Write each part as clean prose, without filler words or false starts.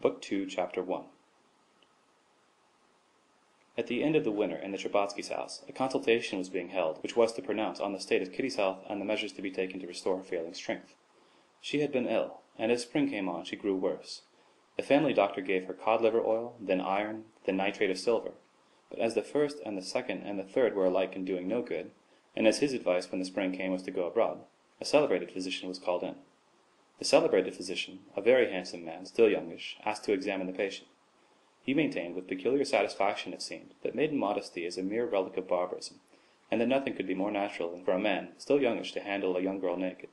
Book 2, Chapter 1. At the end of the winter in the Trebatskys' house, a consultation was being held, which was to pronounce on the state of Kitty's health and the measures to be taken to restore her failing strength. She had been ill, and as spring came on she grew worse. The family doctor gave her cod liver oil, then iron, then nitrate of silver. But as the first and the second and the third were alike in doing no good, and as his advice when the spring came was to go abroad, a celebrated physician was called in. The celebrated physician, a very handsome man, still youngish, asked to examine the patient. He maintained, with peculiar satisfaction it seemed, that maiden modesty is a mere relic of barbarism, and that nothing could be more natural than for a man, still youngish, to handle a young girl naked.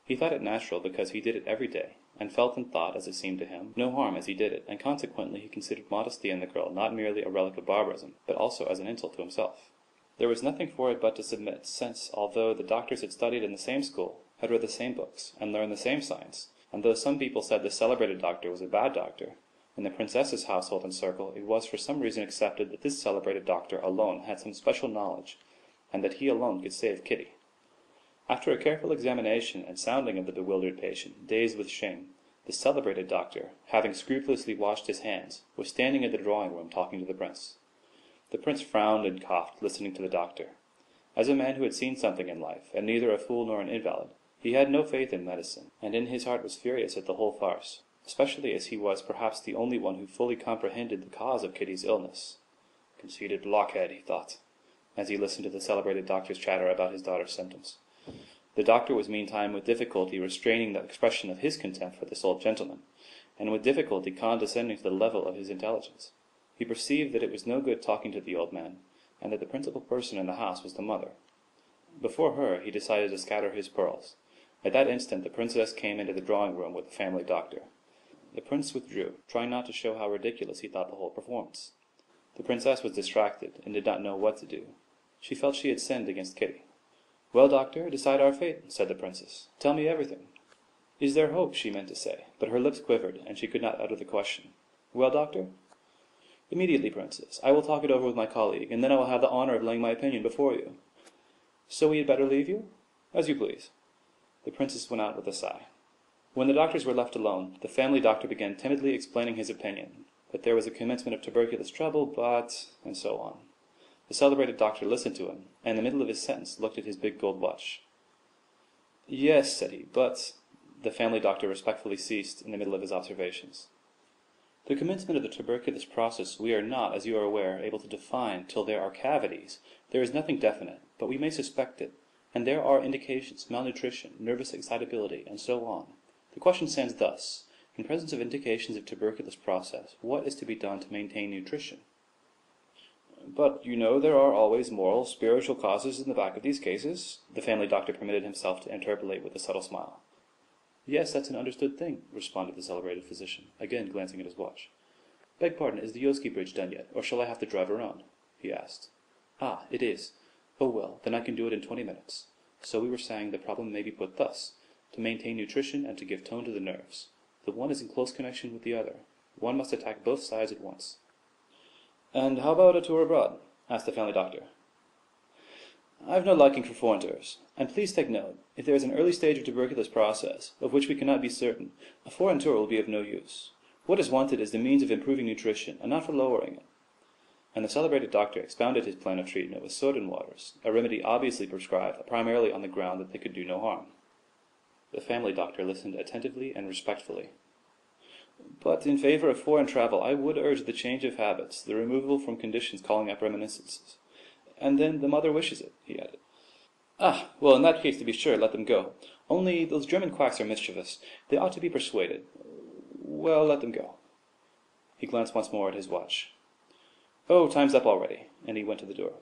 He thought it natural because he did it every day, and felt and thought, as it seemed to him, no harm as he did it, and consequently he considered modesty in the girl not merely a relic of barbarism, but also as an insult to himself. There was nothing for it but to submit, since, although the doctors had studied in the same school, had read the same books, and learned the same science, and though some people said the celebrated doctor was a bad doctor, in the princess's household and circle it was for some reason accepted that this celebrated doctor alone had some special knowledge, and that he alone could save Kitty. After a careful examination and sounding of the bewildered patient, dazed with shame, the celebrated doctor, having scrupulously washed his hands, was standing in the drawing-room talking to the prince. The prince frowned and coughed, listening to the doctor. As a man who had seen something in life, and neither a fool nor an invalid, he had no faith in medicine, and in his heart was furious at the whole farce, especially as he was perhaps the only one who fully comprehended the cause of Kitty's illness. Conceited blockhead, he thought, as he listened to the celebrated doctor's chatter about his daughter's symptoms. The doctor was meantime with difficulty restraining the expression of his contempt for this old gentleman, and with difficulty condescending to the level of his intelligence. He perceived that it was no good talking to the old man, and that the principal person in the house was the mother. Before her he decided to scatter his pearls. At that instant the princess came into the drawing-room with the family doctor. The prince withdrew, trying not to show how ridiculous he thought the whole performance. The princess was distracted, and did not know what to do. She felt she had sinned against Kitty. "Well, doctor, decide our fate," said the princess. "Tell me everything." "Is there hope?" she meant to say, but her lips quivered, and she could not utter the question. "Well, doctor?" "Immediately, princess. I will talk it over with my colleague, and then I will have the honor of laying my opinion before you." "So we had better leave you?" "As you please." The princess went out with a sigh. When the doctors were left alone, the family doctor began timidly explaining his opinion, that there was a commencement of tuberculous trouble, but... and so on. The celebrated doctor listened to him, and in the middle of his sentence looked at his big gold watch. "Yes," said he, "but..." The family doctor respectfully ceased in the middle of his observations. "The commencement of the tuberculous process we are not, as you are aware, able to define till there are cavities. There is nothing definite, but we may suspect it, and there are indications, malnutrition, nervous excitability, and so on. The question stands thus: in presence of indications of tuberculous process, what is to be done to maintain nutrition?" "But you know there are always moral, spiritual causes in the back of these cases," the family doctor permitted himself to interpolate with a subtle smile. "Yes, that's an understood thing," responded the celebrated physician, again glancing at his watch. "Beg pardon, is the Yoski bridge done yet, or shall I have to drive around?" he asked. "Ah, it is. Oh well, then I can do it in 20 minutes. So we were saying the problem may be put thus: to maintain nutrition and to give tone to the nerves. The one is in close connection with the other. One must attack both sides at once." "And how about a tour abroad?" asked the family doctor. "I've no liking for foreign tours. And please take note, if there is an early stage of tuberculous process, of which we cannot be certain, a foreign tour will be of no use. What is wanted is the means of improving nutrition, and not for lowering it." And the celebrated doctor expounded his plan of treatment with soda and waters, a remedy obviously prescribed primarily on the ground that they could do no harm. The family doctor listened attentively and respectfully. "But in favor of foreign travel I would urge the change of habits, the removal from conditions calling up reminiscences. And then the mother wishes it," he added. "Ah, well, in that case, to be sure, let them go. Only those German quacks are mischievous. They ought to be persuaded. Well, let them go." He glanced once more at his watch. "Oh, time's up already," and he went to the door.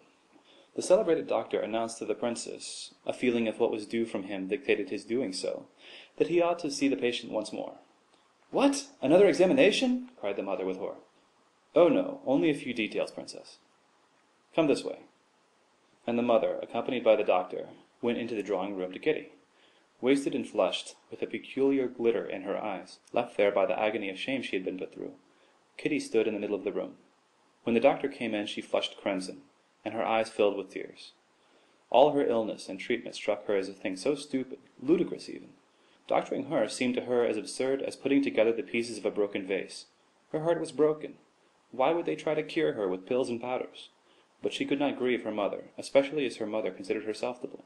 The celebrated doctor announced to the princess, a feeling of what was due from him dictated his doing so, that he ought to see the patient once more. "What? Another examination?" cried the mother with horror. "Oh no, only a few details, princess. Come this way." And the mother, accompanied by the doctor, went into the drawing-room to Kitty. Wasted and flushed, with a peculiar glitter in her eyes, left there by the agony of shame she had been put through, Kitty stood in the middle of the room. When the doctor came in she flushed crimson, and her eyes filled with tears. All her illness and treatment struck her as a thing so stupid, ludicrous even. Doctoring her seemed to her as absurd as putting together the pieces of a broken vase, Her heart was broken. Why would they try to cure her with pills and powders? But she could not grieve her mother, especially as her mother considered herself to blame.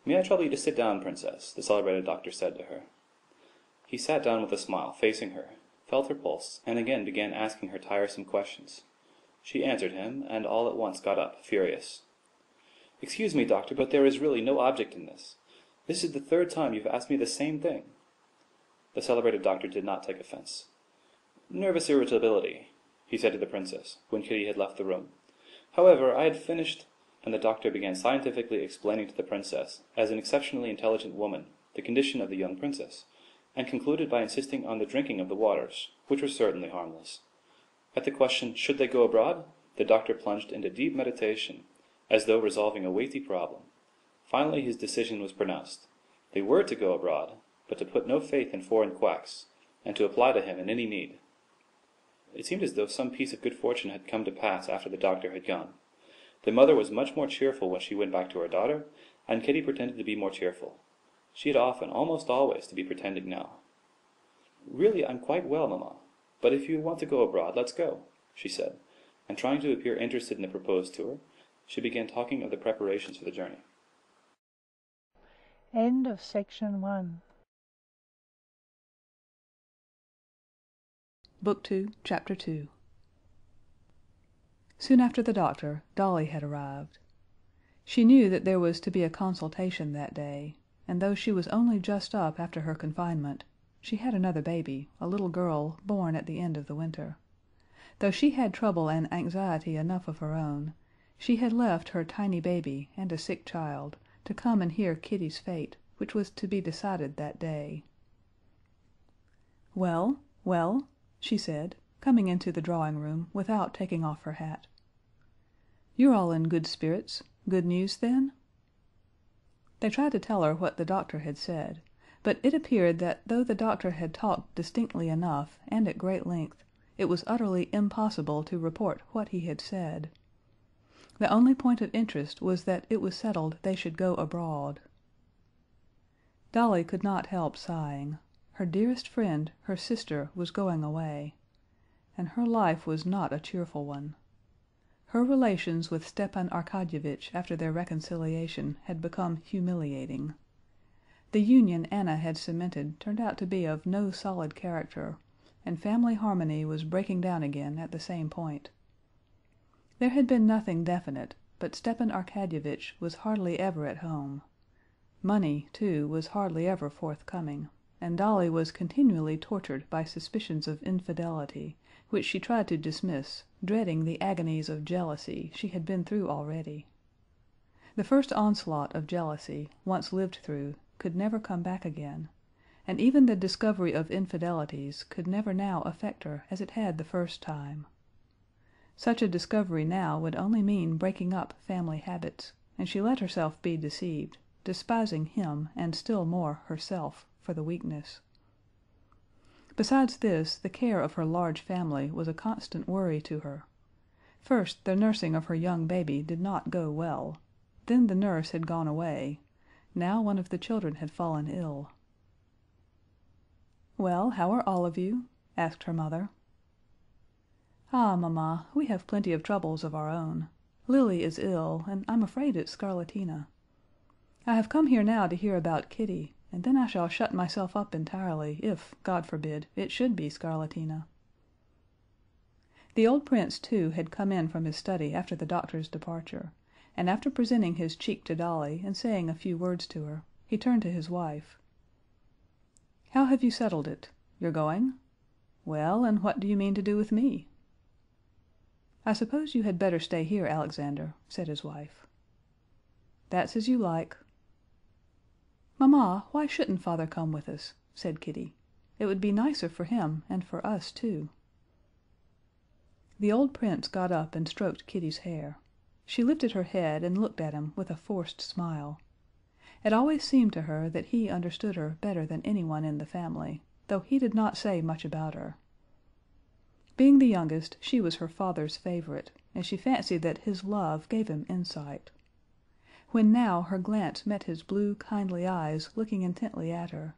"May I trouble you to sit down, Princess?" the celebrated doctor said to her. He sat down with a smile, facing her, felt her pulse, and again began asking her tiresome questions. She answered him, and all at once got up, furious. "Excuse me, doctor, but there is really no object in this. This is the third time you've asked me the same thing." The celebrated doctor did not take offense. "Nervous irritability," he said to the princess, when Kitty had left the room. "However, I had finished," and the doctor began scientifically explaining to the princess, as an exceptionally intelligent woman, the condition of the young princess, and concluded by insisting on the drinking of the waters, which were certainly harmless. At the question, "Should they go abroad?" the doctor plunged into deep meditation, as though resolving a weighty problem. Finally his decision was pronounced. They were to go abroad, but to put no faith in foreign quacks, and to apply to him in any need. It seemed as though some piece of good fortune had come to pass after the doctor had gone. The mother was much more cheerful when she went back to her daughter, and Kitty pretended to be more cheerful. She had often, almost always, to be pretending now. "Really, I'm quite well, mamma, but if you want to go abroad, let's go," she said, and trying to appear interested in the proposed tour, she began talking of the preparations for the journey. End of section 1. Book 2, Chapter 2. Soon after the doctor, Dolly had arrived. She knew that there was to be a consultation that day, and though she was only just up after her confinement, she had another baby, a little girl, born at the end of the winter. Though she had trouble and anxiety enough of her own, she had left her tiny baby and a sick child to come and hear Kitty's fate, which was to be decided that day. "Well, well?" she said, coming into the drawing-room without taking off her hat. "You're all in good spirits. Good news, then?" They tried to tell her what the doctor had said, but it appeared that though the doctor had talked distinctly enough and at great length, it was utterly impossible to report what he had said. The only point of interest was that it was settled they should go abroad. Dolly could not help sighing. Her dearest friend, her sister, was going away, and her life was not a cheerful one. Her relations with Stepan Arkadyevitch after their reconciliation had become humiliating. The union Anna had cemented turned out to be of no solid character, and family harmony was breaking down again at the same point. There had been nothing definite, but Stepan Arkadyevitch was hardly ever at home. Money, too, was hardly ever forthcoming, and Dolly was continually tortured by suspicions of infidelity, which she tried to dismiss, dreading the agonies of jealousy she had been through already. The first onslaught of jealousy, once lived through, could never come back again, and even the discovery of infidelities could never now affect her as it had the first time. Such a discovery now would only mean breaking up family habits, and she let herself be deceived, despising him and still more herself for the weakness. Besides this, the care of her large family was a constant worry to her. First, the nursing of her young baby did not go well. Then the nurse had gone away. Now one of the children had fallen ill. "Well, how are all of you?" asked her mother. "Ah, Mamma, we have plenty of troubles of our own. Lily is ill, and I'm afraid it's scarlatina. I have come here now to hear about Kitty, and then I shall shut myself up entirely if, God forbid, it should be scarlatina." The old prince too had come in from his study after the doctor's departure, and after presenting his cheek to Dolly and saying a few words to her, he turned to his wife. "How have you settled it? You're going? Well, and what do you mean to do with me?" "I suppose you had better stay here, Alexander," said his wife. "That's as you like." "Mamma, why shouldn't father come with us?" said Kitty. "It would be nicer for him and for us too." The old prince got up and stroked Kitty's hair. She lifted her head and looked at him with a forced smile. It always seemed to her that he understood her better than anyone in the family, though he did not say much about her. Being the youngest, she was her father's favorite, and she fancied that his love gave him insight. When now her glance met his blue, kindly eyes looking intently at her,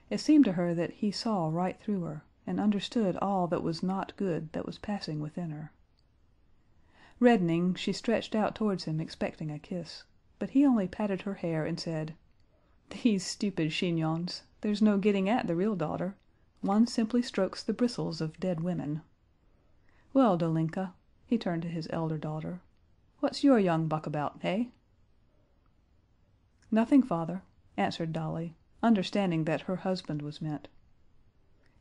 it seemed to her that he saw right through her, and understood all that was not good that was passing within her. Reddening, she stretched out towards him expecting a kiss, but he only patted her hair and said, "These stupid chignons, there's no getting at the real daughter. One simply strokes the bristles of dead women. Well, Dolinka," he turned to his elder daughter, "what's your young buck about, eh?" "Nothing, father," answered Dolly, understanding that her husband was meant.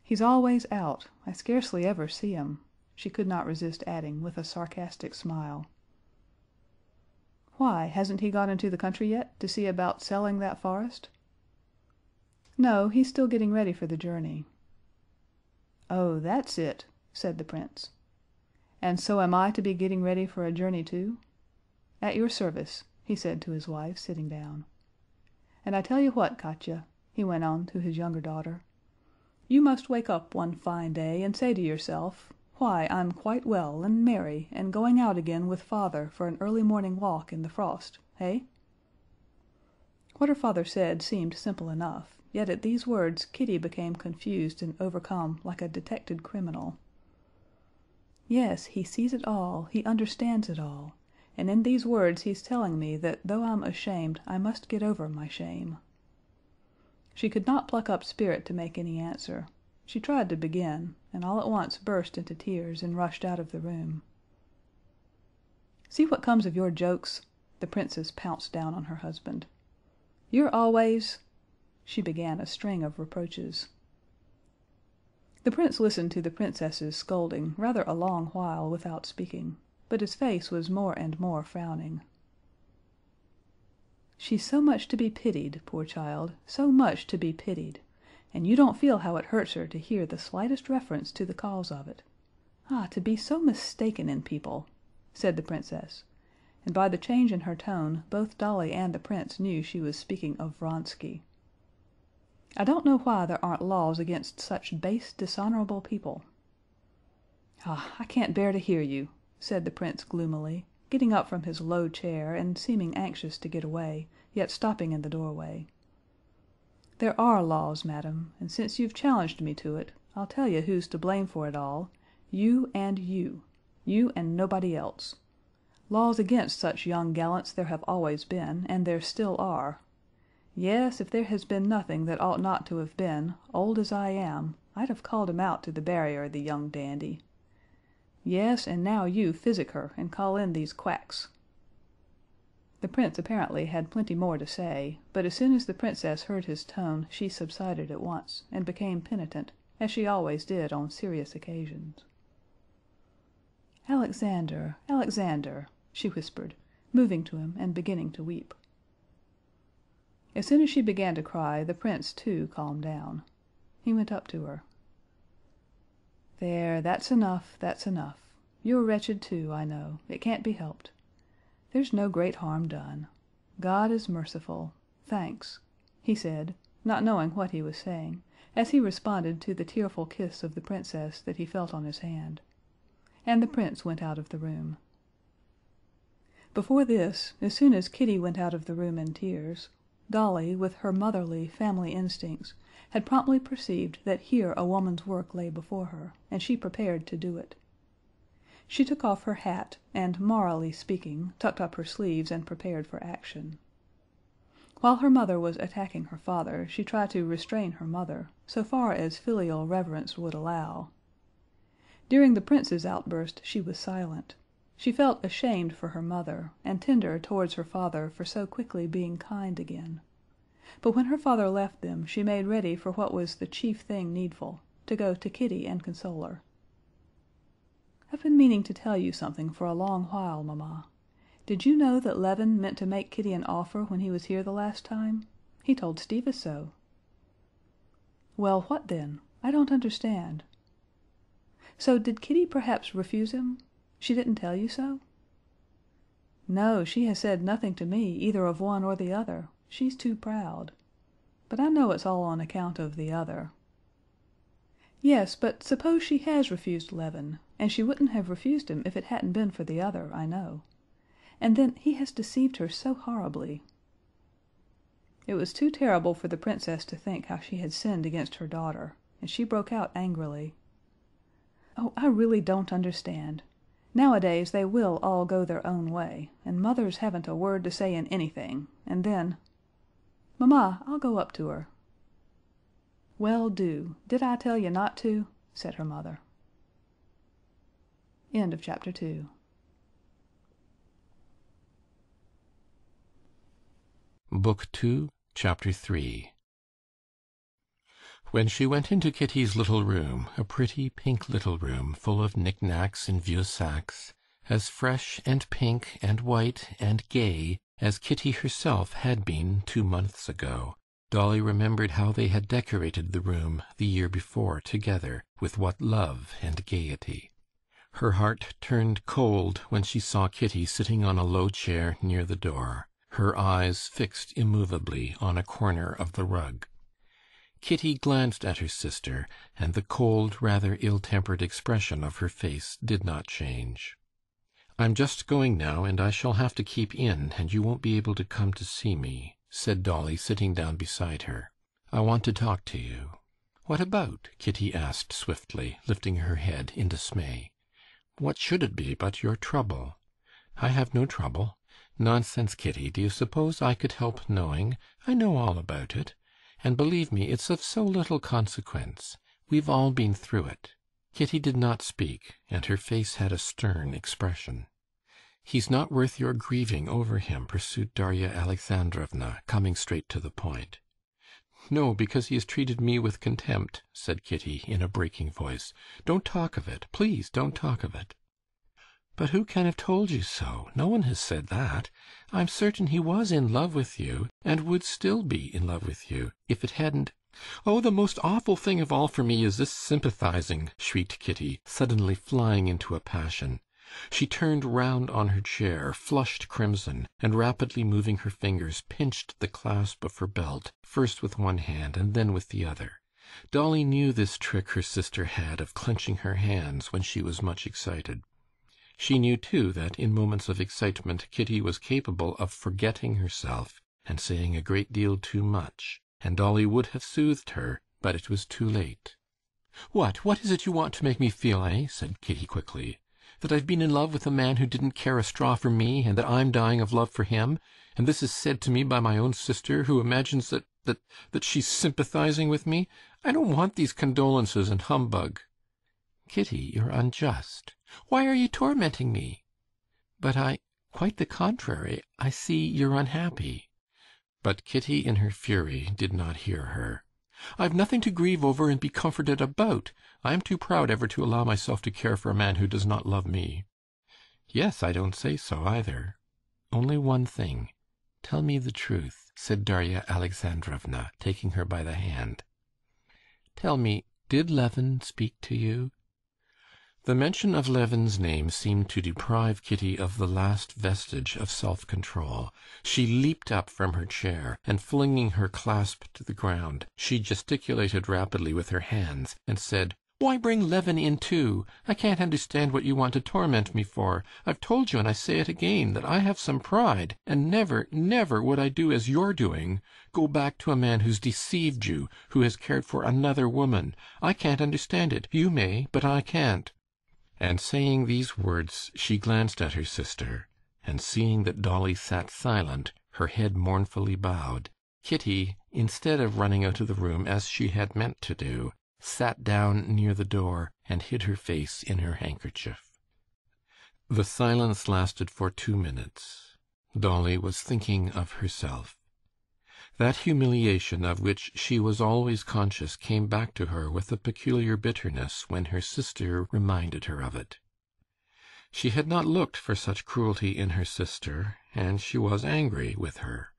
"He's always out. I scarcely ever see him," she could not resist adding with a sarcastic smile. "Why, hasn't he got into the country yet, to see about selling that forest?" "No, he's still getting ready for the journey." "Oh, that's it," said the prince. "And so am I to be getting ready for a journey too? At your service," he said to his wife, sitting down. "And I tell you what, Katya," he went on to his younger daughter, "you must wake up one fine day and say to yourself, 'Why, I'm quite well and merry and going out again with father for an early morning walk in the frost,' hey?" What her father said seemed simple enough, yet at these words Kitty became confused and overcome like a detected criminal. "Yes, he sees it all, he understands it all, and in these words he's telling me that though I'm ashamed I must get over my shame." She could not pluck up spirit to make any answer. She tried to begin, and all at once burst into tears and rushed out of the room. "See what comes of your jokes?" The princess pounced down on her husband. "You're always..." She began a string of reproaches. The prince listened to the princess's scolding rather a long while without speaking, but his face was more and more frowning. "She's so much to be pitied, poor child, so much to be pitied, and you don't feel how it hurts her to hear the slightest reference to the cause of it. Ah, to be so mistaken in people," said the princess, and by the change in her tone both Dolly and the prince knew she was speaking of Vronsky. "I don't know why there aren't laws against such base, dishonorable people." "Ah, I can't bear to hear you," said the prince gloomily, getting up from his low chair and seeming anxious to get away, yet stopping in the doorway. "There are laws, madam, and since you've challenged me to it, I'll tell you who's to blame for it all, you and you. You and nobody else. Laws against such young gallants there have always been, and there still are. Yes, if there has been nothing that ought not to have been, old as I am, I'd have called him out to the barrier, the young dandy. Yes, and now you physic her and call in these quacks." The prince apparently had plenty more to say, but as soon as the princess heard his tone she subsided at once, and became penitent, as she always did on serious occasions. "Alexander, Alexander," she whispered, moving to him and beginning to weep. As soon as she began to cry, the prince too calmed down. He went up to her. "There, that's enough, that's enough. You're wretched too, I know. It can't be helped. There's no great harm done. God is merciful. Thanks," he said, not knowing what he was saying, as he responded to the tearful kiss of the princess that he felt on his hand. And the prince went out of the room. Before this, as soon as Kitty went out of the room in tears, Dolly, with her motherly family instincts, had promptly perceived that here a woman's work lay before her, and she prepared to do it. She took off her hat and, morally speaking, tucked up her sleeves and prepared for action. While her mother was attacking her father, she tried to restrain her mother, so far as filial reverence would allow. During the prince's outburst she was silent. She felt ashamed for her mother, and tender towards her father for so quickly being kind again. But when her father left them she made ready for what was the chief thing needful, to go to Kitty and console her. "I've been meaning to tell you something for a long while, Mamma. Did you know that Levin meant to make Kitty an offer when he was here the last time? He told Stiva so." "Well, what then? I don't understand." "So did Kitty perhaps refuse him? She didn't tell you so?" "No, she has said nothing to me either of one or the other. She's too proud. But I know it's all on account of the other." "Yes, but suppose she has refused Levin, and she wouldn't have refused him if it hadn't been for the other, I know. And then he has deceived her so horribly." It was too terrible for the princess to think how she had sinned against her daughter, and she broke out angrily. "Oh, I really don't understand. Nowadays they will all go their own way, and mothers haven't a word to say in anything, and then Mamma, I'll go up to her." "Well, do. Did I tell you not to?" said her mother. End of Chapter 2. Book 2, Chapter 3. When she went into Kitty's little room, a pretty pink little room, full of knick-knacks and vieux sacs, as fresh and pink and white and gay as Kitty herself had been 2 months ago, Dolly remembered how they had decorated the room the year before together, with what love and gaiety. Her heart turned cold when she saw Kitty sitting on a low chair near the door, her eyes fixed immovably on a corner of the rug. Kitty glanced at her sister, and the cold, rather ill-tempered expression of her face did not change. "I'm just going now, and I shall have to keep in, and you won't be able to come to see me," said Dolly, sitting down beside her. "I want to talk to you." "What about?" Kitty asked swiftly, lifting her head in dismay. "What should it be but your trouble?" "I have no trouble." "Nonsense, Kitty. Do you suppose I could help knowing? I know all about it. And believe me, it's of so little consequence. We've all been through it." Kitty did not speak, and her face had a stern expression. "He's not worth your grieving over him," pursued Darya Alexandrovna, coming straight to the point. "No, because he has treated me with contempt," said Kitty, in a breaking voice. "Don't talk of it. Please don't talk of it." "But who can have told you so? No one has said that. I'm certain he was in love with you, and would still be in love with you, if it hadn't—" "Oh, the most awful thing of all for me is this sympathizing!" shrieked Kitty, suddenly flying into a passion. She turned round on her chair, flushed crimson, and rapidly moving her fingers, pinched the clasp of her belt, first with one hand and then with the other. Dolly knew this trick her sister had of clenching her hands when she was much excited. She knew, too, that in moments of excitement Kitty was capable of forgetting herself and saying a great deal too much, and Dolly would have soothed her, but it was too late. What is it you want to make me feel, eh?" said Kitty quickly. "That I've been in love with a man who didn't care a straw for me, and that I'm dying of love for him? And this is said to me by my own sister, who imagines that she's sympathizing with me? I don't want these condolences and humbug." "Kitty, you're unjust." "Why are you tormenting me?" "But quite the contrary. I see you're unhappy." But Kitty, in her fury, did not hear her. "I've nothing to grieve over and be comforted about. I am too proud ever to allow myself to care for a man who does not love me." "Yes, I don't say so either. Only one thing. Tell me the truth," said Darya Alexandrovna, taking her by the hand. "Tell me, did Levin speak to you?" The mention of Levin's name seemed to deprive Kitty of the last vestige of self-control. She leaped up from her chair, and flinging her clasp to the ground, she gesticulated rapidly with her hands, and said, "Why bring Levin in too? I can't understand what you want to torment me for. I've told you, and I say it again, that I have some pride, and never, never would I do as you're doing, go back to a man who's deceived you, who has cared for another woman. I can't understand it. You may, but I can't." And saying these words, she glanced at her sister, and seeing that Dolly sat silent, her head mournfully bowed, Kitty, instead of running out of the room as she had meant to do, sat down near the door and hid her face in her handkerchief. The silence lasted for 2 minutes. Dolly was thinking of herself. That humiliation of which she was always conscious came back to her with a peculiar bitterness when her sister reminded her of it. She had not looked for such cruelty in her sister, and she was angry with her.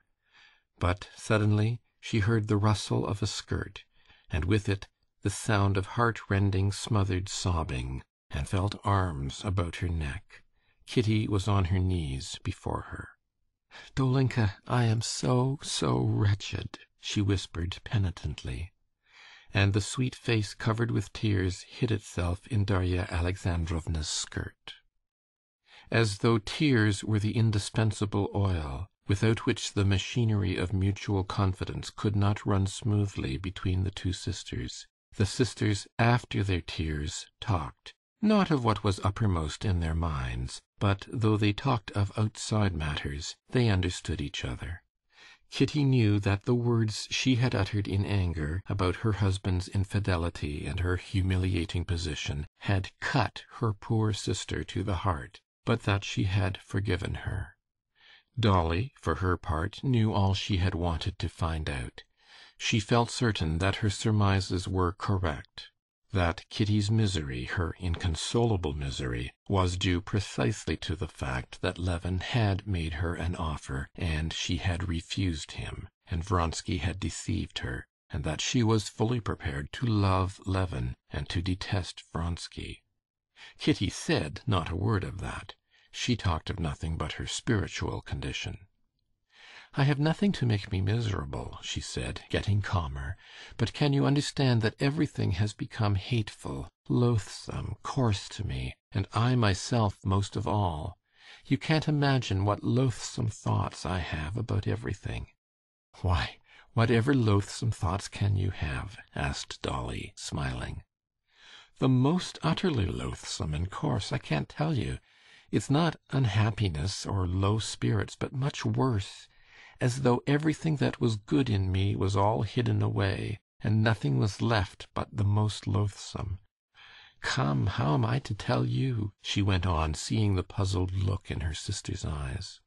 But suddenly she heard the rustle of a skirt, and with it the sound of heart-rending, smothered sobbing, and felt arms about her neck. Kitty was on her knees before her. "Dolinka, I am so, so wretched," she whispered penitently. And the sweet face covered with tears hid itself in Darya Alexandrovna's skirt. As though tears were the indispensable oil, without which the machinery of mutual confidence could not run smoothly between the two sisters, The sisters, after their tears, talked, not of what was uppermost in their minds, but though they talked of outside matters, they understood each other. Kitty knew that the words she had uttered in anger about her husband's infidelity and her humiliating position had cut her poor sister to the heart, but that she had forgiven her. Dolly, for her part, knew all she had wanted to find out. She felt certain that her surmises were correct, that Kitty's misery, her inconsolable misery, was due precisely to the fact that Levin had made her an offer, and she had refused him, and Vronsky had deceived her, and that she was fully prepared to love Levin and to detest Vronsky. Kitty said not a word of that. She talked of nothing but her spiritual condition. "I have nothing to make me miserable," she said, getting calmer, "but can you understand that everything has become hateful, loathsome, coarse to me, and I myself most of all? You can't imagine what loathsome thoughts I have about everything." "Why, whatever loathsome thoughts can you have?" asked Dolly, smiling. "The most utterly loathsome and coarse, I can't tell you. It's not unhappiness or low spirits, but much worse, as though everything that was good in me was all hidden away, and nothing was left but the most loathsome. Come, how am I to tell you?" she went on, seeing the puzzled look in her sister's eyes.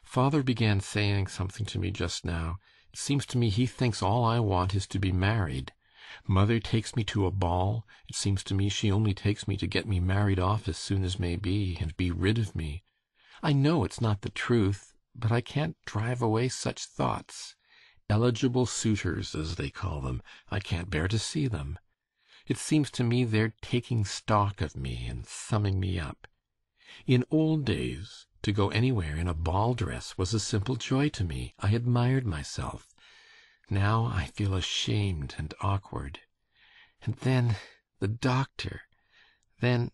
"Father began saying something to me just now. It seems to me he thinks all I want is to be married. Mother takes me to a ball. It seems to me she only takes me to get me married off as soon as may be, and be rid of me. I know it's not the truth, but I can't drive away such thoughts. Eligible suitors, as they call them. I can't bear to see them. It seems to me they're taking stock of me and summing me up. In old days, to go anywhere in a ball dress was a simple joy to me. I admired myself. Now I feel ashamed and awkward. And then the doctor. Then—"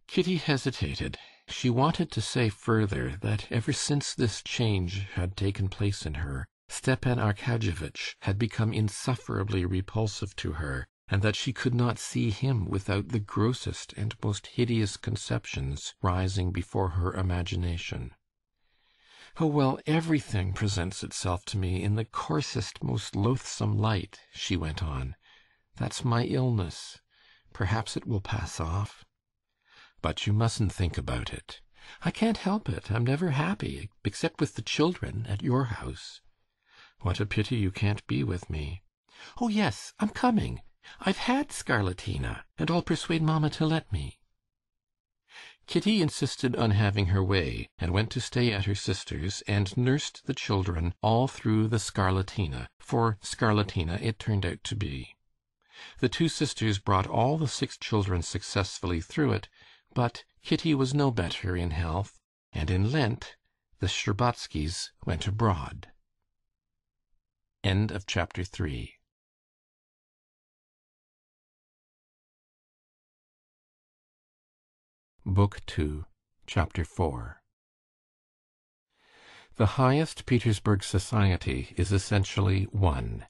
Kitty hesitated. She wanted to say further that ever since this change had taken place in her, Stepan Arkadyevitch had become insufferably repulsive to her, and that she could not see him without the grossest and most hideous conceptions rising before her imagination. "Oh, well, everything presents itself to me in the coarsest, most loathsome light," she went on. "That's my illness. Perhaps it will pass off." "But you mustn't think about it." "I can't help it. I'm never happy, except with the children at your house." "What a pity you can't be with me." "Oh, yes, I'm coming. I've had scarlatina, and I'll persuade mamma to let me." Kitty insisted on having her way, and went to stay at her sister's, and nursed the children all through the scarlatina, for scarlatina it turned out to be. The two sisters brought all the 6 children successfully through it, but Kitty was no better in health, and in Lent the Shtcherbatskys went abroad. End of chapter 3. Book 2, Chapter 4. The highest Petersburg society is essentially one.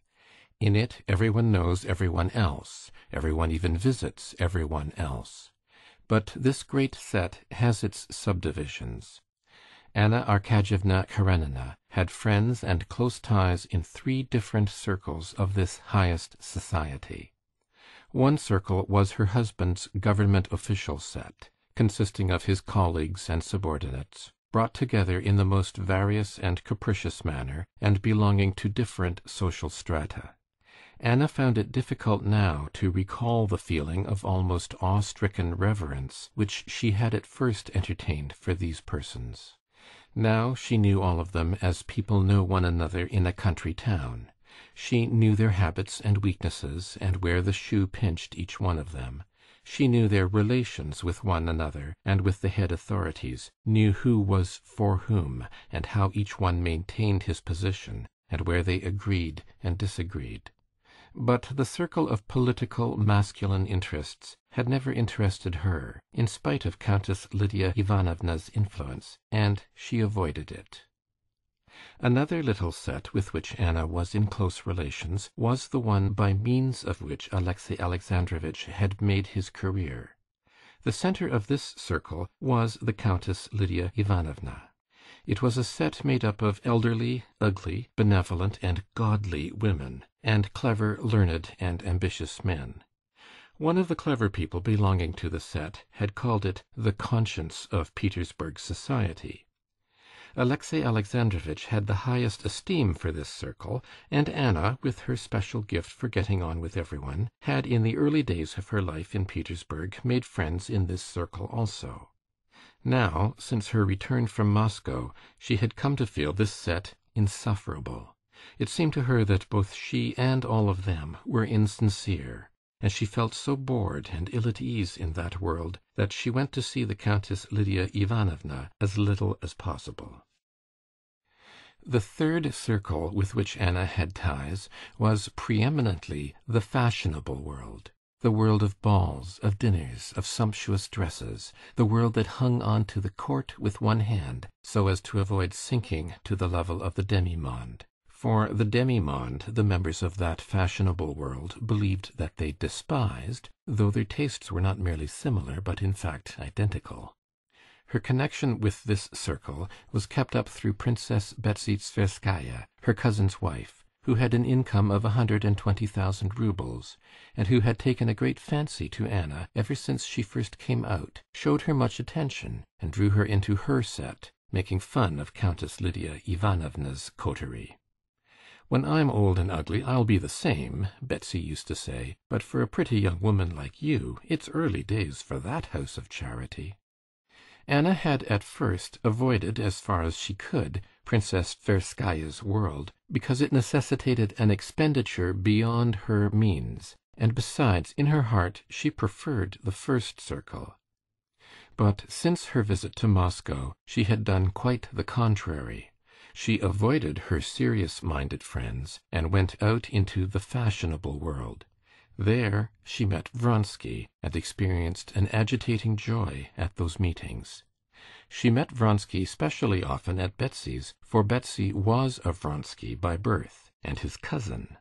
In it everyone knows everyone else, everyone even visits everyone else. But this great set has its subdivisions. Anna Arkadyevna Karenina had friends and close ties in 3 different circles of this highest society. One circle was her husband's government official set, consisting of his colleagues and subordinates, brought together in the most various and capricious manner, and belonging to different social strata. Anna found it difficult now to recall the feeling of almost awe-stricken reverence which she had at first entertained for these persons. Now she knew all of them as people know one another in a country town. She knew their habits and weaknesses, and where the shoe pinched each one of them. She knew their relations with one another and with the head authorities, knew who was for whom, and how each one maintained his position, and where they agreed and disagreed. But the circle of political masculine interests had never interested her, in spite of Countess Lidia Ivanovna's influence, and she avoided it. Another little set with which Anna was in close relations was the one by means of which Alexey Alexandrovitch had made his career. The center of this circle was the Countess Lidia Ivanovna. It was a set made up of elderly, ugly, benevolent, and godly women, and clever, learned, and ambitious men. One of the clever people belonging to the set had called it the conscience of Petersburg society. Alexey Alexandrovitch had the highest esteem for this circle, and Anna, with her special gift for getting on with everyone, had in the early days of her life in Petersburg made friends in this circle also. Now, since her return from Moscow, she had come to feel this set insufferable. It seemed to her that both she and all of them were insincere, and she felt so bored and ill at ease in that world that she went to see the Countess Lidia Ivanovna as little as possible. The third circle with which Anna had ties was preeminently the fashionable world, the world of balls, of dinners, of sumptuous dresses, the world that hung on to the court with one hand, so as to avoid sinking to the level of the demi-monde. For the demi-monde, the members of that fashionable world believed that they despised, though their tastes were not merely similar, but in fact identical. Her connection with this circle was kept up through Princess Betsy Tverskaya, her cousin's wife, who had an income of 120,000 roubles, and who had taken a great fancy to Anna ever since she first came out, showed her much attention, and drew her into her set, making fun of Countess Lidia Ivanovna's coterie. "When I'm old and ugly, I'll be the same," Betsy used to say, "but for a pretty young woman like you, it's early days for that house of charity." Anna had at first avoided, as far as she could, Princess Tverskaya's world, because it necessitated an expenditure beyond her means, and besides, in her heart, she preferred the first circle. But since her visit to Moscow, she had done quite the contrary. She avoided her serious-minded friends and went out into the fashionable world. There she met Vronsky and experienced an agitating joy at those meetings. She met Vronsky specially often at Betsy's, for Betsy was a Vronsky by birth, and his cousin.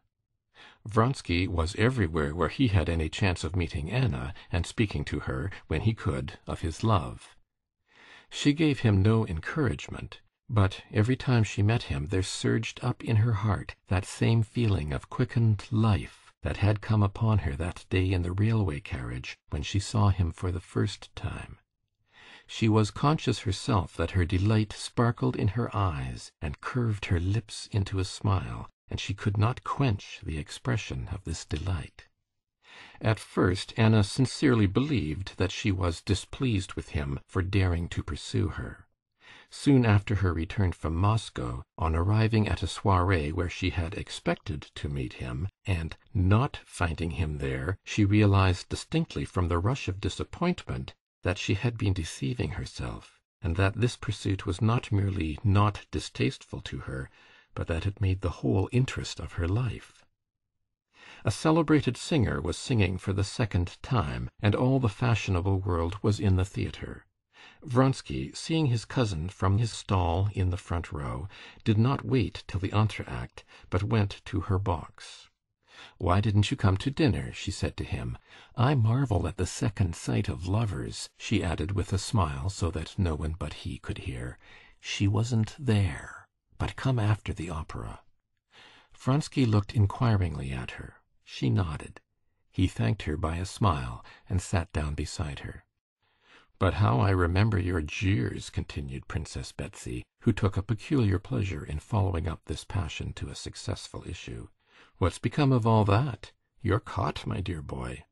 Vronsky was everywhere where he had any chance of meeting Anna and speaking to her, when he could, of his love. She gave him no encouragement, but every time she met him there surged up in her heart that same feeling of quickened life that had come upon her that day in the railway carriage when she saw him for the first time. She was conscious herself that her delight sparkled in her eyes and curved her lips into a smile, and she could not quench the expression of this delight. At first Anna sincerely believed that she was displeased with him for daring to pursue her. Soon after her return from Moscow, on arriving at a soirée where she had expected to meet him, and not finding him there, she realized distinctly from the rush of disappointment that she had been deceiving herself, and that this pursuit was not merely not distasteful to her, but that it made the whole interest of her life. A celebrated singer was singing for the second time, and all the fashionable world was in the theatre. Vronsky, seeing his cousin from his stall in the front row, did not wait till the entr'acte, but went to her box. "Why didn't you come to dinner?" she said to him. "I marvel at the second sight of lovers," she added with a smile so that no one but he could hear. "She wasn't there. But come after the opera." Vronsky looked inquiringly at her. She nodded. He thanked her by a smile and sat down beside her. "But how I remember your jeers," continued Princess Betsy, who took a peculiar pleasure in following up this passion to a successful issue. "What's become of all that? You're caught, my dear boy."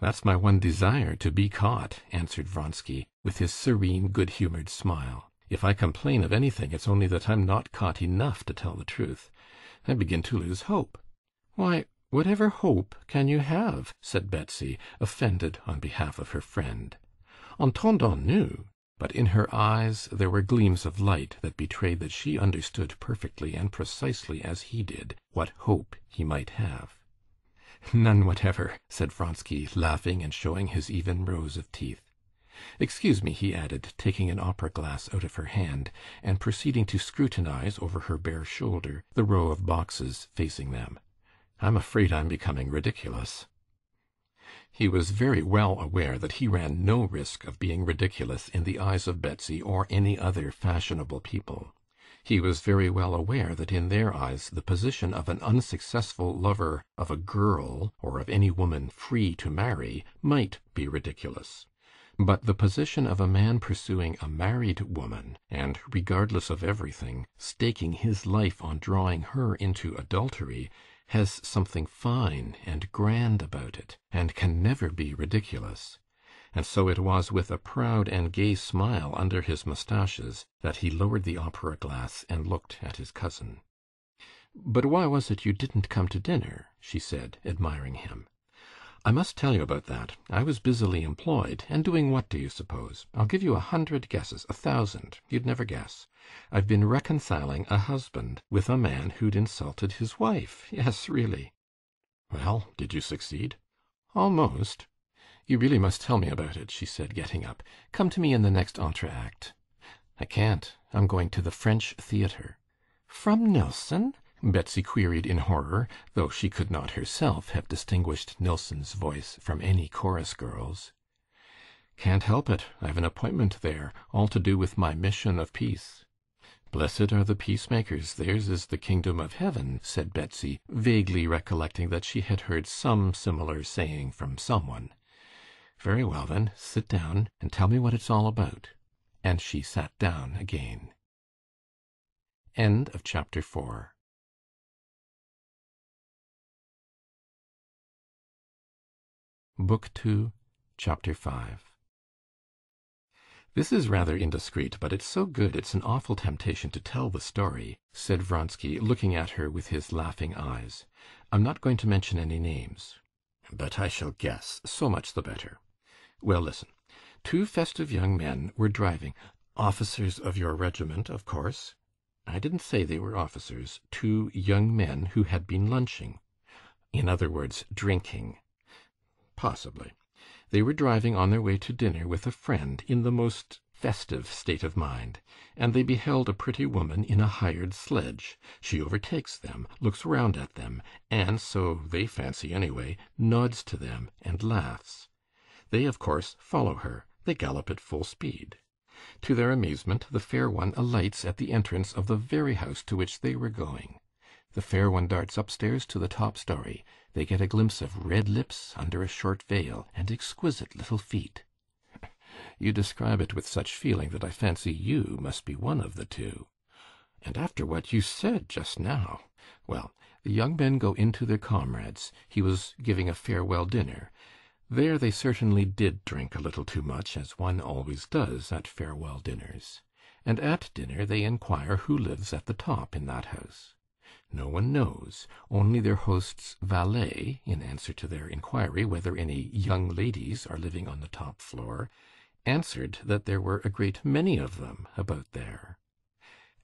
"That's my one desire, to be caught," answered Vronsky, with his serene, good-humored smile. "If I complain of anything, it's only that I'm not caught enough, to tell the truth. I begin to lose hope." "Why, whatever hope can you have?" said Betsy, offended on behalf of her friend. "Entendons-nous." But in her eyes there were gleams of light that betrayed that she understood perfectly and precisely as he did what hope he might have. "None whatever," said Vronsky, laughing and showing his even rows of teeth. Excuse me," he added, taking an opera-glass out of her hand, and proceeding to scrutinize over her bare shoulder the row of boxes facing them. "I'm afraid I'm becoming ridiculous." He was very well aware that he ran no risk of being ridiculous in the eyes of Betsy or any other fashionable people. He was very well aware that in their eyes the position of an unsuccessful lover of a girl, or of any woman free to marry, might be ridiculous. But the position of a man pursuing a married woman, and, regardless of everything, staking his life on drawing her into adultery, has something fine and grand about it, and can never be ridiculous. And so it was with a proud and gay smile under his moustaches that he lowered the opera-glass and looked at his cousin. "But why was it you didn't come to dinner?" she said, admiring him. "I must tell you about that. I was busily employed, and doing what, do you suppose? I'll give you 100 guesses, 1,000. You'd never guess. I've been reconciling a husband with a man who'd insulted his wife. Yes, really." "Well, did you succeed?" "Almost." "You really must tell me about it," she said, getting up. "Come to me in the next entr'acte." "I can't. I'm going to the French theatre." "From Nilsson?" Betsy queried in horror, though she could not herself have distinguished Nilsson's voice from any chorus girl's. "Can't help it. I've an appointment there, all to do with my mission of peace." "Blessed are the peacemakers, theirs is the kingdom of heaven," said Betsy, vaguely recollecting that she had heard some similar saying from someone. "Very well, then, sit down and tell me what it's all about." And she sat down again. End of chapter 4. Book 2, Chapter 5. "This is rather indiscreet, but it's so good it's an awful temptation to tell the story," said Vronsky, looking at her with his laughing eyes. "I'm not going to mention any names." "But I shall guess. So much the better. Well, listen. 2 festive young men were driving—" "Officers of your regiment, of course." "I didn't say they were officers. 2 young men who had been lunching." "In other words, drinking." "Possibly. They were driving on their way to dinner with a friend in the most festive state of mind, and they beheld a pretty woman in a hired sledge. She overtakes them, looks round at them, and, so they fancy anyway, nods to them and laughs. They, of course, follow her. They gallop at full speed. To their amazement, the fair one alights at the entrance of the very house to which they were going. The fair one darts upstairs to the top story. They get a glimpse of red lips under a short veil, and exquisite little feet." "You describe it with such feeling that I fancy you must be one of the 2. And after what you said just now. Well, the young men go into their comrade's. He was giving a farewell dinner. There they certainly did drink a little too much, as one always does at farewell dinners. And at dinner they inquire who lives at the top in that house. No one knows, only their host's valet, in answer to their inquiry whether any young ladies are living on the top floor, answered that there were a great many of them about there.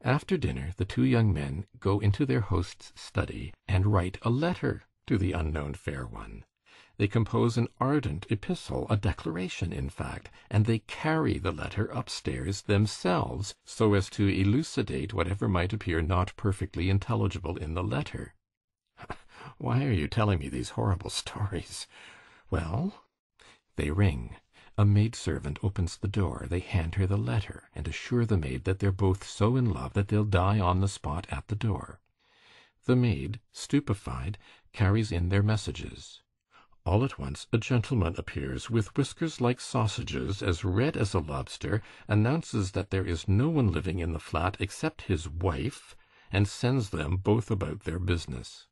After dinner the 2 young men go into their host's study and write a letter to the unknown fair one. They compose an ardent epistle, a declaration, in fact, and they carry the letter upstairs themselves, so as to elucidate whatever might appear not perfectly intelligible in the letter." "Why are you telling me these horrible stories?" "Well, they ring. A maidservant opens the door. They hand her the letter, and assure the maid that they're both so in love that they'll die on the spot at the door. The maid, stupefied, carries in their messages. All at once a gentleman appears with whiskers like sausages, as red as a lobster, announces that there is no one living in the flat except his wife, and sends them both about their business."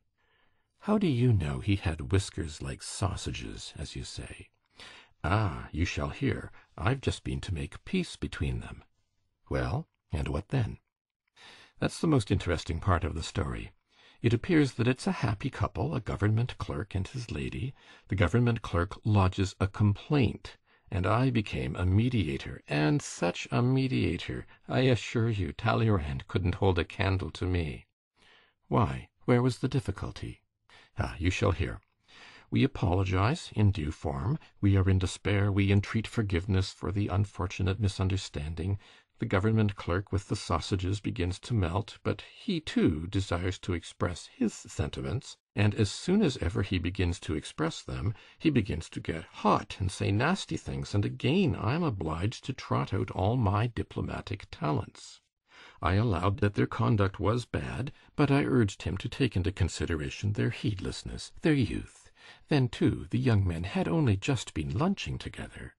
"How do you know he had whiskers like sausages, as you say?" "Ah, you shall hear. I've just been to make peace between them." "Well, and what then?" "That's the most interesting part of the story. It appears that it's a happy couple, a government clerk and his lady. The government clerk lodges a complaint, and I became a mediator, and such a mediator! I assure you, Talleyrand couldn't hold a candle to me." "Why? Where was the difficulty?" "Ah, you shall hear. We apologize in due form. We are in despair. We entreat forgiveness for the unfortunate misunderstanding. The government clerk with the sausages begins to melt, but he, too, desires to express his sentiments, and as soon as ever he begins to express them, he begins to get hot and say nasty things, and again I am obliged to trot out all my diplomatic talents. I allowed that their conduct was bad, but I urged him to take into consideration their heedlessness, their youth. Then, too, the young men had only just been lunching together.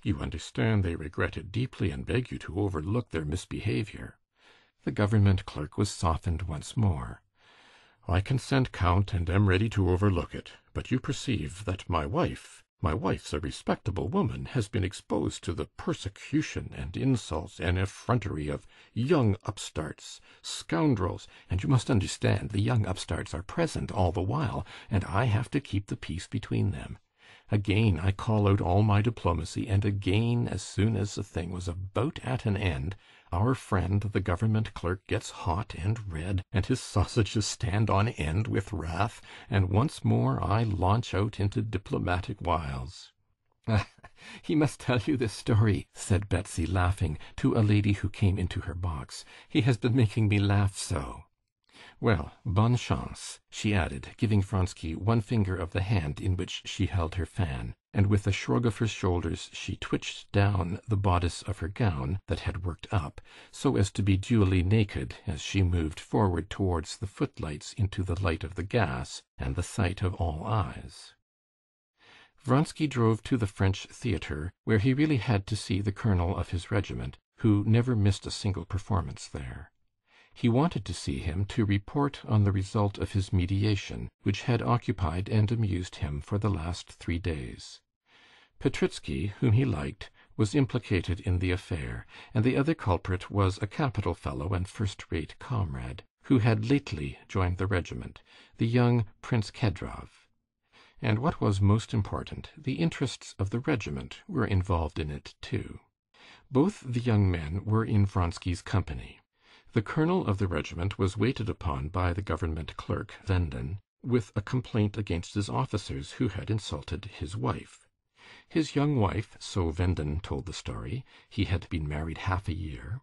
You understand they regret it deeply and beg you to overlook their misbehavior. The government clerk was softened once more. I consent, Count, and am ready to overlook it. But you perceive that my wife's a respectable woman, has been exposed to the persecution and insults and effrontery of young upstarts, scoundrels, and you must understand the young upstarts are present all the while, and I have to keep the peace between them. Again I call out all my diplomacy, and again, as soon as the thing was about at an end, our friend the government clerk gets hot and red, and his sausages stand on end with wrath, and once more I launch out into diplomatic wiles. "He must tell you this story," said Betsy, laughing, to a lady who came into her box. "He has been making me laugh so." "Well, bonne chance," she added, giving Vronsky one finger of the hand in which she held her fan, and with a shrug of her shoulders she twitched down the bodice of her gown, that had worked up, so as to be duly naked as she moved forward towards the footlights into the light of the gas and the sight of all eyes. Vronsky drove to the French theatre, where he really had to see the colonel of his regiment, who never missed a single performance there. He wanted to see him to report on the result of his mediation, which had occupied and amused him for the last 3 days. Petritsky, whom he liked, was implicated in the affair, and the other culprit was a capital fellow and first-rate comrade, who had lately joined the regiment, the young Prince Kedrov. And what was most important, the interests of the regiment were involved in it too. Both the young men were in Vronsky's company. The colonel of the regiment was waited upon by the government clerk, Venden, with a complaint against his officers who had insulted his wife. His young wife, so Venden told the story, he had been married half a year,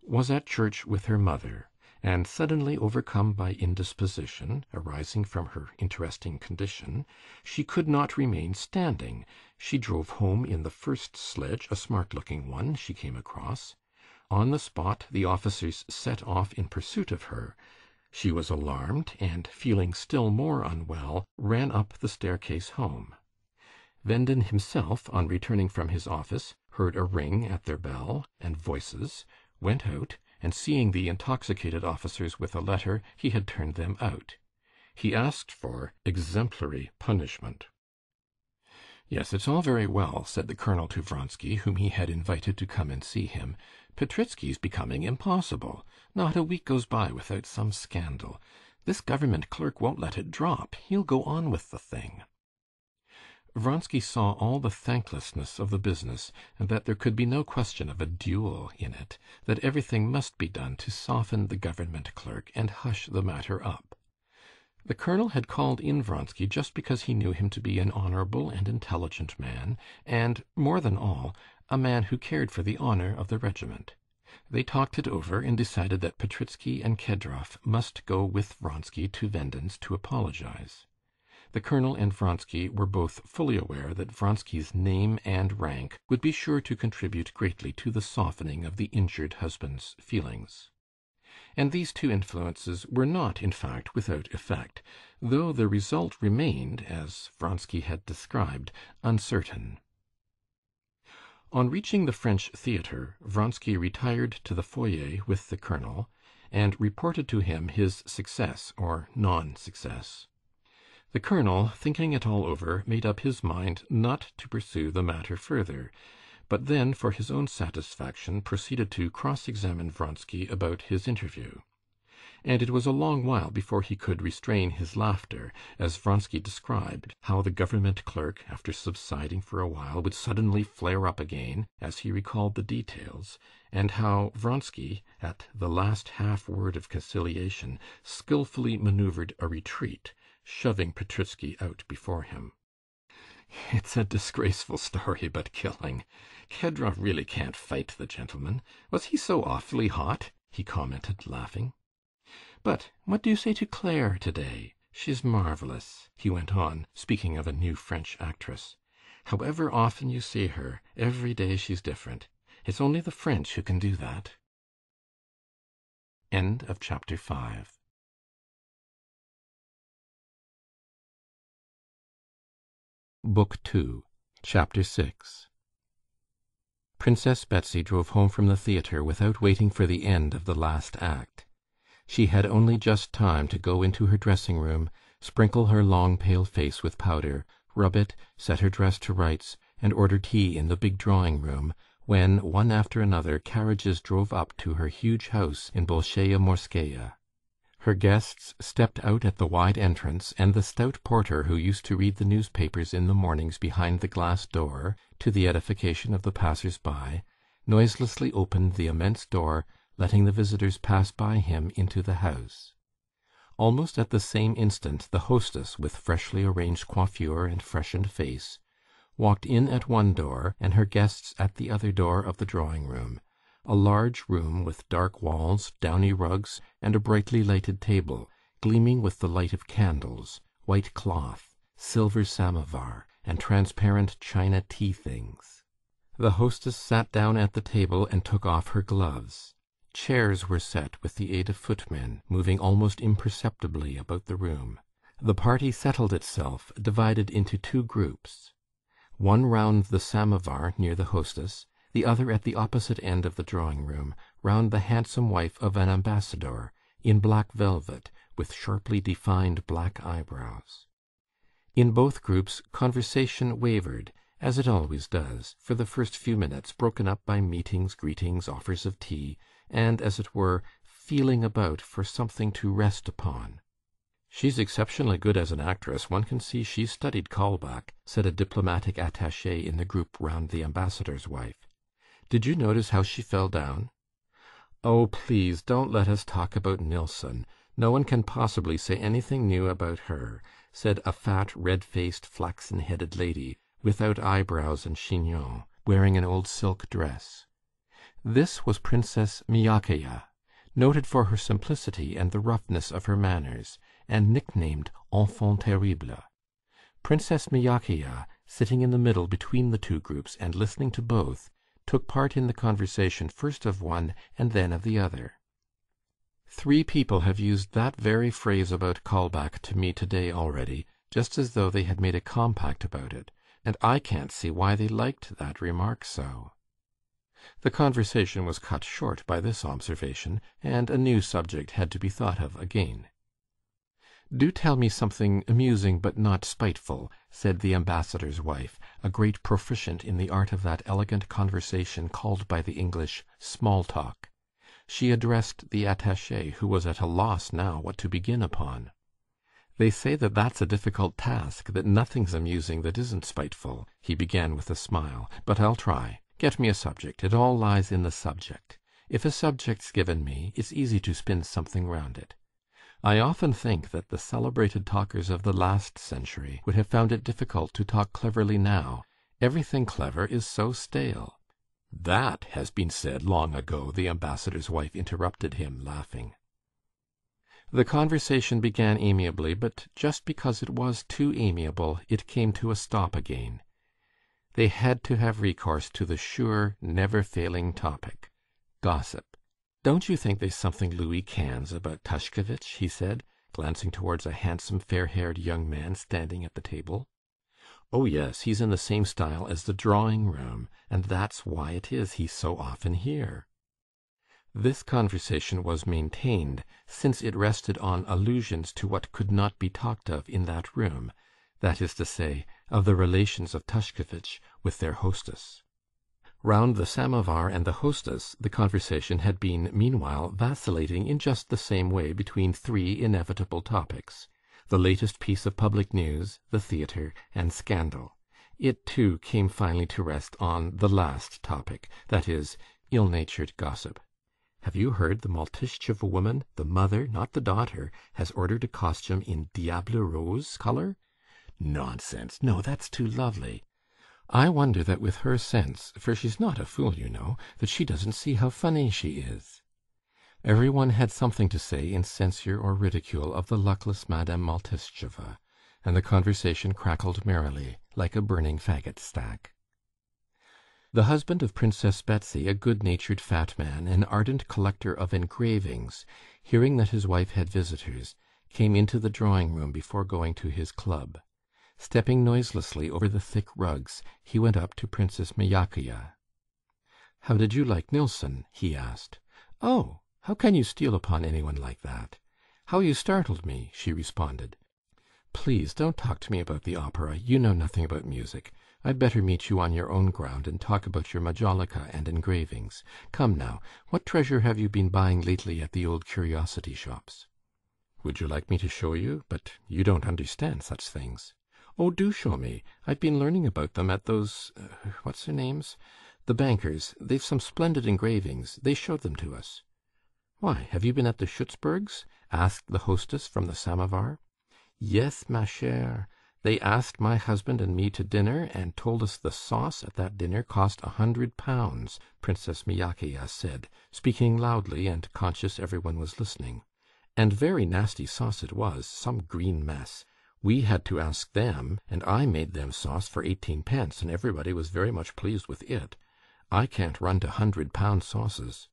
was at church with her mother, and suddenly overcome by indisposition, arising from her interesting condition, she could not remain standing. She drove home in the first sledge, a smart-looking one, she came across. On the spot the officers set off in pursuit of her. She was alarmed, and, feeling still more unwell, ran up the staircase home. Venden himself, on returning from his office, heard a ring at their bell, and voices, went out, and seeing the intoxicated officers with a letter, he had turned them out. He asked for exemplary punishment. "Yes, it's all very well," said the colonel to Vronsky, whom he had invited to come and see him. "Petritsky's becoming impossible. Not a week goes by without some scandal. This government clerk won't let it drop. He'll go on with the thing." Vronsky saw all the thanklessness of the business, and that there could be no question of a duel in it, that everything must be done to soften the government clerk and hush the matter up. The colonel had called in Vronsky just because he knew him to be an honorable and intelligent man, and, more than all, a man who cared for the honor of the regiment. They talked it over and decided that Petritsky and Kedrov must go with Vronsky to Venden's to apologize. The colonel and Vronsky were both fully aware that Vronsky's name and rank would be sure to contribute greatly to the softening of the injured husband's feelings. And these two influences were not, in fact, without effect, though the result remained, as Vronsky had described, uncertain. On reaching the French theatre, Vronsky retired to the foyer with the colonel, and reported to him his success or non-success. The colonel, thinking it all over, made up his mind not to pursue the matter further, but then, for his own satisfaction, proceeded to cross-examine Vronsky about his interview. And it was a long while before he could restrain his laughter, as Vronsky described how the government clerk, after subsiding for a while, would suddenly flare up again, as he recalled the details, and how Vronsky, at the last half-word of conciliation, skillfully maneuvered a retreat, shoving Petritsky out before him. It's a disgraceful story, but killing. Kedrov really can't fight the gentleman. Was he so awfully hot?" he commented, laughing. "But what do you say to Claire today? She's marvelous," he went on, speaking of a new French actress. "However often you see her, every day she's different. It's only the French who can do that." End of chapter 5. Book 2, Chapter 6. Princess Betsy drove home from the theatre without waiting for the end of the last act. She had only just time to go into her dressing-room, sprinkle her long pale face with powder, rub it, set her dress to rights, and order tea in the big drawing-room, when, one after another, carriages drove up to her huge house in Bolshaya Morskaya. Her guests stepped out at the wide entrance, and the stout porter who used to read the newspapers in the mornings behind the glass door, to the edification of the passers-by, noiselessly opened the immense door, letting the visitors pass by him into the house. Almost at the same instant the hostess, with freshly arranged coiffure and freshened face, walked in at one door, and her guests at the other door of the drawing-room. A large room with dark walls, downy rugs, and a brightly lighted table, gleaming with the light of candles, white cloth, silver samovar, and transparent china tea-things. The hostess sat down at the table and took off her gloves. Chairs were set with the aid of footmen, moving almost imperceptibly about the room. The party settled itself, divided into two groups. One round the samovar near the hostess, the other at the opposite end of the drawing-room, round the handsome wife of an ambassador, in black velvet, with sharply defined black eyebrows. In both groups conversation wavered, as it always does, for the first few minutes, broken up by meetings, greetings, offers of tea, and, as it were, feeling about for something to rest upon. "She's exceptionally good as an actress. One can see she's studied Kaulbach," said a diplomatic attaché in the group round the ambassador's wife. "Did you notice how she fell down?" "Oh, please, don't let us talk about Nilsson. No one can possibly say anything new about her," said a fat, red-faced, flaxen-headed lady, without eyebrows and chignon, wearing an old silk dress. This was Princess Myakaya, noted for her simplicity and the roughness of her manners, and nicknamed Enfant Terrible. Princess Myakaya, sitting in the middle between the two groups and listening to both, took part in the conversation first of one and then of the other. "3 people have used that very phrase about Kaulbach to me to-day already, just as though they had made a compact about it, and I can't see why they liked that remark so." The conversation was cut short by this observation, and a new subject had to be thought of again. "Do tell me something amusing but not spiteful," said the ambassador's wife, a great proficient in the art of that elegant conversation called by the English small talk. She addressed the attaché, who was at a loss now what to begin upon. "They say that that's a difficult task, that nothing's amusing that isn't spiteful," he began with a smile, "but I'll try. Get me a subject. It all lies in the subject. If a subject's given me, it's easy to spin something round it. I often think that the celebrated talkers of the last century would have found it difficult to talk cleverly now. Everything clever is so stale." "That has been said long ago," the ambassador's wife interrupted him, laughing. The conversation began amiably, but just because it was too amiable, it came to a stop again. They had to have recourse to the sure, never-failing topic, gossip. "Don't you think there's something Louis cans about Tushkevitch?" he said, glancing towards a handsome, fair-haired young man standing at the table. "Oh, yes, he's in the same style as the drawing-room, and that's why it is he's so often here." This conversation was maintained, since it rested on allusions to what could not be talked of in that room, that is to say, of the relations of Tushkevitch with their hostess. Round the samovar and the hostess the conversation had been meanwhile vacillating in just the same way between 3 inevitable topics: the latest piece of public news, the theatre, and scandal. It, too, came finally to rest on the last topic, that is, ill-natured gossip. "Have you heard the Maltishchev woman, the mother, not the daughter, has ordered a costume in diable rose color? Nonsense! No, that's too lovely. I wonder that with her sense, for she's not a fool, you know, that she doesn't see how funny she is." Every one had something to say in censure or ridicule of the luckless Madame Maltishtcheva, and the conversation crackled merrily, like a burning faggot stack. The husband of Princess Betsy, a good-natured fat man, an ardent collector of engravings, hearing that his wife had visitors, came into the drawing-room before going to his club. Stepping noiselessly over the thick rugs, he went up to Princess Myakaya. "How did you like Nilsson?" he asked. "Oh, how can you steal upon anyone like that? How you startled me!" she responded. "Please don't talk to me about the opera. You know nothing about music. I'd better meet you on your own ground and talk about your majolica and engravings. Come now, what treasure have you been buying lately at the old curiosity shops?" "Would you like me to show you? But you don't understand such things." "Oh, do show me. I've been learning about them at those... what's their names? The bankers. They've some splendid engravings. They showed them to us." "Why, have you been at the Schutzburgs?" asked the hostess from the samovar. "Yes, ma chère. They asked my husband and me to dinner, and told us the sauce at that dinner cost 100 pounds," Princess Myakaya said, speaking loudly and conscious everyone was listening. "And very nasty sauce it was, some green mess. We had to ask them, and I made them sauce for 18 pence, and everybody was very much pleased with it. I can't run to 100-pound sauces."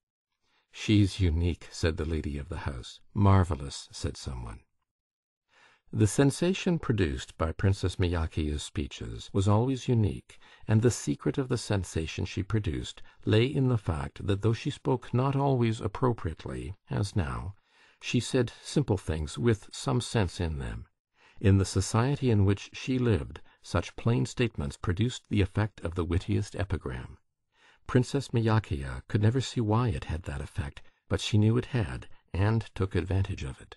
"She's unique," said the lady of the house. "Marvellous," said someone. The sensation produced by Princess Myakaya's speeches was always unique, and the secret of the sensation she produced lay in the fact that though she spoke not always appropriately, as now, she said simple things with some sense in them. In the society in which she lived, such plain statements produced the effect of the wittiest epigram. Princess Myakaya could never see why it had that effect, but she knew it had, and took advantage of it.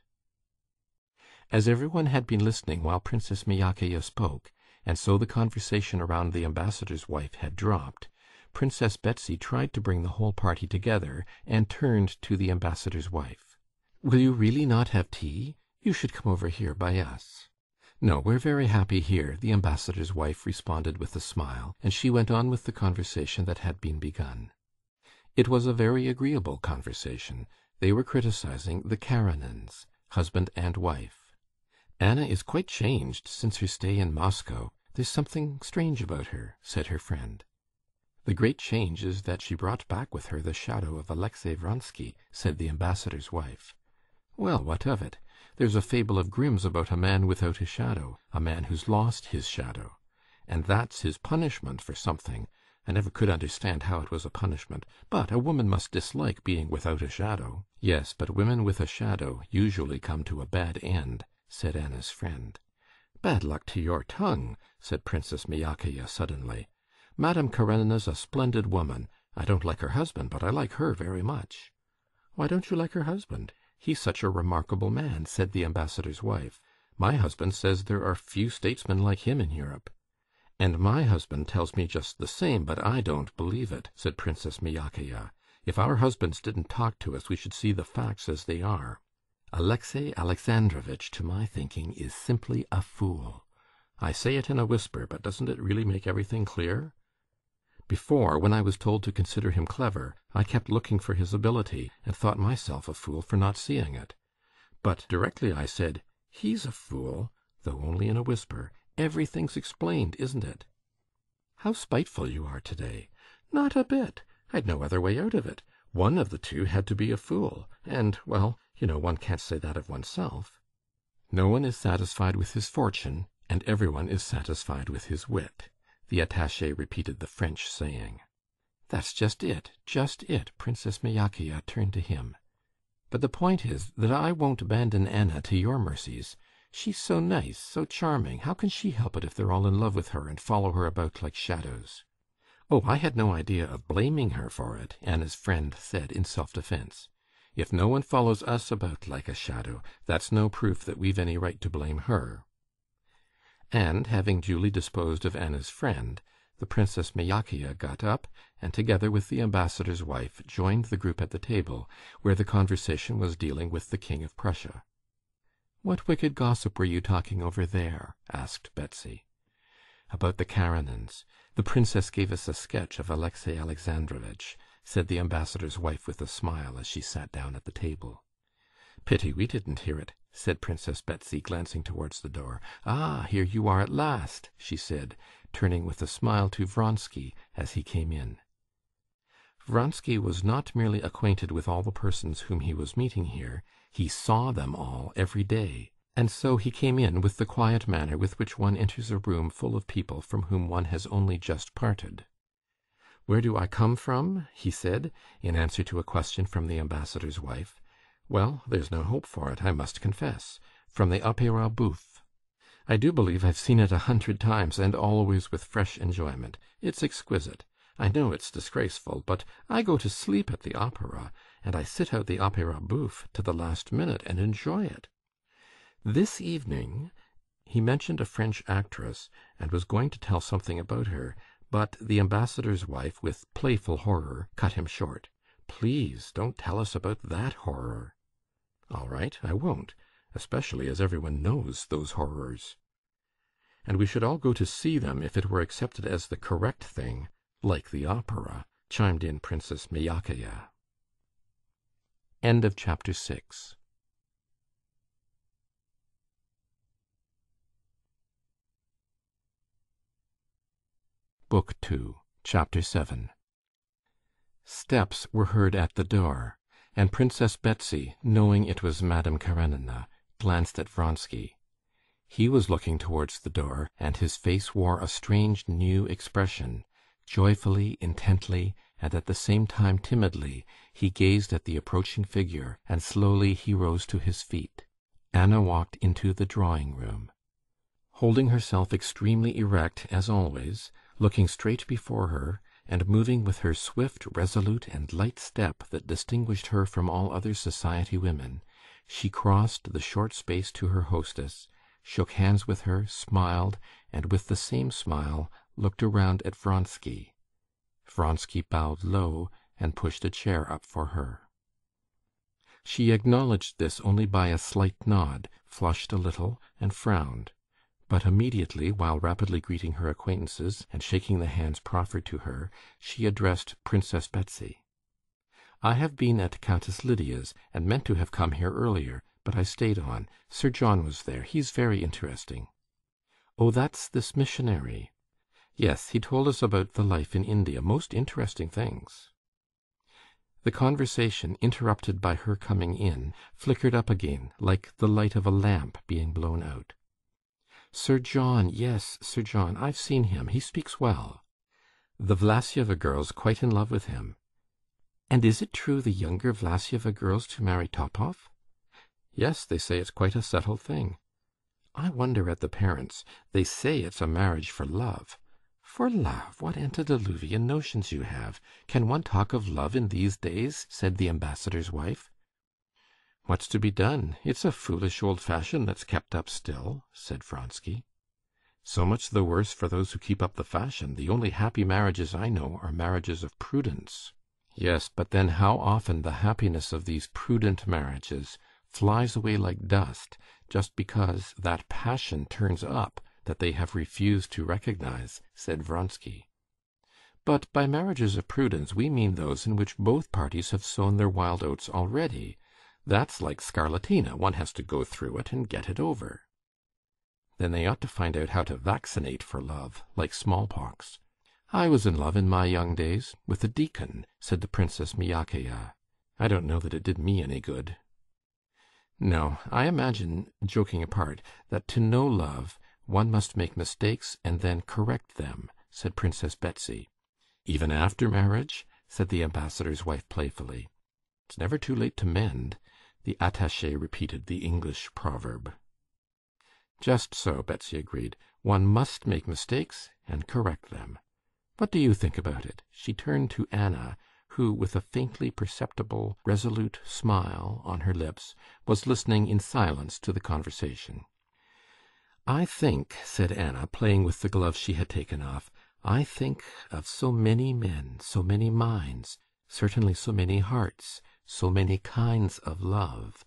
As everyone had been listening while Princess Myakaya spoke, and so the conversation around the ambassador's wife had dropped, Princess Betsy tried to bring the whole party together, and turned to the ambassador's wife. "Will you really not have tea? You should come over here by us." "No, we're very happy here," the ambassador's wife responded with a smile, and she went on with the conversation that had been begun. It was a very agreeable conversation. They were criticizing the Karenins, husband and wife. "Anna is quite changed since her stay in Moscow. There's something strange about her," said her friend. "The great change is that she brought back with her the shadow of Alexey Vronsky," said the ambassador's wife. "Well, what of it? There's a fable of Grimm's about a man without a shadow, a man who's lost his shadow. And that's his punishment for something. I never could understand how it was a punishment. But a woman must dislike being without a shadow." "Yes, but women with a shadow usually come to a bad end," said Anna's friend. "Bad luck to your tongue," said Princess Myakaya suddenly. "Madame Karenina's a splendid woman. I don't like her husband, but I like her very much." "Why don't you like her husband?" "He's such a remarkable man," said the ambassador's wife. "My husband says there are few statesmen like him in Europe." "And my husband tells me just the same, but I don't believe it," said Princess Myakaya. "If our husbands didn't talk to us, we should see the facts as they are. Alexey Alexandrovitch, to my thinking, is simply a fool. I say it in a whisper, but doesn't it really make everything clear? Before, when I was told to consider him clever, I kept looking for his ability, and thought myself a fool for not seeing it. But directly I said, 'He's a fool,' though only in a whisper, everything's explained, isn't it?" "How spiteful you are today!" "Not a bit. I'd no other way out of it. One of the two had to be a fool, and, well, you know, one can't say that of oneself." "No one is satisfied with his fortune, and everyone is satisfied with his wit." The attaché repeated the French saying. "That's just it, just it." Princess Myakaya turned to him. "But the point is that I won't abandon Anna to your mercies. She's so nice, so charming. How can she help it if they're all in love with her and follow her about like shadows?" "Oh, I had no idea of blaming her for it," Anna's friend said in self-defense. "If no one follows us about like a shadow, that's no proof that we've any right to blame her." And, having duly disposed of Anna's friend, the Princess Myakaya got up, and together with the ambassador's wife joined the group at the table, where the conversation was dealing with the King of Prussia. "What wicked gossip were you talking over there?" asked Betsy. "About the Karenins. The princess gave us a sketch of Alexey Alexandrovitch," said the ambassador's wife with a smile as she sat down at the table. "Pity we didn't hear it," said Princess Betsy, glancing towards the door. "Ah, here you are at last," she said, turning with a smile to Vronsky as he came in. Vronsky was not merely acquainted with all the persons whom he was meeting here, he saw them all every day, and so he came in with the quiet manner with which one enters a room full of people from whom one has only just parted. "Where do I come from?" he said, in answer to a question from the ambassador's wife. "Well, there's no hope for it, I must confess. From the Opéra Bouffe. I do believe I've seen it 100 times, and always with fresh enjoyment. It's exquisite. I know it's disgraceful, but I go to sleep at the opera, and I sit out the Opéra Bouffe to the last minute and enjoy it. This evening—" He mentioned a French actress, and was going to tell something about her, but the ambassador's wife, with playful horror, cut him short. "Please don't tell us about that horror." "All right, I won't, especially as everyone knows those horrors." "And we should all go to see them if it were accepted as the correct thing, like the opera," chimed in Princess Myakaya. End of chapter 6. Book 2, Chapter 7. Steps were heard at the door, and Princess Betsy, knowing it was Madame Karenina, glanced at Vronsky. He was looking towards the door, and his face wore a strange new expression. Joyfully, intently, and at the same time timidly, he gazed at the approaching figure, and slowly he rose to his feet. Anna walked into the drawing-room. Holding herself extremely erect, as always, looking straight before her, and moving with her swift, resolute, and light step that distinguished her from all other society women, she crossed the short space to her hostess, shook hands with her, smiled, and with the same smile looked around at Vronsky. Vronsky bowed low and pushed a chair up for her. She acknowledged this only by a slight nod, flushed a little, and frowned. But immediately, while rapidly greeting her acquaintances and shaking the hands proffered to her, she addressed Princess Betsy. "I have been at Countess Lydia's, and meant to have come here earlier, but I stayed on. Sir John was there. He's very interesting." "Oh, that's this missionary." "Yes, he told us about the life in India. Most interesting things." The conversation, interrupted by her coming in, flickered up again, like the light of a lamp being blown out. "Sir John, yes, Sir John. I've seen him. He speaks well. The Vlassieva girl's quite in love with him." "And is it true the younger Vlassieva girl's to marry Topov?" "Yes, they say it's quite a settled thing." "I wonder at the parents. They say it's a marriage for love." "For love? What antediluvian notions you have! Can one talk of love in these days?" said the ambassador's wife. "What's to be done? It's a foolish old fashion that's kept up still," said Vronsky. "So much the worse for those who keep up the fashion. The only happy marriages I know are marriages of prudence." "Yes, but then how often the happiness of these prudent marriages flies away like dust, just because that passion turns up that they have refused to recognize," said Vronsky. "But by marriages of prudence we mean those in which both parties have sown their wild oats already. That's like scarlatina, one has to go through it and get it over." "Then they ought to find out how to vaccinate for love, like smallpox." "I was in love in my young days, with a deacon," said the Princess Myakaya. "I don't know that it did me any good." "No, I imagine, joking apart, that to know love, one must make mistakes and then correct them," said Princess Betsy. "Even after marriage?" said the ambassador's wife playfully. "It's never too late to mend." The attaché repeated the English proverb. "Just so," Betsy agreed. "One must make mistakes and correct them. What do you think about it?" She turned to Anna, who, with a faintly perceptible, resolute smile on her lips, was listening in silence to the conversation. "I think," said Anna, playing with the glove she had taken off, "I think of so many men, so many minds, certainly so many hearts, so many kinds of love."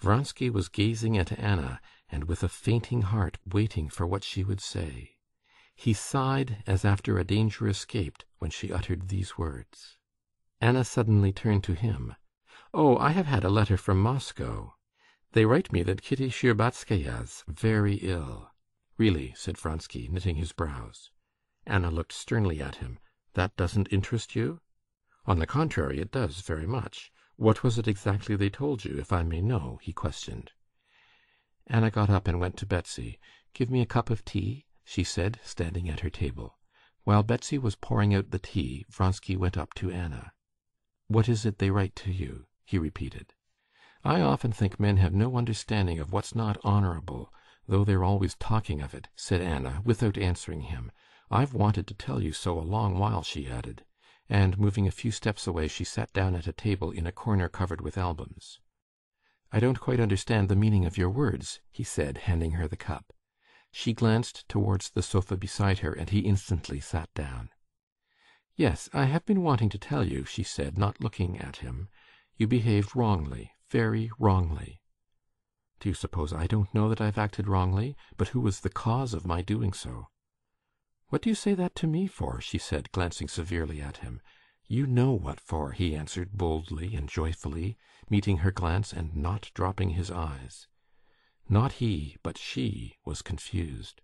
Vronsky was gazing at Anna, and with a fainting heart waiting for what she would say. He sighed as after a danger escaped when she uttered these words. Anna suddenly turned to him. "Oh, I have had a letter from Moscow. They write me that Kitty Shtcherbatskaya's very ill." "Really?" said Vronsky, knitting his brows. Anna looked sternly at him. "That doesn't interest you?" "On the contrary, it does very much. What was it exactly they told you, if I may know?" he questioned. Anna got up and went to Betsy. "Give me a cup of tea," she said, standing at her table. While Betsy was pouring out the tea, Vronsky went up to Anna. "What is it they write to you?" he repeated. "I often think men have no understanding of what's not honorable, though they're always talking of it," said Anna, without answering him. "I've wanted to tell you so a long while," she added, and moving a few steps away, she sat down at a table in a corner covered with albums. "I don't quite understand the meaning of your words," he said, handing her the cup. She glanced towards the sofa beside her, and he instantly sat down. "Yes, I have been wanting to tell you," she said, not looking at him. "You behaved wrongly, very wrongly." "Do you suppose I don't know that I've acted wrongly? But who was the cause of my doing so?" "What do you say that to me for?" she said, glancing severely at him. "You know what for," he answered boldly and joyfully, meeting her glance and not dropping his eyes. Not he, but she, was confused.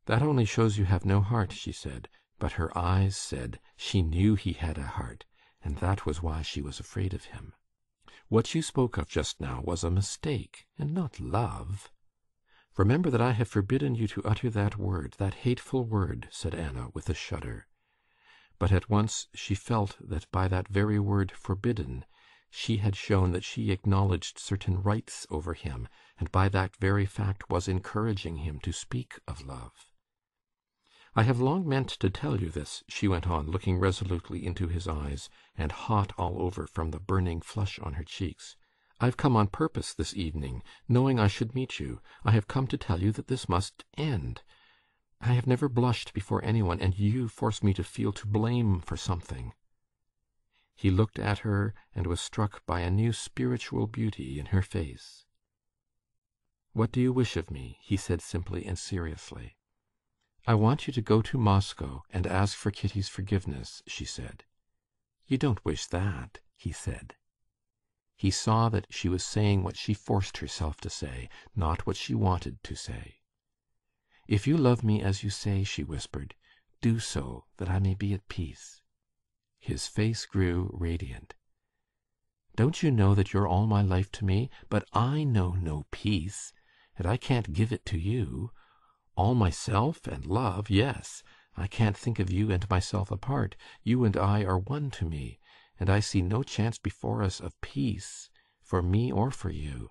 "That only shows you have no heart," she said, but her eyes said she knew he had a heart, and that was why she was afraid of him. "What you spoke of just now was a mistake, and not love." "Remember that I have forbidden you to utter that word, that hateful word," said Anna, with a shudder. But at once she felt that by that very word "forbidden," she had shown that she acknowledged certain rights over him, and by that very fact was encouraging him to speak of love. "I have long meant to tell you this," she went on, looking resolutely into his eyes, and hot all over from the burning flush on her cheeks. "I've come on purpose this evening, knowing I should meet you. I have come to tell you that this must end. I have never blushed before anyone, and you force me to feel to blame for something." He looked at her and was struck by a new spiritual beauty in her face. "What do you wish of me?" he said simply and seriously. "I want you to go to Moscow and ask for Kitty's forgiveness," she said. "You don't wish that," he said. He saw that she was saying what she forced herself to say, not what she wanted to say. "If you love me as you say," she whispered, "do so, that I may be at peace." His face grew radiant. "Don't you know that you're all my life to me? But I know no peace, and I can't give it to you. All myself and love, yes. I can't think of you and myself apart. You and I are one to me, and I see no chance before us of peace, for me or for you.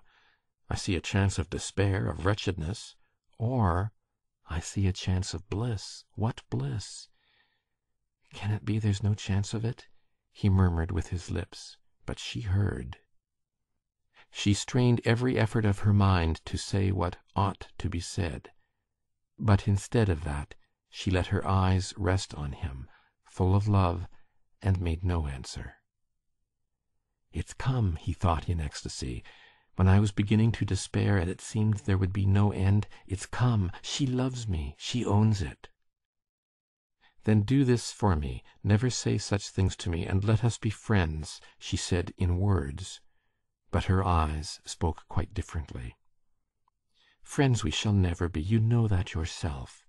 I see a chance of despair, of wretchedness, or I see a chance of bliss. What bliss? Can it be there's no chance of it?" he murmured with his lips, but she heard. She strained every effort of her mind to say what ought to be said, but instead of that, she let her eyes rest on him, full of love, and made no answer. "It's come," he thought in ecstasy. "When I was beginning to despair, and it seemed there would be no end, it's come. She loves me. She owns it." "Then do this for me. Never say such things to me, and let us be friends," she said in words, but her eyes spoke quite differently. "Friends we shall never be. You know that yourself.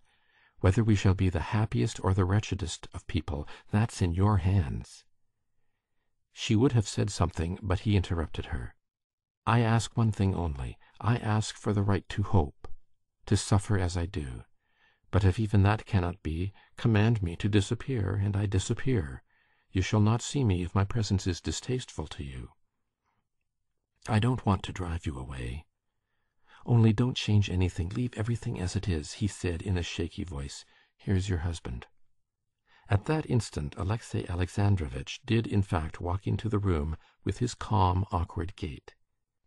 Whether we shall be the happiest or the wretchedest of people, that's in your hands." She would have said something, but he interrupted her. "I ask one thing only. I ask for the right to hope, to suffer as I do. But if even that cannot be, command me to disappear, and I disappear. You shall not see me if my presence is distasteful to you. I don't want to drive you away. Only don't change anything. Leave everything as it is," he said in a shaky voice. "Here's your husband." At that instant Alexey Alexandrovitch did in fact walk into the room with his calm, awkward gait.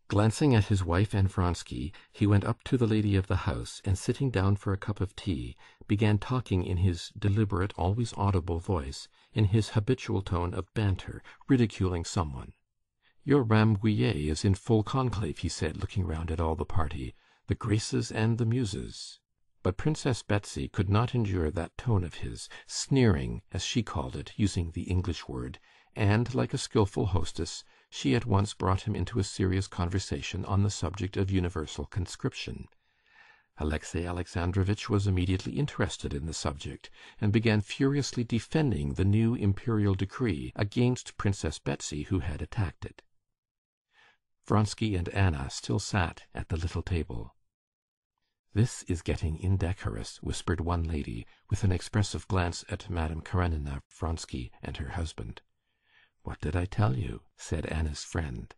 Glancing at his wife and Vronsky, he went up to the lady of the house, and sitting down for a cup of tea, began talking in his deliberate, always audible voice, in his habitual tone of banter, ridiculing someone. "Your Rambouillet is in full conclave," he said, looking round at all the party, "the Graces and the Muses." But Princess Betsy could not endure that tone of his, sneering, as she called it, using the English word, and, like a skilful hostess, she at once brought him into a serious conversation on the subject of universal conscription. Alexey Alexandrovitch was immediately interested in the subject, and began furiously defending the new imperial decree against Princess Betsy, who had attacked it. Vronsky and Anna still sat at the little table. "This is getting indecorous," whispered one lady, with an expressive glance at Madame Karenina, Vronsky, and her husband. "What did I tell you?" said Anna's friend.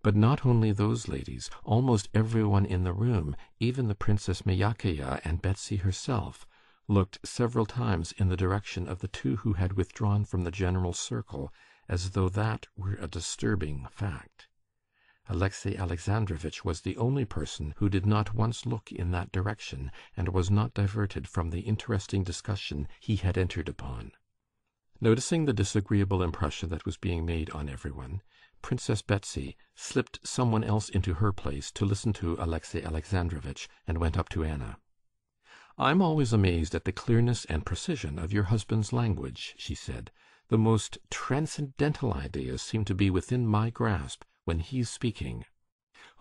But not only those ladies, almost every one in the room, even the Princess Myakaya and Betsy herself, looked several times in the direction of the two who had withdrawn from the general circle, as though that were a disturbing fact. Alexey Alexandrovitch was the only person who did not once look in that direction, and was not diverted from the interesting discussion he had entered upon. Noticing the disagreeable impression that was being made on everyone, Princess Betsy slipped someone else into her place to listen to Alexey Alexandrovitch, and went up to Anna. "I'm always amazed at the clearness and precision of your husband's language," she said. "The most transcendental ideas seem to be within my grasp when he's speaking."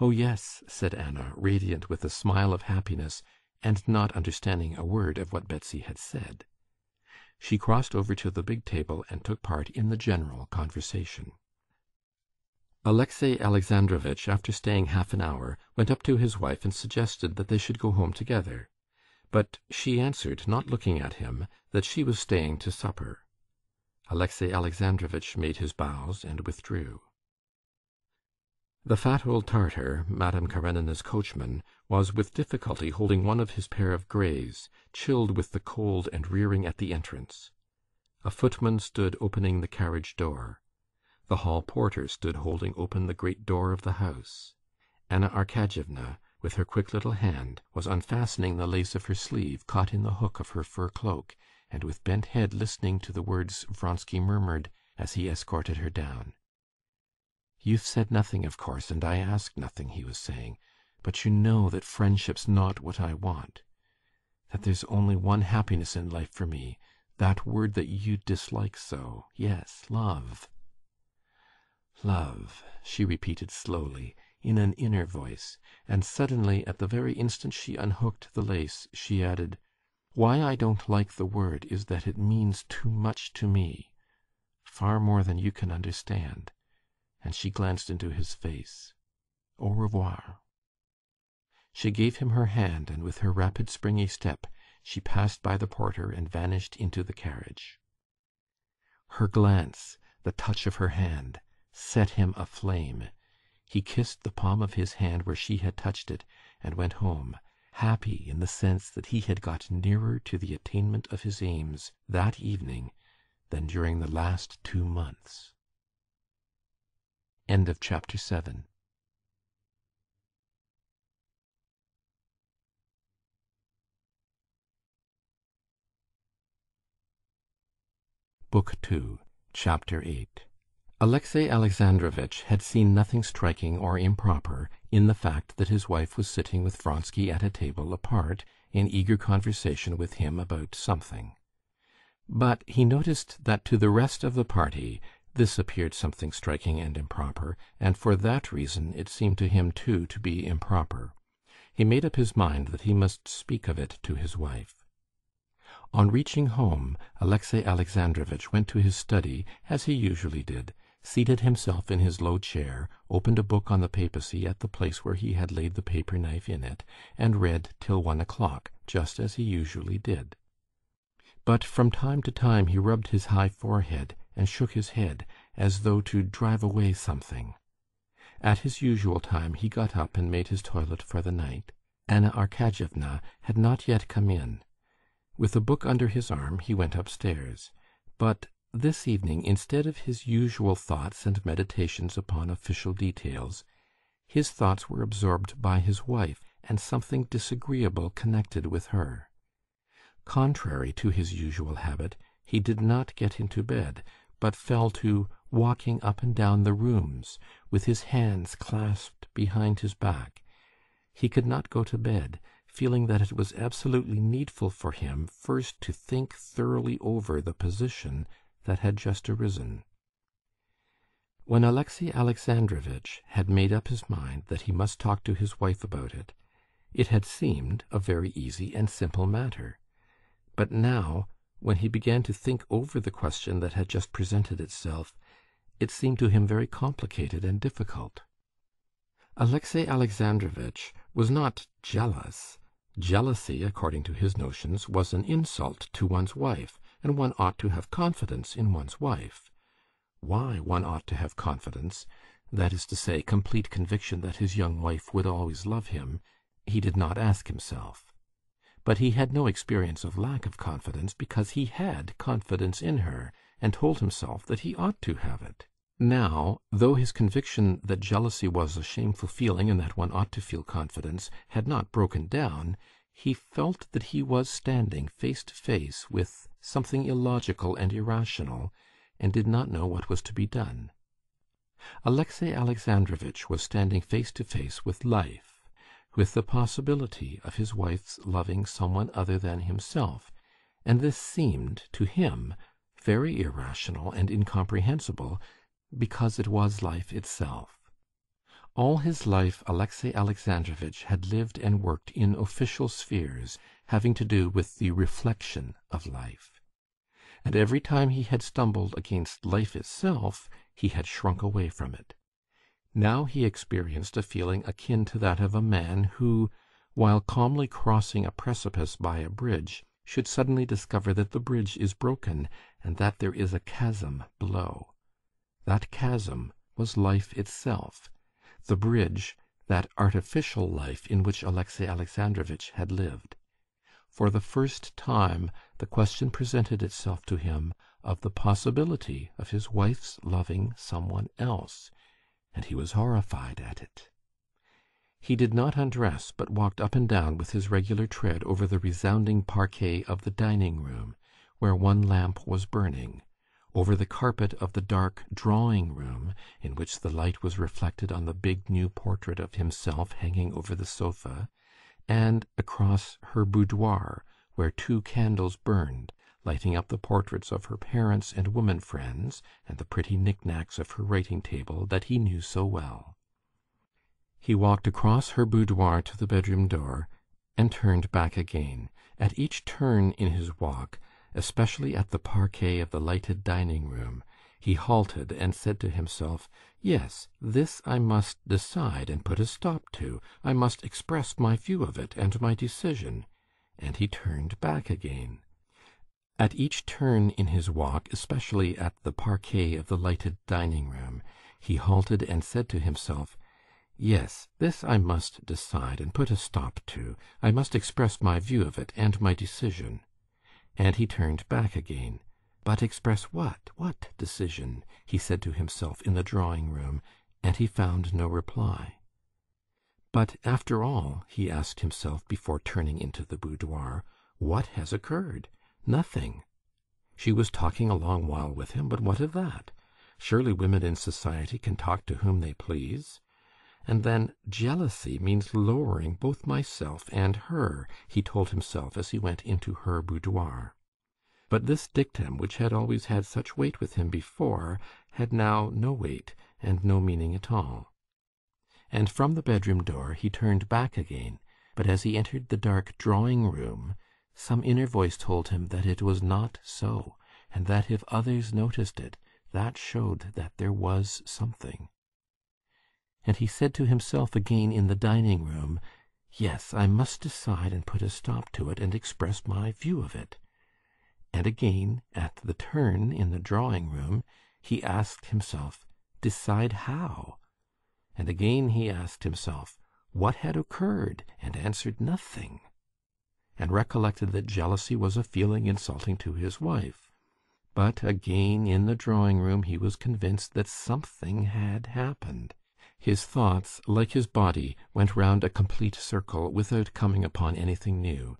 "Oh, yes," said Anna, radiant with a smile of happiness, and not understanding a word of what Betsy had said. She crossed over to the big table and took part in the general conversation. Alexey Alexandrovitch, after staying half an hour, went up to his wife and suggested that they should go home together. But she answered, not looking at him, that she was staying to supper. Alexey Alexandrovitch made his bows and withdrew. The fat old Tartar, Madame Karenina's coachman, was with difficulty holding one of his pair of greys, chilled with the cold and rearing at the entrance. A footman stood opening the carriage door. The hall porter stood holding open the great door of the house. Anna Arkadyevna, with her quick little hand, was unfastening the lace of her sleeve caught in the hook of her fur cloak, and with bent head listening to the words Vronsky murmured as he escorted her down. "You've said nothing, of course, and I ask nothing," he was saying, "but you know that friendship's not what I want, that there's only one happiness in life for me, that word that you dislike so, yes, love." "Love," she repeated slowly, in an inner voice, and suddenly, at the very instant she unhooked the lace, she added, "Why I don't like the word is that it means too much to me, far more than you can understand." And she glanced into his face. "Au revoir." She gave him her hand, and with her rapid springy step, she passed by the porter and vanished into the carriage. Her glance, the touch of her hand, set him aflame. He kissed the palm of his hand where she had touched it, and went home, happy in the sense that he had got nearer to the attainment of his aims that evening than during the last 2 months. End of chapter 7. Book 2, Chapter 8. Alexey Alexandrovitch had seen nothing striking or improper in the fact that his wife was sitting with Vronsky at a table apart, in eager conversation with him about something. But he noticed that to the rest of the party this appeared something striking and improper, and for that reason it seemed to him too to be improper. He made up his mind that he must speak of it to his wife. On reaching home, Alexey Alexandrovitch went to his study, as he usually did, seated himself in his low chair, opened a book on the papacy at the place where he had laid the paper knife in it, and read till 1 o'clock, just as he usually did. But from time to time he rubbed his high forehead and shook his head, as though to drive away something. At his usual time he got up and made his toilet for the night. Anna Arkadyevna had not yet come in. With a book under his arm he went upstairs. But this evening, instead of his usual thoughts and meditations upon official details, his thoughts were absorbed by his wife and something disagreeable connected with her. Contrary to his usual habit, he did not get into bed, but fell to walking up and down the rooms, with his hands clasped behind his back. He could not go to bed, feeling that it was absolutely needful for him first to think thoroughly over the position that had just arisen. When Alexey Alexandrovitch had made up his mind that he must talk to his wife about it, it had seemed a very easy and simple matter. But now, when he began to think over the question that had just presented itself, it seemed to him very complicated and difficult. Alexey Alexandrovitch was not jealous. Jealousy, according to his notions, was an insult to one's wife, and one ought to have confidence in one's wife. Why one ought to have confidence, that is to say, complete conviction that his young wife would always love him, he did not ask himself. But he had no experience of lack of confidence, because he had confidence in her, and told himself that he ought to have it. Now, though his conviction that jealousy was a shameful feeling and that one ought to feel confidence had not broken down, he felt that he was standing face to face with something illogical and irrational, and did not know what was to be done. Alexey Alexandrovitch was standing face to face with life, with the possibility of his wife's loving someone other than himself, and this seemed to him very irrational and incomprehensible, because it was life itself. All his life Alexey Alexandrovitch had lived and worked in official spheres, having to do with the reflection of life. And every time he had stumbled against life itself, he had shrunk away from it. Now he experienced a feeling akin to that of a man who, while calmly crossing a precipice by a bridge, should suddenly discover that the bridge is broken and that there is a chasm below. That chasm was life itself, the bridge, that artificial life in which Alexey Alexandrovitch had lived. For the first time the question presented itself to him of the possibility of his wife's loving someone else, and he was horrified at it. He did not undress, but walked up and down with his regular tread over the resounding parquet of the dining-room, where one lamp was burning, over the carpet of the dark drawing-room, in which the light was reflected on the big new portrait of himself hanging over the sofa, and across her boudoir, where 2 candles burned, lighting up the portraits of her parents and women friends, and the pretty knick-knacks of her writing-table that he knew so well. He walked across her boudoir to the bedroom door, and turned back again. At each turn in his walk, especially at the parquet of the lighted dining-room, he halted and said to himself, "Yes, this I must decide and put a stop to. I must express my view of it and my decision." And he turned back again. At each turn in his walk, especially at the parquet of the lighted dining-room, he halted and said to himself, "Yes, this I must decide and put a stop to. I must express my view of it and my decision." And he turned back again. But express what? What decision? He said to himself in the drawing-room, and he found no reply. But after all, he asked himself before turning into the boudoir, what has occurred? Nothing. She was talking a long while with him, but what of that? Surely women in society can talk to whom they please. And then jealousy means lowering both myself and her, he told himself as he went into her boudoir. But this dictum, which had always had such weight with him before, had now no weight and no meaning at all. And from the bedroom door he turned back again, but as he entered the dark drawing-room, some inner voice told him that it was not so, and that if others noticed it, that showed that there was something. And he said to himself again in the dining-room, "Yes, I must decide and put a stop to it and express my view of it." And again, at the turn in the drawing-room, he asked himself, "Decide how?" And again he asked himself, what had occurred, and answered nothing, and recollected that jealousy was a feeling insulting to his wife. But again in the drawing-room he was convinced that something had happened. His thoughts, like his body, went round a complete circle without coming upon anything new.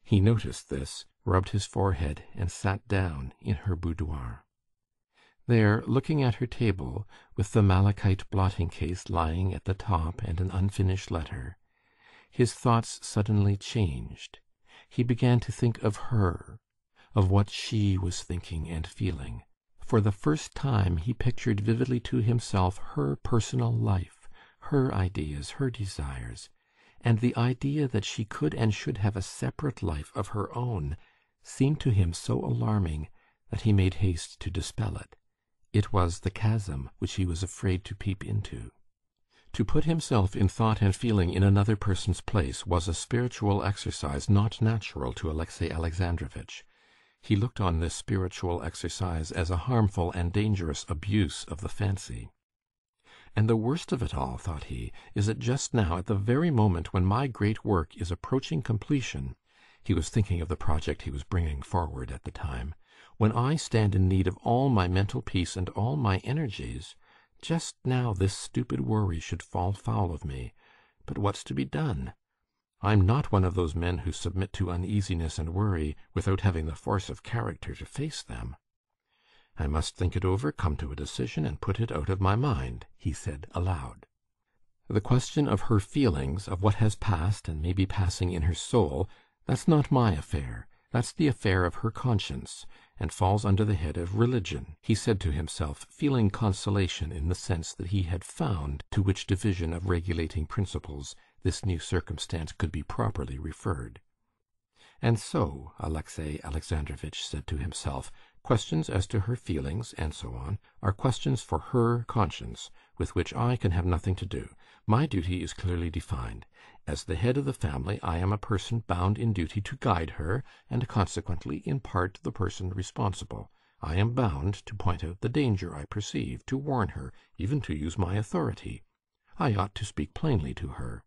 He noticed this, rubbed his forehead, and sat down in her boudoir. There, looking at her table, with the malachite blotting-case lying at the top and an unfinished letter, his thoughts suddenly changed. He began to think of her, of what she was thinking and feeling. For the first time he pictured vividly to himself her personal life, her ideas, her desires, and the idea that she could and should have a separate life of her own seemed to him so alarming that he made haste to dispel it. It was the chasm which he was afraid to peep into. To put himself in thought and feeling in another person's place was a spiritual exercise not natural to Alexey Alexandrovitch. He looked on this spiritual exercise as a harmful and dangerous abuse of the fancy. And the worst of it all, thought he, is that just now, at the very moment when my great work is approaching completion, he was thinking of the project he was bringing forward at the time, when I stand in need of all my mental peace and all my energies, just now this stupid worry should fall foul of me. But what's to be done? I'm not one of those men who submit to uneasiness and worry without having the force of character to face them. I must think it over, come to a decision, and put it out of my mind, he said aloud. The question of her feelings, of what has passed and may be passing in her soul, that's not my affair. That's the affair of her conscience, and falls under the head of religion, he said to himself, feeling consolation in the sense that he had found to which division of regulating principles this new circumstance could be properly referred. And so, Alexey Alexandrovitch said to himself, questions as to her feelings, and so on, are questions for her conscience, with which I can have nothing to do. My duty is clearly defined. As the head of the family, I am a person bound in duty to guide her, and consequently, in part, the person responsible. I am bound to point out the danger I perceive, to warn her, even to use my authority. I ought to speak plainly to her.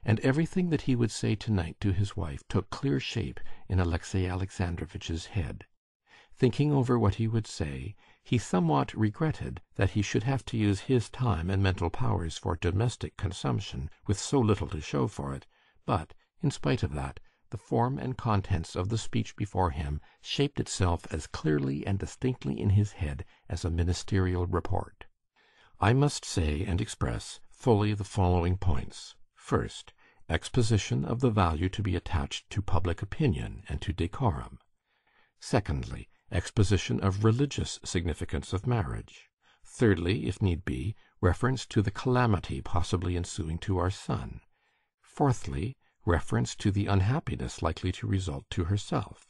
And everything that he would say tonight to his wife took clear shape in Alexey Alexandrovitch's head. Thinking over what he would say, he somewhat regretted that he should have to use his time and mental powers for domestic consumption, with so little to show for it, but, in spite of that, the form and contents of the speech before him shaped itself as clearly and distinctly in his head as a ministerial report. I must say and express fully the following points. First, exposition of the value to be attached to public opinion and to decorum. Secondly, exposition of religious significance of marriage. Thirdly, if need be, reference to the calamity possibly ensuing to our son. Fourthly, reference to the unhappiness likely to result to herself.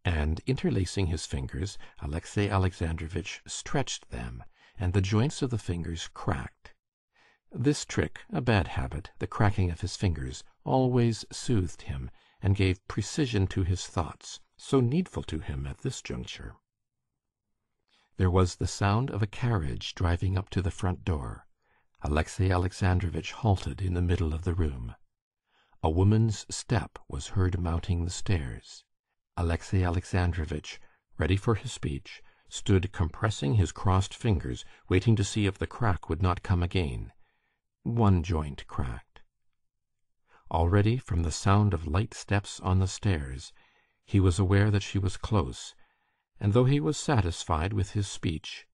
And, interlacing his fingers, Alexey Alexandrovitch stretched them, and the joints of the fingers cracked. This trick, a bad habit, the cracking of his fingers, always soothed him, and gave precision to his thoughts, so needful to him at this juncture. There was the sound of a carriage driving up to the front door. Alexey Alexandrovitch halted in the middle of the room. A woman's step was heard mounting the stairs. Alexey Alexandrovitch, ready for his speech, stood compressing his crossed fingers, waiting to see if the crack would not come again. One joint cracked. Already, from the sound of light steps on the stairs, he was aware that she was close, and though he was satisfied with his speech,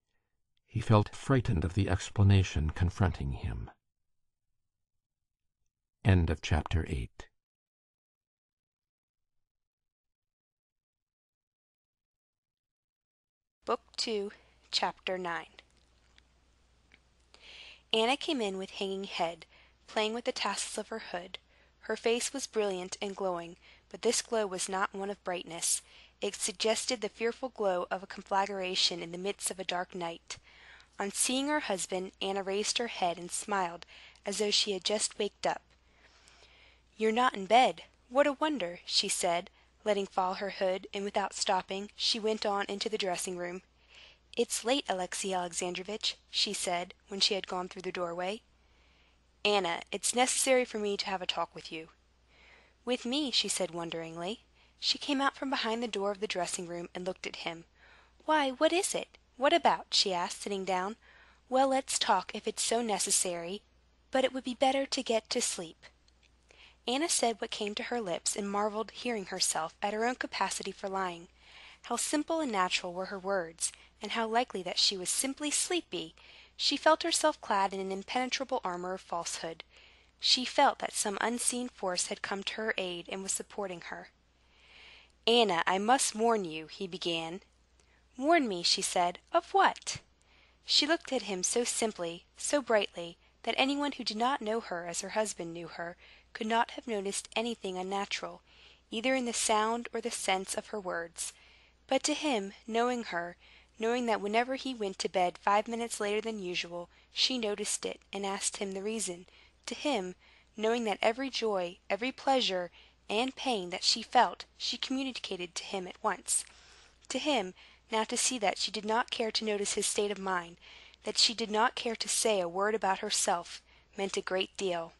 he felt frightened of the explanation confronting him. End of chapter 8. Book 2, Chapter 9. Anna came in with hanging head, playing with the tassels of her hood. Her face was brilliant and glowing, but this glow was not one of brightness. It suggested the fearful glow of a conflagration in the midst of a dark night. On seeing her husband, Anna raised her head and smiled as though she had just waked up. "You're not in bed? What a wonder!" she said, letting fall her hood, and without stopping, she went on into the dressing-room. "It's late, Alexey Alexandrovitch," she said, when she had gone through the doorway. "Anna, it's necessary for me to have a talk with you." "With me?" she said wonderingly. She came out from behind the door of the dressing-room and looked at him. "Why, what is it? What about?" she asked, sitting down. "Well, let's talk if it's so necessary, but it would be better to get to sleep." Anna said what came to her lips and marveled, hearing herself, at her own capacity for lying. How simple and natural were her words, and how likely that she was simply sleepy. She felt herself clad in an impenetrable armor of falsehood. She felt that some unseen force had come to her aid and was supporting her. "Anna, I must warn you," he began. "Warn me," she said. "Of what?" She looked at him so simply, so brightly, that anyone who did not know her as her husband knew her could not have noticed anything unnatural, either in the sound or the sense of her words. But to him, knowing her, knowing that whenever he went to bed 5 minutes later than usual, she noticed it, and asked him the reason, to him, knowing that every joy, every pleasure, and pain that she felt, she communicated to him at once, to him, now to see that she did not care to notice his state of mind, that she did not care to say a word about herself, meant a great deal.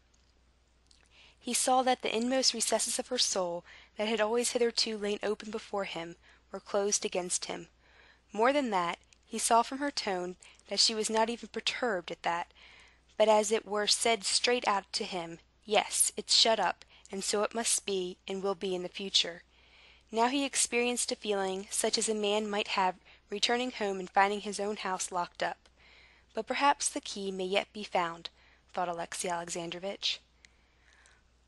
He saw that the inmost recesses of her soul, that had always hitherto lain open before him, were closed against him. More than that, he saw from her tone that she was not even perturbed at that, but as it were said straight out to him, "Yes, it's shut up, and so it must be, and will be in the future." Now he experienced a feeling such as a man might have returning home and finding his own house locked up. But perhaps the key may yet be found, thought Alexey Alexandrovitch.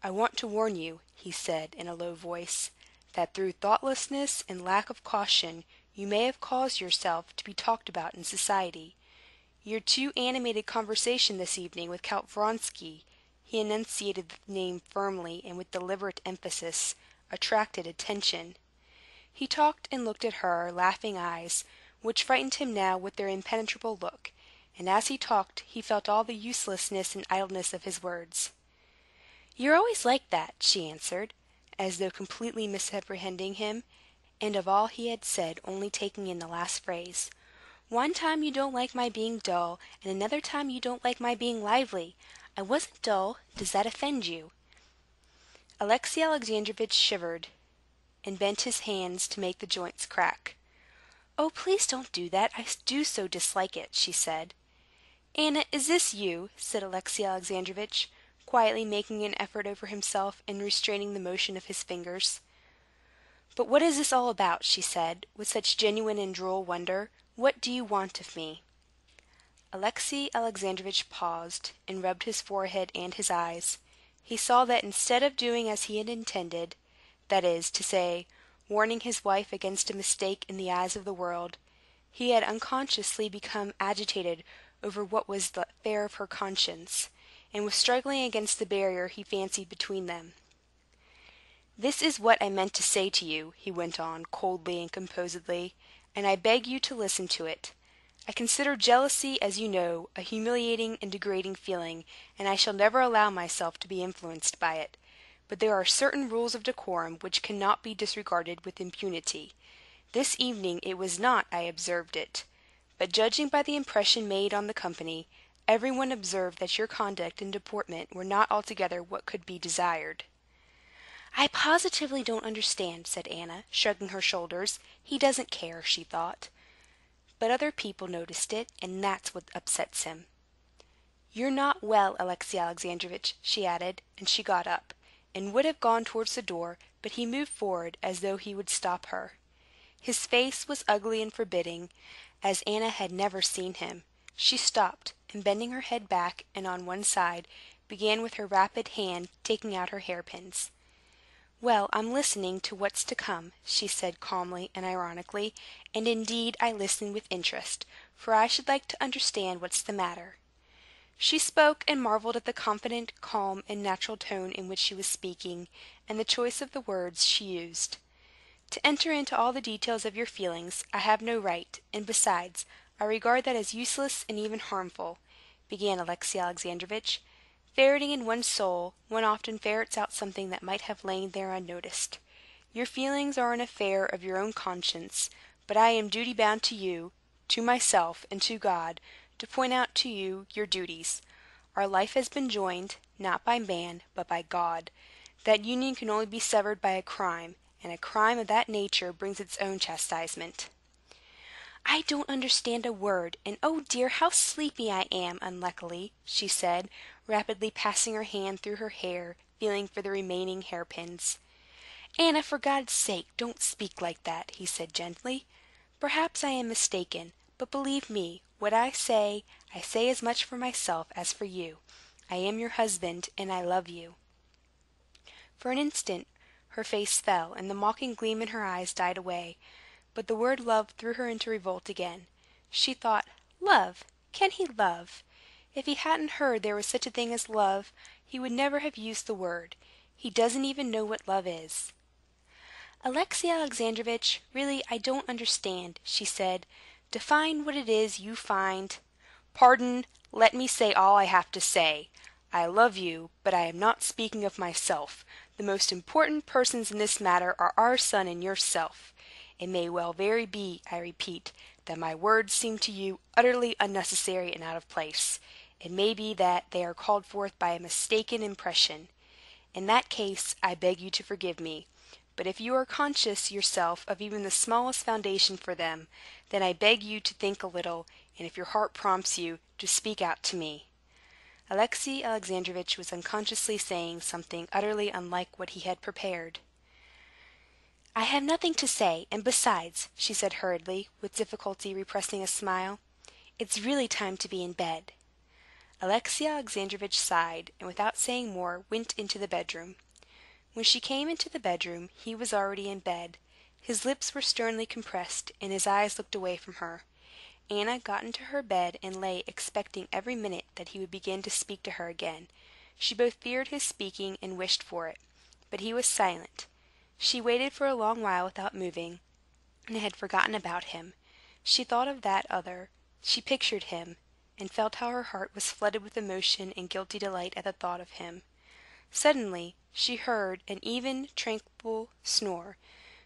"I want to warn you," he said in a low voice, "that through thoughtlessness and lack of caution you may have caused yourself to be talked about in society. Your too animated conversation this evening with Count Vronsky," he enunciated the name firmly and with deliberate emphasis, "attracted attention." He talked and looked at her laughing eyes, which frightened him now with their impenetrable look, and as he talked he felt all the uselessness and idleness of his words. "You're always like that," she answered, as though completely misapprehending him, and of all he had said only taking in the last phrase. "One time you don't like my being dull, and another time you don't like my being lively. I wasn't dull. Does that offend you?" Alexey Alexandrovitch shivered, and bent his hands to make the joints crack. "Oh, please don't do that. I do so dislike it," she said. "Anna, is this you?" said Alexey Alexandrovitch, quietly making an effort over himself and restraining the motion of his fingers. "But what is this all about?" she said, with such genuine and droll wonder. "What do you want of me?" Alexey Alexandrovitch paused, and rubbed his forehead and his eyes. He saw that instead of doing as he had intended, that is to say, warning his wife against a mistake in the eyes of the world, he had unconsciously become agitated over what was the affair of her conscience, and was struggling against the barrier he fancied between them. "This is what I meant to say to you," he went on, coldly and composedly, "and I beg you to listen to it. I consider jealousy, as you know, a humiliating and degrading feeling, and I shall never allow myself to be influenced by it. But there are certain rules of decorum which cannot be disregarded with impunity. This evening it was not I observed it, but judging by the impression made on the company, everyone observed that your conduct and deportment were not altogether what could be desired." "I positively don't understand," said Anna, shrugging her shoulders. "He doesn't care," she thought. But other people noticed it, and that's what upsets him. "You're not well, Alexey Alexandrovitch," she added, and she got up, and would have gone towards the door, but he moved forward as though he would stop her. His face was ugly and forbidding, as Anna had never seen him. She stopped, and bending her head back and on one side, began with her rapid hand taking out her hairpins. "Well, I'm listening to what's to come," she said calmly and ironically, "and indeed I listen with interest, for I should like to understand what's the matter." She spoke and marveled at the confident, calm, and natural tone in which she was speaking, and the choice of the words she used. "To enter into all the details of your feelings, I have no right, and besides, I regard that as useless and even harmful," began Alexey Alexandrovitch. "Ferreting in one's soul, one often ferrets out something that might have lain there unnoticed. Your feelings are an affair of your own conscience, but I am duty-bound to you, to myself, and to God, to point out to you your duties. Our life has been joined, not by man, but by God. That union can only be severed by a crime, and a crime of that nature brings its own chastisement." "I don't understand a word, and oh dear, how sleepy I am, unluckily," she said, rapidly passing her hand through her hair, feeling for the remaining hairpins. "Anna, for God's sake, don't speak like that," he said gently. "Perhaps I am mistaken, But believe me, what I say as much for myself as for you. I am your husband, and I love you." For an instant her face fell, and the mocking gleam in her eyes died away. But the word love threw her into revolt again. She thought, "Love! Can he love? If he hadn't heard there was such a thing as love, he would never have used the word. He doesn't even know what love is." "Alexey Alexandrovitch, really I don't understand," she said. "Define what it is you find—" "Pardon, let me say all I have to say. I love you, but I am not speaking of myself. The most important persons in this matter are our son and yourself. It may well very be, I repeat, that my words seem to you utterly unnecessary and out of place. It may be that they are called forth by a mistaken impression. In that case, I beg you to forgive me. But if you are conscious yourself of even the smallest foundation for them, then I beg you to think a little, and if your heart prompts you, to speak out to me." Alexey Alexandrovitch was unconsciously saying something utterly unlike what he had prepared. "I have nothing to say, and besides," she said hurriedly, with difficulty repressing a smile, "it's really time to be in bed." Alexey Alexandrovitch sighed, and without saying more went into the bedroom. When she came into the bedroom, he was already in bed. His lips were sternly compressed, and his eyes looked away from her. Anna got into her bed and lay expecting every minute that he would begin to speak to her again. She both feared his speaking and wished for it. But he was silent. She waited for a long while without moving, and had forgotten about him. She thought of that other. She pictured him, and felt how her heart was flooded with emotion and guilty delight at the thought of him. Suddenly she heard an even, tranquil snore.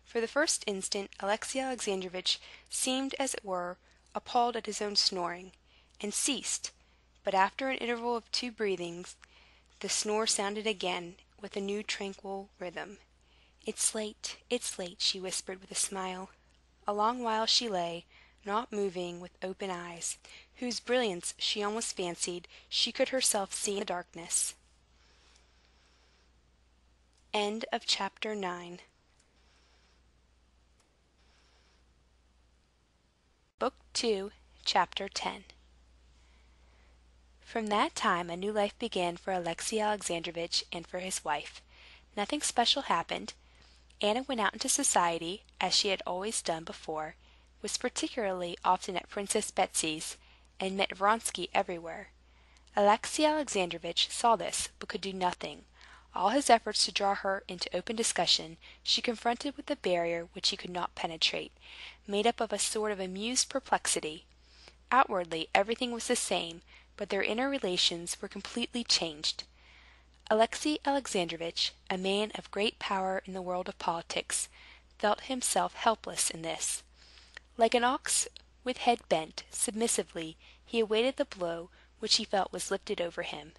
For the first instant Alexey Alexandrovitch seemed, as it were, appalled at his own snoring, and ceased, but after an interval of 2 breathings, the snore sounded again with a new tranquil rhythm. It's late, she whispered with a smile. A long while she lay, not moving, with open eyes, whose brilliance she almost fancied she could herself see in the darkness. End of chapter 9. Book 2, Chapter 10. From that time a new life began for Alexey Alexandrovitch and for his wife. Nothing special happened. Anna went out into society, as she had always done before, was particularly often at Princess Betsy's, and met Vronsky everywhere. Alexey Alexandrovitch saw this, but could do nothing. All his efforts to draw her into open discussion she confronted with a barrier which he could not penetrate, made up of a sort of amused perplexity. Outwardly everything was the same, but their inner relations were completely changed. Alexey Alexandrovitch, a man of great power in the world of politics, felt himself helpless in this. Like an ox with head bent, submissively he awaited the blow which he felt was lifted over him.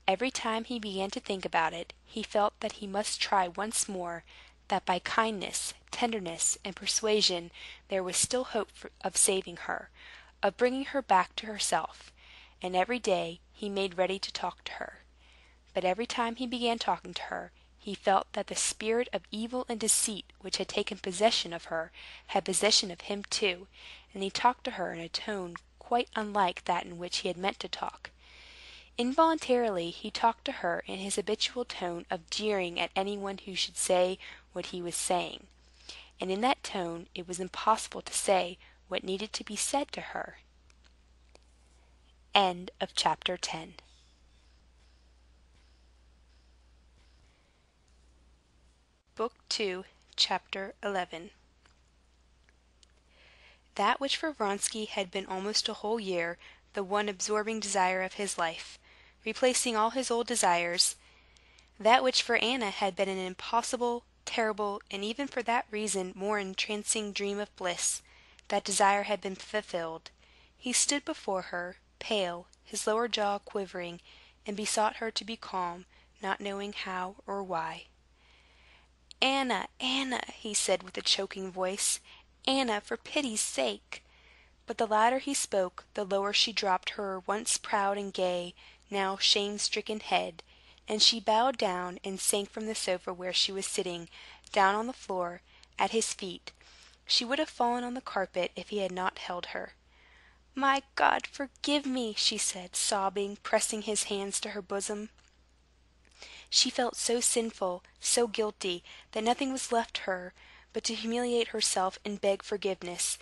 Every time he began to think about it, he felt that he must try once more, that by kindness, tenderness, and persuasion there was still hope of saving her, of bringing her back to herself, and every day he made ready to talk to her. But every time he began talking to her, he felt that the spirit of evil and deceit which had taken possession of her had possession of him too, and he talked to her in a tone quite unlike that in which he had meant to talk. Involuntarily he talked to her in his habitual tone of jeering at anyone who should say what he was saying, and in that tone it was impossible to say what needed to be said to her. End of chapter 10. Book 2, Chapter 11. That which for Vronsky had been almost a whole year the one absorbing desire of his life, replacing all his old desires, that which for Anna had been an impossible, terrible, and even for that reason more entrancing dream of bliss, that desire had been fulfilled. He stood before her, pale, his lower jaw quivering, and besought her to be calm, not knowing how or why. "Anna, Anna," he said with a choking voice, "Anna, for pity's sake!" But the louder he spoke, the lower she dropped her once proud and gay, now shame-stricken head, and she bowed down and sank from the sofa where she was sitting, down on the floor, at his feet. She would have fallen on the carpet if he had not held her. "My God, forgive me!" she said, sobbing, pressing his hands to her bosom. She felt so sinful, so guilty, that nothing was left her but to humiliate herself and beg forgiveness.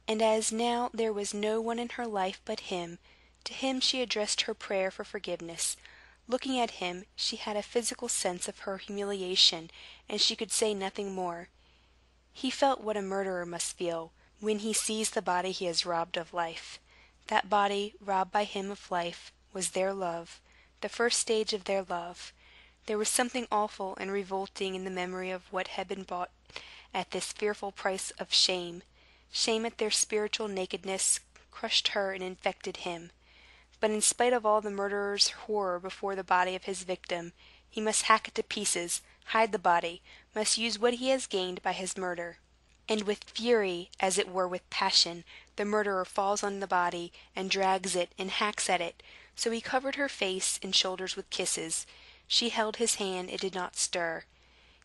And as now there was no one in her life but him, to him she addressed her prayer for forgiveness. Looking at him, she had a physical sense of her humiliation, and she could say nothing more. He felt what a murderer must feel when he sees the body he has robbed of life. That body, robbed by him of life, was their love, the first stage of their love. There was something awful and revolting in the memory of what had been bought at this fearful price of shame. Shame at their spiritual nakedness crushed her and infected him. But in spite of all the murderer's horror before the body of his victim, he must hack it to pieces, hide the body, must use what he has gained by his murder. And with fury, as it were with passion, the murderer falls on the body, and drags it, and hacks at it. So he covered her face and shoulders with kisses. She held his hand, it did not stir.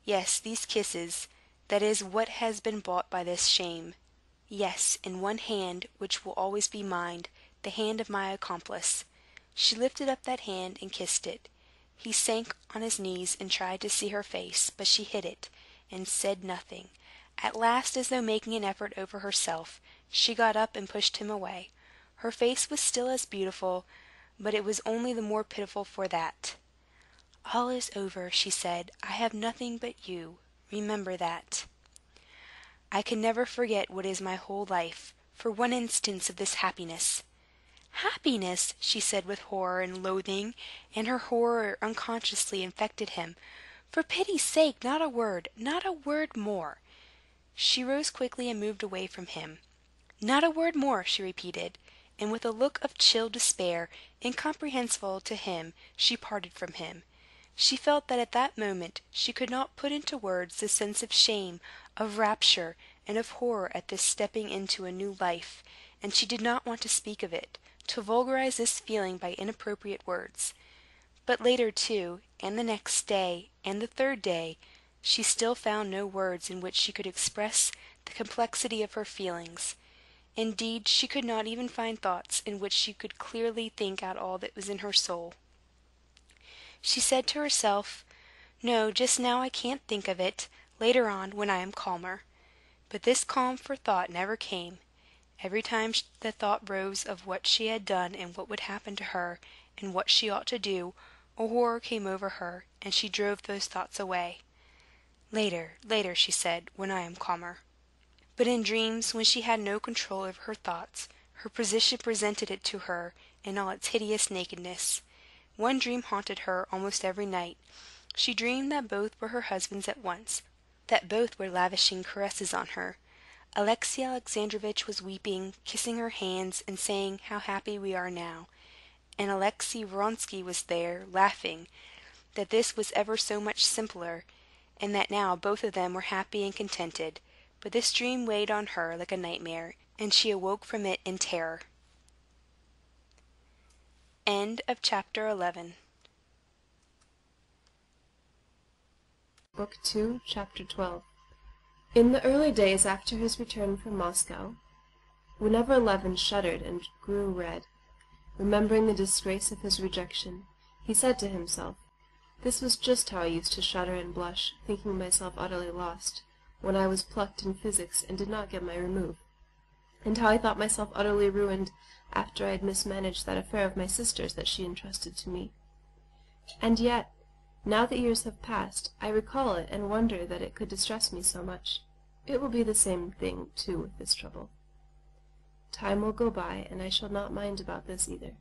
Yes, these kisses, that is what has been bought by this shame. Yes, in one hand, which will always be mine, the hand of my accomplice. She lifted up that hand and kissed it. He sank on his knees and tried to see her face, but she hid it, and said nothing. At last, as though making an effort over herself, she got up and pushed him away. Her face was still as beautiful, but it was only the more pitiful for that. "All is over," she said. "I have nothing but you. Remember that. I can never forget what is my whole life, for one instance of this happiness." "Happiness!" she said with horror and loathing, and her horror unconsciously infected him. "For pity's sake, not a word more." She rose quickly and moved away from him. "Not a word more," she repeated, and with a look of chill despair, incomprehensible to him, she parted from him. She felt that at that moment she could not put into words the sense of shame, of rapture, and of horror at this stepping into a new life, and she did not want to speak of it, to vulgarize this feeling by inappropriate words. But later, too, and the next day, and the third day, she still found no words in which she could express the complexity of her feelings. Indeed, she could not even find thoughts in which she could clearly think out all that was in her soul. She said to herself, "No, just now I can't think of it. Later on, when I am calmer." But this calm for thought never came. Every time the thought rose of what she had done and what would happen to her, and what she ought to do, a horror came over her, and she drove those thoughts away. "Later, later," she said, "when I am calmer." But in dreams, when she had no control over her thoughts, her position presented it to her in all its hideous nakedness. One dream haunted her almost every night. She dreamed that both were her husbands at once, that both were lavishing caresses on her. Alexey Alexandrovitch was weeping, kissing her hands, and saying, "How happy we are now." And Alexey Vronsky was there, laughing, that this was ever so much simpler, and that now both of them were happy and contented. But this dream weighed on her like a nightmare, and she awoke from it in terror. End of chapter 11. Book 2, Chapter 12. In the early days after his return from Moscow, whenever Levin shuddered and grew red, remembering the disgrace of his rejection, he said to himself, "This was just how I used to shudder and blush, thinking myself utterly lost, when I was plucked in physics and did not get my remove, and how I thought myself utterly ruined after I had mismanaged that affair of my sister's that she entrusted to me. And yet, now that years have passed, I recall it and wonder that it could distress me so much. It will be the same thing, too, with this trouble. Time will go by, and I shall not mind about this either."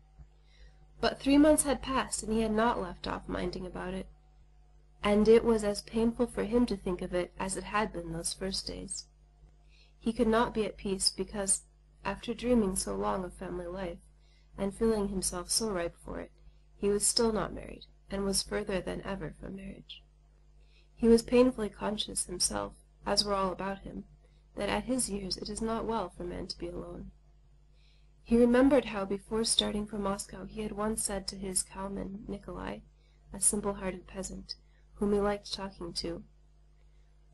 But 3 months had passed, and he had not left off minding about it, and it was as painful for him to think of it as it had been those first days. He could not be at peace because, after dreaming so long of family life, and feeling himself so ripe for it, he was still not married, and was further than ever from marriage. He was painfully conscious himself, as were all about him, that at his years it is not well for man to be alone. He remembered how before starting for Moscow he had once said to his cowman Nikolai, a simple-hearted peasant, whom he liked talking to,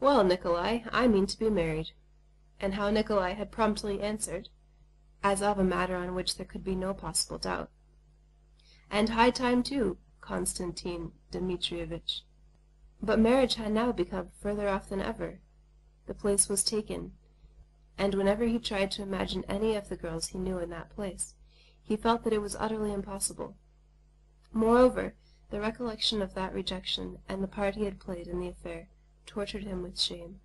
"Well, Nikolai, I mean to be married," and how Nikolai had promptly answered, as of a matter on which there could be no possible doubt. And high time too, Konstantin Dmitrievitch. But marriage had now become further off than ever. The place was taken, and whenever he tried to imagine any of the girls he knew in that place, he felt that it was utterly impossible. Moreover, the recollection of that rejection and the part he had played in the affair tortured him with shame.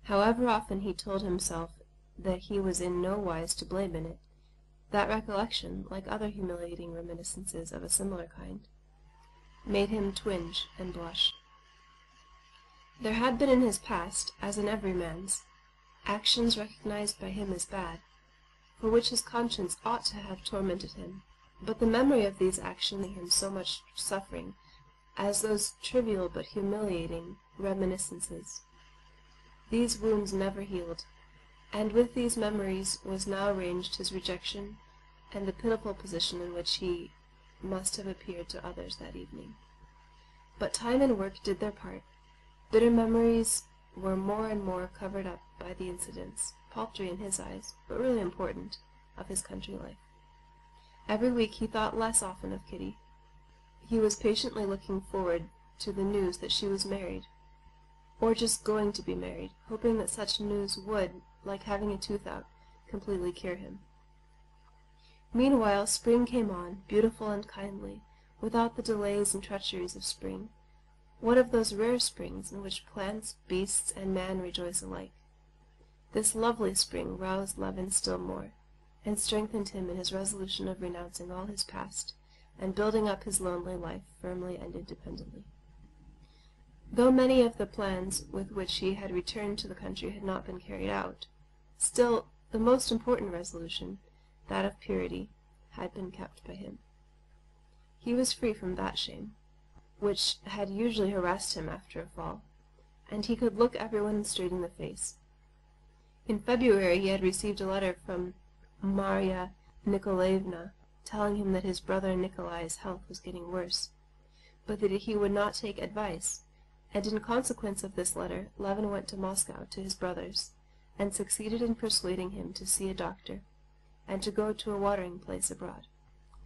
However often he told himself that he was in no wise to blame in it, that recollection, like other humiliating reminiscences of a similar kind, made him twinge and blush. There had been in his past, as in every man's, actions recognized by him as bad, for which his conscience ought to have tormented him, but the memory of these actions gave him so much suffering as those trivial but humiliating reminiscences. These wounds never healed, and with these memories was now arranged his rejection and the pitiful position in which he must have appeared to others that evening. But time and work did their part. Bitter memories were more and more covered up by the incidents, paltry in his eyes, but really important, of his country life. Every week he thought less often of Kitty. He was patiently looking forward to the news that she was married, or just going to be married, hoping that such news would, like having a tooth out, completely cure him. Meanwhile spring came on, beautiful and kindly, without the delays and treacheries of spring. One of those rare springs in which plants, beasts, and man rejoice alike. This lovely spring roused Levin still more, and strengthened him in his resolution of renouncing all his past, and building up his lonely life firmly and independently. Though many of the plans with which he had returned to the country had not been carried out, still the most important resolution, that of purity, had been kept by him. He was free from that shame, which had usually harassed him after a fall, and he could look everyone straight in the face. In February he had received a letter from Marya Nikolaevna, telling him that his brother Nikolai's health was getting worse, but that he would not take advice, and in consequence of this letter Levin went to Moscow to his brother's, and succeeded in persuading him to see a doctor, and to go to a watering place abroad.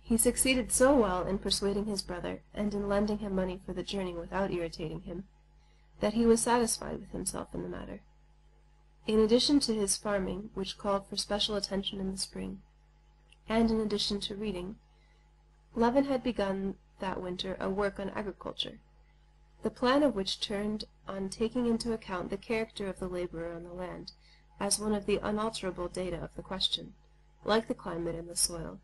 He succeeded so well in persuading his brother, and in lending him money for the journey without irritating him, that he was satisfied with himself in the matter. In addition to his farming, which called for special attention in the spring, and in addition to reading, Levin had begun that winter a work on agriculture, the plan of which turned on taking into account the character of the laborer on the land as one of the unalterable data of the question, like the climate and the soil,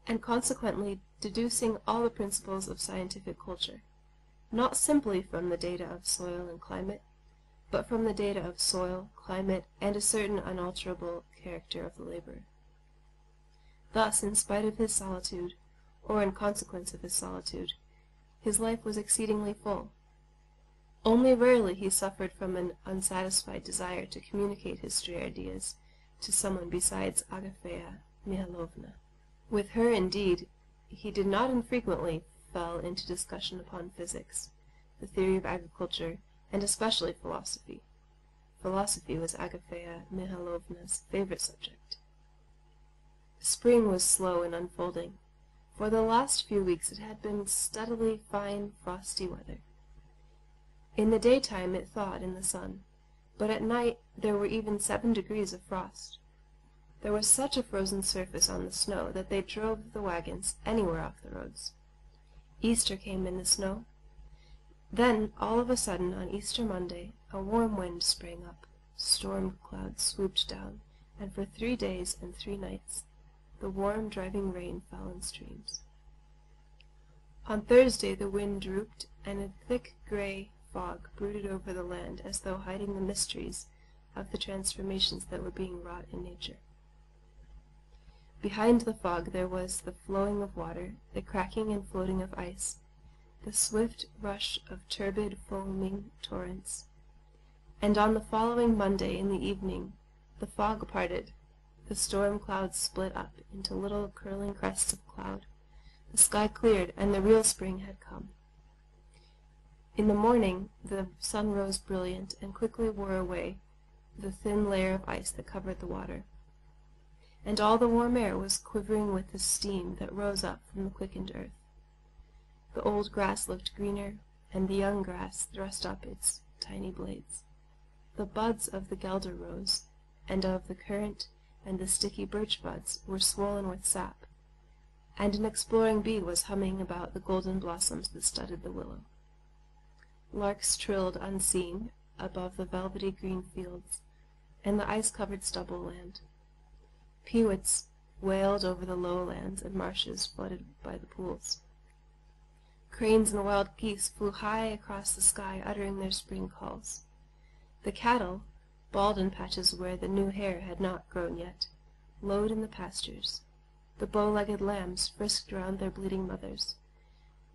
and consequently deducing all the principles of scientific culture, not simply from the data of soil and climate, but from the data of soil, climate, and a certain unalterable character of the laborer. Thus, in spite of his solitude, or in consequence of his solitude, his life was exceedingly full. Only rarely he suffered from an unsatisfied desire to communicate his stray ideas to someone besides Agafea Mihailovna. With her, indeed, he did not infrequently fell into discussion upon physics, the theory of agriculture, and especially philosophy. Philosophy was Agafea Mihailovna's favorite subject. Spring was slow in unfolding. For the last few weeks it had been steadily fine, frosty weather. In the daytime it thawed in the sun, but at night there were even 7 degrees of frost. There was such a frozen surface on the snow that they drove the wagons anywhere off the roads. Easter came in the snow. Then, all of a sudden, on Easter Monday, a warm wind sprang up, storm clouds swooped down, and for 3 days and 3 nights the warm, driving rain fell in streams. On Thursday the wind drooped, and a thick gray fog brooded over the land as though hiding the mysteries of the transformations that were being wrought in nature. Behind the fog there was the flowing of water, the cracking and floating of ice, the swift rush of turbid, foaming torrents. And on the following Monday in the evening the fog parted, the storm clouds split up into little curling crests of cloud, the sky cleared, and the real spring had come. In the morning the sun rose brilliant and quickly wore away the thin layer of ice that covered the water. and all the warm air was quivering with the steam that rose up from the quickened earth. The old grass looked greener, and the young grass thrust up its tiny blades. The buds of the guelder rose, and of the currant and the sticky birch buds were swollen with sap, and an exploring bee was humming about the golden blossoms that studded the willow. Larks trilled unseen above the velvety green fields and the ice-covered stubble land. Peewits wailed over the lowlands and marshes flooded by the pools. Cranes and wild geese flew high across the sky, uttering their spring calls. The cattle, bald in patches where the new hair had not grown yet, lowed in the pastures. The bow-legged lambs frisked round their bleating mothers.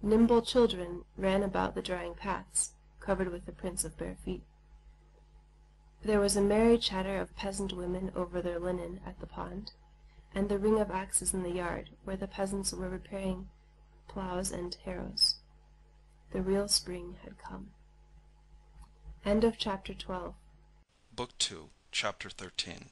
Nimble children ran about the drying paths, covered with the prints of bare feet. There was a merry chatter of peasant women over their linen at the pond, and the ring of axes in the yard, where the peasants were repairing plows and harrows. The real spring had come. End of chapter 12. Book 2, Chapter 13.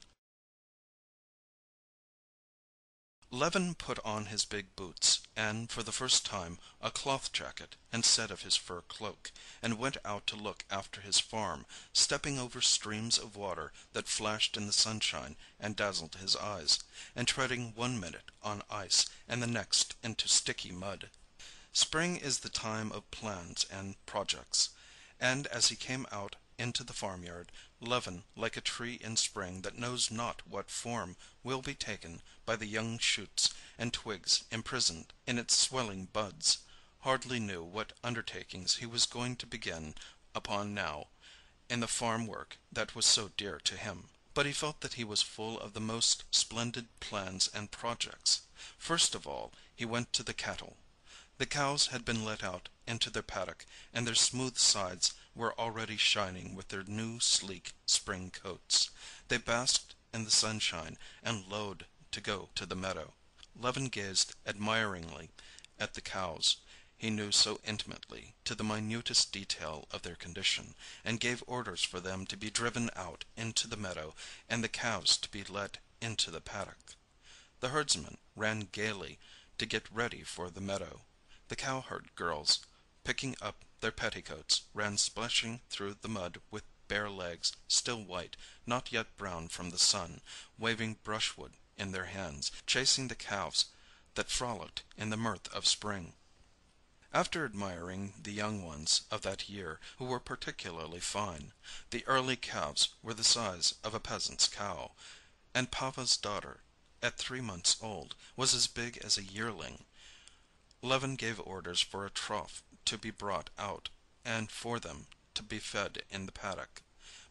Levin put on his big boots, and, for the first time, a cloth jacket instead of his fur cloak, and went out to look after his farm, stepping over streams of water that flashed in the sunshine and dazzled his eyes, and treading 1 minute on ice and the next into sticky mud. Spring is the time of plans and projects, and as he came out into the farmyard, Levin, like a tree in spring that knows not what form will be taken by the young shoots and twigs imprisoned in its swelling buds, hardly knew what undertakings he was going to begin upon now in the farm work that was so dear to him. But he felt that he was full of the most splendid plans and projects. First of all, he went to the cattle. The cows had been let out into their paddock, and their smooth sides were already shining with their new sleek spring coats. They basked in the sunshine and lowed to go to the meadow. Levin gazed admiringly at the cows he knew so intimately, to the minutest detail of their condition, and gave orders for them to be driven out into the meadow and the calves to be let into the paddock. The herdsmen ran gaily to get ready for the meadow. The cowherd girls, picking up their petticoats, ran splashing through the mud with bare legs, still white, not yet brown from the sun, waving brushwood in their hands, chasing the calves that frolicked in the mirth of spring. After admiring the young ones of that year, who were particularly fine, the early calves were the size of a peasant's cow, and Pava's daughter, at 3 months old, was as big as a yearling. Levin gave orders for a trough to be brought out, and for them to be fed in the paddock.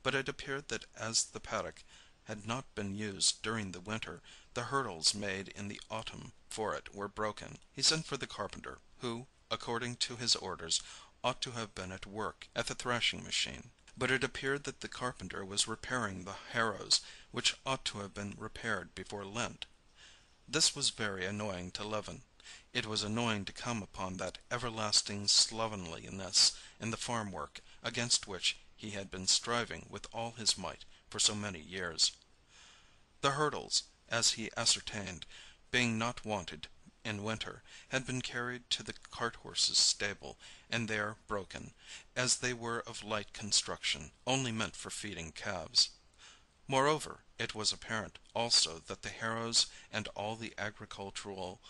But it appeared that as the paddock had not been used during the winter, the hurdles made in the autumn for it were broken. He sent for the carpenter, who, according to his orders, ought to have been at work at the thrashing machine. But it appeared that the carpenter was repairing the harrows, which ought to have been repaired before Lent. This was very annoying to Levin. It was annoying to come upon that everlasting slovenliness in the farm work against which he had been striving with all his might for so many years. The hurdles, as he ascertained, being not wanted in winter, had been carried to the cart-horses' stable, and there broken, as they were of light construction, only meant for feeding calves. Moreover, it was apparent also that the harrows and all the agricultural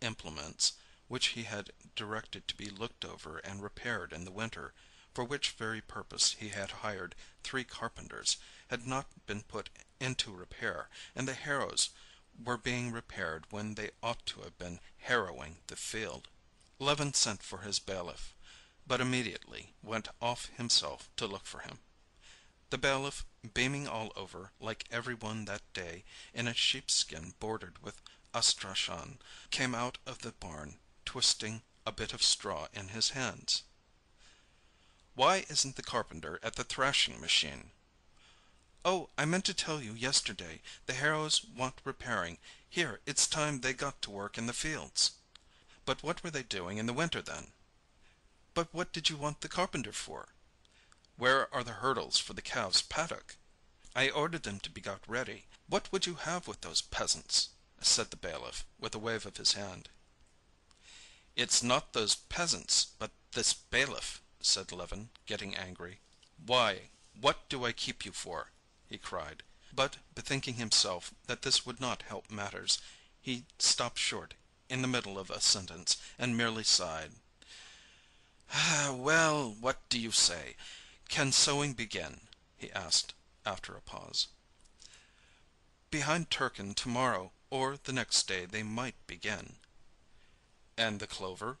implements which he had directed to be looked over and repaired in the winter, for which very purpose he had hired 3 carpenters, had not been put into repair, and the harrows were being repaired when they ought to have been harrowing the field. Levin sent for his bailiff, but immediately went off himself to look for him. The bailiff, beaming all over, like every one that day, in a sheepskin bordered with astrachan, came out of the barn, twisting a bit of straw in his hands. "Why isn't the carpenter at the thrashing machine?" "Oh, I meant to tell you yesterday. The harrows want repairing. Here, it's time they got to work in the fields." "But what were they doing in the winter, then?" "But what did you want the carpenter for?" "Where are the hurdles for the calves' paddock?" I ordered them to be got ready. What would you have with those peasants?" said the bailiff, with a wave of his hand. "It's not those peasants, but this bailiff," said Levin, getting angry. "Why, what do I keep you for?" he cried. But, bethinking himself that this would not help matters, he stopped short in the middle of a sentence, and merely sighed. "Well, what do you say? Can sowing begin?" he asked, after a pause. "Behind Turkin tomorrow or the next day they might begin." "And the clover?"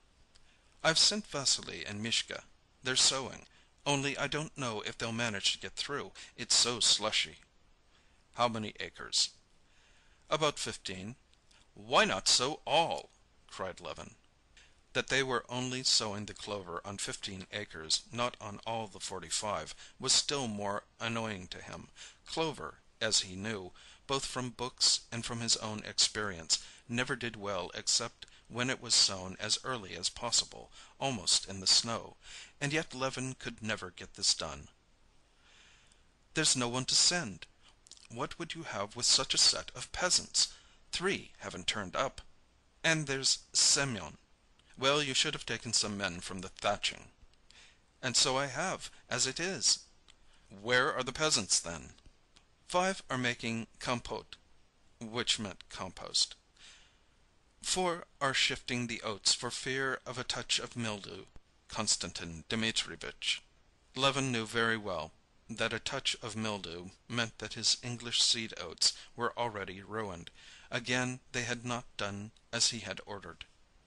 "I've sent Vasily and Mishka. They're sowing. Only I don't know if they'll manage to get through. It's so slushy." "How many acres?" "About 15. "Why not sow all?" cried Levin. That they were only sowing the clover on 15 acres, not on all the 45, was still more annoying to him. Clover, as he knew, both from books and from his own experience, never did well except when it was sown as early as possible, almost in the snow, and yet Levin could never get this done. "There's no one to send. What would you have with such a set of peasants? 3 haven't turned up. And there's Semyon." "Well, you should have taken some men from the thatching." "And so I have, as it is." "Where are the peasants, then?" 5 are making compote," which meant compost. 4 are shifting the oats for fear of a touch of mildew, Konstantin Dmitrievitch. Levin knew very well that a touch of mildew meant that his English seed oats were already ruined. Again they had not done as he had ordered.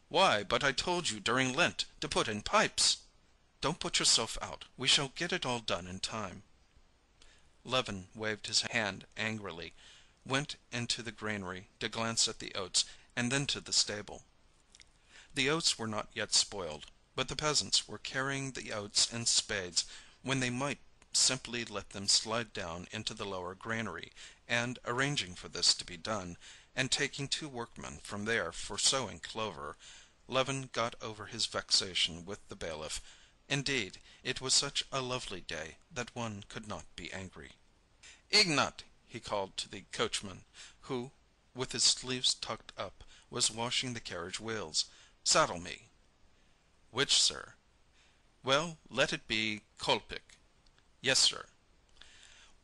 "Why, but I told you during Lent to put in pipes." "Don't put yourself out. We shall get it all done in time." Levin waved his hand angrily, went into the granary to glance at the oats, and then to the stable. The oats were not yet spoiled, but the peasants were carrying the oats in spades when they might simply let them slide down into the lower granary, and arranging for this to be done, and taking 2 workmen from there for sowing clover, Levin got over his vexation with the bailiff. Indeed, it was such a lovely day that one could not be angry. "Ignat!" he called to the coachman, who, with his sleeves tucked up, was washing the carriage wheels. "Saddle me." "Which, sir?" "Well, let it be Kolpik." "Yes, sir."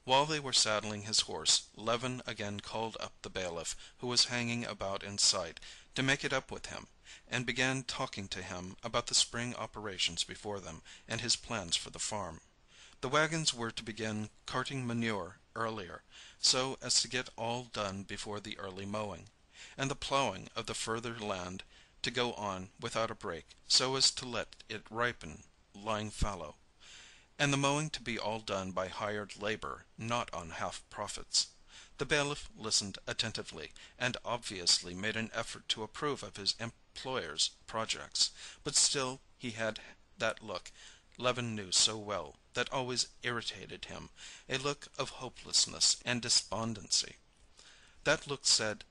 While they were saddling his horse, Levin again called up the bailiff, who was hanging about in sight, to make it up with him, and began talking to him about the spring operations before them, and his plans for the farm. The wagons were to begin carting manure earlier, so as to get all done before the early mowing, and the plowing of the further land to go on without a break, so as to let it ripen lying fallow, and the mowing to be all done by hired labor, not on half profits. The bailiff listened attentively, and obviously made an effort to approve of his employer's projects, but still he had that look Levin knew so well that always irritated him, a look of hopelessness and despondency. That look said,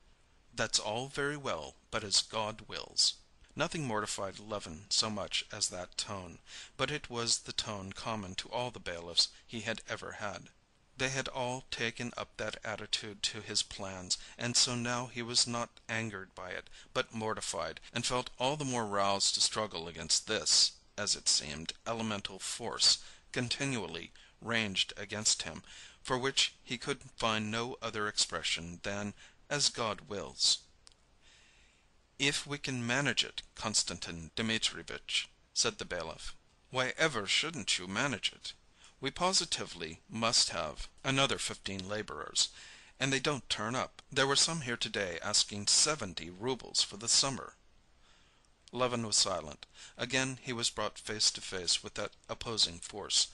"That's all very well, but as God wills." Nothing mortified Levin so much as that tone, but it was the tone common to all the bailiffs he had ever had. They had all taken up that attitude to his plans, and so now he was not angered by it, but mortified, and felt all the more roused to struggle against this, as it seemed, elemental force, continually ranged against him, for which he could find no other expression than "as God wills." "If we can manage it, Konstantin Dmitrievitch," said the bailiff. "Why ever shouldn't you manage it? We positively must have another 15 laborers, and they don't turn up. There were some here today asking 70 roubles for the summer." Levin was silent. Again he was brought face to face with that opposing force.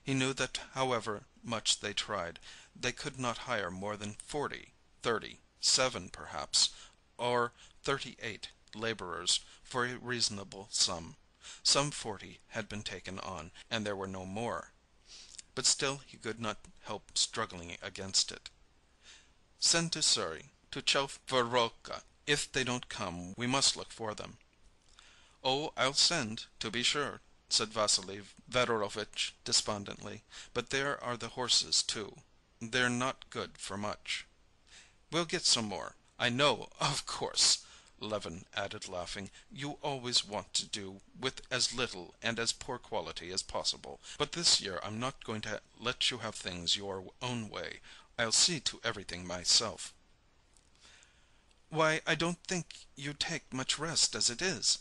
He knew that however much they tried, they could not hire more than 40, 37 perhaps, or 38 laborers for a reasonable sum. Some 40 had been taken on, and there were no more. But still he could not help struggling against it. "Send to Suri, to Chelfverovka. If they don't come, we must look for them." "Oh, I'll send, to be sure," said Vasily Fedorovitch despondently, "but there are the horses too." they're not good for much." "We'll get some more. I know, of course," Levin added, laughing. "You always want to do with as little and as poor quality as possible. But this year I'm not going to let you have things your own way. I'll see to everything myself." "Why, I don't think you take much rest as it is."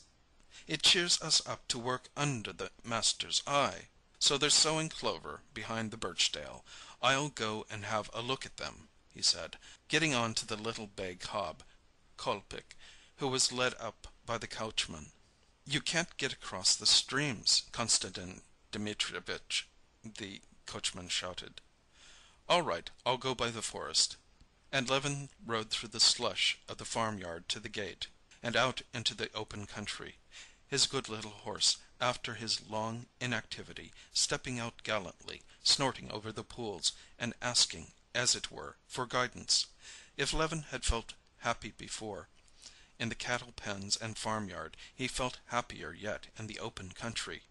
"It cheers us up to work under the master's eye. So they're sowing clover behind the birchdale. I'll go and have a look at them," he said, getting on to the little bay cob, Kolpik, who was led up by the coachman. "You can't get across the streams, Konstantin Dmitrievitch," the coachman shouted. "All right, I'll go by the forest." And Levin rode through the slush of the farmyard to the gate, and out into the open country, his good little horse, after his long inactivity, stepping out gallantly, snorting over the pools, and asking, as it were, for guidance. If Levin had felt happy before, in the cattle pens and farmyard, he felt happier yet in the open country,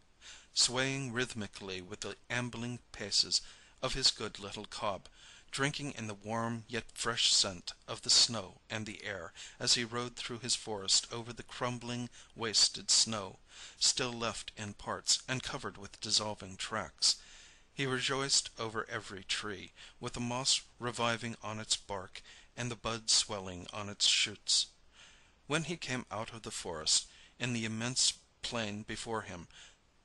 swaying rhythmically with the ambling paces of his good little cob, drinking in the warm yet fresh scent of the snow and the air, as he rode through his forest over the crumbling, wasted snow, still left in parts, and covered with dissolving tracks. He rejoiced over every tree, with the moss reviving on its bark and the buds swelling on its shoots. When he came out of the forest, in the immense plain before him,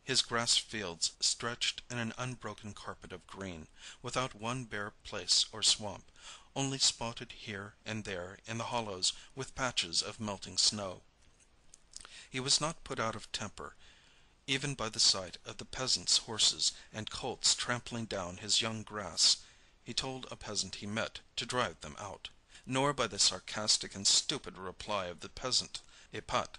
his grass fields stretched in an unbroken carpet of green, without one bare place or swamp, only spotted here and there in the hollows with patches of melting snow. He was not put out of temper even by the sight of the peasants' horses and colts trampling down his young grass (he told a peasant he met to drive them out), nor by the sarcastic and stupid reply of the peasant Ipat,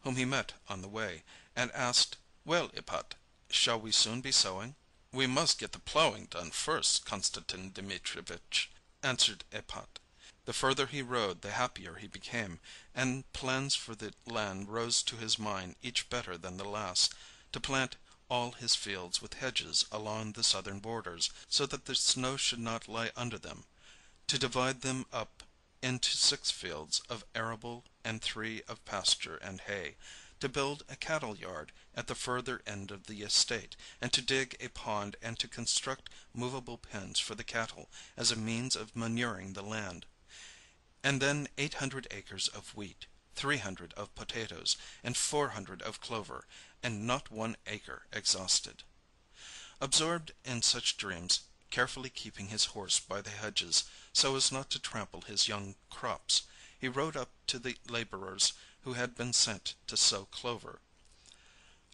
whom he met on the way, and asked, "Well, Ipat, shall we soon be sowing?" "We must get the plowing done first, Konstantin Dmitrievitch," answered Ipat. The further he rode the happier he became, and plans for the land rose to his mind each better than the last, to plant all his fields with hedges along the southern borders, so that the snow should not lie under them, to divide them up into 6 fields of arable and 3 of pasture and hay, to build a cattle yard at the further end of the estate, and to dig a pond and to construct movable pens for the cattle as a means of manuring the land. And then 800 acres of wheat, 300 of potatoes, and 400 of clover, and not 1 acre exhausted. Absorbed in such dreams, carefully keeping his horse by the hedges, so as not to trample his young crops, he rode up to the laborers who had been sent to sow clover.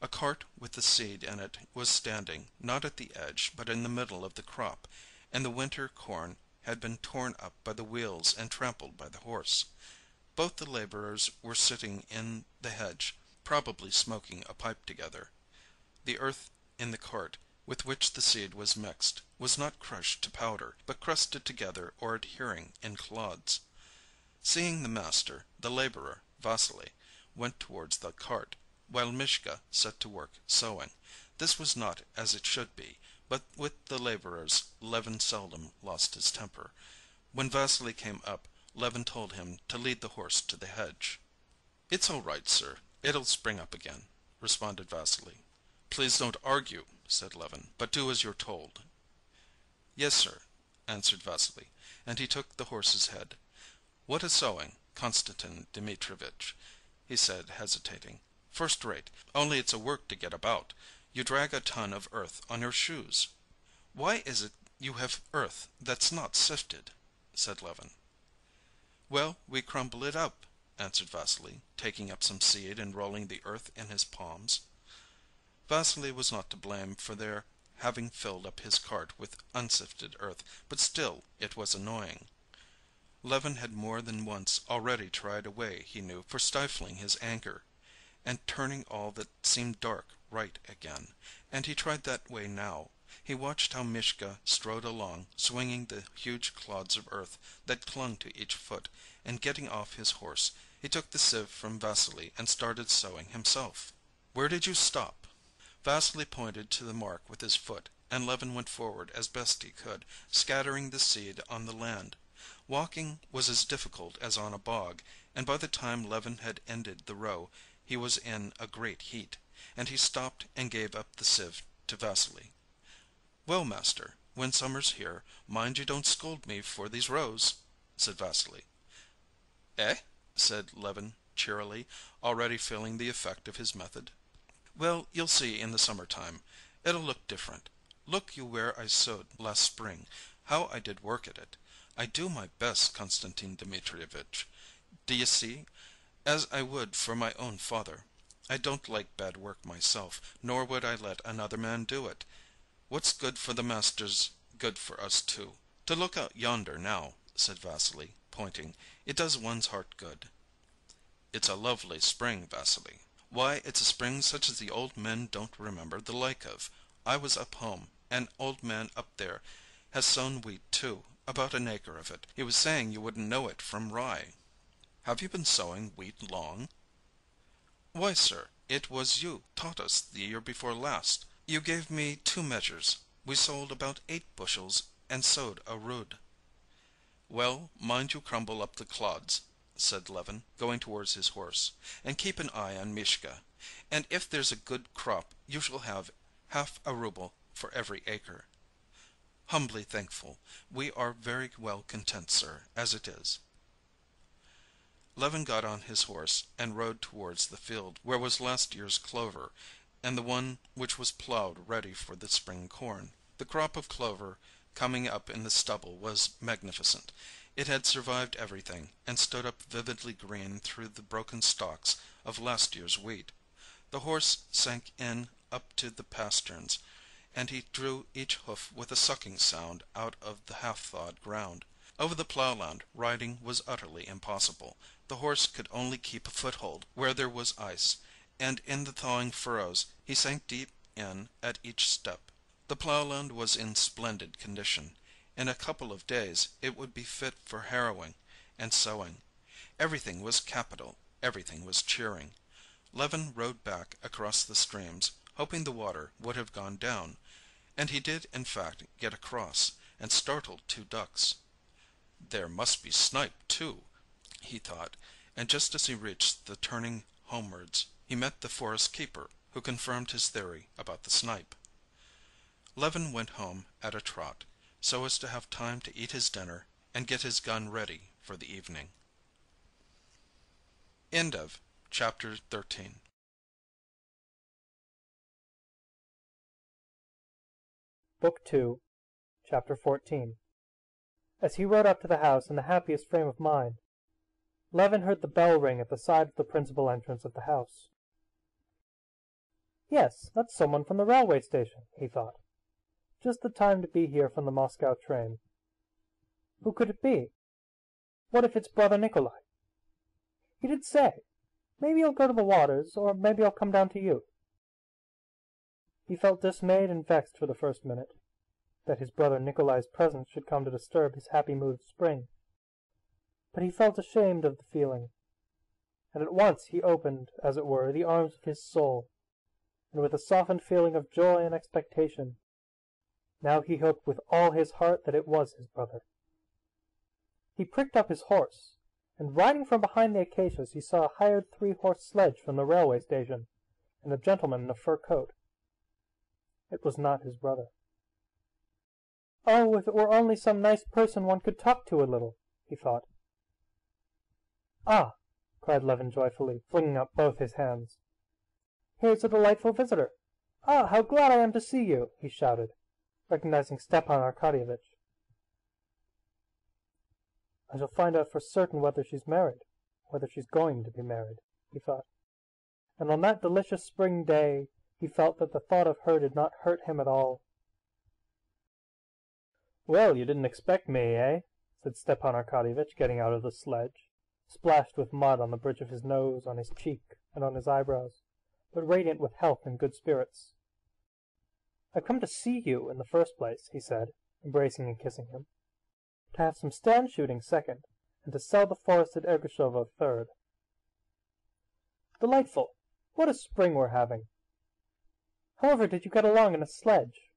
A cart with the seed in it was standing, not at the edge, but in the middle of the crop, and the winter corn had been torn up by the wheels and trampled by the horse. Both the laborers were sitting in the hedge, probably smoking a pipe together. The earth in the cart, with which the seed was mixed, was not crushed to powder, but crusted together or adhering in clods. Seeing the master, the laborer, Vasily, went towards the cart, while Mishka set to work sowing. This was not as it should be, but with the laborers Levin seldom lost his temper. When Vasily came up, Levin told him to lead the horse to the hedge. "It's all right, sir. It'll spring up again," responded Vasily. "Please don't argue," said Levin, "but do as you're told." "Yes, sir," answered Vasily, and he took the horse's head. "What a sowing, Konstantin Dmitrievitch," he said, hesitating. "First rate, only it's a work to get about. You drag a ton of earth on your shoes." "Why is it you have earth that's not sifted?" said Levin. "Well, we crumble it up," answered Vasily, taking up some seed and rolling the earth in his palms. Vasily was not to blame for their having filled up his cart with unsifted earth, but still it was annoying. Levin had more than once already tried a way he knew for stifling his anger, and turning all that seemed dark right again, and he tried that way now. He watched how Mishka strode along, swinging the huge clods of earth that clung to each foot, and getting off his horse, he took the sieve from Vasily and started sowing himself. "Where did you stop?" Vasily pointed to the mark with his foot, and Levin went forward as best he could, scattering the seed on the land. Walking was as difficult as on a bog, and by the time Levin had ended the row he was in a great heat, and he stopped and gave up the sieve to Vasily. "Well, master, when summer's here, mind you don't scold me for these rows," said Vasily. "Eh?" said Levin cheerily, already feeling the effect of his method. "Well, you'll see in the summer-time. It'll look different. Look you where I sowed last spring, how I did work at it. I do my best, Konstantin Dmitrievitch, d'ye see, as I would for my own father. I don't like bad work myself, nor would I let another man do it. What's good for the master's good for us too. To look out yonder now," said Vasily, pointing, "it does one's heart good." "It's a lovely spring, Vasily." "Why, it's a spring such as the old men don't remember the like of. I was up home. An old man up there has sown wheat too, about an acre of it. He was saying you wouldn't know it from rye." "Have you been sowing wheat long?" "Why, sir, it was you taught us the year before last. You gave me 2 measures. We sold about 8 bushels and sowed a rood." "Well, mind you crumble up the clods," said Levin, going towards his horse, "and keep an eye on Mishka. And if there's a good crop you shall have half a rouble for every acre." "Humbly thankful. We are very well content, sir, as it is." Levin got on his horse and rode towards the field where was last year's clover, and the one which was plowed ready for the spring corn. The crop of clover coming up in the stubble was magnificent. It had survived everything, and stood up vividly green through the broken stalks of last year's wheat. The horse sank in up to the pasterns, and he drew each hoof with a sucking sound out of the half-thawed ground. Over the plowland riding was utterly impossible. The horse could only keep a foothold where there was ice, and in the thawing furrows he sank deep in at each step. The plowland was in splendid condition. In a couple of days it would be fit for harrowing and sowing. Everything was capital, everything was cheering. Levin rode back across the streams, hoping the water would have gone down, and he did in fact get across, and startled 2 ducks. "There must be snipe too," he thought, and just as he reached the turning homewards he met the forest keeper, who confirmed his theory about the snipe. Levin went home at a trot, so as to have time to eat his dinner and get his gun ready for the evening. End of Chapter 13. Book 2, Chapter 14. As he rode up to the house in the happiest frame of mind, Levin heard the bell ring at the side of the principal entrance of the house. "Yes, that's someone from the railway station," he thought. "Just the time to be here from the Moscow train. Who could it be? What if it's Brother Nikolai? He did say, maybe he'll go to the waters, or maybe I'll come down to you." He felt dismayed and vexed for the first minute, that his brother Nikolai's presence should come to disturb his happy mood of spring. But he felt ashamed of the feeling, and at once he opened, as it were, the arms of his soul, and with a softened feeling of joy and expectation, now he hoped with all his heart that it was his brother. He pricked up his horse, and riding from behind the acacias he saw a hired 3-horse sledge from the railway station, and a gentleman in a fur coat. It was not his brother. "Oh, if it were only some nice person one could talk to a little," he thought. "Ah!" cried Levin joyfully, flinging up both his hands. "Here's a delightful visitor! Ah, how glad I am to see you!" he shouted, recognizing Stepan Arkadyevitch. "I shall find out for certain whether she's married, whether she's going to be married," he thought. And on that delicious spring day he felt that the thought of her did not hurt him at all. "Well, you didn't expect me, eh?" said Stepan Arkadyevitch, getting out of the sledge, splashed with mud on the bridge of his nose, on his cheek, and on his eyebrows, but radiant with health and good spirits. "I've come to see you, in the first place," he said, embracing and kissing him, "to have some stand shooting second, and to sell the forest at Ergushovo third." "Delightful! What a spring we're having! However did you get along in a sledge?"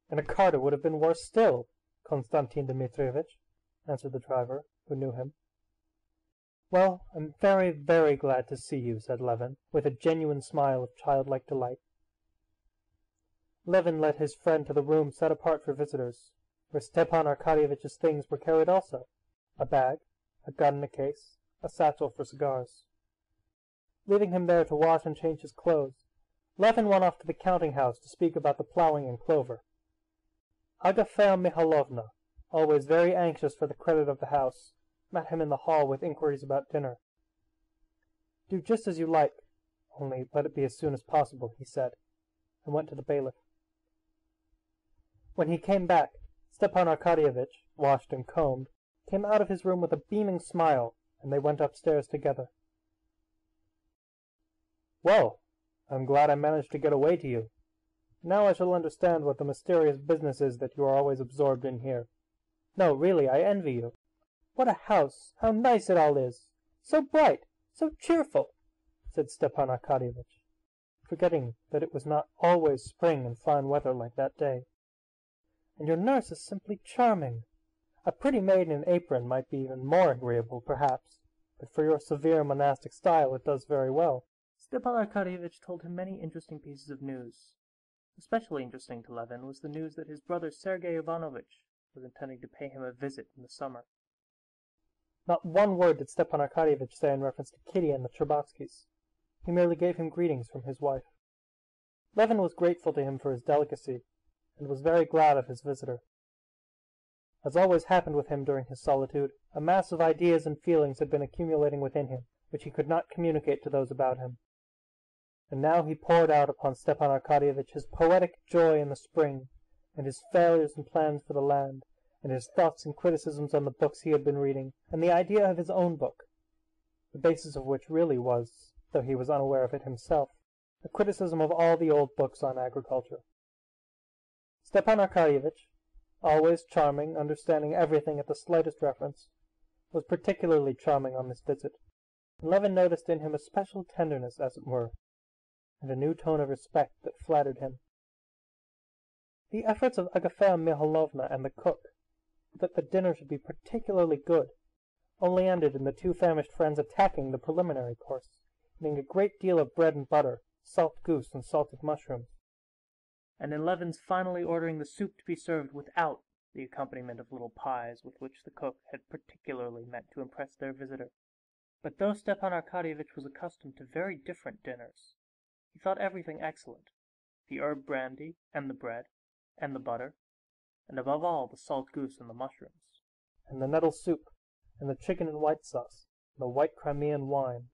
In a cart it would have been worse still, Konstantin Dmitrievitch, answered the driver, who knew him. Well, I'm very, very glad to see you, said Levin, with a genuine smile of childlike delight. Levin led his friend to the room set apart for visitors, where Stepan Arkadyevitch's things were carried also: a bag, a gun in a case, a satchel for cigars. Leaving him there to wash and change his clothes, Levin went off to the counting-house to speak about the ploughing and clover. Agafea Mihalovna, always very anxious for the credit of the house, met him in the hall with inquiries about dinner. Do just as you like, only let it be as soon as possible, he said, and went to the bailiff. When he came back, Stepan Arkadyevitch, washed and combed, came out of his room with a beaming smile, and they went upstairs together. Well, I'm glad I managed to get away to you. Now I shall understand what the mysterious business is that you are always absorbed in here. No, really, I envy you. What a house! How nice it all is! So bright! So cheerful! Said Stepan Arkadyevitch, forgetting that it was not always spring and fine weather like that day. And your nurse is simply charming. A pretty maid in an apron might be even more agreeable, perhaps, but for your severe monastic style it does very well. Stepan Arkadyevitch told him many interesting pieces of news. Especially interesting to Levin was the news that his brother Sergei Ivanovitch was intending to pay him a visit in the summer. Not one word did Stepan Arkadyevitch say in reference to Kitty and the Shtcherbatskys. He merely gave him greetings from his wife. Levin was grateful to him for his delicacy, and was very glad of his visitor. As always happened with him during his solitude, a mass of ideas and feelings had been accumulating within him, which he could not communicate to those about him. And now he poured out upon Stepan Arkadyevitch his poetic joy in the spring, and his failures and plans for the land, and his thoughts and criticisms on the books he had been reading, and the idea of his own book, the basis of which really was, though he was unaware of it himself, a criticism of all the old books on agriculture. Stepan Arkadyevitch, always charming, understanding everything at the slightest reference, was particularly charming on this visit, and Levin noticed in him a special tenderness, as it were, and a new tone of respect that flattered him. The efforts of Agafea Mihalovna and the cook, that the dinner should be particularly good, only ended in the two famished friends attacking the preliminary course, eating a great deal of bread and butter, salt goose, and salted mushrooms, and in Levin's finally ordering the soup to be served without the accompaniment of little pies with which the cook had particularly meant to impress their visitor. But though Stepan Arkadyevitch was accustomed to very different dinners, he thought everything excellent, the herb brandy, and the bread, and the butter, and above all the salt goose and the mushrooms, and the nettle soup, and the chicken and white sauce, and the white Crimean wine.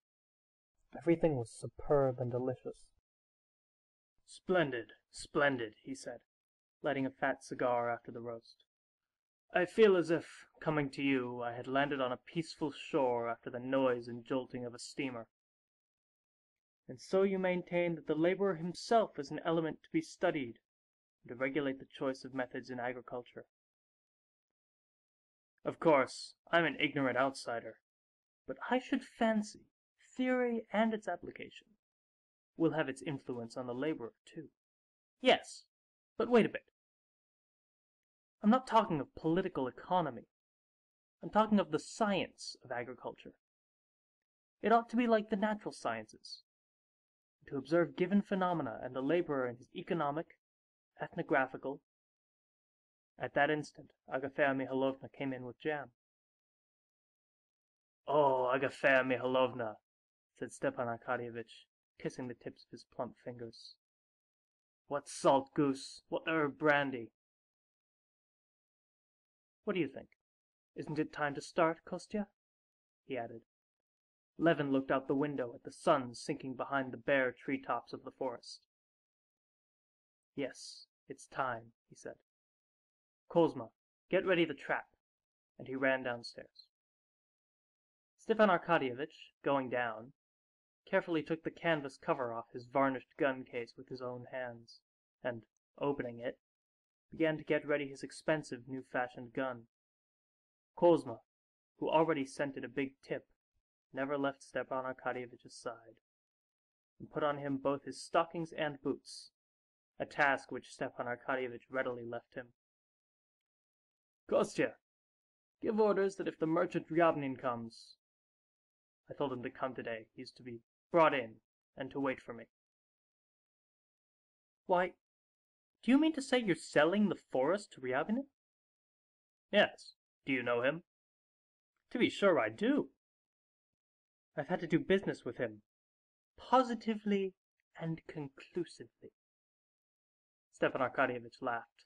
Everything was superb and delicious. "Splendid, splendid," he said, lighting a fat cigar after the roast. "I feel as if, coming to you, I had landed on a peaceful shore after the noise and jolting of a steamer. And so you maintain that the laborer himself is an element to be studied, and to regulate the choice of methods in agriculture. Of course, I'm an ignorant outsider, but I should fancy theory and its application will have its influence on the laborer too. Yes, but wait a bit. I'm not talking of political economy. I'm talking of the science of agriculture. It ought to be like the natural sciences, to observe given phenomena and the laborer in his economic, ethnographical—" At that instant Agafea Mihalovna came in with jam. "Oh, Agafea Mihalovna," said Stepan Arkadyevitch, kissing the tips of his plump fingers. "What salt goose, what herb brandy! What do you think? Isn't it time to start, Kostya?" he added. Levin looked out the window at the sun sinking behind the bare tree-tops of the forest. "Yes, it's time," he said. "Kozma, get ready the trap," and he ran downstairs. Stepan Arkadyevitch, going down, carefully took the canvas cover off his varnished gun case with his own hands, and, opening it, began to get ready his expensive new-fashioned gun. Kozma, who already scented a big tip, never left Stepan Arkadyevitch's side, and put on him both his stockings and boots, a task which Stepan Arkadyevitch readily left him. "Kostya, give orders that if the merchant Ryabnin comes—" "I told him to come today. He is to be brought in, and to wait for me." "Why, do you mean to say you're selling the forest to Ryabinin?" "Yes. Do you know him?" "To be sure I do. I've had to do business with him, positively and conclusively." Stepan Arkadyevitch laughed.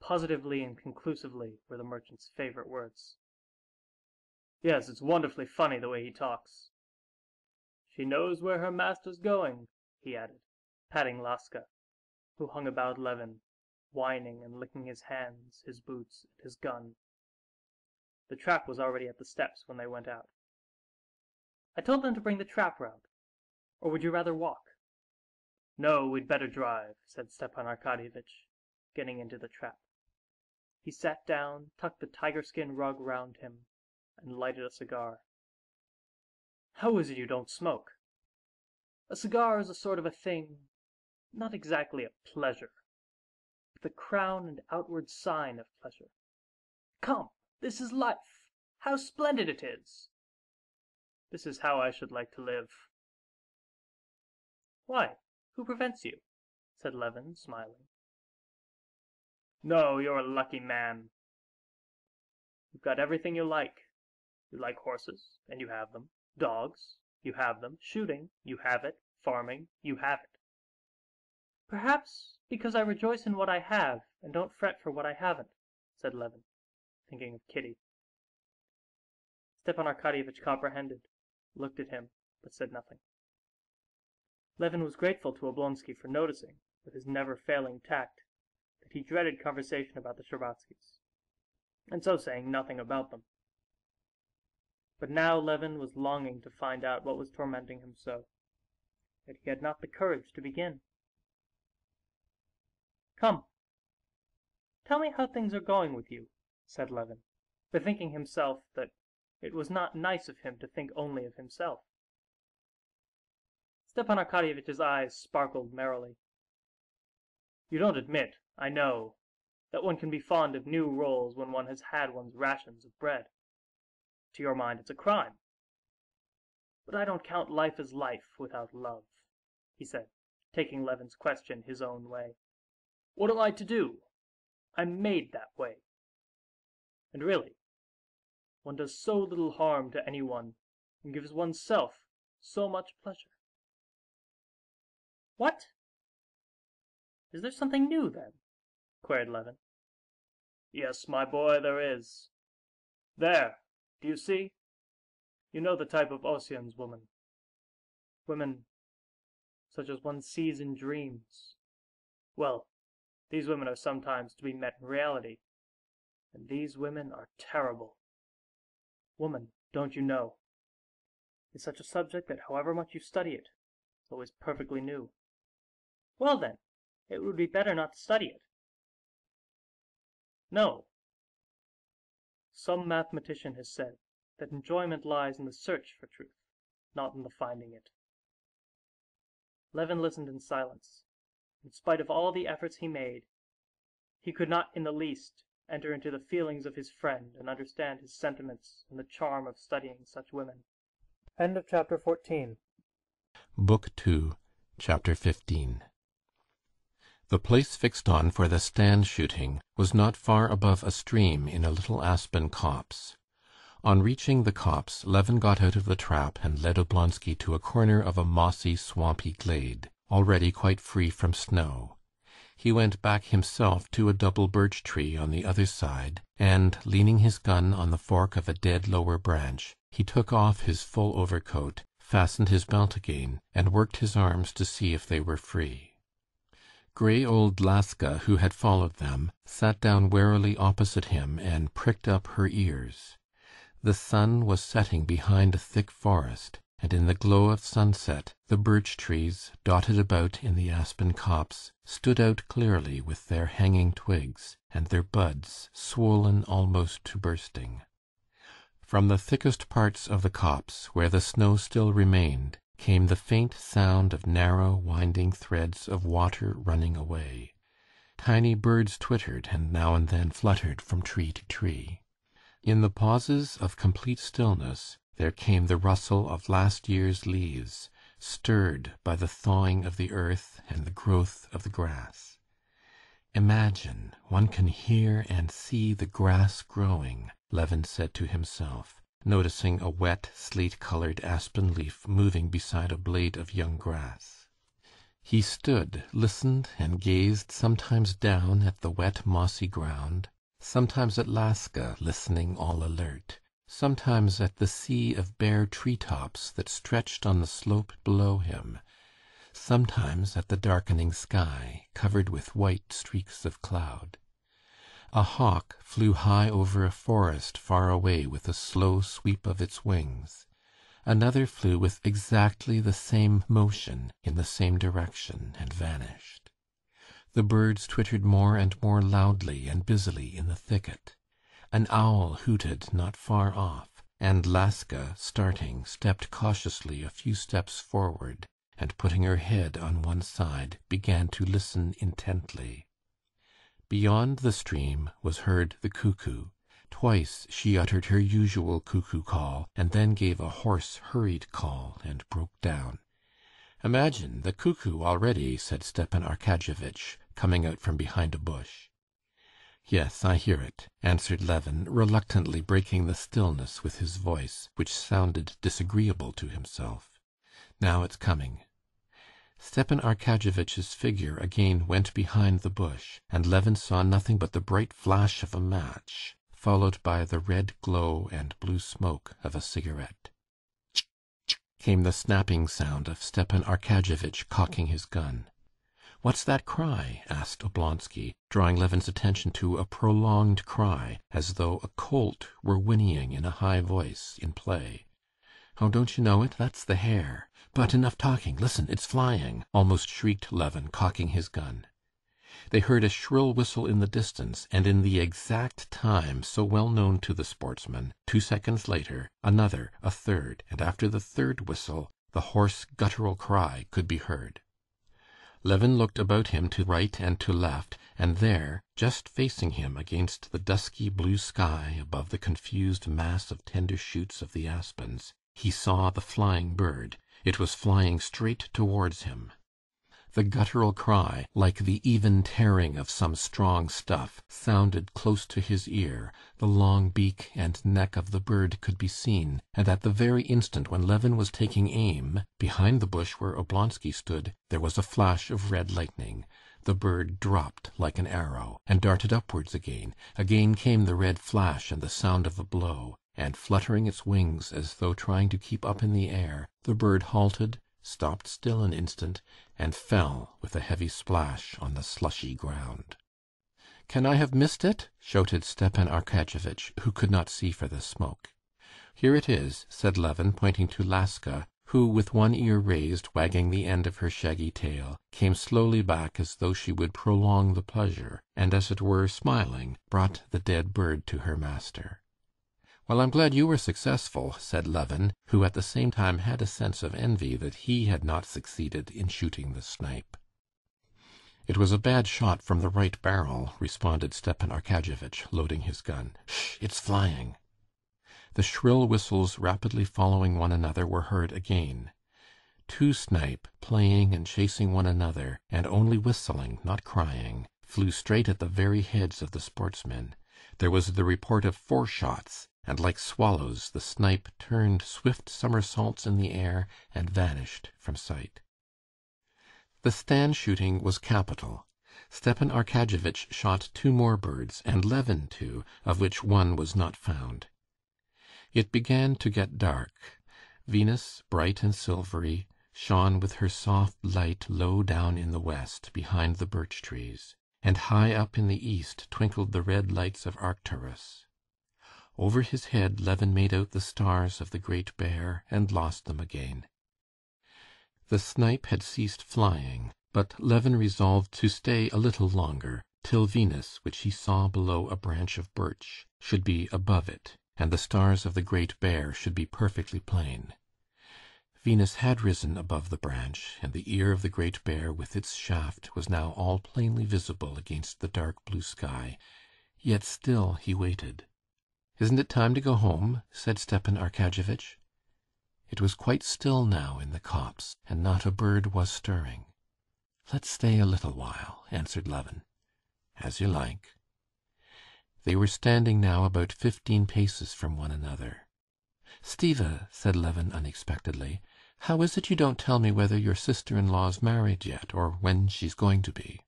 Positively and conclusively were the merchant's favorite words. "Yes, it's wonderfully funny the way he talks. She knows where her master's going," he added, patting Laska, who hung about Levin, whining and licking his hands, his boots, and his gun. The trap was already at the steps when they went out. "I told them to bring the trap round. Or would you rather walk?" "No, we'd better drive," said Stepan Arkadyevitch, getting into the trap. He sat down, tucked the tiger-skin rug round him, and lighted a cigar. "How is it you don't smoke? A cigar is a sort of a thing, not exactly a pleasure, but the crown and outward sign of pleasure. Come, this is life! How splendid it is! This is how I should like to live." "Why, who prevents you?" said Levin, smiling. "No, you're a lucky man. You've got everything you like. You like horses, and you have them. Dogs, you have them. Shooting, you have it. Farming, you have it." "Perhaps because I rejoice in what I have, and don't fret for what I haven't," said Levin, thinking of Kitty. Stepan Arkadyevitch comprehended, looked at him, but said nothing. Levin was grateful to Oblonsky for noticing, with his never-failing tact, that he dreaded conversation about the Shtcherbatskys, and so saying nothing about them. But now Levin was longing to find out what was tormenting him so, yet he had not the courage to begin. "Come, tell me how things are going with you," said Levin, bethinking himself that it was not nice of him to think only of himself. Stepan Arkadyevitch's eyes sparkled merrily. "You don't admit, I know, that one can be fond of new rolls when one has had one's rations of bread. To your mind it's a crime. But I don't count life as life without love," he said, taking Levin's question his own way. "What am I to do? I'm made that way. And really, one does so little harm to anyone, and gives oneself so much pleasure." "What? Is there something new, then?" queried Levin. "Yes, my boy, there is. There, do you see? You know the type of Ossian's woman. Women such as one sees in dreams. Well, these women are sometimes to be met in reality, and these women are terrible. Woman, don't you know, is such a subject that however much you study it, it's always perfectly new." "Well then, it would be better not to study it." "No. Some mathematician has said that enjoyment lies in the search for truth, not in the finding it." Levin listened in silence. In spite of all the efforts he made, he could not in the least enter into the feelings of his friend and understand his sentiments and the charm of studying such women. End of chapter 14. Book 2, Chapter 15. The place fixed on for the stand shooting was not far above a stream in a little aspen copse. On reaching the copse, Levin got out of the trap and led Oblonsky to a corner of a mossy, swampy glade, already quite free from snow. He went back himself to a double birch tree on the other side, and, leaning his gun on the fork of a dead lower branch, he took off his full overcoat, fastened his belt again, and worked his arms to see if they were free. Gray old Laska, who had followed them, sat down warily opposite him and pricked up her ears. The sun was setting behind a thick forest, and in the glow of sunset the birch trees, dotted about in the aspen copse, stood out clearly with their hanging twigs, and their buds swollen almost to bursting. From the thickest parts of the copse, where the snow still remained, came the faint sound of narrow, winding threads of water running away. Tiny birds twittered and now and then fluttered from tree to tree. In the pauses of complete stillness there came the rustle of last year's leaves, stirred by the thawing of the earth and the growth of the grass. Imagine, one can hear and see the grass growing, Levin said to himself, noticing a wet, slate-colored aspen leaf moving beside a blade of young grass. He stood, listened, and gazed sometimes down at the wet, mossy ground, sometimes at Laska, listening all alert, sometimes at the sea of bare tree-tops that stretched on the slope below him, sometimes at the darkening sky, covered with white streaks of cloud. A hawk flew high over a forest far away with a slow sweep of its wings. Another flew with exactly the same motion in the same direction and vanished. The birds twittered more and more loudly and busily in the thicket. An owl hooted not far off, and Laska, starting, stepped cautiously a few steps forward, and putting her head on one side, began to listen intently. Beyond the stream was heard the cuckoo. Twice she uttered her usual cuckoo call, and then gave a hoarse, hurried call, and broke down. "Imagine, the cuckoo already," said Stepan Arkadyevitch, coming out from behind a bush. "Yes, I hear it," answered Levin, reluctantly breaking the stillness with his voice, which sounded disagreeable to himself. "Now it's coming." Stepan Arkadyevitch's figure again went behind the bush, and Levin saw nothing but the bright flash of a match, followed by the red glow and blue smoke of a cigarette. "Tch, tch," came the snapping sound of Stepan Arkadyevitch cocking his gun. "What's that cry?" asked Oblonsky, drawing Levin's attention to a prolonged cry, as though a colt were whinnying in a high voice in play. "Oh, don't you know it? That's the hare. But enough talking. Listen, it's flying!" almost shrieked Levin, cocking his gun. They heard a shrill whistle in the distance, and in the exact time so well known to the sportsman, 2 seconds later, another, a third, and after the third whistle, the hoarse guttural cry could be heard. Levin looked about him to right and to left, and there, just facing him against the dusky blue sky above the confused mass of tender shoots of the aspens, he saw the flying bird. It was flying straight towards him. The guttural cry, like the even tearing of some strong stuff, sounded close to his ear, the long beak and neck of the bird could be seen, and at the very instant when Levin was taking aim, behind the bush where Oblonsky stood, there was a flash of red lightning. The bird dropped like an arrow, and darted upwards again. Again came the red flash and the sound of a blow, and fluttering its wings as though trying to keep up in the air, the bird halted, stopped still an instant, and fell with a heavy splash on the slushy ground. "Can I have missed it?" shouted Stepan Arkadyevitch, who could not see for the smoke. "Here it is," said Levin, pointing to Laska, who, with one ear raised, wagging the end of her shaggy tail, came slowly back as though she would prolong the pleasure, and as it were smiling, brought the dead bird to her master. "Well, I'm glad you were successful," said Levin, who at the same time had a sense of envy that he had not succeeded in shooting the snipe. "It was a bad shot from the right barrel," responded Stepan Arkadyevitch, loading his gun. "Sh! It's flying." The shrill whistles rapidly following one another were heard again. 2 snipe, playing and chasing one another, and only whistling, not crying, flew straight at the very heads of the sportsmen. There was the report of 4 shots, and like swallows the snipe turned swift somersaults in the air and vanished from sight. The stand shooting was capital. Stepan Arkadyevitch shot 2 more birds, and Levin 2, of which one was not found. It began to get dark. Venus, bright and silvery, shone with her soft light low down in the west, behind the birch trees, and high up in the east twinkled the red lights of Arcturus. Over his head Levin made out the stars of the Great Bear and lost them again. The snipe had ceased flying, but Levin resolved to stay a little longer, till Venus, which he saw below a branch of birch, should be above it, and the stars of the Great Bear should be perfectly plain. Venus had risen above the branch, and the ear of the Great Bear with its shaft was now all plainly visible against the dark blue sky, yet still he waited. "Isn't it time to go home?" said Stepan Arkadyevitch. It was quite still now in the copse, and not a bird was stirring. "Let's stay a little while," answered Levin. "As you like." They were standing now about 15 paces from one another. "Stiva," said Levin unexpectedly, "how is it you don't tell me whether your sister-in-law's married yet, or when she's going to be?"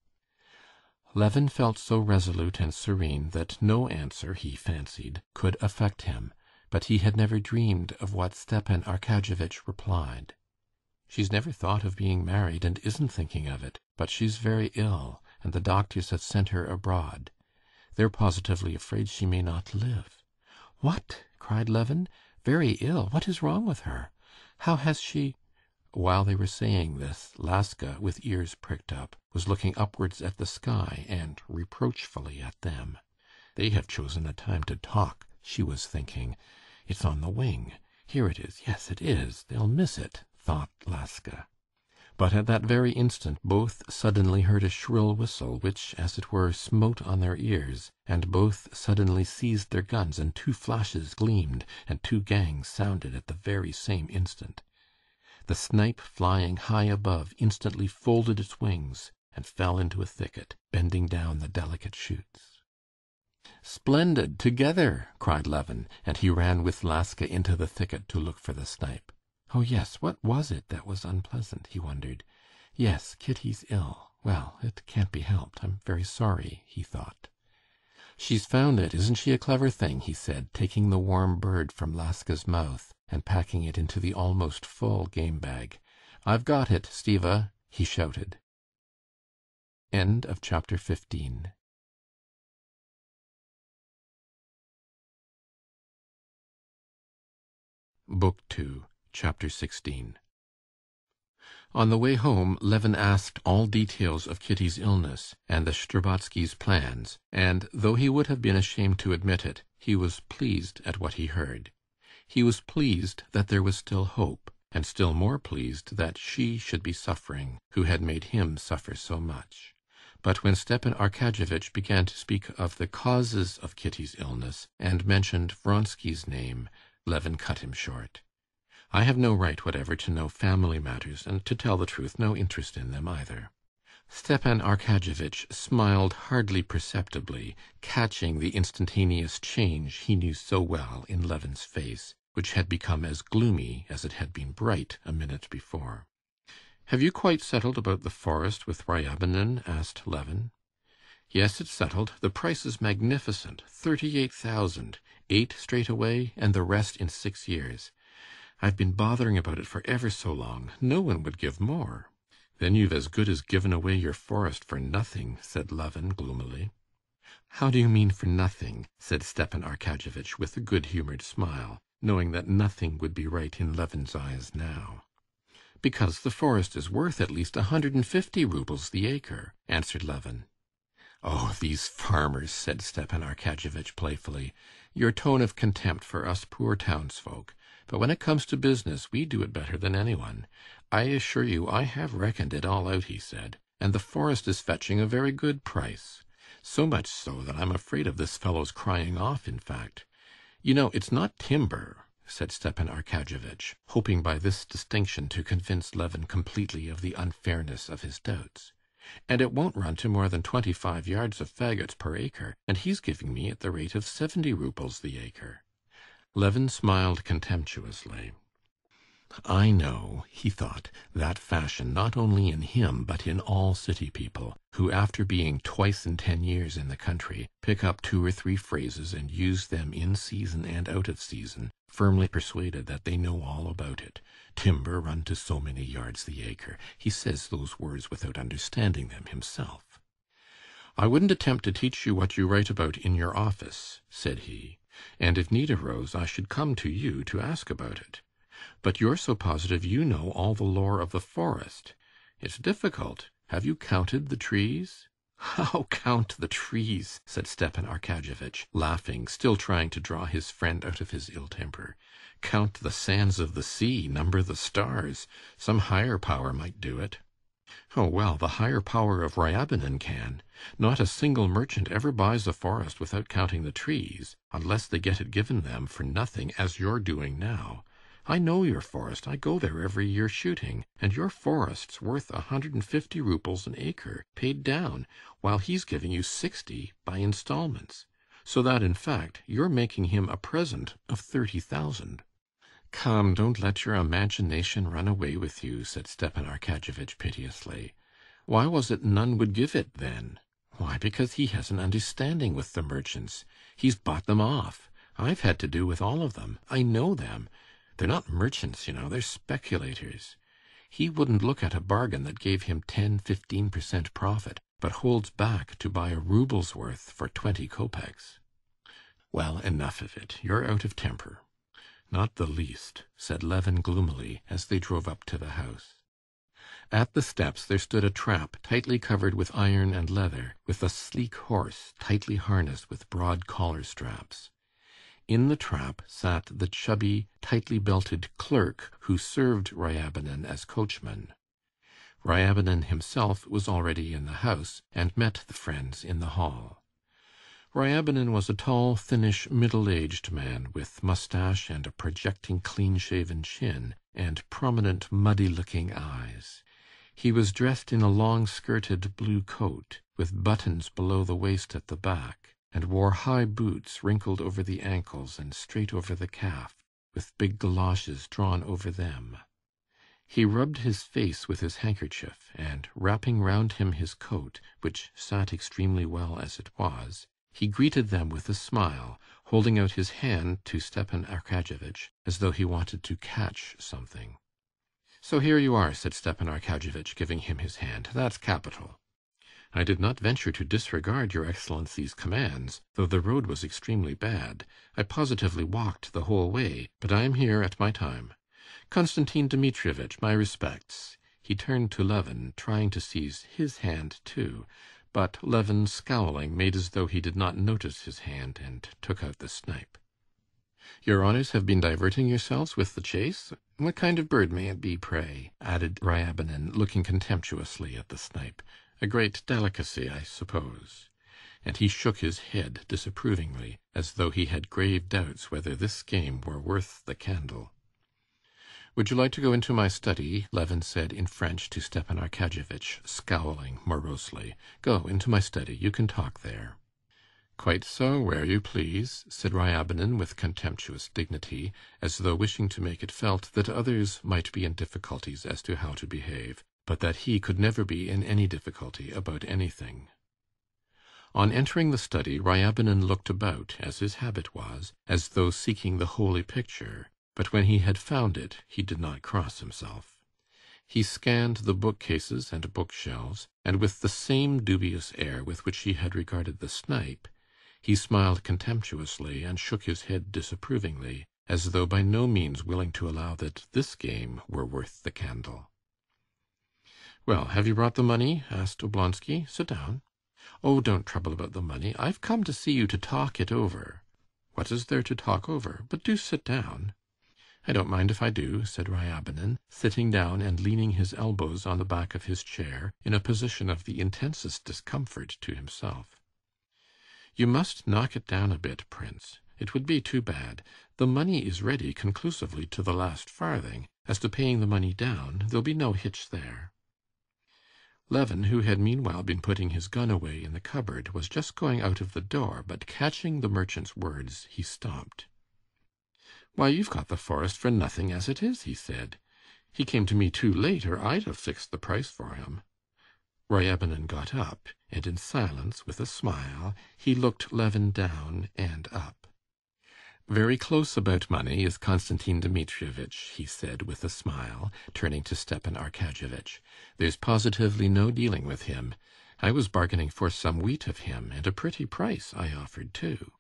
Levin felt so resolute and serene that no answer, he fancied, could affect him, but he had never dreamed of what Stepan Arkadyevitch replied. "She's never thought of being married, and isn't thinking of it, but she's very ill, and the doctors have sent her abroad. They're positively afraid she may not live." "What!" cried Levin. "Very ill? What is wrong with her? How has she—" While they were saying this, Laska, with ears pricked up, was looking upwards at the sky and reproachfully at them. "They have chosen a time to talk," she was thinking. "It's on the wing. Here it is. Yes, it is. They'll miss it," thought Laska. But at that very instant both suddenly heard a shrill whistle, which, as it were, smote on their ears, and both suddenly seized their guns, and 2 flashes gleamed, and 2 gangs sounded at the very same instant. The snipe, flying high above, instantly folded its wings and fell into a thicket, bending down the delicate shoots. "Splendid! Together!" cried Levin, and he ran with Laska into the thicket to look for the snipe. Oh yes, what was it that was unpleasant, he wondered. Yes, Kitty's ill. Well, it can't be helped. I'm very sorry, he thought. "She's found it. Isn't she a clever thing?" he said, taking the warm bird from Laska's mouth and packing it into the almost full game bag. "I've got it, Stiva," he shouted. End of chapter 15. Book 2, Chapter 16. On the way home, Levin asked all details of Kitty's illness and the Shtcherbatskys' plans, and, though he would have been ashamed to admit it, he was pleased at what he heard. He was pleased that there was still hope, and still more pleased that she should be suffering, who had made him suffer so much. But when Stepan Arkadyevitch began to speak of the causes of Kitty's illness, and mentioned Vronsky's name, Levin cut him short. "I have no right whatever to know family matters, and to tell the truth, no interest in them either." Stepan Arkadyevitch smiled hardly perceptibly, catching the instantaneous change he knew so well in Levin's face, which had become as gloomy as it had been bright a minute before. "Have you quite settled about the forest with Ryabinin?" asked Levin. "Yes, it's settled. The price is magnificent, 38,000, 8 straight away, and the rest in 6 years. I've been bothering about it for ever so long. No one would give more." "Then you've as good as given away your forest for nothing," said Levin gloomily. "How do you mean for nothing?" said Stepan Arkadyevitch with a good-humored smile, knowing that nothing would be right in Levin's eyes now. "Because the forest is worth at least 150 roubles the acre," answered Levin. "Oh, these farmers!" said Stepan Arkadyevitch playfully. "Your tone of contempt for us poor townsfolk. But when it comes to business, we do it better than anyone. I assure you I have reckoned it all out," he said, "and the forest is fetching a very good price. So much so that I'm afraid of this fellow's crying off, in fact. You know, it's not timber," said Stepan Arkadyevitch, hoping by this distinction to convince Levin completely of the unfairness of his doubts. "And it won't run to more than 25 yards of faggots per acre, and he's giving me at the rate of 70 roubles the acre." Levin smiled contemptuously. "I know," he thought, "that fashion not only in him but in all city people, who after being twice in 10 years in the country, pick up 2 or 3 phrases and use them in season and out of season, firmly persuaded that they know all about it. Timber run to so many yards the acre. He says those words without understanding them himself. "I wouldn't attempt to teach you what you write about in your office," said he, "and if need arose I should come to you to ask about it. But you're so positive you know all the lore of the forest. It's difficult. Have you counted the trees?" "How count the trees?" said Stepan Arkadyevitch, laughing, still trying to draw his friend out of his ill temper. Count the sands of the sea, number the stars. Some higher power might do it. Oh, well, the higher power of Ryabinin can. Not a single merchant ever buys a forest without counting the trees, unless they get it given them for nothing, as you're doing now. I know your forest. I go there every year shooting, and your forest's worth 150 roubles an acre, paid down, while he's giving you 60 by installments, so that, in fact, you're making him a present of 30,000. "Come, don't let your imagination run away with you," said Stepan Arkadyevitch piteously. "Why was it none would give it, then? Why, because he has an understanding with the merchants. He's bought them off. I've had to do with all of them. I know them. They're not merchants, you know, they're speculators. He wouldn't look at a bargain that gave him 10-15% profit, but holds back to buy a rouble's worth for 20 kopecks. Well, enough of it. You're out of temper." "Not the least," said Levin gloomily, as they drove up to the house. At the steps there stood a trap tightly covered with iron and leather, with a sleek horse tightly harnessed with broad collar straps. In the trap sat the chubby, tightly belted clerk who served Ryabinin as coachman. Ryabinin himself was already in the house, and met the friends in the hall. Ryabinin was a tall, thinnish, middle-aged man, with moustache and a projecting clean-shaven chin, and prominent, muddy-looking eyes. He was dressed in a long-skirted blue coat, with buttons below the waist at the back, and wore high boots wrinkled over the ankles and straight over the calf, with big galoshes drawn over them. He rubbed his face with his handkerchief, and wrapping round him his coat, which sat extremely well as it was, he greeted them with a smile, holding out his hand to Stepan Arkadyevitch, as though he wanted to catch something. "So here you are," said Stepan Arkadyevitch, giving him his hand. "That's capital. I did not venture to disregard your Excellency's commands, though the road was extremely bad. I positively walked the whole way, but I am here at my time. Konstantin Dmitrievitch, my respects." He turned to Levin, trying to seize his hand too, but Levin, scowling, made as though he did not notice his hand, and took out the snipe. "Your honors have been diverting yourselves with the chase? What kind of bird may it be, pray?" added Ryabinin, looking contemptuously at the snipe. "A great delicacy, I suppose." And he shook his head disapprovingly, as though he had grave doubts whether this game were worth the candle. "Would you like to go into my study?" Levin said in French to Stepan Arkadyevitch, scowling morosely. "Go into my study. You can talk there." "Quite so, where you please," said Ryabinin with contemptuous dignity, as though wishing to make it felt that others might be in difficulties as to how to behave, but that he could never be in any difficulty about anything. On entering the study, Ryabinin looked about, as his habit was, as though seeking the holy picture, but when he had found it, he did not cross himself. He scanned the bookcases and bookshelves, and with the same dubious air with which he had regarded the snipe, he smiled contemptuously and shook his head disapprovingly, as though by no means willing to allow that this game were worth the candle. "Well, have you brought the money?" asked Oblonsky. "Sit down." "Oh, don't trouble about the money. I've come to see you to talk it over." "What is there to talk over? But do sit down." "I don't mind if I do," said Ryabinin, sitting down and leaning his elbows on the back of his chair, in a position of the intensest discomfort to himself. "You must knock it down a bit, prince. It would be too bad. The money is ready conclusively to the last farthing. As to paying the money down, there'll be no hitch there." Levin, who had meanwhile been putting his gun away in the cupboard, was just going out of the door, but catching the merchant's words, he stopped. "Why, you've got the forest for nothing as it is," he said. "He came to me too late, or I'd have fixed the price for him." Ryabinin got up, and in silence, with a smile, he looked Levin down and up. "Very close about money is Konstantin Dmitrievitch," he said with a smile, turning to Stepan Arkadyevitch. "There's positively no dealing with him. I was bargaining for some wheat of him, and a pretty price I offered too.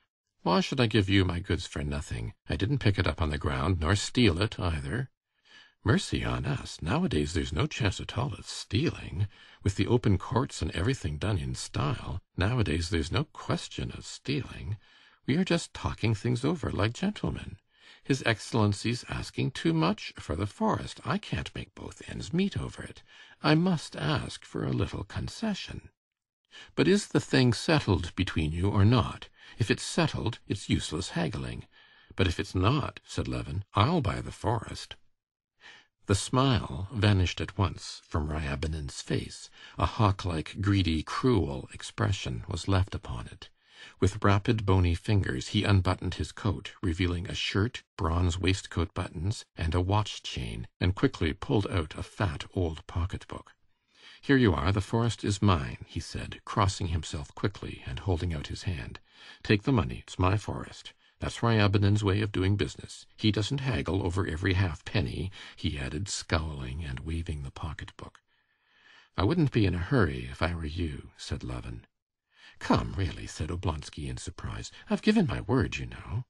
Why should I give you my goods for nothing? I didn't pick it up on the ground, nor steal it either. Mercy on us, nowadays there's no chance at all of stealing. With the open courts and everything done in style, nowadays there's no question of stealing. We are just talking things over like gentlemen. His Excellency's asking too much for the forest. I can't make both ends meet over it. I must ask for a little concession. But is the thing settled between you or not? If it's settled, it's useless haggling. But if it's not, said Levin, I'll buy the forest. The smile vanished at once from Ryabinin's face. A hawk-like, greedy, cruel expression was left upon it. With rapid, bony fingers he unbuttoned his coat, revealing a shirt, bronze waistcoat buttons, and a watch chain, and quickly pulled out a fat old pocket-book. "Here you are, the forest is mine," he said, crossing himself quickly and holding out his hand. "Take the money, it's my forest. That's Ryabinin's way of doing business. He doesn't haggle over every half-penny," he added, scowling and waving the pocket-book. "I wouldn't be in a hurry if I were you," said Levin. "Come, really," said Oblonsky in surprise. "I've given my word, you know."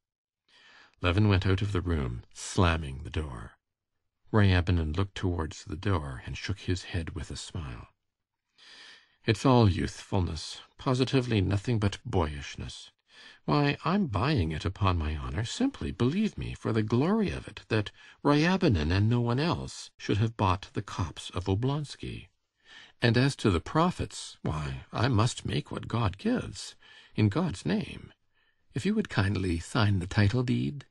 Levin went out of the room, slamming the door. Ryabinin looked towards the door and shook his head with a smile. "It's all youthfulness, positively nothing but boyishness. Why, I'm buying it upon my honor, simply, believe me, for the glory of it, that Ryabinin and no one else should have bought the copse of Oblonsky. And as to the profits, why, I must make what God gives, in God's name. If you would kindly sign the title deed."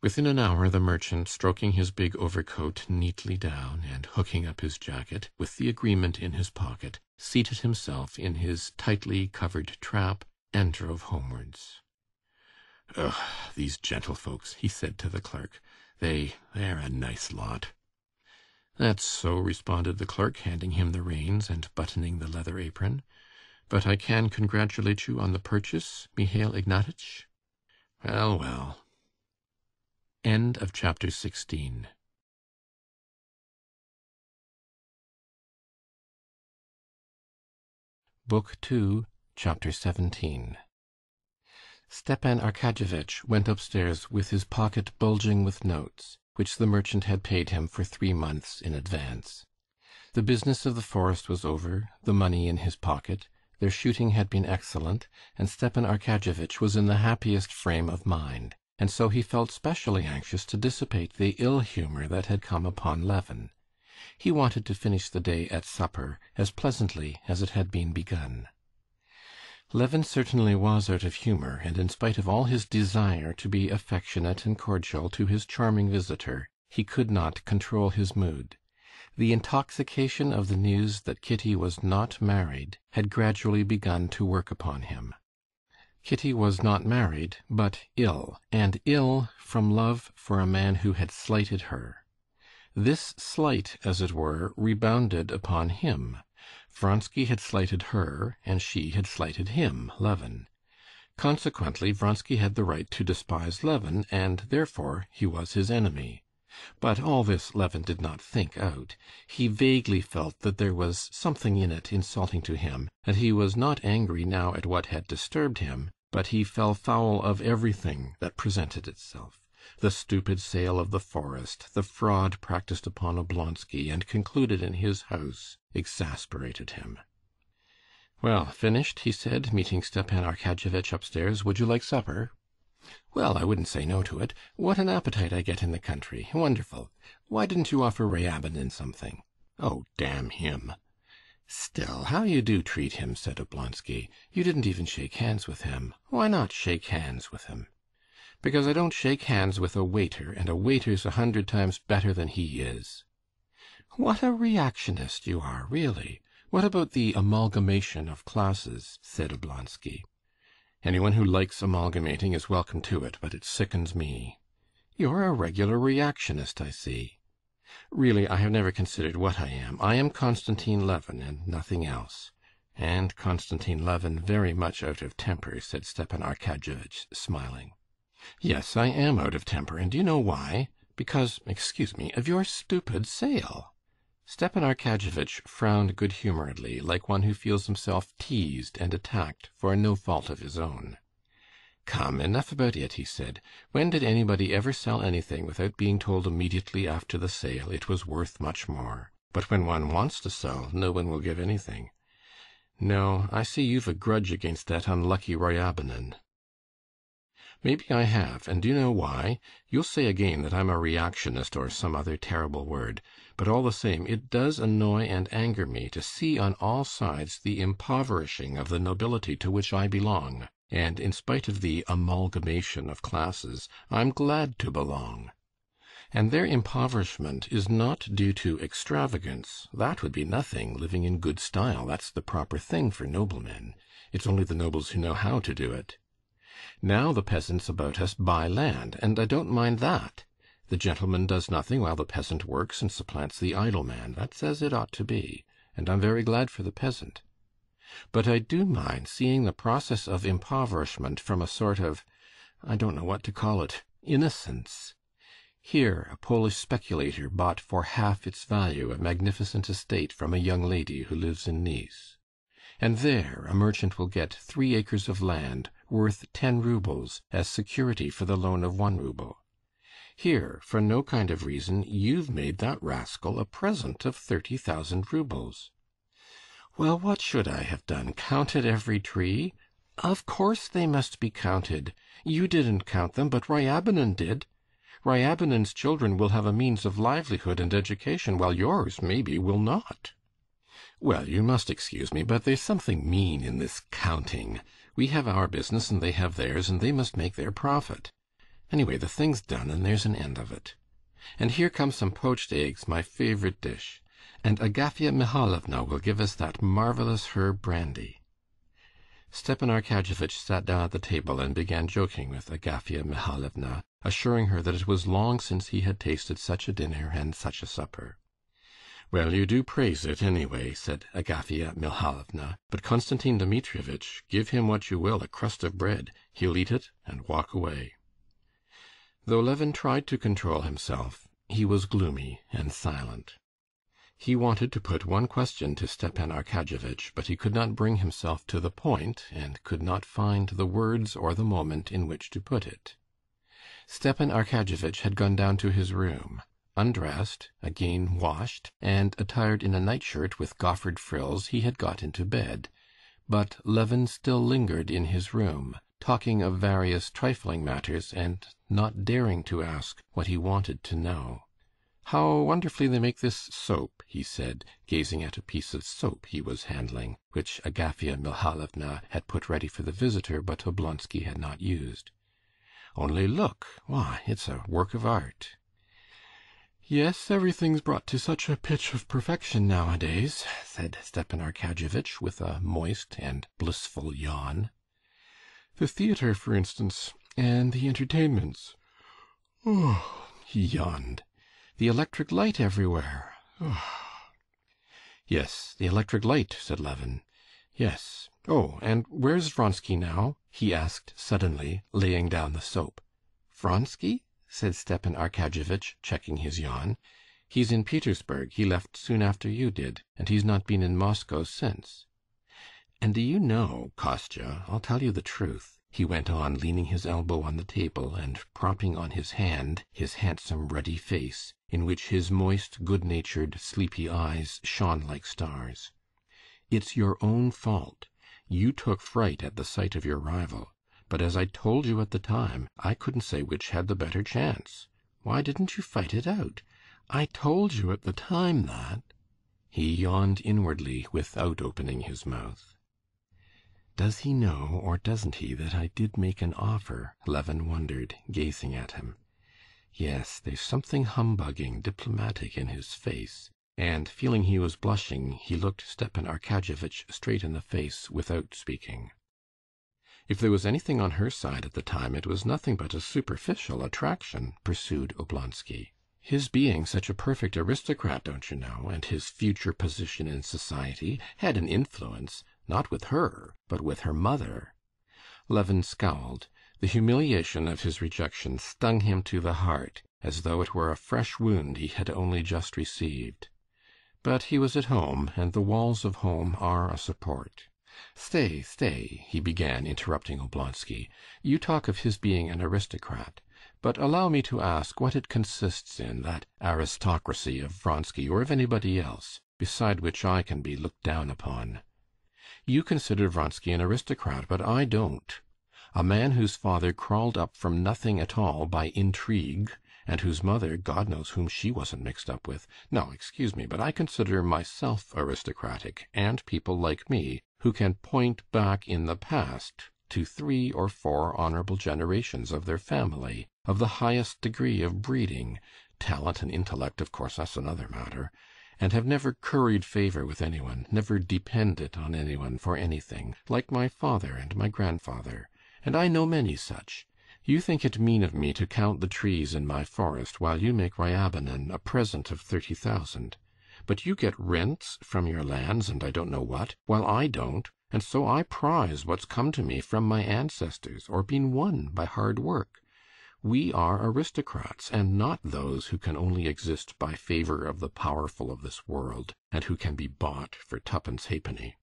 Within an hour the merchant, stroking his big overcoat neatly down and hooking up his jacket, with the agreement in his pocket, seated himself in his tightly covered trap and drove homewards. "Ugh, these gentlefolks," he said to the clerk. They're a nice lot." "That's so," responded the clerk, handing him the reins and buttoning the leather apron. "But I can congratulate you on the purchase, Mihail Ignatitch?" "Well, well." End of chapter 16. Book 2, Chapter 17. Stepan Arkadyevitch went upstairs with his pocket bulging with notes, which the merchant had paid him for 3 months in advance. The business of the forest was over, the money in his pocket, their shooting had been excellent, and Stepan Arkadyevitch was in the happiest frame of mind, and so he felt specially anxious to dissipate the ill-humor that had come upon Levin. He wanted to finish the day at supper as pleasantly as it had been begun. Levin certainly was out of humor, and in spite of all his desire to be affectionate and cordial to his charming visitor, he could not control his mood. The intoxication of the news that Kitty was not married had gradually begun to work upon him. Kitty was not married, but ill, and ill from love for a man who had slighted her. This slight, as it were, rebounded upon him. Vronsky had slighted her, and she had slighted him, Levin. Consequently, Vronsky had the right to despise Levin, and therefore he was his enemy. But all this Levin did not think out. He vaguely felt that there was something in it insulting to him, and he was not angry now at what had disturbed him, but he fell foul of everything that presented itself. The stupid sale of the forest, the fraud practiced upon Oblonsky and concluded in his house, exasperated him. "Well, finished?" he said, meeting Stepan Arkadyevitch upstairs. "Would you like supper?" "Well, I wouldn't say no to it. What an appetite I get in the country! Wonderful! Why didn't you offer Ryabinin something?" "Oh, damn him!" "Still, how you do treat him," said Oblonsky. "You didn't even shake hands with him. Why not shake hands with him?" "Because I don't shake hands with a waiter, and a waiter's 100 times better than he is." "What a reactionist you are, really! What about the amalgamation of classes?" said Oblonsky. "Anyone who likes amalgamating is welcome to it, but it sickens me." "You're a regular reactionist, I see." "Really, I have never considered what I am. I am Konstantin Levin, and nothing else." "And Konstantin Levin very much out of temper," said Stepan Arkadyevitch, smiling. "Yes, I am out of temper, and do you know why? Because, excuse me, of your stupid sale." Stepan Arkadyevitch frowned good-humoredly, like one who feels himself teased and attacked for no fault of his own. "Come, enough about it," he said. "When did anybody ever sell anything without being told immediately after the sale it was worth much more? But when one wants to sell, no one will give anything. No, I see you've a grudge against that unlucky Ryabinin." Maybe I have, and do you know why? You'll say again that I'm a reactionist or some other terrible word, but all the same it does annoy and anger me to see on all sides the impoverishing of the nobility to which I belong, and in spite of the amalgamation of classes, I'm glad to belong. And their impoverishment is not due to extravagance. That would be nothing, living in good style. That's the proper thing for noblemen. It's only the nobles who know how to do it. Now the peasants about us buy land, and I don't mind that. The gentleman does nothing while the peasant works and supplants the idle man. That's as it ought to be, and I'm very glad for the peasant. But I do mind seeing the process of impoverishment from a sort of, I don't know what to call it, innocence. Here a Polish speculator bought for half its value a magnificent estate from a young lady who lives in Nice. And there a merchant will get 3 acres of land worth 10 roubles as security for the loan of 1 rouble. Here, for no kind of reason, you've made that rascal a present of 30,000 roubles. Well, what should I have done? Counted every tree? Of course they must be counted. You didn't count them, but Ryabinin did. Ryabinin's children will have a means of livelihood and education, while yours, maybe, will not. Well, you must excuse me, but there's something mean in this counting. We have our business, and they have theirs, and they must make their profit. Anyway, the thing's done, and there's an end of it. And here come some poached eggs, my favorite dish. And Agafya Mihalovna will give us that marvelous herb brandy. Stepan Arkadyevitch sat down at the table and began joking with Agafya Mihalovna, assuring her that it was long since he had tasted such a dinner and such a supper. "Well, you do praise it, anyway," said Agafya Mihalovna. "But Konstantin Dmitrievitch, give him what you will, a crust of bread, he'll eat it and walk away." Though Levin tried to control himself, he was gloomy and silent. He wanted to put one question to Stepan Arkadyevitch, but he could not bring himself to the point, and could not find the words or the moment in which to put it. Stepan Arkadyevitch had gone down to his room, undressed, again washed, and attired in a nightshirt with goffered frills, he had got into bed. But Levin still lingered in his room, talking of various trifling matters, and not daring to ask what he wanted to know. "How wonderfully they make this soap," he said, gazing at a piece of soap he was handling, which Agafya Mihalovna had put ready for the visitor, but Oblonsky had not used. "Only look! Why, it's a work of art." "Yes, everything's brought to such a pitch of perfection nowadays," said Stepan Arkadyevitch with a moist and blissful yawn. "The theater, for instance, and the entertainments. Oh!" he yawned. "The electric light everywhere. Oh!" "Yes, the electric light," said Levin. "Yes. Oh, and where's Vronsky now?" he asked suddenly, laying down the soap. "Vronsky?" said Stepan Arkadyevitch, checking his yawn. "He's in Petersburg. He left soon after you did, and he's not been in Moscow since. And do you know, Kostya, I'll tell you the truth," he went on, leaning his elbow on the table and propping on his hand his handsome ruddy face, in which his moist, good-natured, sleepy eyes shone like stars. "It's your own fault. You took fright at the sight of your rival. But as I told you at the time, I couldn't say which had the better chance. Why didn't you fight it out? I told you at the time that." He yawned inwardly without opening his mouth. "Does he know, or doesn't he, that I did make an offer?" Levin wondered, gazing at him. Yes, there's something humbugging, diplomatic in his face, and feeling he was blushing, he looked Stepan Arkadyevitch straight in the face without speaking. "If there was anything on her side at the time, it was nothing but a superficial attraction," pursued Oblonsky. "His being such a perfect aristocrat, don't you know, and his future position in society, had an influence, not with her, but with her mother." Levin scowled. The humiliation of his rejection stung him to the heart, as though it were a fresh wound he had only just received. But he was at home, and the walls of home are a support. "Stay, stay," he began, interrupting Oblonsky. "You talk of his being an aristocrat. But allow me to ask what it consists in, that aristocracy of Vronsky or of anybody else, beside which I can be looked down upon. You consider Vronsky an aristocrat, but I don't. A man whose father crawled up from nothing at all by intrigue, and whose mother, God knows whom she wasn't mixed up with. No, excuse me, but I consider myself aristocratic, and people like me, who can point back in the past to 3 or 4 honorable generations of their family, of the highest degree of breeding. Talent and intellect, of course, that's another matter, and have never curried favor with anyone, never depended on anyone for anything, like my father and my grandfather, and I know many such. You think it mean of me to count the trees in my forest, while you make Ryabanon a present of 30,000. But you get rents from your lands and I don't know what, while I don't, and so I prize what's come to me from my ancestors, or been won by hard work. We are aristocrats, and not those who can only exist by favor of the powerful of this world, and who can be bought for twopence halfpenny."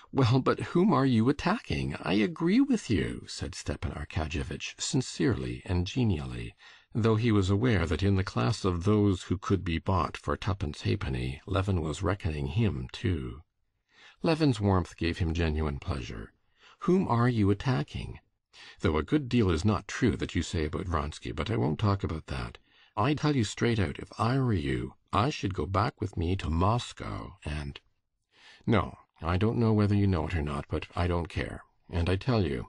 "Well, but whom are you attacking? I agree with you," said Stepan Arkadyevitch, sincerely and genially, though he was aware that in the class of those who could be bought for twopence halfpenny, Levin was reckoning him too. Levin's warmth gave him genuine pleasure. "Whom are you attacking? Though a good deal is not true that you say about Vronsky, but I won't talk about that. I tell you straight out, if I were you, I should go back with me to Moscow and... No, I don't know whether you know it or not, but I don't care. And I tell you,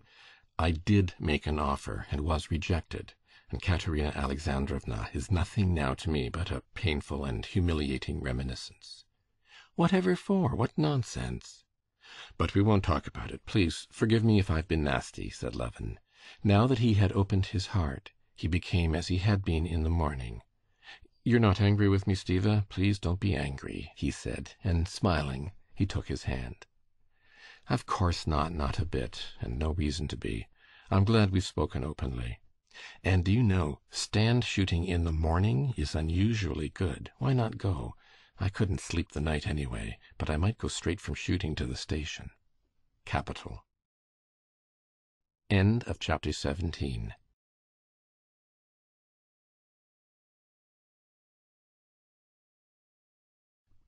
I did make an offer and was rejected, and Katerina Alexandrovna is nothing now to me but a painful and humiliating reminiscence." "Whatever for? What nonsense!" "But we won't talk about it. Please forgive me if I've been nasty," said Levin. Now that he had opened his heart, he became as he had been in the morning. "You're not angry with me, Stiva? Please don't be angry," he said, and smiling, he took his hand. "Of course not, not a bit, and no reason to be. I'm glad we've spoken openly. And do you know, stand shooting in the morning is unusually good. Why not go? I couldn't sleep the night anyway, but I might go straight from shooting to the station. Capital." End of chapter 17.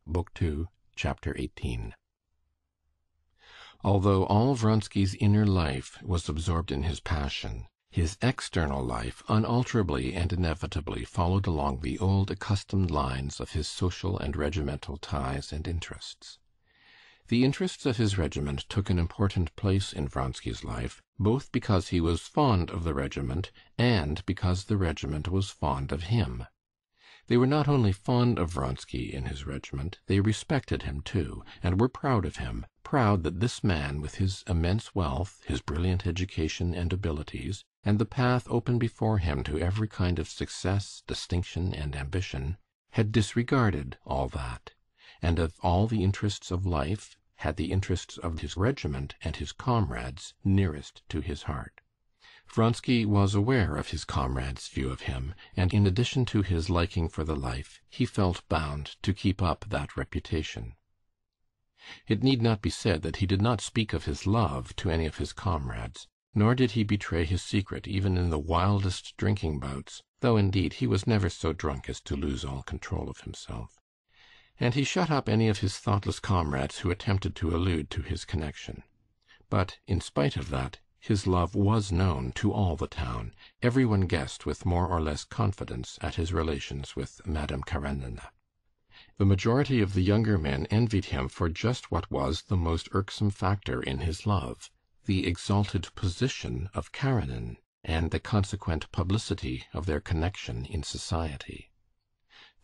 Book 2, chapter 18. Although all Vronsky's inner life was absorbed in his passion, his external life unalterably and inevitably followed along the old accustomed lines of his social and regimental ties and interests. The interests of his regiment took an important place in Vronsky's life, both because he was fond of the regiment and because the regiment was fond of him. They were not only fond of Vronsky in his regiment, they respected him too, and were proud of him, proud that this man, with his immense wealth, his brilliant education and abilities, and the path open before him to every kind of success, distinction, and ambition, had disregarded all that, and of all the interests of life, had the interests of his regiment and his comrades nearest to his heart. Vronsky was aware of his comrades' view of him, and in addition to his liking for the life, he felt bound to keep up that reputation. It need not be said that he did not speak of his love to any of his comrades, nor did he betray his secret even in the wildest drinking bouts, though indeed he was never so drunk as to lose all control of himself. And he shut up any of his thoughtless comrades who attempted to allude to his connection. But, in spite of that, his love was known to all the town. Every one guessed with more or less confidence at his relations with Madame Karenina. The majority of the younger men envied him for just what was the most irksome factor in his love, the exalted position of Karenin, and the consequent publicity of their connection in society.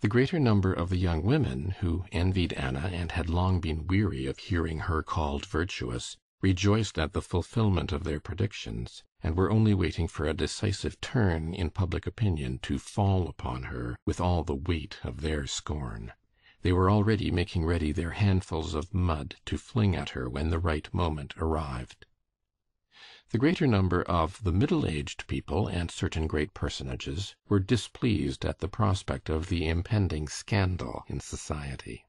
The greater number of the young women, who envied Anna and had long been weary of hearing her called virtuous, rejoiced at the fulfillment of their predictions, and were only waiting for a decisive turn in public opinion to fall upon her with all the weight of their scorn. They were already making ready their handfuls of mud to fling at her when the right moment arrived. The greater number of the middle-aged people and certain great personages were displeased at the prospect of the impending scandal in society.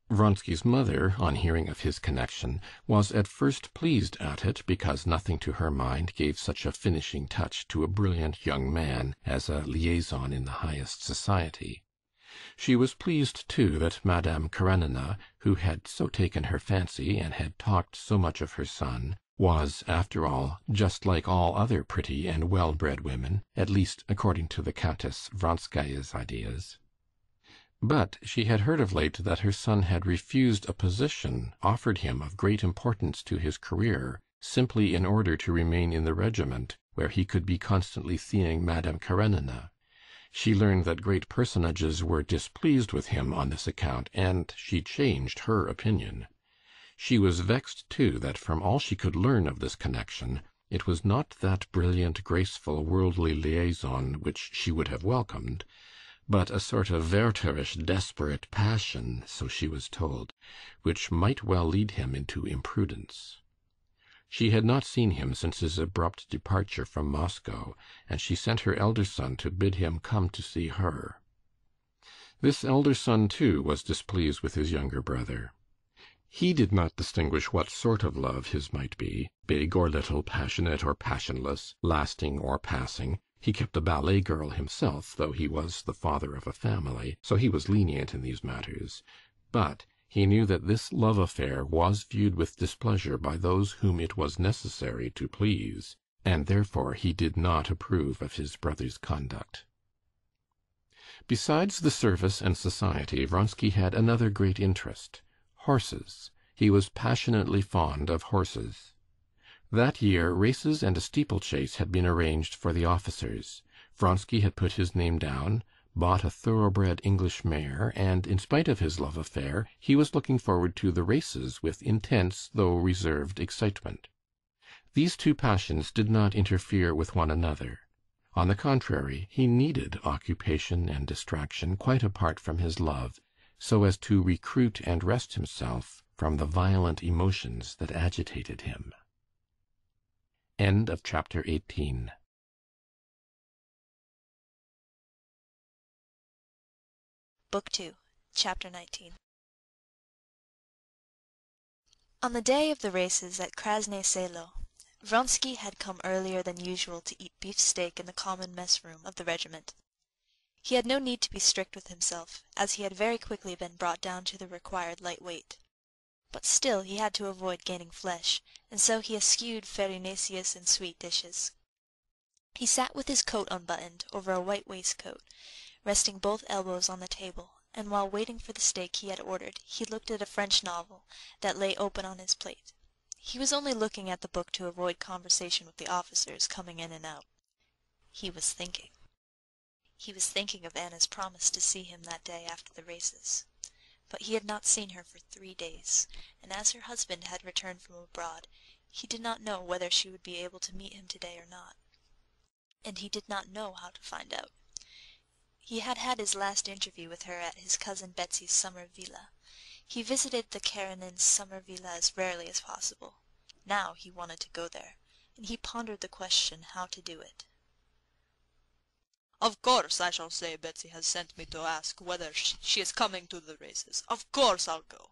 Vronsky's mother, on hearing of his connection, was at first pleased at it because nothing to her mind gave such a finishing touch to a brilliant young man as a liaison in the highest society. She was pleased too that Madame Karenina, who had so taken her fancy and had talked so much of her son, was, after all, just like all other pretty and well-bred women, at least according to the Countess Vronskaya's ideas. But she had heard of late that her son had refused a position offered him of great importance to his career, simply in order to remain in the regiment, where he could be constantly seeing Madame Karenina. She learned that great personages were displeased with him on this account, and she changed her opinion. She was vexed, too, that from all she could learn of this connection, it was not that brilliant, graceful, worldly liaison which she would have welcomed, but a sort of Wertherish desperate passion, so she was told, which might well lead him into imprudence. She had not seen him since his abrupt departure from Moscow, and she sent her elder son to bid him come to see her. This elder son, too, was displeased with his younger brother. He did not distinguish what sort of love his might be, big or little, passionate or passionless, lasting or passing. He kept a ballet girl himself, though he was the father of a family, so he was lenient in these matters. But he knew that this love affair was viewed with displeasure by those whom it was necessary to please, and therefore he did not approve of his brother's conduct. Besides the service and society, Vronsky had another great interest: horses. He was passionately fond of horses. That year races and a steeplechase had been arranged for the officers. Vronsky had put his name down, bought a thoroughbred English mare, and, in spite of his love affair, he was looking forward to the races with intense though reserved excitement. These two passions did not interfere with one another. On the contrary, he needed occupation and distraction quite apart from his love, so as to recruit and rest himself from the violent emotions that agitated him. End of chapter 18. Book 2, Chapter 19. On the day of the races at Krasne Selo, Vronsky had come earlier than usual to eat beefsteak in the common mess-room of the regiment. He had no need to be strict with himself, as he had very quickly been brought down to the required light weight. But still he had to avoid gaining flesh, and so he eschewed farinaceous and sweet dishes. He sat with his coat unbuttoned over a white waistcoat, resting both elbows on the table, and while waiting for the steak he had ordered, he looked at a French novel that lay open on his plate. He was only looking at the book to avoid conversation with the officers coming in and out. He was thinking. He was thinking of Anna's promise to see him that day after the races. But he had not seen her for 3 days, and as her husband had returned from abroad, he did not know whether she would be able to meet him today or not. And he did not know how to find out. He had had his last interview with her at his cousin Betsy's summer villa. He visited the Karenins' summer villa as rarely as possible. Now he wanted to go there, and he pondered the question how to do it. Of course I shall say Betsy has sent me to ask whether she is coming to the races. Of course I'll go,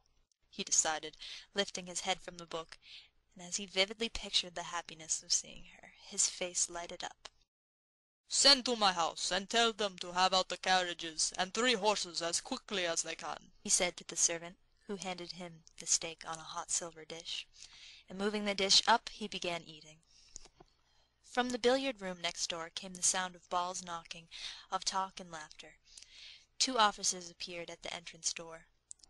he decided, lifting his head from the book, and as he vividly pictured the happiness of seeing her, his face lighted up. Send to my house and tell them to have out the carriages and 3 horses as quickly as they can, he said to the servant, who handed him the steak on a hot silver dish, and moving the dish up, he began eating. From the billiard-room next door came the sound of balls knocking, of talk and laughter. 2 officers appeared at the entrance door.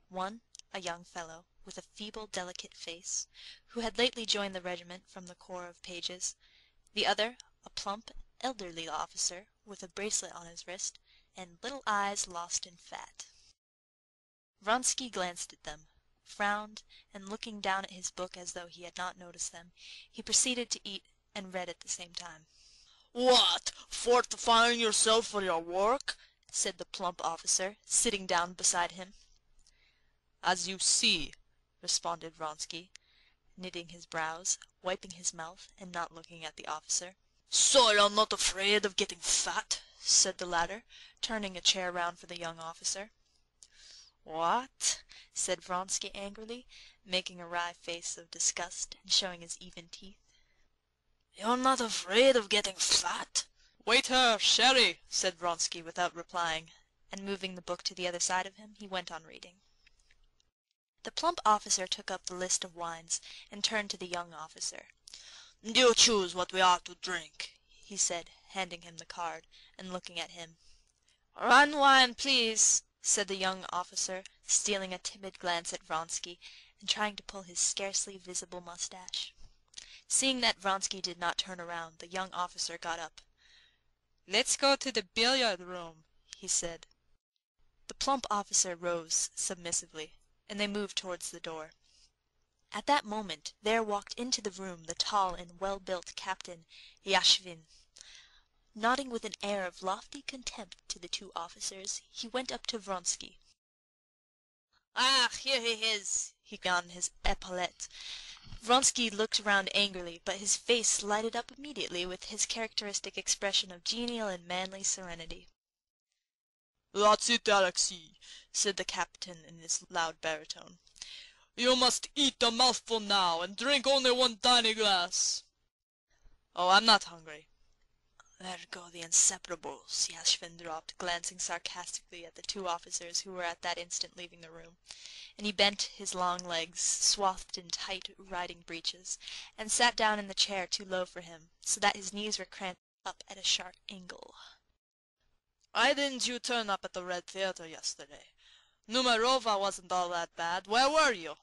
One, a young fellow, with a feeble, delicate face, who had lately joined the regiment from the Corps of Pages. The other, a plump, elderly officer, with a bracelet on his wrist, and little eyes lost in fat. Vronsky glanced at them, frowned, and looking down at his book as though he had not noticed them, he proceeded to eat and read at the same time. What, fortifying yourself for your work? Said the plump officer, sitting down beside him. As you see, responded Vronsky, knitting his brows, wiping his mouth, and not looking at the officer. So you're not afraid of getting fat? Said the latter, turning a chair round for the young officer. What? Said Vronsky angrily, making a wry face of disgust and showing his even teeth. You're not afraid of getting fat? Waiter, sherry, said Vronsky without replying, and moving the book to the other side of him, he went on reading. The plump officer took up the list of wines and turned to the young officer. "You choose what we are to drink," he said, handing him the card, and looking at him. "Run wine, please," said the young officer, stealing a timid glance at Vronsky, and trying to pull his scarcely visible mustache. Seeing that Vronsky did not turn around, the young officer got up. "Let's go to the billiard room," he said. The plump officer rose submissively, and they moved towards the door. At that moment there walked into the room the tall and well-built Captain Yashvin. Nodding with an air of lofty contempt to the two officers, he went up to Vronsky. "Ah, here he is!" He got on his epaulettes. Vronsky looked round angrily, but his face lighted up immediately with his characteristic expression of genial and manly serenity. "That's it, Alexei," said the captain in his loud baritone. "You must eat a mouthful now, and drink only one tiny glass." "Oh, I'm not hungry." "There go the inseparables," Yashvin dropped, glancing sarcastically at the two officers who were at that instant leaving the room, and he bent his long legs, swathed in tight riding breeches, and sat down in the chair too low for him, so that his knees were cramped up at a sharp angle. "Why didn't you turn up at the Red Theater yesterday? Numerova wasn't all that bad. Where were you?"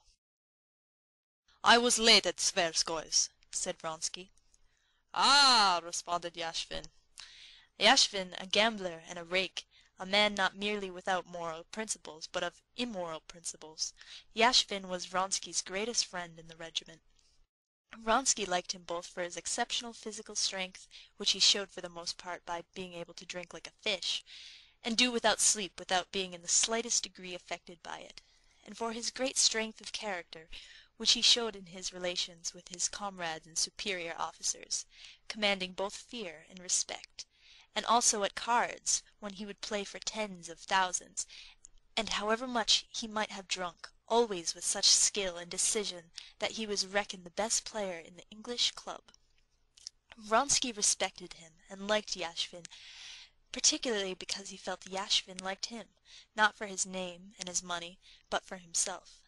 "I was late at Tverskoy's," said Vronsky. "Ah!" responded Yashvin. Yashvin, a gambler and a rake, a man not merely without moral principles, but of immoral principles, Yashvin was Vronsky's greatest friend in the regiment. Vronsky liked him both for his exceptional physical strength, which he showed for the most part by being able to drink like a fish, and do without sleep without being in the slightest degree affected by it, and for his great strength of character, which he showed in his relations with his comrades and superior officers, commanding both fear and respect, and also at cards, when he would play for tens of thousands, and however much he might have drunk, always with such skill and decision that he was reckoned the best player in the English club. Vronsky respected him and liked Yashvin, particularly because he felt Yashvin liked him, not for his name and his money, but for himself.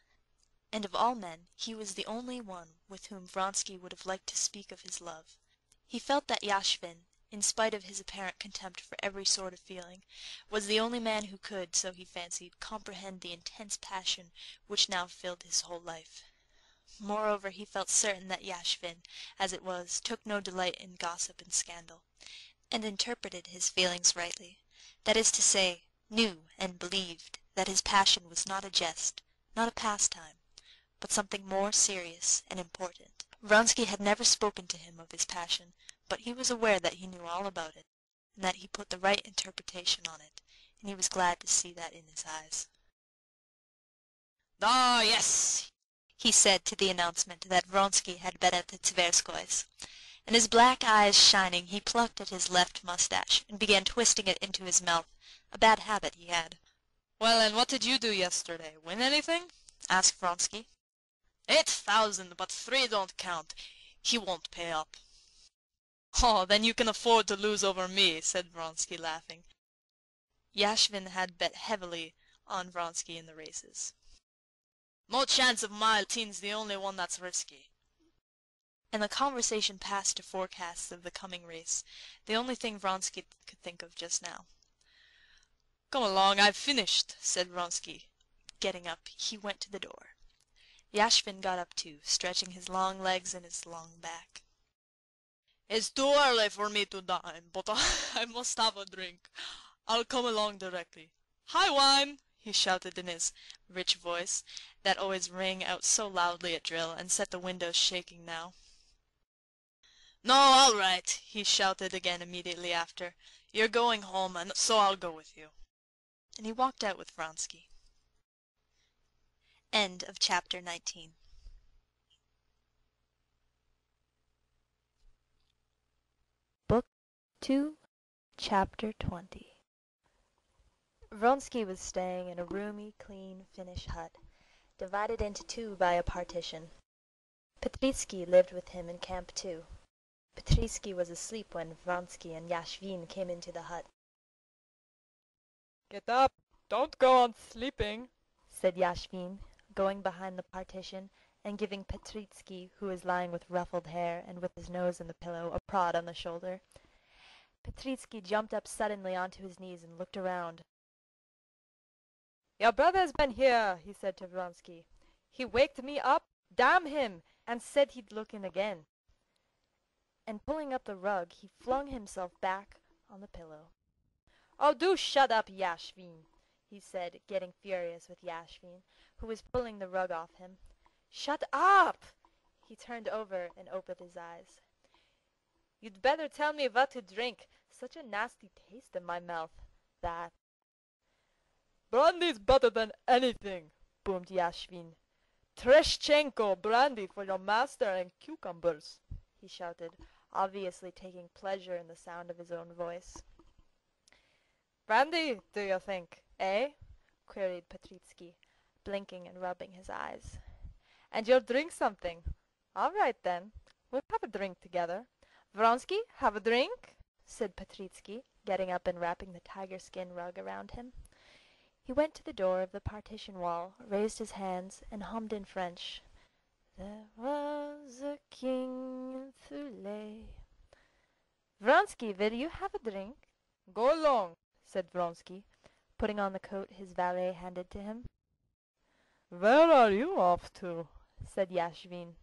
And of all men he was the only one with whom Vronsky would have liked to speak of his love. He felt that Yashvin, in spite of his apparent contempt for every sort of feeling, was the only man who could, so he fancied, comprehend the intense passion which now filled his whole life. Moreover, he felt certain that Yashvin, as it was, took no delight in gossip and scandal, and interpreted his feelings rightly, that is to say, knew and believed that his passion was not a jest, not a pastime, but something more serious and important. Vronsky had never spoken to him of his passion, but he was aware that he knew all about it, and that he put the right interpretation on it, and he was glad to see that in his eyes. "Ah, yes," he said to the announcement that Vronsky had been at the Tverskoys, and his black eyes shining, he plucked at his left mustache and began twisting it into his mouth, a bad habit he had. "Well, and what did you do yesterday? Win anything?" asked Vronsky. 8,000, but 3 don't count. He won't pay up." "Oh, then you can afford to lose over me," said Vronsky, laughing. Yashvin had bet heavily on Vronsky in the races. "No chance of my teen's the only one that's risky." And the conversation passed to forecasts of the coming race, the only thing Vronsky could think of just now. "Come along, I've finished," said Vronsky. Getting up, he went to the door. Yashvin got up too, stretching his long legs and his long back. "It's too early for me to dine, but I must have a drink. I'll come along directly. Hi, wine!" he shouted in his rich voice, that always rang out so loudly at drill, and set the windows shaking now. "No, all right," he shouted again immediately after. "You're going home, and so I'll go with you." And he walked out with Vronsky. End of chapter 19. Book 2, Chapter 20. Vronsky was staying in a roomy, clean Finnish hut, divided into two by a partition. Petritsky lived with him in camp too. Petritsky was asleep when Vronsky and Yashvin came into the hut. "Get up! Don't go on sleeping," said Yashvin, going behind the partition and giving Petritsky, who was lying with ruffled hair and with his nose in the pillow, a prod on the shoulder. Petritsky jumped up suddenly onto his knees and looked around. "Your brother's been here," he said to Vronsky. "He waked me up, damn him, and said he'd look in again." And pulling up the rug, he flung himself back on the pillow. "Oh, do shut up, Yashvin," he said, getting furious with Yashvin, who was pulling the rug off him. "Shut up!" He turned over and opened his eyes. "You'd better tell me what to drink. Such a nasty taste in my mouth, that." "Brandy's better than anything," boomed Yashvin. "Tereshchenko brandy for your master and cucumbers," he shouted, obviously taking pleasure in the sound of his own voice. "Brandy, do you think, eh?" queried Petritsky, blinking and rubbing his eyes. "And you'll drink something? All right, then. We'll have a drink together. Vronsky, have a drink?" said Petritsky, getting up and wrapping the tiger-skin rug around him. He went to the door of the partition wall, raised his hands, and hummed in French, "There was a king in Tula." "Vronsky, will you have a drink?" "Go along," said Vronsky, putting on the coat his valet handed to him. "Where are you off to?" said Yashvin.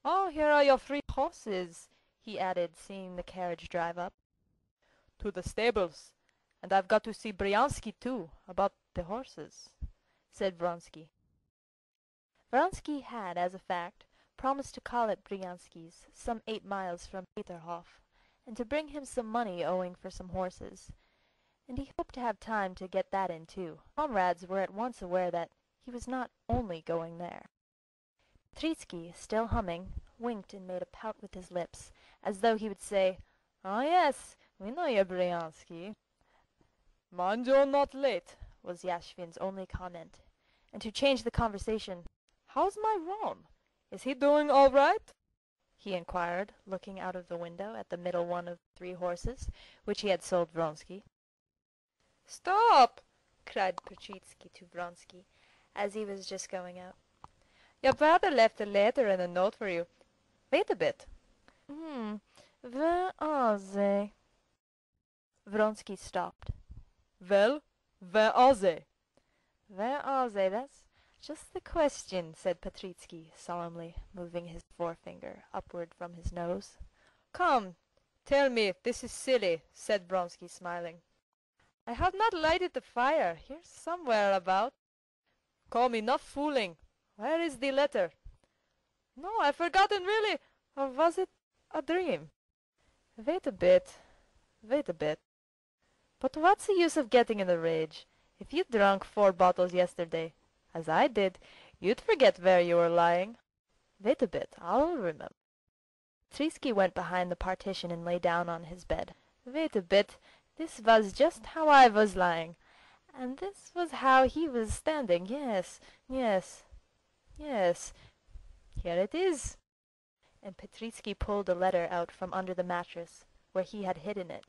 "Oh, here are your 3 horses," he added, seeing the carriage drive up. "To the stables, and I've got to see Bryansky too, about the horses," said Vronsky. Vronsky had, as a fact, promised to call at Bryansky's, some 8 miles from Peterhof, and to bring him some money owing for some horses, and he hoped to have time to get that in too. Comrades were at once aware that he was not only going there. Petritsky, still humming, winked and made a pout with his lips, as though he would say, "Oh yes, we know you, Bryansky." "Mind you're not late," was Yashvin's only comment, and to change the conversation, "How's my Rom? Is he doing all right?" he inquired, looking out of the window at the middle one of 3 horses, which he had sold Vronsky. "Stop!" cried Petritsky to Vronsky, as he was just going out. "Your brother left a letter and a note for you. Wait a bit." Where are they?" Vronsky stopped. "Well, where are they?" "Where are they? That's just the question," said Petritsky solemnly, moving his forefinger upward from his nose. "Come, tell me, this is silly," said Vronsky, smiling. "I have not lighted the fire. Here's somewhere about." "Come, enough fooling. Where is the letter?" "No, I've forgotten really. Or was it a dream?" Wait a bit. But what's the use of getting in a rage? If you drank 4 bottles yesterday, as I did, you'd forget where you were lying. Wait a bit, I'll remember." Petritsky went behind the partition and lay down on his bed. "Wait a bit. This was just how I was lying. And this was how he was standing. Yes. Here it is." And Petritsky pulled a letter out from under the mattress, where he had hidden it.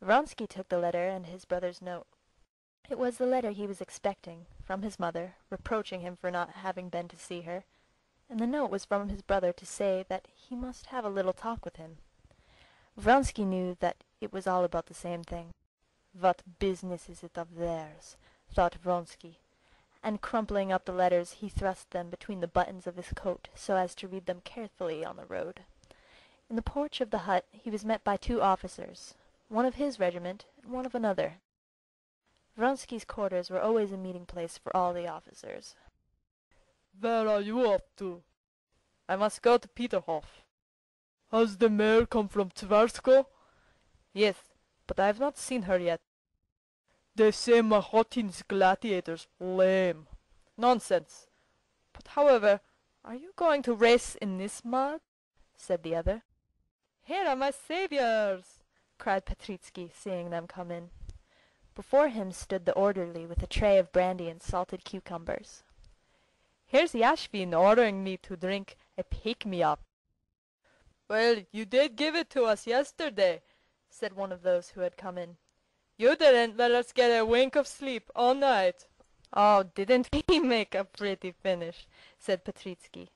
Vronsky took the letter and his brother's note. It was the letter he was expecting, from his mother, reproaching him for not having been to see her, and the note was from his brother to say that he must have a little talk with him. Vronsky knew that it was all about the same thing. "What business is it of theirs?" thought Vronsky, and crumpling up the letters he thrust them between the buttons of his coat so as to read them carefully on the road. In the porch of the hut he was met by 2 officers, one of his regiment and one of another. Vronsky's quarters were always a meeting place for all the officers. "Where are you off to?" "I must go to Peterhof." "Has the mayor come from Tversko?" "Yes, but I have not seen her yet." "They say Mahotin's gladiators lame." "Nonsense! But however, are you going to race in this mud?" said the other. "Here are my saviors!" cried Petritsky, seeing them come in. Before him stood the orderly with a tray of brandy and salted cucumbers. "Here's Yashvin ordering me to drink a pick-me-up." "Well, you did give it to us yesterday," said one of those who had come in. "You didn't let us get a wink of sleep all night." "Oh, didn't he make a pretty finish?" said Petritsky.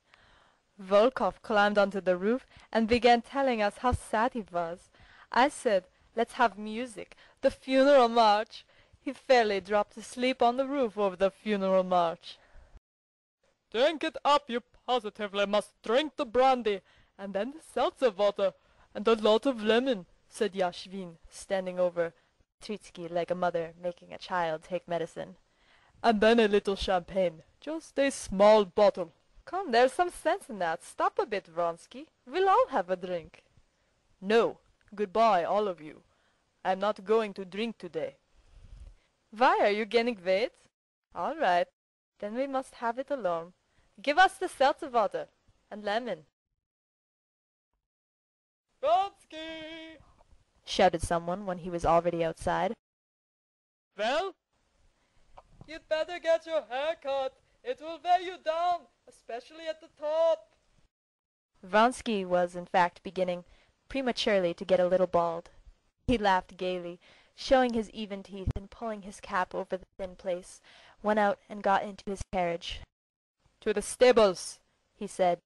"Volkov climbed onto the roof and began telling us how sad he was. I said, 'Let's have music, the funeral march.' He fairly dropped asleep on the roof over the funeral march." "Drink it up, you positively must drink the brandy, and then the seltzer water, and a lot of lemon," said Yashvin, standing over Petritsky like a mother making a child take medicine. "And then a little champagne, just a small bottle." "Come, there's some sense in that. Stop a bit, Vronsky. We'll all have a drink." "No, goodbye, all of you. I'm not going to drink today." "Why, are you gaining weight?" "All right, then we must have it alone. Give us the seltzer water and lemon." "Vronsky!" shouted someone when he was already outside. "Well?" "You'd better get your hair cut. It will weigh you down, especially at the top." Vronsky was, in fact, beginning prematurely to get a little bald. He laughed gaily, showing his even teeth and pulling his cap over the thin place, went out and got into his carriage. "To the stables," he said,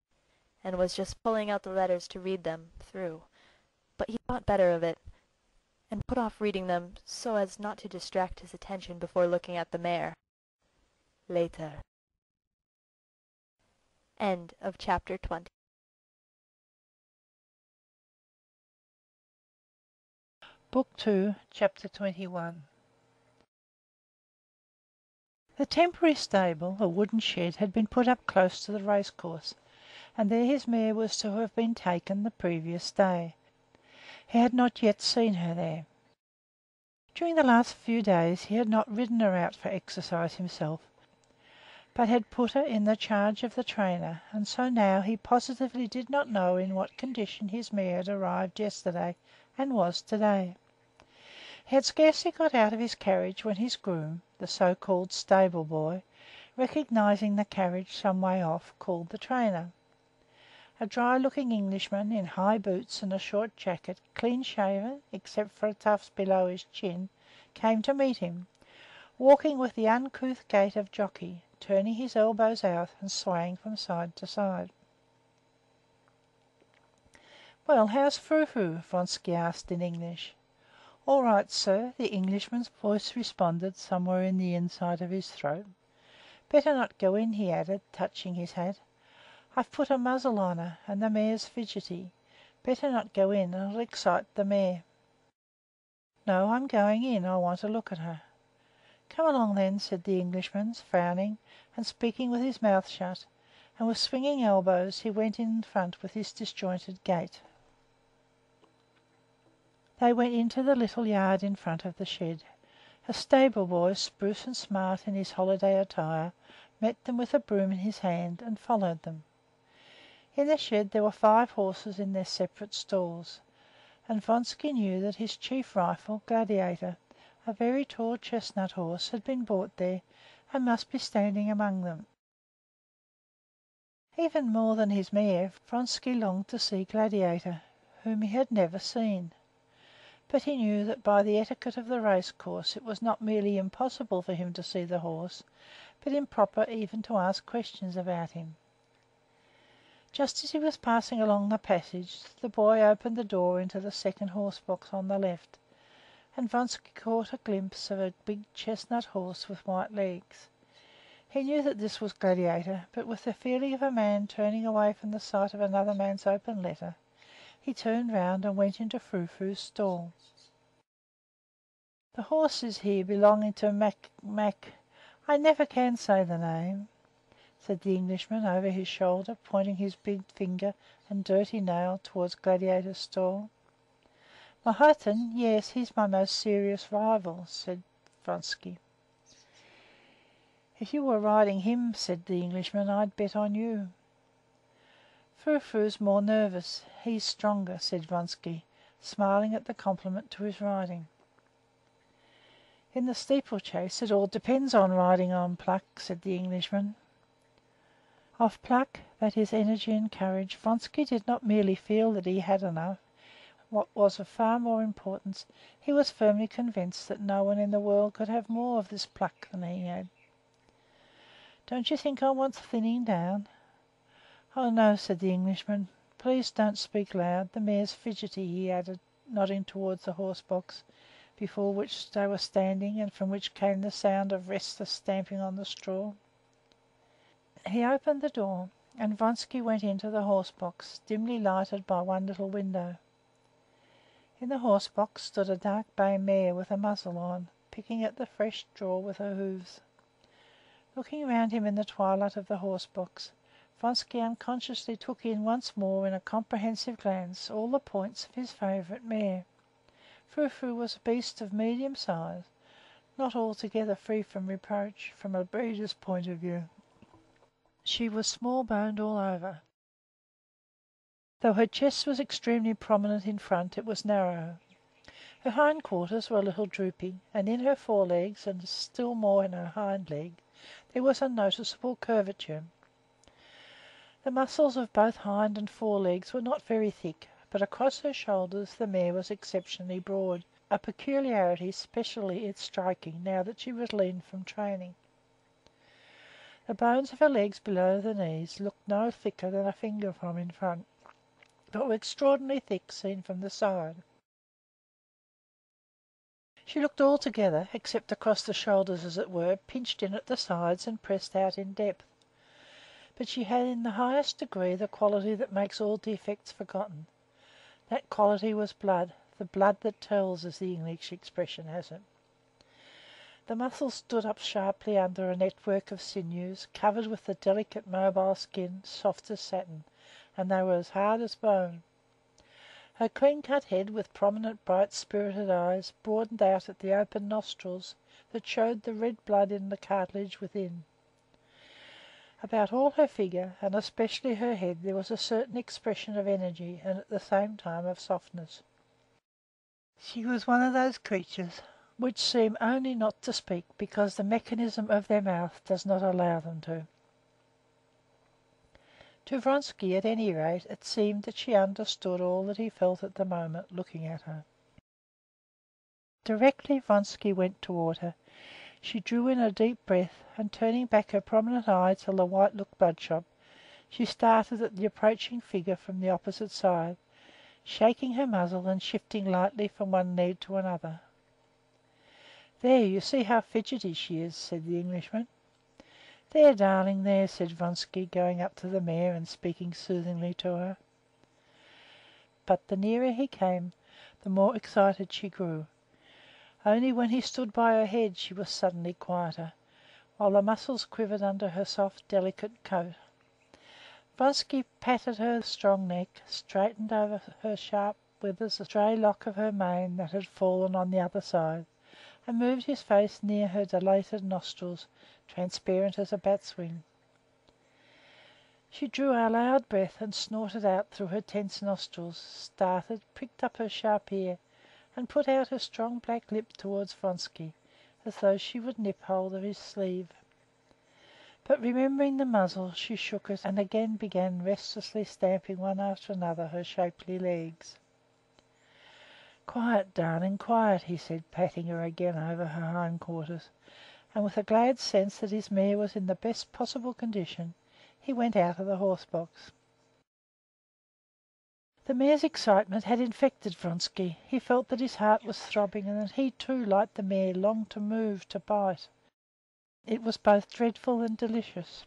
and was just pulling out the letters to read them through. But he thought better of it, and put off reading them so as not to distract his attention before looking at the mare. Later. End of chapter 20. Book 2, Chapter 21. The temporary stable, a wooden shed, had been put up close to the racecourse, and there his mare was to have been taken the previous day. He had not yet seen her there. During the last few days he had not ridden her out for exercise himself, but had put her in the charge of the trainer, and so now he positively did not know in what condition his mare had arrived yesterday and was today. He had scarcely got out of his carriage when his groom, the so-called stable boy, recognizing the carriage some way off, called the trainer. A dry-looking Englishman in high boots and a short jacket, clean-shaven except for a tuft below his chin, came to meet him, walking with the uncouth gait of jockey, turning his elbows out and swaying from side to side. "Well, how's Frou-Frou?" Vronsky asked in English. "All right, sir," the Englishman's voice responded somewhere in the inside of his throat. "Better not go in," he added, touching his hat. "I've put a muzzle on her, and the mare's fidgety. Better not go in, it'll excite the mare." "No, I'm going in. I want to look at her." "Come along, then," said the Englishman, frowning, and speaking with his mouth shut, and with swinging elbows he went in front with his disjointed gait. They went into the little yard in front of the shed. A stable boy, spruce and smart in his holiday attire, met them with a broom in his hand and followed them. In the shed there were 5 horses in their separate stalls, and Vronsky knew that his chief rifle, Gladiator, a very tall chestnut horse, had been brought there and must be standing among them. Even more than his mare, Vronsky longed to see Gladiator, whom he had never seen. But he knew that by the etiquette of the racecourse it was not merely impossible for him to see the horse, but improper even to ask questions about him. Just as he was passing along the passage, the boy opened the door into the second horse box on the left, and Vronsky caught a glimpse of a big chestnut horse with white legs. He knew that this was Gladiator, but with the feeling of a man turning away from the sight of another man's open letter, he turned round and went into Frou-Frou's stall. "The horse is here belonging to I never can say the name," said the Englishman over his shoulder, pointing his big finger and dirty nail towards Gladiator's stall. "Mahotin, yes, he's my most serious rival," said Vronsky. "If you were riding him," said the Englishman, "I'd bet on you." "Frou-Frou's more nervous. He's stronger," said Vronsky, smiling at the compliment to his riding. "In the steeplechase it all depends on riding on pluck," said the Englishman. Of pluck, that is energy and courage, Vronsky did not merely feel that he had enough. What was of far more importance, he was firmly convinced that no one in the world could have more of this pluck than he had. Don't you think I want thinning down?" "Oh, no," said the Englishman. "Please don't speak loud. The mare's fidgety," he added, nodding towards the horse box, before which they were standing and from which came the sound of restless stamping on the straw. He opened the door, and Vronsky went into the horse box, dimly lighted by one little window. In the horse box stood a dark bay mare with a muzzle on, picking at the fresh straw with her hoofs. Looking round him in the twilight of the horse box, Vronsky unconsciously took in once more in a comprehensive glance all the points of his favourite mare. Frou-Frou was a beast of medium size, not altogether free from reproach from a breeder's point of view. She was small-boned all over. Though her chest was extremely prominent in front, it was narrow. Her hind quarters were a little drooping, and in her forelegs, and still more in her hind leg, there was a noticeable curvature. The muscles of both hind and forelegs were not very thick, but across her shoulders the mare was exceptionally broad, a peculiarity specially striking now that she was lean from training. The bones of her legs below the knees looked no thicker than a finger from in front, but were extraordinarily thick seen from the side. She looked altogether, except across the shoulders as it were, pinched in at the sides and pressed out in depth. But she had in the highest degree the quality that makes all defects forgotten. That quality was blood, the blood that tells, as the English expression has it. The muscles stood up sharply under a network of sinews, covered with the delicate mobile skin, soft as satin, and they were as hard as bone. Her clean-cut head, with prominent, bright, spirited eyes, broadened out at the open nostrils that showed the red blood in the cartilage within. About all her figure, and especially her head, there was a certain expression of energy and at the same time of softness. She was one of those creatures which seem only not to speak because the mechanism of their mouth does not allow them to. To Vronsky, at any rate, it seemed that she understood all that he felt at the moment, looking at her. Directly Vronsky went toward her, she drew in a deep breath, and turning back her prominent eye till the white looked bloodshot, she started at the approaching figure from the opposite side, shaking her muzzle and shifting lightly from one leg to another. "There, you see how fidgety she is," said the Englishman. "There, darling, there," said Vronsky, going up to the mare and speaking soothingly to her. But the nearer he came, the more excited she grew. Only when he stood by her head she was suddenly quieter, while the muscles quivered under her soft, delicate coat. Vronsky patted her strong neck, straightened over her sharp withers a stray lock of her mane that had fallen on the other side, and moved his face near her dilated nostrils, transparent as a bat's wing. She drew a loud breath and snorted out through her tense nostrils, started, pricked up her sharp ear, and put out her strong black lip towards Vronsky, as though she would nip hold of his sleeve. But remembering the muzzle, she shook it and again began restlessly stamping one after another her shapely legs. "Quiet, darling, quiet," he said, patting her again over her hind quarters, and with a glad sense that his mare was in the best possible condition, he went out of the horse box. The mare's excitement had infected Vronsky. He felt that his heart was throbbing, and that he too, like the mare, longed to move, to bite. It was both dreadful and delicious.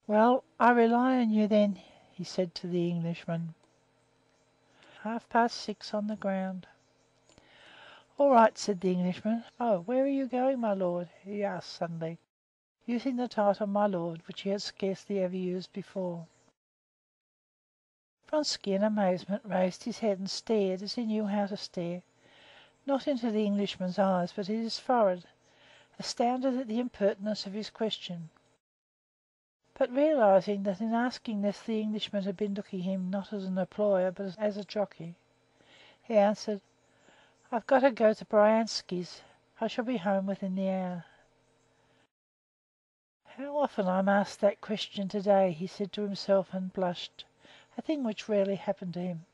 "Well, I rely on you, then," he said to the Englishman. 6:30 on the ground. "All right," said the Englishman. "Oh, where are you going, my lord?" he asked suddenly, using the title "my lord," which he had scarcely ever used before. Vronsky, in amazement, raised his head and stared, as he knew how to stare, not into the Englishman's eyes, but at his forehead, astounded at the impertinence of his question. But realizing that in asking this the Englishman had been looking at him not as an employer but as a jockey, he answered, "I've got to go to Bryansky's. I shall be home within the hour." "How often I'm asked that question today," he said to himself, and blushed, a thing which rarely happened to him.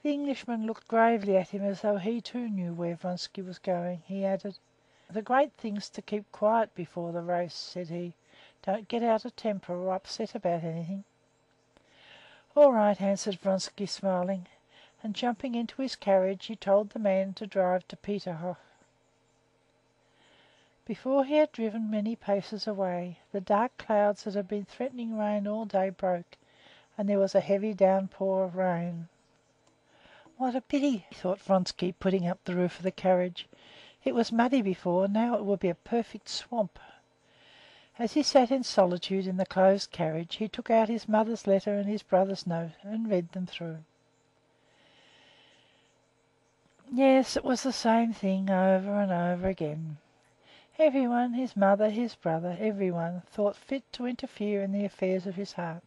The Englishman looked gravely at him as though he too knew where Vronsky was going. He added, "The great thing's to keep quiet before the race," said he. "Don't get out of temper or upset about anything." "All right," answered Vronsky, smiling, and jumping into his carriage he told the man to drive to Peterhof. Before he had driven many paces away, the dark clouds that had been threatening rain all day broke, and there was a heavy downpour of rain. "What a pity," thought Vronsky, putting up the roof of the carriage. "It was muddy before, now it will be a perfect swamp." As he sat in solitude in the closed carriage, he took out his mother's letter and his brother's note and read them through. Yes, it was the same thing over and over again. Everyone, his mother, his brother, everyone, thought fit to interfere in the affairs of his heart.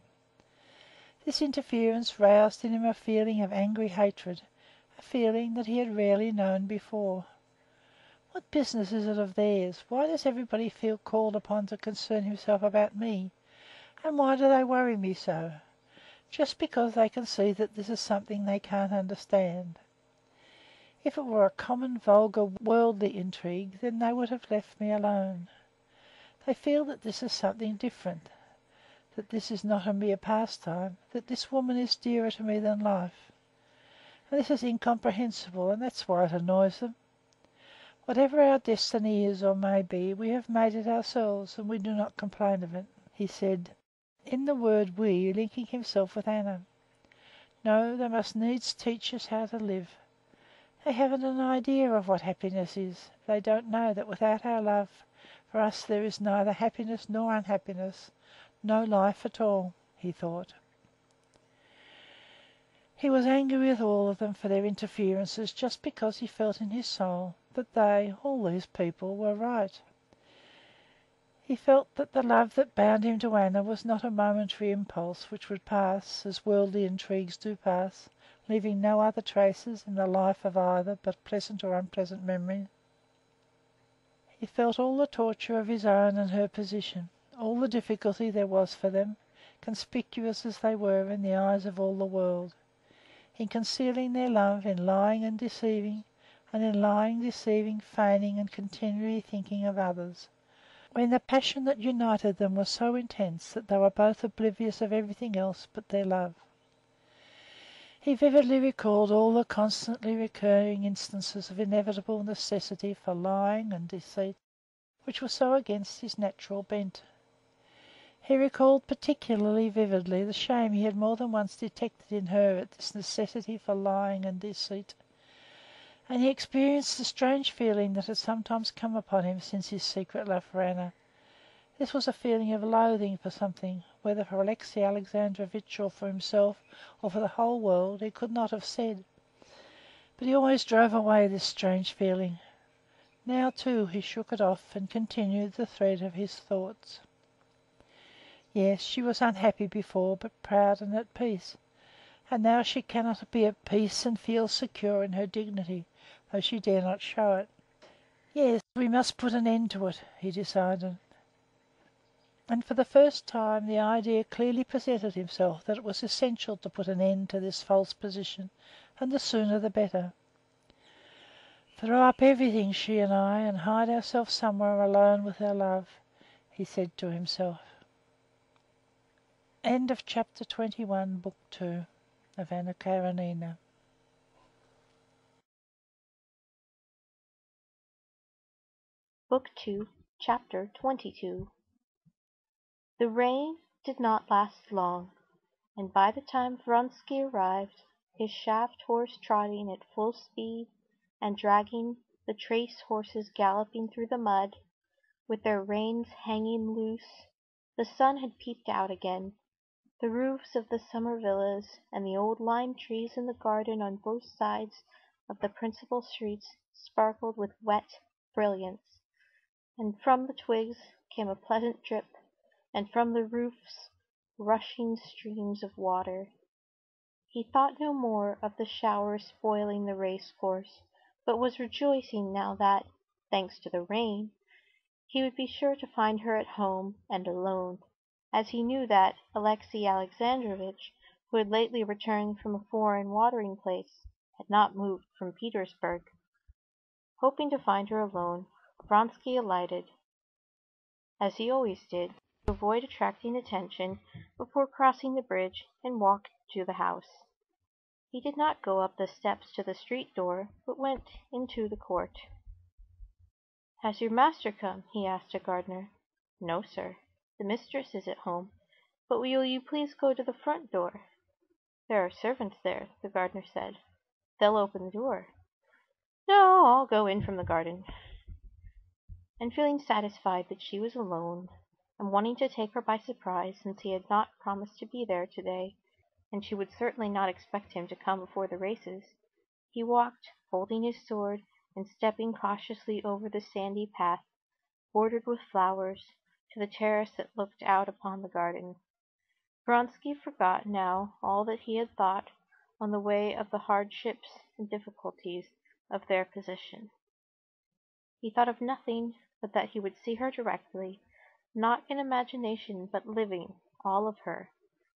This interference roused in him a feeling of angry hatred, a feeling that he had rarely known before. What business is it of theirs? Why does everybody feel called upon to concern himself about me? And why do they worry me so? Just because they can see that this is something they can't understand. If it were a common, vulgar, worldly intrigue, then they would have left me alone. They feel that this is something different, that this is not a mere pastime, that this woman is dearer to me than life. And this is incomprehensible, and that's why it annoys them. Whatever our destiny is or may be, we have made it ourselves, and we do not complain of it," he said, in the word we linking himself with Anna. "No, they must needs teach us how to live. They haven't an idea of what happiness is. They don't know that without our love for us there is neither happiness nor unhappiness, no life at all," he thought. He was angry with all of them for their interferences just because he felt in his soul that they, all these people, were right. He felt that the love that bound him to Anna was not a momentary impulse which would pass, as worldly intrigues do pass, leaving no other traces in the life of either but pleasant or unpleasant memories. He felt all the torture of his own and her position, all the difficulty there was for them, conspicuous as they were in the eyes of all the world, in concealing their love, in lying and deceiving, and in lying, deceiving, feigning, and continually thinking of others, when the passion that united them was so intense that they were both oblivious of everything else but their love. He vividly recalled all the constantly recurring instances of inevitable necessity for lying and deceit, which were so against his natural bent. He recalled particularly vividly the shame he had more than once detected in her at this necessity for lying and deceit, and he experienced the strange feeling that had sometimes come upon him since his secret love for Anna. This was a feeling of loathing for something, whether for Alexey Alexandrovitch or for himself or for the whole world, he could not have said. But he always drove away this strange feeling. Now, too, he shook it off and continued the thread of his thoughts. Yes, she was unhappy before, but proud and at peace. And now she cannot be at peace and feel secure in her dignity, though she dare not show it. Yes, we must put an end to it, he decided. And for the first time the idea clearly presented himself that it was essential to put an end to this false position, and the sooner the better. Throw up everything, she and I, and hide ourselves somewhere alone with our love, he said to himself. End of chapter 21, book 2 of Anna Karenina. Book 2, Chapter 22. The rain did not last long, and by the time Vronsky arrived, his shaft horse trotting at full speed and dragging the trace horses galloping through the mud, with their reins hanging loose, the sun had peeped out again. The roofs of the summer villas and the old lime trees in the garden on both sides of the principal streets sparkled with wet brilliance, and from the twigs came a pleasant drip, and from the roofs rushing streams of water. He thought no more of the shower spoiling the race course, but was rejoicing now that, thanks to the rain, he would be sure to find her at home and alone, as he knew that Alexey Alexandrovitch, who had lately returned from a foreign watering place, had not moved from Petersburg. Hoping to find her alone, Vronsky alighted, as he always did, to avoid attracting attention before crossing the bridge, and walked to the house. He did not go up the steps to the street door, but went into the court. "Has your master come?" he asked a gardener. "No, sir. The mistress is at home, but will you please go to the front door?" "There are servants there," the gardener said. "They'll open the door." "No, I'll go in from the garden." And feeling satisfied that she was alone, and wanting to take her by surprise, since he had not promised to be there to-day, and she would certainly not expect him to come before the races, he walked, holding his sword, and stepping cautiously over the sandy path, bordered with flowers, to the terrace that looked out upon the garden. Vronsky forgot now all that he had thought on the way of the hardships and difficulties of their position. He thought of nothing but that he would see her directly, not in imagination but living, all of her,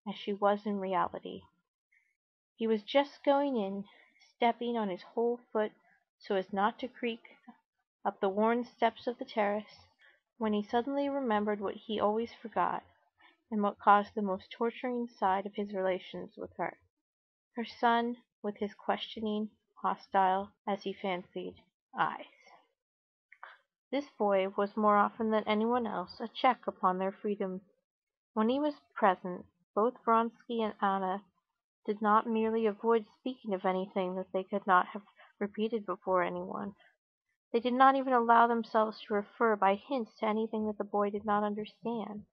as she was in reality. He was just going in, stepping on his whole foot so as not to creak, up the worn steps of the terrace, when he suddenly remembered what he always forgot, and what caused the most torturing side of his relations with her. Her son, with his questioning, hostile, as he fancied, eyes. This boy was more often than anyone else a check upon their freedom. When he was present, both Vronsky and Anna did not merely avoid speaking of anything that they could not have repeated before anyone. They did not even allow themselves to refer by hints to anything that the boy did not understand.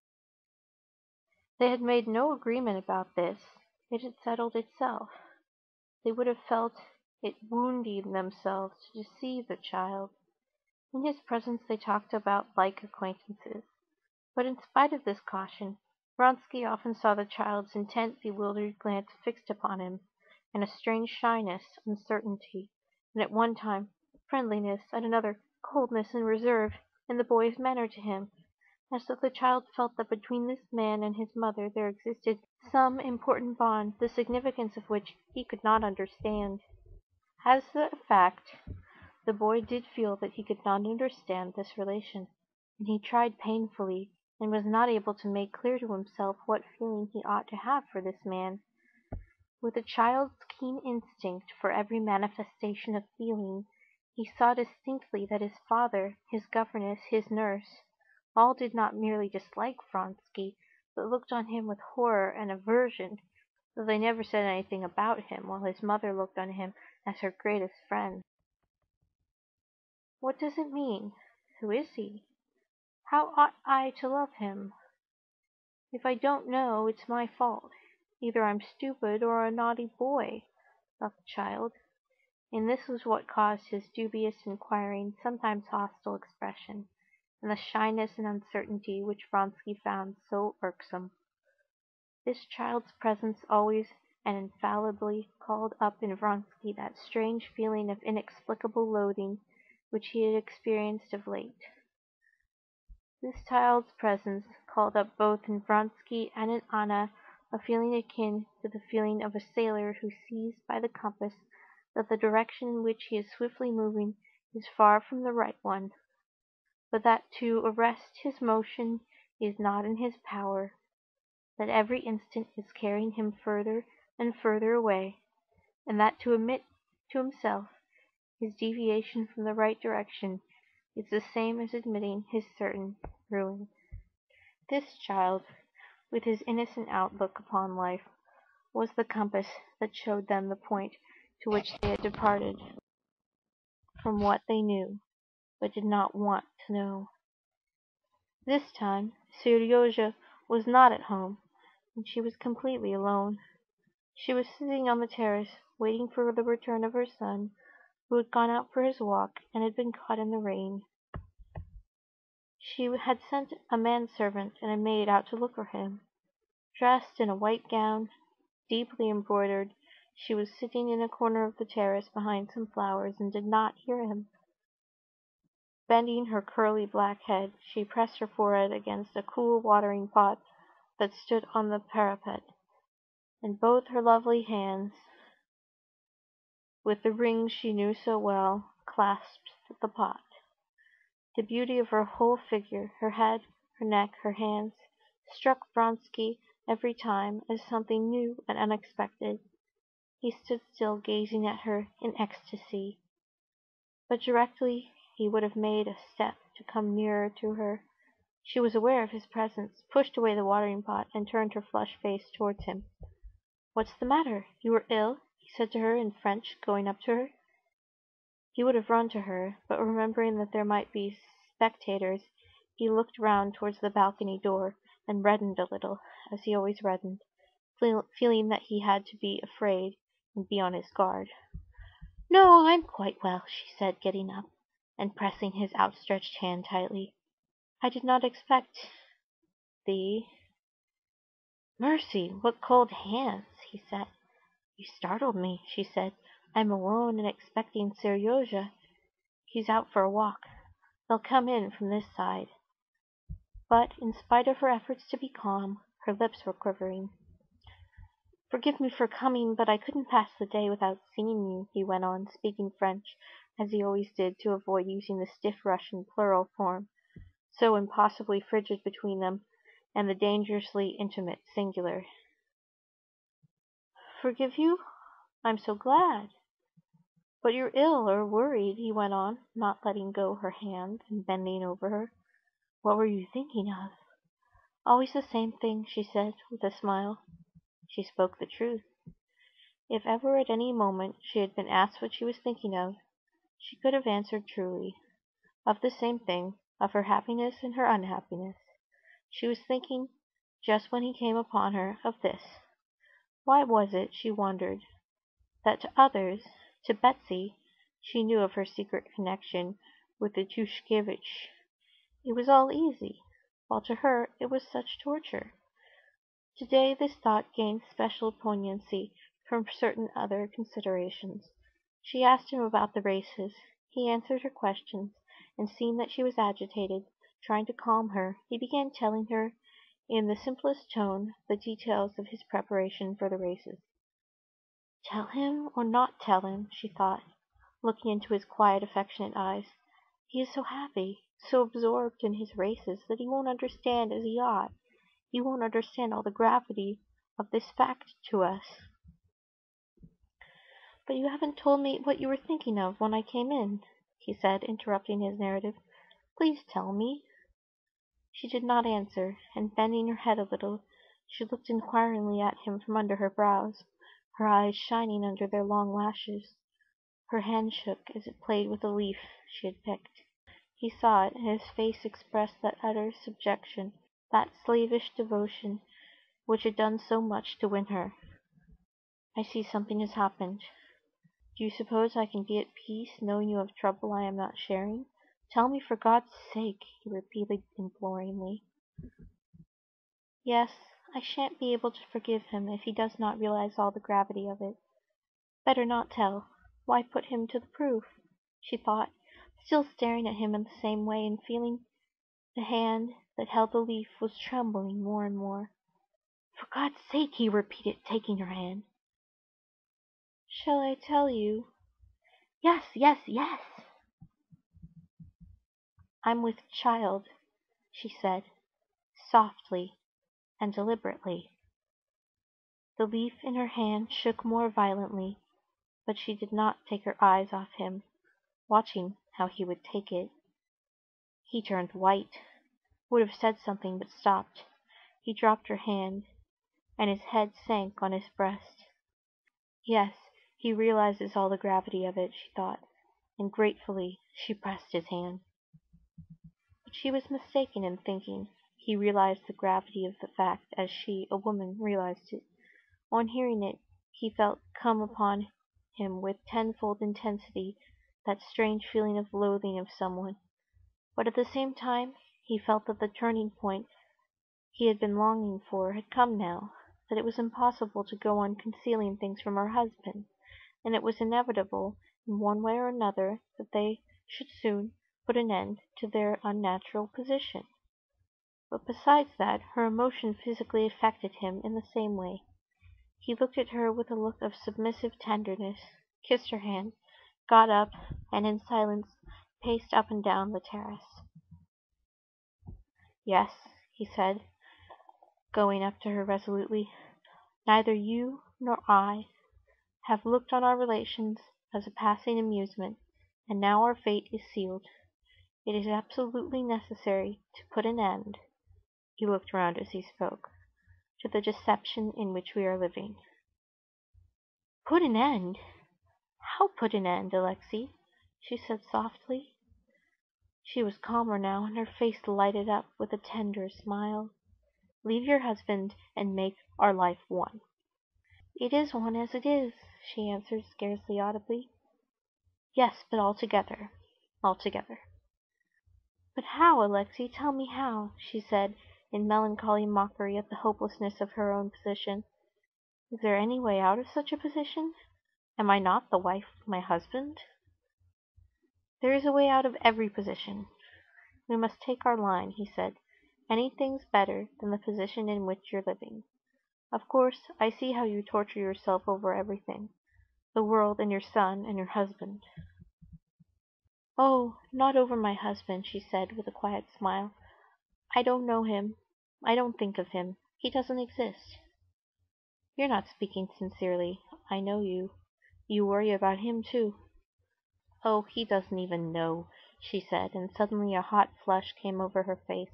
They had made no agreement about this. It had settled itself. They would have felt it wounding themselves to deceive the child. In his presence they talked about like acquaintances. But in spite of this caution, Vronsky often saw the child's intent, bewildered glance fixed upon him, and a strange shyness, uncertainty, and at one time friendliness, at another coldness and reserve, in the boy's manner to him, as though the child felt that between this man and his mother there existed some important bond, the significance of which he could not understand. As a fact, the boy did feel that he could not understand this relation, and he tried painfully, and was not able to make clear to himself what feeling he ought to have for this man. With a child's keen instinct for every manifestation of feeling, he saw distinctly that his father, his governess, his nurse, all did not merely dislike Vronsky, but looked on him with horror and aversion, though they never said anything about him, while his mother looked on him as her greatest friend. What does it mean? Who is he? How ought I to love him? If I don't know, it's my fault. Either I'm stupid or a naughty boy, thought the child, and this was what caused his dubious, inquiring, sometimes hostile expression, and the shyness and uncertainty which Vronsky found so irksome. This child's presence always and infallibly called up in Vronsky that strange feeling of inexplicable loathing which he had experienced of late. This child's presence called up both in Vronsky and in Anna a feeling akin to the feeling of a sailor who sees by the compass that the direction in which he is swiftly moving is far from the right one, but that to arrest his motion is not in his power, that every instant is carrying him further and further away, and that to admit to himself his deviation from the right direction is the same as admitting his certain ruin. This child, with his innocent outlook upon life, was the compass that showed them the point to which they had departed from what they knew, but did not want to know. This time Seryozha was not at home, and she was completely alone. She was sitting on the terrace, waiting for the return of her son, who had gone out for his walk and had been caught in the rain. She had sent a manservant and a maid out to look for him. Dressed in a white gown, deeply embroidered, she was sitting in a corner of the terrace behind some flowers, and did not hear him. Bending her curly black head, she pressed her forehead against a cool watering pot that stood on the parapet, and both her lovely hands, with the rings she knew so well, clasped the pot. The beauty of her whole figure, her head, her neck, her hands, struck Vronsky every time as something new and unexpected. He stood still gazing at her in ecstasy. But directly he would have made a step to come nearer to her, she was aware of his presence, pushed away the watering pot, and turned her flushed face towards him. "What's the matter? You are ill?" he said to her in French, going up to her. He would have run to her, but remembering that there might be spectators, he looked round towards the balcony door, and reddened a little, as he always reddened, feeling that he had to be afraid and be on his guard. "No, I'm quite well," she said, getting up, and pressing his outstretched hand tightly. "I did not expect thee." "Mercy, what cold hands!" he said. "You startled me," she said. "I'm alone and expecting Seryozha. He's out for a walk. They'll come in from this side." But, in spite of her efforts to be calm, her lips were quivering. "Forgive me for coming, but I couldn't pass the day without seeing you," he went on, speaking French, as he always did, to avoid using the stiff Russian plural form, so impossibly frigid between them, and the dangerously intimate singular. "Forgive you? I'm so glad." "But you're ill or worried," he went on, not letting go her hand and bending over her. "What were you thinking of?" "Always the same thing," she said, with a smile. She spoke the truth. If ever at any moment she had been asked what she was thinking of, she could have answered truly. Of the same thing, of her happiness and her unhappiness. She was thinking, just when he came upon her, of this. Why was it, she wondered, that to others, to Betsy, she knew of her secret connection with the Tushkevich, it was all easy, while to her it was such torture? Today this thought gained special poignancy from certain other considerations. She asked him about the races. He answered her questions, and seeing that she was agitated, trying to calm her, he began telling her in the simplest tone the details of his preparation for the races. Tell him or not tell him, she thought, looking into his quiet, affectionate eyes. He is so happy, so absorbed in his races, that he won't understand as he ought. He won't understand all the gravity of this fact to us. "But you haven't told me what you were thinking of when I came in," he said, interrupting his narrative. "Please tell me." She did not answer, and bending her head a little, she looked inquiringly at him from under her brows, her eyes shining under their long lashes. Her hand shook as it played with a leaf she had picked. He saw it, and his face expressed that utter subjection, that slavish devotion which had done so much to win her. "I see something has happened. Do you suppose I can be at peace, knowing you have trouble I am not sharing? Tell me, for God's sake," he repeated imploringly. "Yes, I shan't be able to forgive him if he does not realize all the gravity of it. Better not tell. Why put him to the proof?" she thought, still staring at him in the same way, and feeling the hand that held the leaf was trembling more and more. "For God's sake," he repeated, taking her hand. "Shall I tell you?" "Yes, yes, yes!" "I'm with child," she said, softly and deliberately. The leaf in her hand shook more violently, but she did not take her eyes off him, watching how he would take it. He turned white, would have said something, but stopped. He dropped her hand, and his head sank on his breast. Yes, he realizes all the gravity of it, she thought, and gratefully she pressed his hand. But she was mistaken in thinking he realized the gravity of the fact as she, a woman, realized it. On hearing it, he felt come upon him with tenfold intensity that strange feeling of loathing of someone. But at the same time he felt that the turning point he had been longing for had come now, that it was impossible to go on concealing things from her husband, and it was inevitable, in one way or another, that they should soon put an end to their unnatural position. But besides that, her emotion physically affected him in the same way. He looked at her with a look of submissive tenderness, kissed her hand, got up, and in silence paced up and down the terrace. Yes, he said, going up to her resolutely. Neither you nor I have looked on our relations as a passing amusement, and now our fate is sealed. It is absolutely necessary to put an end, he looked round as he spoke, to the deception in which we are living. Put an end? How put an end, Alexey? She said softly. She was calmer now, and her face lighted up with a tender smile. Leave your husband and make our life one. It is one as it is, she answered scarcely audibly. Yes, but altogether, altogether. But how, Alexey? Tell me how, she said, in melancholy mockery at the hopelessness of her own position. Is there any way out of such a position? Am I not the wife of my husband? There is a way out of every position. We must take our line, he said. Anything's better than the position in which you're living. Of course, I see how you torture yourself over everything. The world and your son and your husband. Oh, not over my husband, she said with a quiet smile. I don't know him. I don't think of him. He doesn't exist. You're not speaking sincerely. I know you. You worry about him, too. Oh, he doesn't even know, she said, and suddenly a hot flush came over her face,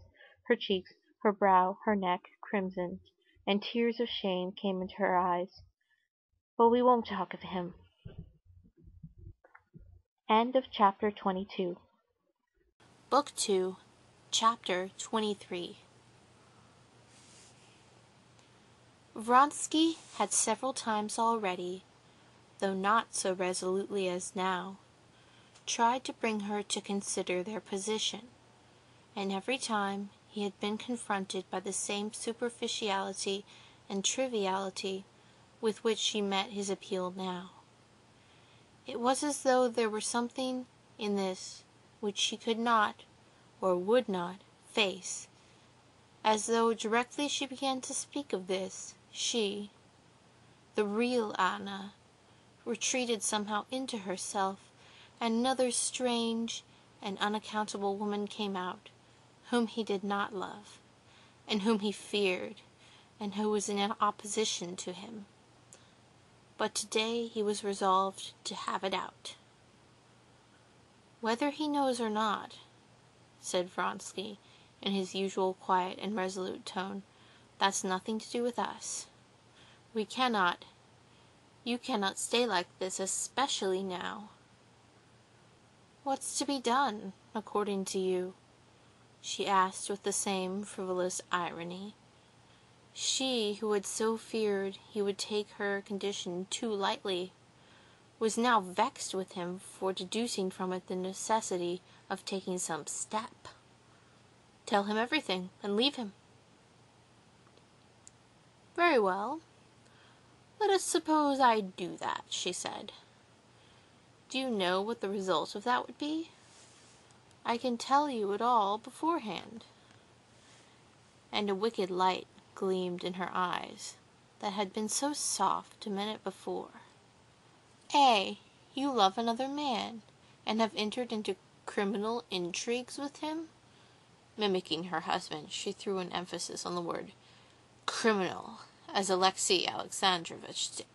her cheeks, her brow, her neck crimsoned, and tears of shame came into her eyes. But we won't talk of him. End of chapter 22. Book 2, Chapter 23. Vronsky had several times already, though not so resolutely as now, tried to bring her to consider their position, and every time he had been confronted by the same superficiality and triviality with which she met his appeal now. It was as though there were something in this which she could not, or would not, face, as though directly she began to speak of this, she, the real Anna, retreated somehow into herself, and another strange and unaccountable woman came out, whom he did not love, and whom he feared, and who was in opposition to him. But today he was resolved to have it out. Whether he knows or not, said Vronsky, in his usual quiet and resolute tone, that's nothing to do with us. We cannot, you cannot stay like this, especially now. What's to be done, according to you? She asked with the same frivolous irony. She, who had so feared he would take her condition too lightly, was now vexed with him for deducing from it the necessity of taking some step. Tell him everything, and leave him. Very well. Let us suppose I do that, she said. Do you know what the result of that would be? I can tell you it all beforehand. And a wicked light gleamed in her eyes that had been so soft a minute before. You love another man, and have entered into criminal intrigues with him? Mimicking her husband, she threw an emphasis on the word criminal, as Alexey Alexandrovitch did.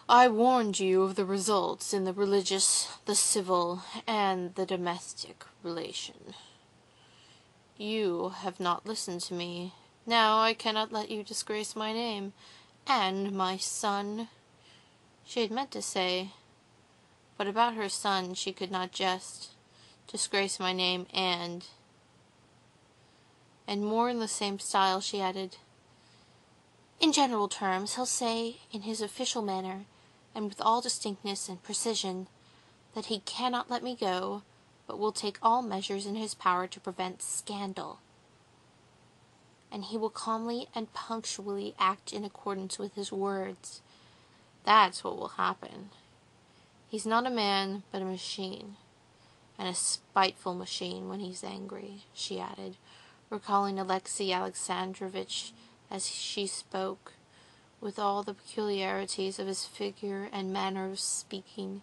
I warned you of the results in the religious, the civil, and the domestic relation. You have not listened to me. Now I cannot let you disgrace my name, and my son. She had meant to say, but about her son she could not jest. Disgrace my name and more in the same style she added, in general terms, he'll say, in his official manner, and with all distinctness and precision, that he cannot let me go, but will take all measures in his power to prevent scandal. And he will calmly and punctually act in accordance with his words. That's what will happen. He's not a man, but a machine, and a spiteful machine when he's angry, she added, recalling Alexey Alexandrovitch as she spoke, with all the peculiarities of his figure and manner of speaking,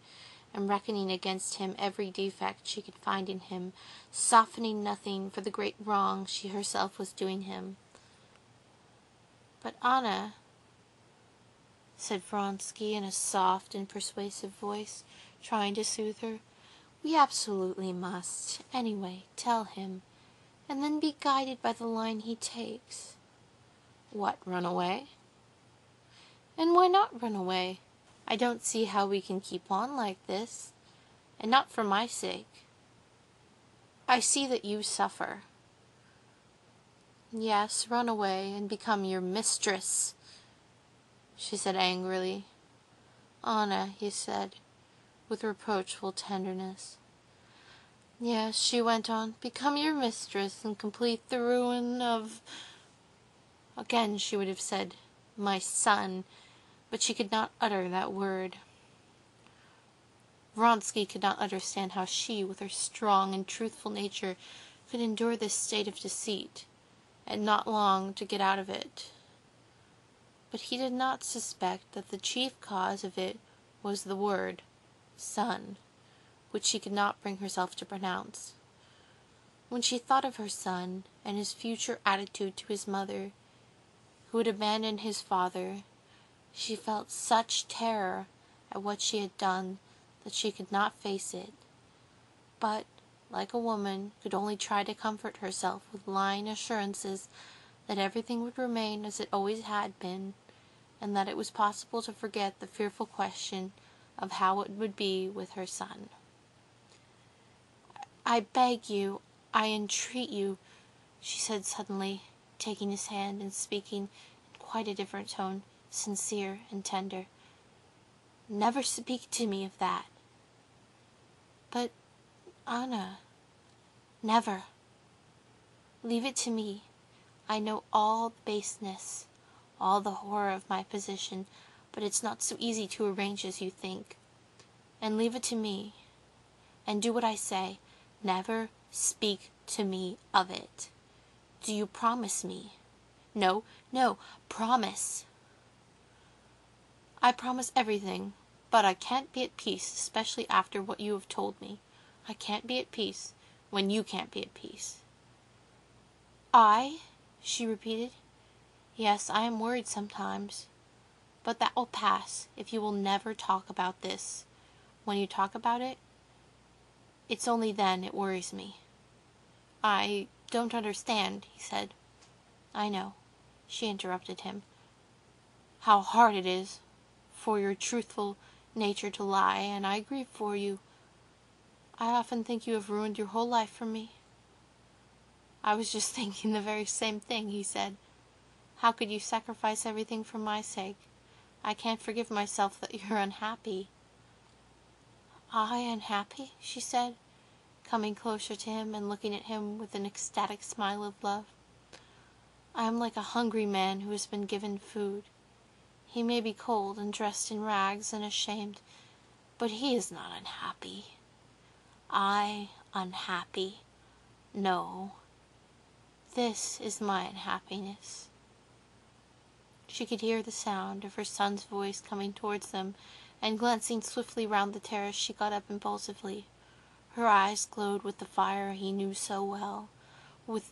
and reckoning against him every defect she could find in him, softening nothing for the great wrong she herself was doing him. "But Anna," said Vronsky in a soft and persuasive voice, trying to soothe her, "we absolutely must, anyway, tell him, and then be guided by the line he takes." "What, run away?" "And why not run away? I don't see how we can keep on like this, and not for my sake. I see that you suffer." "Yes, run away and become your mistress," she said angrily. "Anna," he said, with reproachful tenderness. "Yes," she went on, "become your mistress and complete the ruin of—" Again she would have said, "my son," but she could not utter that word. Vronsky could not understand how she, with her strong and truthful nature, could endure this state of deceit, and not long to get out of it. But he did not suspect that the chief cause of it was the word son, which she could not bring herself to pronounce. When she thought of her son, and his future attitude to his mother, who had abandoned his father, she felt such terror at what she had done that she could not face it, but, like a woman, could only try to comfort herself with lying assurances that everything would remain as it always had been, and that it was possible to forget the fearful question of how it would be with her son. "I beg you, I entreat you," she said suddenly, taking his hand and speaking in quite a different tone, sincere and tender, "never speak to me of that." "But, Anna—" "Never. Leave it to me. I know all the baseness, all the horror of my position, but it's not so easy to arrange as you think. And leave it to me. And do what I say. Never speak to me of it. Do you promise me? No, no, promise." "I promise everything, but I can't be at peace, especially after what you have told me. I can't be at peace when you can't be at peace." "I?" she repeated. "Yes, I am worried sometimes. But that will pass if you will never talk about this. When you talk about it, it's only then it worries me." "I don't understand," he said. "I know," she interrupted him, "how hard it is for your truthful nature to lie, and I grieve for you. I often think you have ruined your whole life for me." "I was just thinking the very same thing," he said. "How could you sacrifice everything for my sake? I can't forgive myself that you're unhappy." "I unhappy?" she said, coming closer to him and looking at him with an ecstatic smile of love. "I am like a hungry man who has been given food. He may be cold and dressed in rags and ashamed, but he is not unhappy. I unhappy? No. This is my unhappiness." She could hear the sound of her son's voice coming towards them, and glancing swiftly round the terrace, she got up impulsively. Her eyes glowed with the fire he knew so well. With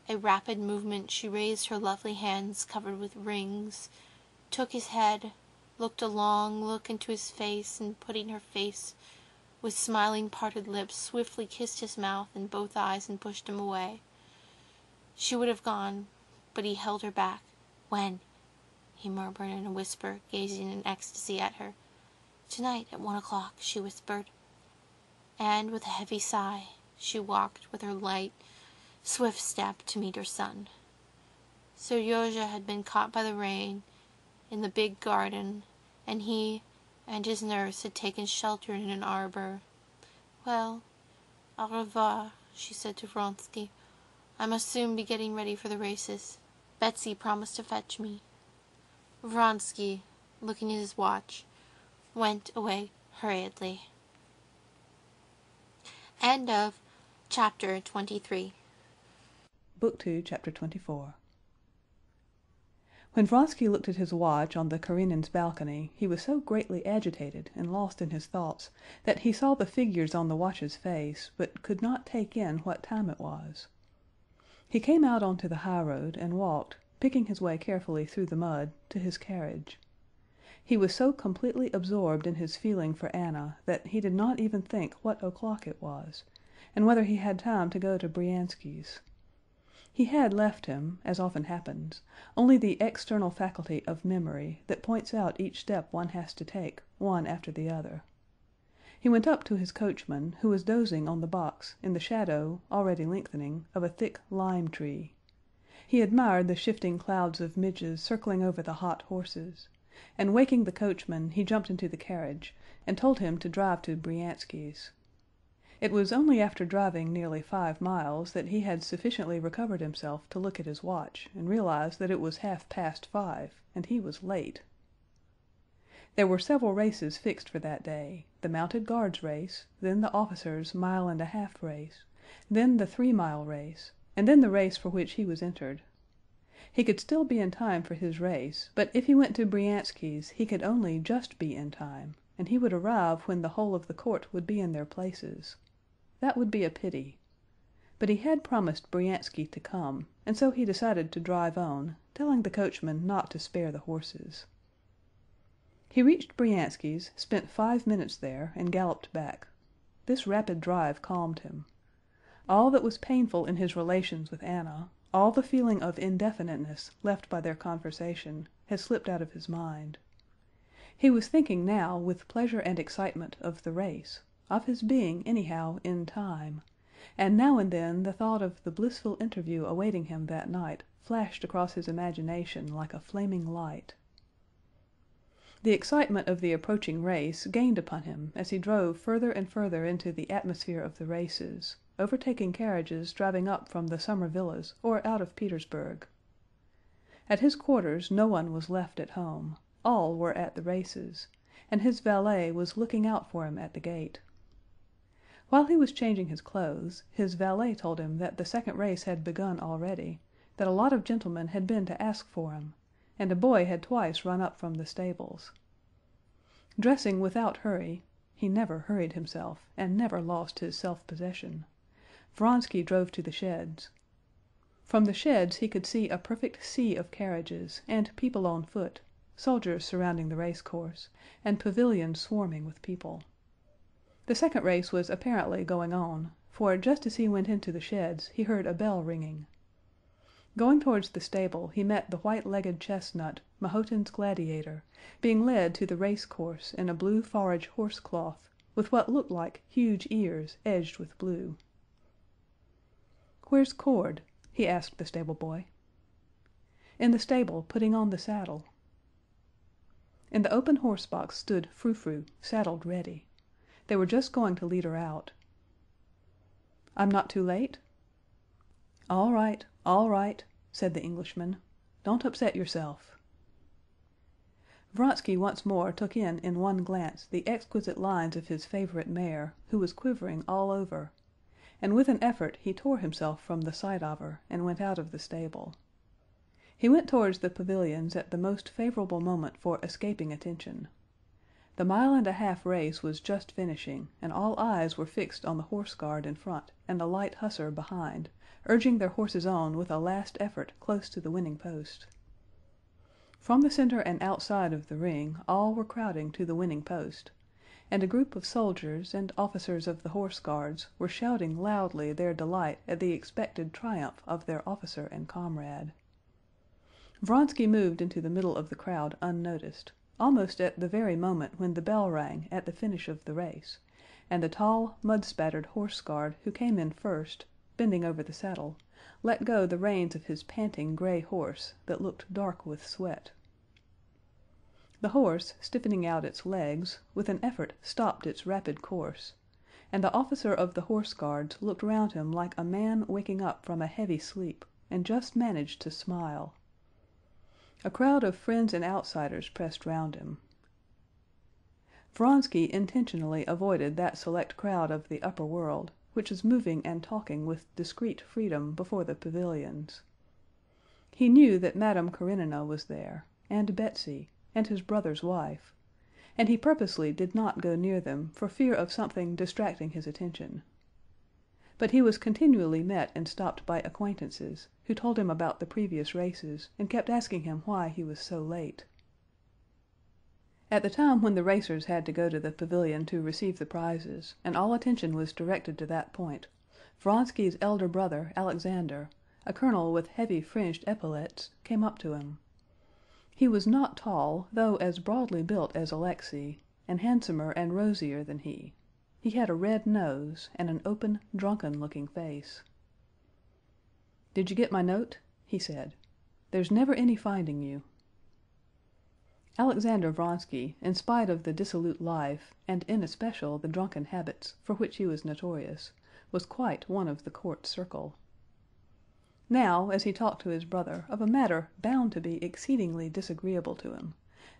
a rapid movement she raised her lovely hands covered with rings, took his head, looked a long look into his face, and putting her face with smiling parted lips, swiftly kissed his mouth and both eyes and pushed him away. She would have gone, but he held her back. "When?" he murmured in a whisper, gazing in ecstasy at her. "Tonight at 1 o'clock," she whispered. And with a heavy sigh, she walked with her light, swift step to meet her son. Seryozha had been caught by the rain in the big garden, and he and his nurse had taken shelter in an arbor. "Well, au revoir," she said to Vronsky. "I must soon be getting ready for the races. Betsy promised to fetch me." Vronsky, looking at his watch, went away hurriedly. End of chapter 23. Book 2, Chapter 24. When Vronsky looked at his watch on the Karenin's balcony, he was so greatly agitated and lost in his thoughts that he saw the figures on the watch's face, but could not take in what time it was. He came out onto the highroad and walked, picking his way carefully through the mud, to his carriage. He was so completely absorbed in his feeling for Anna that he did not even think what o'clock it was, and whether he had time to go to Bryansky's. He had left him, as often happens, only the external faculty of memory that points out each step one has to take, one after the other. He went up to his coachman, who was dozing on the box in the shadow, already lengthening, of a thick lime tree. He admired the shifting clouds of midges circling over the hot horses, and waking the coachman, he jumped into the carriage and told him to drive to Bryansky's. It was only after driving nearly 5 miles that he had sufficiently recovered himself to look at his watch and realize that it was 5:30, and he was late. There were several races fixed for that day: the mounted guards race, then the officers' 1.5 mile race, then the 3-mile race, and then the race for which he was entered. He could still be in time for his race, but if he went to Bryansky's he could only just be in time, and he would arrive when the whole of the court would be in their places. That would be a pity. But he had promised Bryansky to come, and so he decided to drive on, telling the coachman not to spare the horses. He reached Bryansky's, spent 5 minutes there, and galloped back. This rapid drive calmed him. All that was painful in his relations with Anna, all the feeling of indefiniteness left by their conversation, had slipped out of his mind. He was thinking now with pleasure and excitement of the race, of his being anyhow in time, and now and then the thought of the blissful interview awaiting him that night flashed across his imagination like a flaming light. The excitement of the approaching race gained upon him as he drove further and further into the atmosphere of the races, overtaking carriages driving up from the summer villas or out of Petersburg. At his quarters no one was left at home, all were at the races, and his valet was looking out for him at the gate. While he was changing his clothes, his valet told him that the second race had begun already, that a lot of gentlemen had been to ask for him, and a boy had twice run up from the stables. Dressing without hurry (he never hurried himself, and never lost his self-possession), Vronsky drove to the sheds. From the sheds he could see a perfect sea of carriages, and people on foot, soldiers surrounding the race course, and pavilions swarming with people. The second race was apparently going on, for just as he went into the sheds he heard a bell ringing. Going towards the stable he met the white-legged chestnut, Mahotin's gladiator, being led to the race course in a blue forage horse-cloth, with what looked like huge ears edged with blue. "Where's Cord?" he asked the stable-boy. "In the stable, putting on the saddle." In the open horse-box stood Frou-Frou, saddled ready. They were just going to lead her out. "I'm not too late?" All right," said the Englishman. "Don't upset yourself." Vronsky once more took in one glance the exquisite lines of his favorite mare, who was quivering all over, and with an effort he tore himself from the sight of her and went out of the stable. He went towards the pavilions at the most favorable moment for escaping attention. The 1.5 mile race was just finishing, and all eyes were fixed on the horse guard in front and the light hussar behind, urging their horses on with a last effort close to the winning post. From the center and outside of the ring all were crowding to the winning post, and a group of soldiers and officers of the horse guards were shouting loudly their delight at the expected triumph of their officer and comrade. Vronsky moved into the middle of the crowd unnoticed, almost at the very moment when the bell rang at the finish of the race, and the tall, mud-spattered horse guard who came in first, bending over the saddle, let go the reins of his panting gray horse that looked dark with sweat. The horse, stiffening out its legs, with an effort stopped its rapid course, and the officer of the horse guards looked round him like a man waking up from a heavy sleep, and just managed to smile. A crowd of friends and outsiders pressed round him. Vronsky intentionally avoided that select crowd of the upper world, which was moving and talking with discreet freedom before the pavilions. He knew that Madame Karenina was there, and Betsy, and his brother's wife, and he purposely did not go near them for fear of something distracting his attention. But he was continually met and stopped by acquaintances, who told him about the previous races and kept asking him why he was so late. At the time when the racers had to go to the pavilion to receive the prizes, and all attention was directed to that point, Vronsky's elder brother, Alexander, a colonel with heavy fringed epaulettes, came up to him. He was not tall, though as broadly built as Alexey, and handsomer and rosier than he. He had a red nose and an open, drunken-looking face. "Did you get my note?" he said. "There's never any finding you." Alexander Vronsky, in spite of the dissolute life, and in especial the drunken habits for which he was notorious, was quite one of the court circle. Now, as he talked to his brother of a matter bound to be exceedingly disagreeable to him,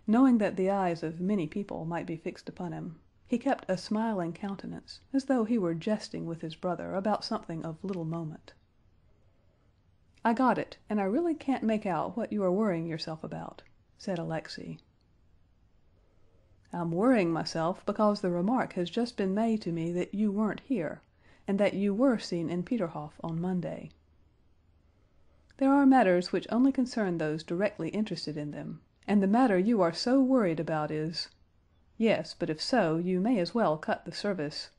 knowing that the eyes of many people might be fixed upon him, he kept a smiling countenance, as though he were jesting with his brother about something of little moment. "I got it, and I really can't make out what you are worrying yourself about," said Alexey. "I'm worrying myself because the remark has just been made to me that you weren't here, and that you were seen in Peterhof on Monday. There are matters which only concern those directly interested in them, and the matter you are so worried about is... Yes, but if so, you may as well cut the service...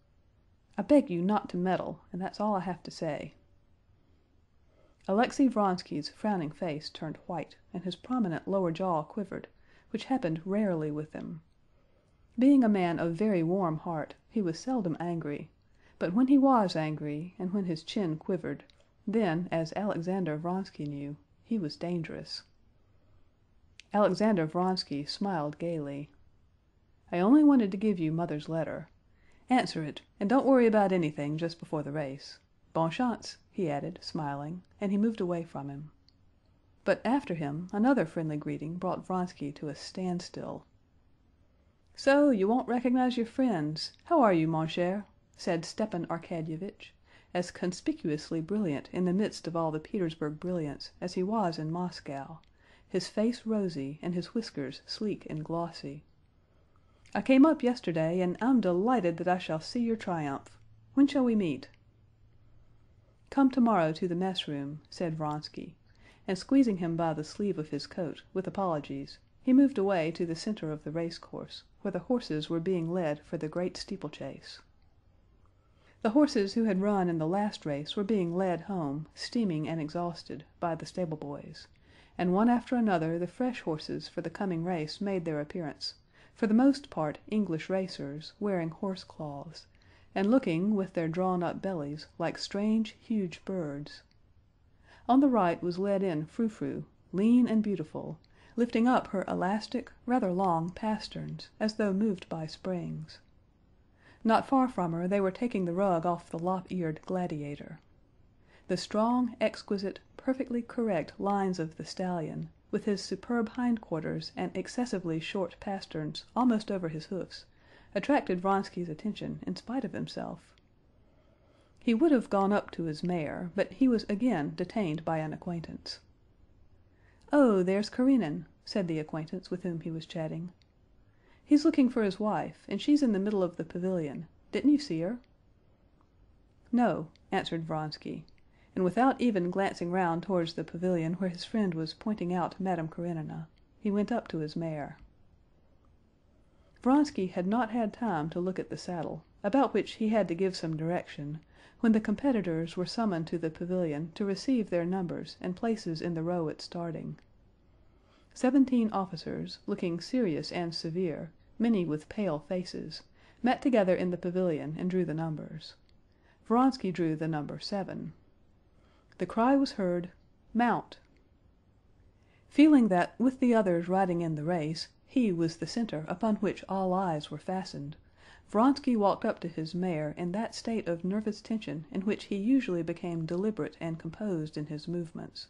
I beg you not to meddle, and that's all I have to say." Alexey Vronsky's frowning face turned white, and his prominent lower jaw quivered, which happened rarely with him. Being a man of very warm heart, he was seldom angry, but when he was angry, and when his chin quivered, then, as Alexander Vronsky knew, he was dangerous. Alexander Vronsky smiled gaily. "I only wanted to give you Mother's letter. Answer it, and don't worry about anything just before the race. Bonne chance," he added, smiling, and he moved away from him. But after him another friendly greeting brought Vronsky to a standstill. "So you won't recognize your friends. How are you, mon cher?" said Stepan Arkadyevitch, as conspicuously brilliant in the midst of all the Petersburg brilliance as he was in Moscow, his face rosy and his whiskers sleek and glossy. "I came up yesterday, and I'm delighted that I shall see your triumph. When shall we meet?" "Come tomorrow to the mess room," said Vronsky, and squeezing him by the sleeve of his coat, with apologies, he moved away to the center of the race course, where the horses were being led for the great steeplechase. The horses who had run in the last race were being led home, steaming and exhausted, by the stable boys, and one after another the fresh horses for the coming race made their appearance, for the most part English racers, wearing horse cloths, and looking, with their drawn-up bellies, like strange, huge birds. On the right was led in Frou Frou, lean and beautiful, lifting up her elastic, rather long pasterns, as though moved by springs. Not far from her they were taking the rug off the lop-eared Gladiator. The strong, exquisite, perfectly correct lines of the stallion, with his superb hindquarters and excessively short pasterns almost over his hoofs, attracted Vronsky's attention in spite of himself. He would have gone up to his mare, but he was again detained by an acquaintance. "Oh, there's Karenin," said the acquaintance with whom he was chatting. "He's looking for his wife, and she's in the middle of the pavilion. Didn't you see her?" "No," answered Vronsky, and without even glancing round towards the pavilion where his friend was pointing out Madame Karenina, he went up to his mare. Vronsky had not had time to look at the saddle, about which he had to give some direction, when the competitors were summoned to the pavilion to receive their numbers and places in the row at starting. 17 officers, looking serious and severe, many with pale faces, met together in the pavilion and drew the numbers. Vronsky drew the number 7. The cry was heard, "Mount!" Feeling that with the others riding in the race, he was the center upon which all eyes were fastened, Vronsky walked up to his mare in that state of nervous tension in which he usually became deliberate and composed in his movements.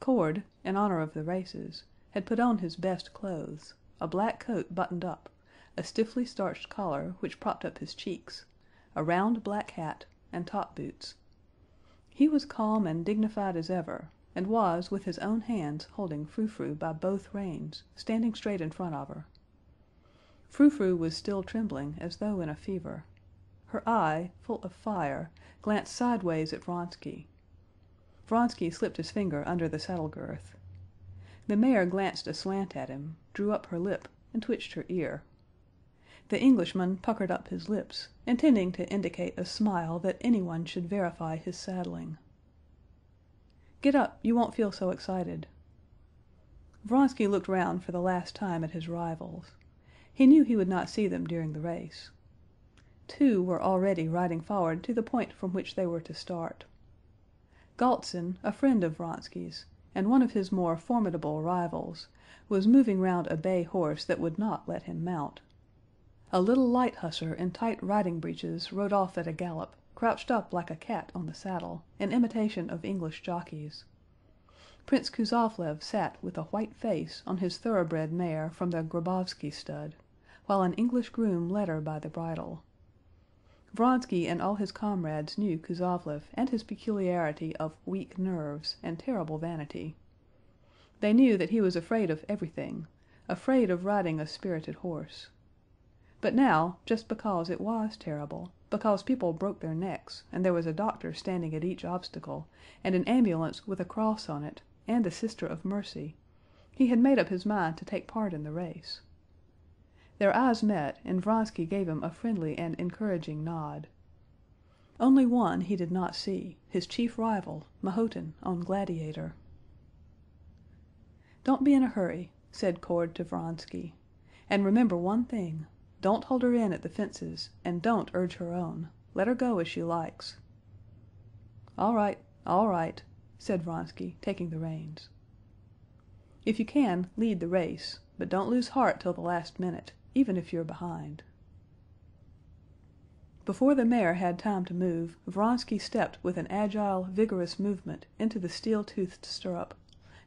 Cord, in honor of the races, had put on his best clothes, a black coat buttoned up, a stiffly starched collar which propped up his cheeks, a round black hat, and top boots. He was calm and dignified as ever, and was with his own hands holding Frou-Frou by both reins, standing straight in front of her. Frou-Frou was still trembling as though in a fever. Her eye, full of fire, glanced sideways at Vronsky. Vronsky slipped his finger under the saddle girth. The mare glanced aslant at him, drew up her lip, and twitched her ear. The Englishman puckered up his lips, intending to indicate a smile that anyone should verify his saddling. "Get up, you won't feel so excited." Vronsky looked round for the last time at his rivals. He knew he would not see them during the race. Two were already riding forward to the point from which they were to start. Galtsin, a friend of Vronsky's, and one of his more formidable rivals, was moving round a bay horse that would not let him mount. A little light hussar in tight riding breeches rode off at a gallop, crouched up like a cat on the saddle, in imitation of English jockeys. Prince Kuzovlev sat with a white face on his thoroughbred mare from the Grabovsky stud, while an English groom led her by the bridle. Vronsky and all his comrades knew Kuzovlev and his peculiarity of weak nerves and terrible vanity. They knew that he was afraid of everything, afraid of riding a spirited horse. But now, just because it was terrible, because people broke their necks, and there was a doctor standing at each obstacle, and an ambulance with a cross on it, and a Sister of Mercy, he had made up his mind to take part in the race. Their eyes met, and Vronsky gave him a friendly and encouraging nod. Only one he did not see, his chief rival, Mahotin, on Gladiator. "Don't be in a hurry," said Cord to Vronsky, "and remember one thing. Don't hold her in at the fences, and don't urge her on. Let her go as she likes." All right," said Vronsky, taking the reins. "If you can, lead the race, but don't lose heart till the last minute, even if you're behind." Before the mare had time to move, Vronsky stepped with an agile, vigorous movement into the steel-toothed stirrup,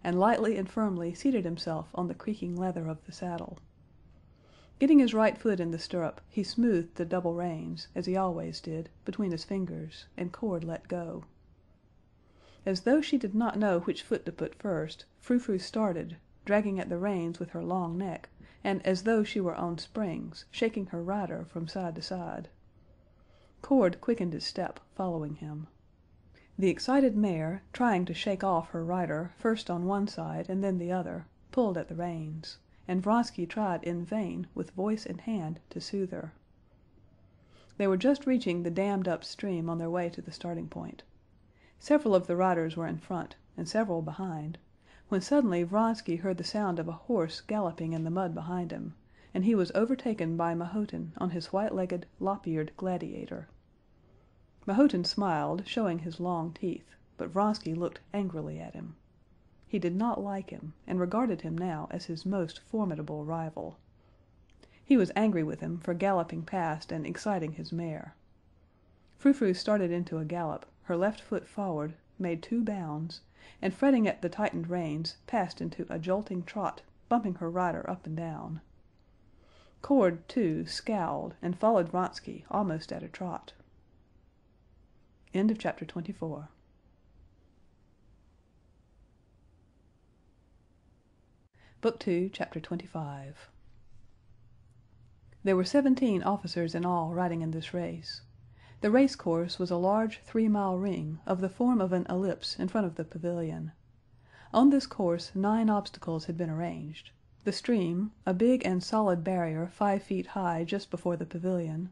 and lightly and firmly seated himself on the creaking leather of the saddle. Getting his right foot in the stirrup, he smoothed the double reins, as he always did, between his fingers, and Cord let go. As though she did not know which foot to put first, Frou-Frou started, dragging at the reins with her long neck, and as though she were on springs, shaking her rider from side to side. Cord quickened his step, following him. The excited mare, trying to shake off her rider first on one side and then the other, pulled at the reins, and Vronsky tried in vain with voice and hand to soothe her. They were just reaching the dammed-up stream on their way to the starting point. Several of the riders were in front, and several behind, when suddenly Vronsky heard the sound of a horse galloping in the mud behind him, and he was overtaken by Mahotin on his white-legged, lop-eared Gladiator. Mahotin smiled, showing his long teeth, but Vronsky looked angrily at him. He did not like him, and regarded him now as his most formidable rival. He was angry with him for galloping past and exciting his mare. Frou-Frou started into a gallop, her left foot forward, made 2 bounds, and fretting at the tightened reins, passed into a jolting trot, bumping her rider up and down. Cord, too, scowled and followed Vronsky almost at a trot. End of chapter 24. Book 2, Chapter 25. There were 17 officers in all riding in this race. The race course was a large 3-mile ring of the form of an ellipse in front of the pavilion. On this course 9 obstacles had been arranged: the stream, a big and solid barrier 5 feet high just before the pavilion,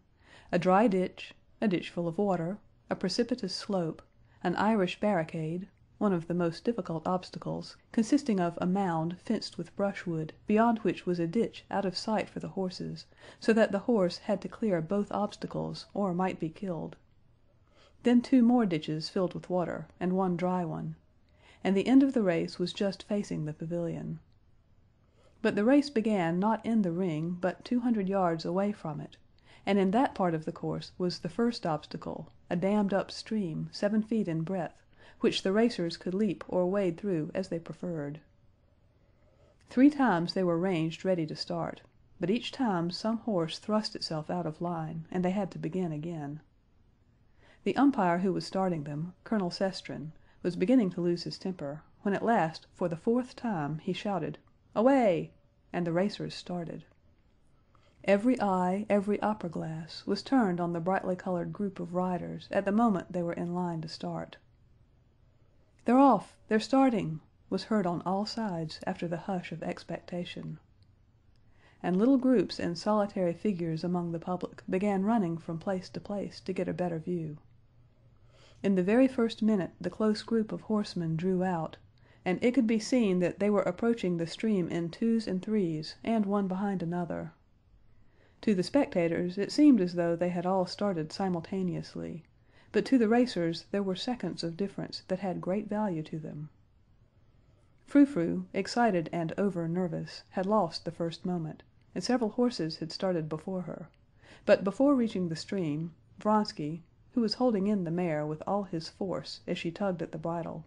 a dry ditch, a ditch full of water, a precipitous slope, an Irish barricade, one of the most difficult obstacles, consisting of a mound fenced with brushwood, beyond which was a ditch out of sight for the horses, so that the horse had to clear both obstacles or might be killed. Then 2 more ditches filled with water, and 1 dry one, and the end of the race was just facing the pavilion. But the race began not in the ring, but 200 yards away from it, and in that part of the course was the first obstacle, a dammed-up stream 7 feet in breadth, which the racers could leap or wade through as they preferred. 3 times they were ranged ready to start, but each time some horse thrust itself out of line, and they had to begin again. The umpire who was starting them, Colonel Sestrin, was beginning to lose his temper, when at last, for the fourth time, he shouted, "Away!" and the racers started. Every eye, every opera glass, was turned on the brightly colored group of riders at the moment they were in line to start. "They're off! They're starting!" was heard on all sides after the hush of expectation. And little groups and solitary figures among the public began running from place to place to get a better view. In the very first minute the close group of horsemen drew out, and it could be seen that they were approaching the stream in twos and threes and one behind another. To the spectators it seemed as though they had all started simultaneously, but to the racers there were seconds of difference that had great value to them. Frou Frou, excited and over-nervous, had lost the first moment, and several horses had started before her, but before reaching the stream, Vronsky, who was holding in the mare with all his force as she tugged at the bridle,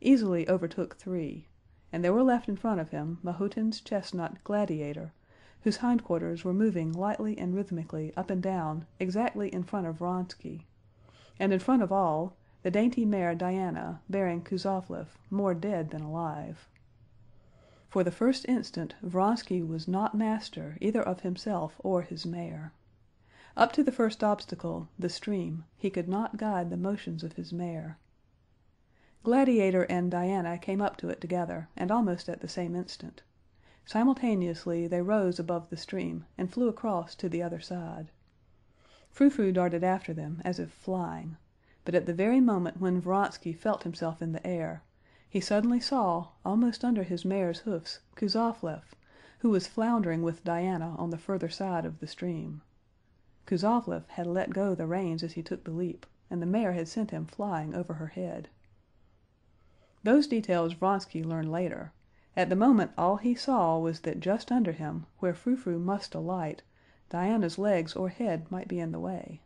easily overtook three, and there were left in front of him Mahotin's chestnut Gladiator, whose hindquarters were moving lightly and rhythmically up and down exactly in front of Vronsky, and in front of all, the dainty mare Diana bearing Kuzovlev, more dead than alive. For the first instant Vronsky was not master either of himself or his mare. Up to the first obstacle, the stream, he could not guide the motions of his mare. Gladiator and Diana came up to it together and almost at the same instant. Simultaneously they rose above the stream and flew across to the other side. Frou Frou darted after them as if flying, but at the very moment when Vronsky felt himself in the air, he suddenly saw, almost under his mare's hoofs, Kuzovlev, who was floundering with Diana on the further side of the stream. Kuzovlev had let go the reins as he took the leap, and the mare had sent him flying over her head. Those details Vronsky learned later. At the moment all he saw was that just under him, where Frou Frou must alight, Diana's legs or head might be in the way.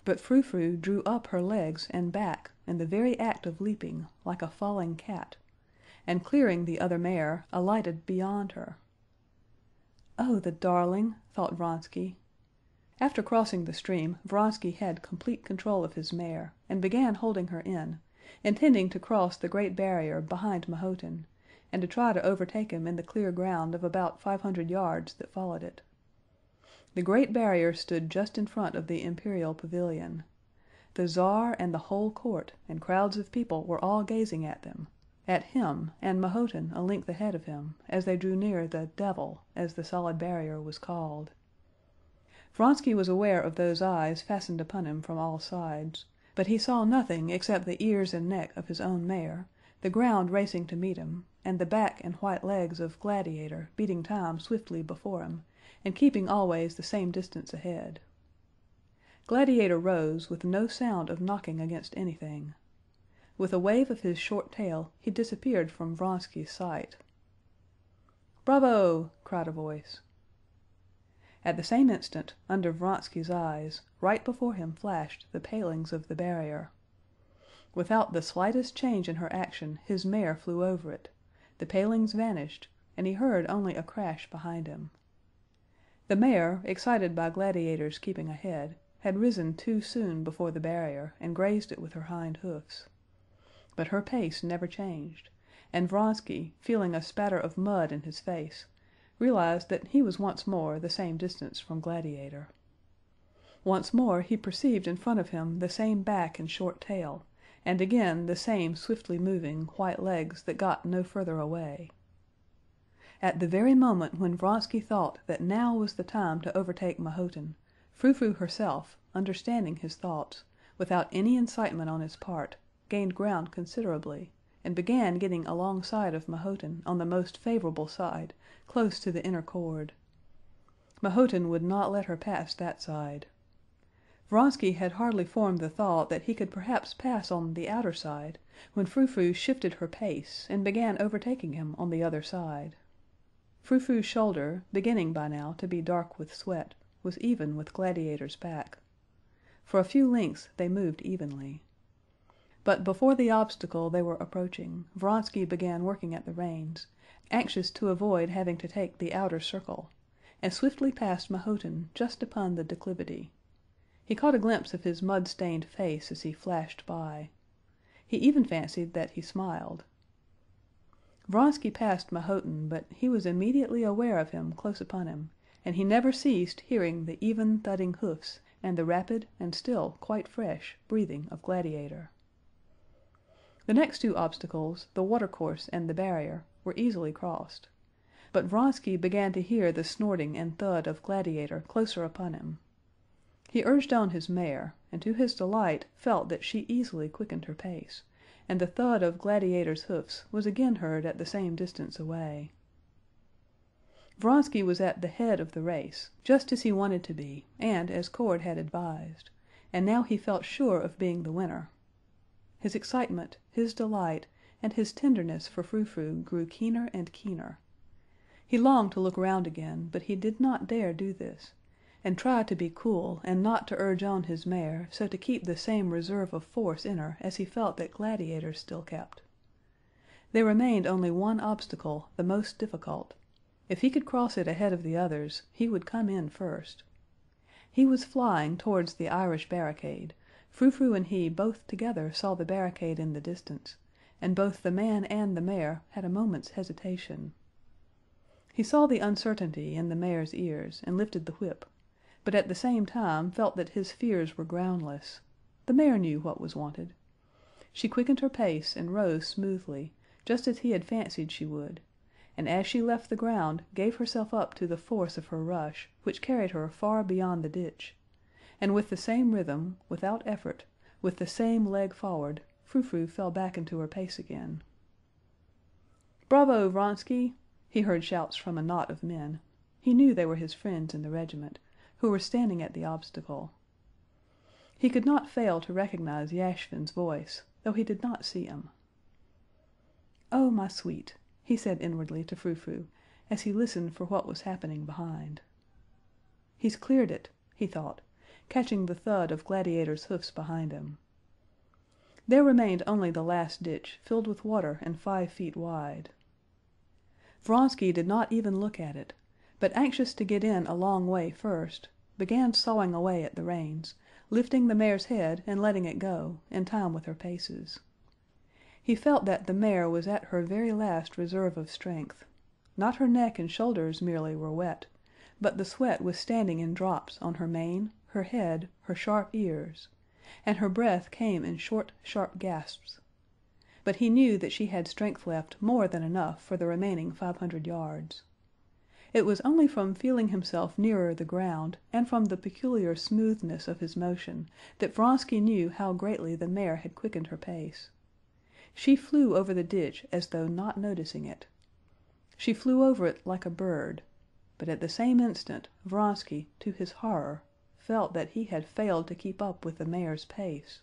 But Frou Frou drew up her legs and back in the very act of leaping, like a falling cat, and clearing the other mare, alighted beyond her. "Oh, the darling!" thought Vronsky. After crossing the stream, Vronsky had complete control of his mare, and began holding her in, intending to cross the great barrier behind Mahotin, and to try to overtake him in the clear ground of about 500 yards that followed it. The great barrier stood just in front of the Imperial pavilion. The Tsar and the whole court and crowds of people were all gazing at them, at him and Mahotin a length ahead of him, as they drew near the "devil," as the solid barrier was called. Vronsky was aware of those eyes fastened upon him from all sides, but he saw nothing except the ears and neck of his own mare, the ground racing to meet him, and the back and white legs of Gladiator beating time swiftly before him, and keeping always the same distance ahead. Gladiator rose with no sound of knocking against anything. With a wave of his short tail he disappeared from Vronsky's sight. "Bravo!" cried a voice. At the same instant, under Vronsky's eyes, right before him flashed the palings of the barrier. Without the slightest change in her action his mare flew over it, the palings vanished, and he heard only a crash behind him. The mare, excited by Gladiator's keeping ahead, had risen too soon before the barrier and grazed it with her hind hoofs. But her pace never changed, and Vronsky, feeling a spatter of mud in his face, realized that he was once more the same distance from Gladiator. Once more he perceived in front of him the same back and short tail, and again the same swiftly moving white legs that got no further away. At the very moment when Vronsky thought that now was the time to overtake Mahotin, Frou Frou herself, understanding his thoughts, without any incitement on his part, gained ground considerably, and began getting alongside of Mahotin on the most favorable side, close to the inner cord. Mahotin would not let her pass that side. Vronsky had hardly formed the thought that he could perhaps pass on the outer side, when Frou Frou shifted her pace and began overtaking him on the other side. Frou Frou's shoulder, beginning by now to be dark with sweat, was even with Gladiator's back. For a few lengths they moved evenly. But before the obstacle they were approaching, Vronsky began working at the reins, anxious to avoid having to take the outer circle, and swiftly passed Mahotin just upon the declivity. He caught a glimpse of his mud-stained face as he flashed by. He even fancied that he smiled. Vronsky passed Mahotin, but he was immediately aware of him close upon him, and he never ceased hearing the even thudding hoofs and the rapid and still quite fresh breathing of Gladiator. The next two obstacles, the watercourse and the barrier, were easily crossed. But Vronsky began to hear the snorting and thud of Gladiator closer upon him. He urged on his mare, and to his delight felt that she easily quickened her pace, and the thud of Gladiator's hoofs was again heard at the same distance away. Vronsky was at the head of the race, just as he wanted to be, and as Cord had advised, and now he felt sure of being the winner. His excitement, his delight, and his tenderness for Frou-Frou grew keener and keener. He longed to look round again, but he did not dare do this, and tried to be cool and not to urge on his mare so to keep the same reserve of force in her as he felt that Gladiator still kept. There remained only one obstacle, the most difficult. If he could cross it ahead of the others, he would come in first. He was flying towards the Irish barricade. Frou-Frou and he both together saw the barricade in the distance, and both the man and the mare had a moment's hesitation. He saw the uncertainty in the mare's ears and lifted the whip, but at the same time felt that his fears were groundless. The mare knew what was wanted. She quickened her pace and rose smoothly, just as he had fancied she would, and as she left the ground gave herself up to the force of her rush, which carried her far beyond the ditch, and with the same rhythm, without effort, with the same leg forward, Frou-Frou fell back into her pace again. "Bravo, Vronsky!" he heard shouts from a knot of men. He knew they were his friends in the regiment, who were standing at the obstacle. He could not fail to recognize Yashvin's voice, though he did not see him. "Oh, my sweet!" he said inwardly to Frou-Frou, as he listened for what was happening behind. "He's cleared it," he thought, catching the thud of Gladiator's hoofs behind him. There remained only the last ditch, filled with water and 5 feet wide. Vronsky did not even look at it, but anxious to get in a long way first, began sawing away at the reins, lifting the mare's head and letting it go, in time with her paces. He felt that the mare was at her very last reserve of strength. Not her neck and shoulders merely were wet, but the sweat was standing in drops on her mane, her head, her sharp ears, and her breath came in short, sharp gasps. But he knew that she had strength left more than enough for the remaining 500 yards. It was only from feeling himself nearer the ground and from the peculiar smoothness of his motion that Vronsky knew how greatly the mare had quickened her pace. She flew over the ditch as though not noticing it. She flew over it like a bird, but at the same instant Vronsky, to his horror, felt that he had failed to keep up with the mare's pace,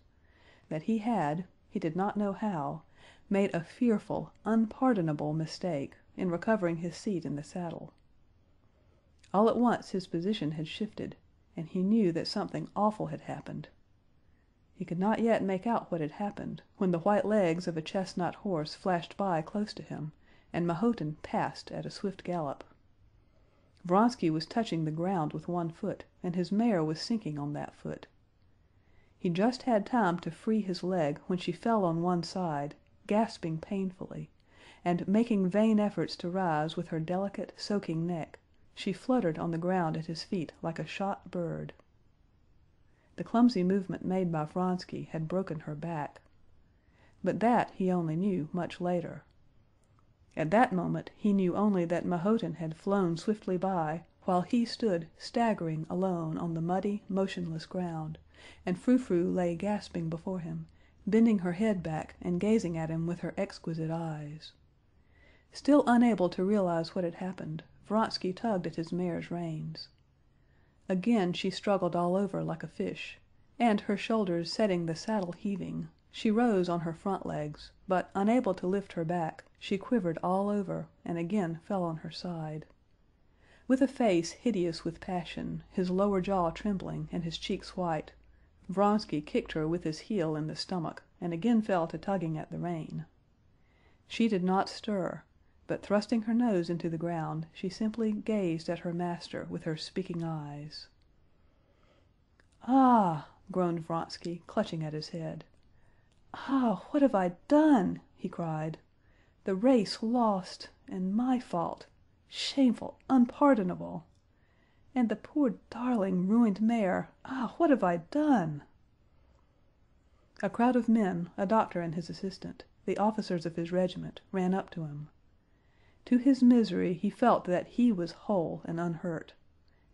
that he had, he did not know how, made a fearful, unpardonable mistake in recovering his seat in the saddle. All at once his position had shifted, and he knew that something awful had happened. He could not yet make out what had happened, when the white legs of a chestnut horse flashed by close to him, and Mahotin passed at a swift gallop. Vronsky was touching the ground with one foot, and his mare was sinking on that foot. He just had time to free his leg when she fell on one side, gasping painfully, and making vain efforts to rise with her delicate, soaking neck. She fluttered on the ground at his feet like a shot bird. The clumsy movement made by Vronsky had broken her back. But that he only knew much later. At that moment he knew only that Mahotin had flown swiftly by, while he stood staggering alone on the muddy, motionless ground, and Frou-Frou lay gasping before him, bending her head back and gazing at him with her exquisite eyes. Still unable to realize what had happened, Vronsky tugged at his mare's reins. Again she struggled all over like a fish, and her shoulders setting the saddle heaving, she rose on her front legs, but unable to lift her back, she quivered all over and again fell on her side. With a face hideous with passion, his lower jaw trembling and his cheeks white, Vronsky kicked her with his heel in the stomach and again fell to tugging at the rein. She did not stir, but thrusting her nose into the ground, she simply gazed at her master with her speaking eyes. "Ah!" groaned Vronsky, clutching at his head. "Ah, what have I done?" he cried. The race lost, and my fault. Shameful, unpardonable. And the poor darling ruined mare. Ah, what have I done?" A crowd of men, a doctor and his assistant, the officers of his regiment, ran up to him. To his misery he felt that he was whole and unhurt.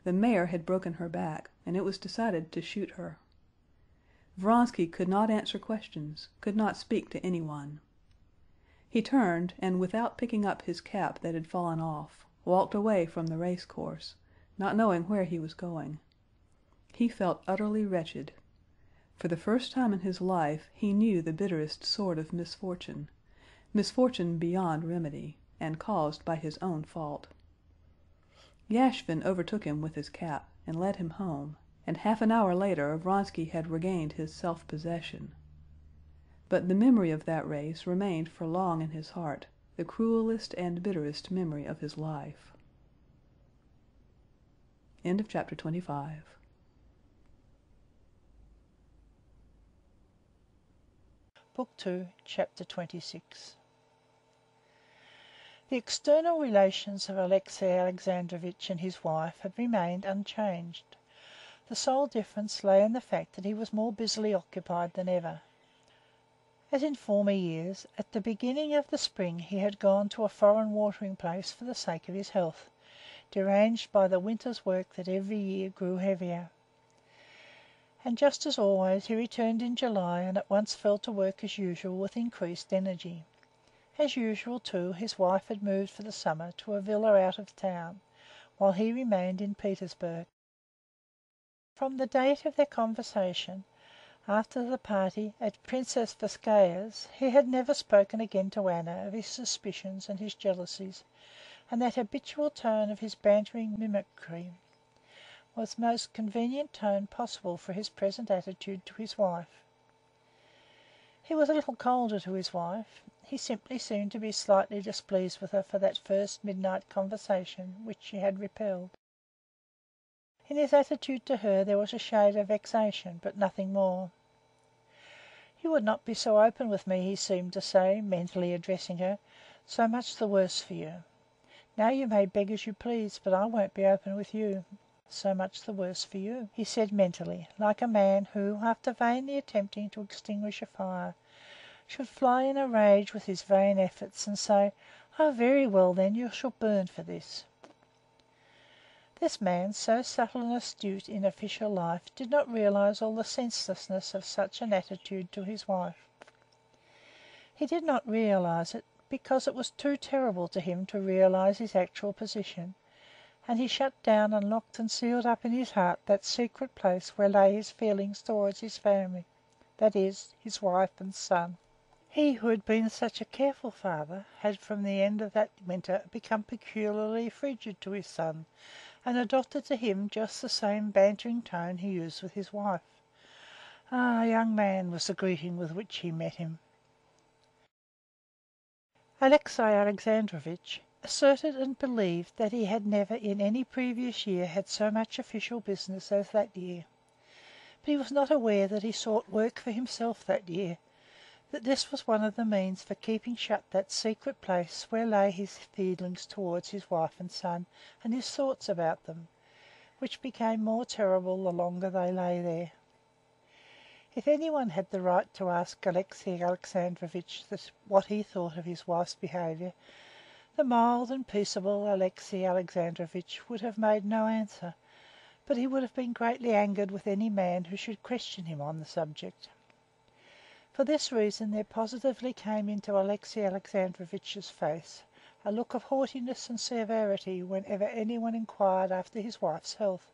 The mare had broken her back, and it was decided to shoot her. Vronsky could not answer questions, could not speak to anyone. He turned and, without picking up his cap that had fallen off, walked away from the race course, not knowing where he was going. He felt utterly wretched. For the first time in his life he knew the bitterest sort of misfortune, misfortune beyond remedy, and caused by his own fault. Yashvin overtook him with his cap and led him home, and half an hour later Vronsky had regained his self-possession. But the memory of that race remained for long in his heart, the cruelest and bitterest memory of his life. End of chapter 25. Book 2, Chapter 26. The external relations of Alexey Alexandrovitch and his wife had remained unchanged. The sole difference lay in the fact that he was more busily occupied than ever. As in former years, at the beginning of the spring he had gone to a foreign watering place for the sake of his health, deranged by the winter's work that every year grew heavier. And just as always he returned in July and at once fell to work as usual with increased energy. As usual, too, his wife had moved for the summer to a villa out of town, while he remained in Petersburg. From the date of their conversation, after the party at Princess Vaskaya's, he had never spoken again to Anna of his suspicions and his jealousies, and that habitual tone of his bantering mimicry was the most convenient tone possible for his present attitude to his wife. He was a little colder to his wife. He simply seemed to be slightly displeased with her for that first midnight conversation which she had repelled. In his attitude to her there was a shade of vexation, but nothing more. "You would not be so open with me," he seemed to say, mentally addressing her. "So much the worse for you. Now you may beg as you please, but I won't be open with you. So much the worse for you," he said mentally, like a man who, after vainly attempting to extinguish a fire, should fly in a rage with his vain efforts and say, "Oh, very well, then, you shall burn for this." This man, so subtle and astute in official life, did not realize all the senselessness of such an attitude to his wife. He did not realize it because it was too terrible to him to realize his actual position, and he shut down and locked and sealed up in his heart that secret place where lay his feelings towards his family, that is, his wife and son. He who had been such a careful father had from the end of that winter become peculiarly frigid to his son, and adopted to him just the same bantering tone he used with his wife. "Ah, young man," was the greeting with which he met him. Alexey Alexandrovitch asserted and believed that he had never in any previous year had so much official business as that year. But he was not aware that he sought work for himself that year, that this was one of the means for keeping shut that secret place where lay his feelings towards his wife and son, and his thoughts about them, which became more terrible the longer they lay there. If anyone had the right to ask Alexey Alexandrovitch what he thought of his wife's behavior, the mild and peaceable Alexey Alexandrovitch would have made no answer, but he would have been greatly angered with any man who should question him on the subject. For this reason there positively came into Alexey Alexandrovitch's face a look of haughtiness and severity whenever anyone inquired after his wife's health.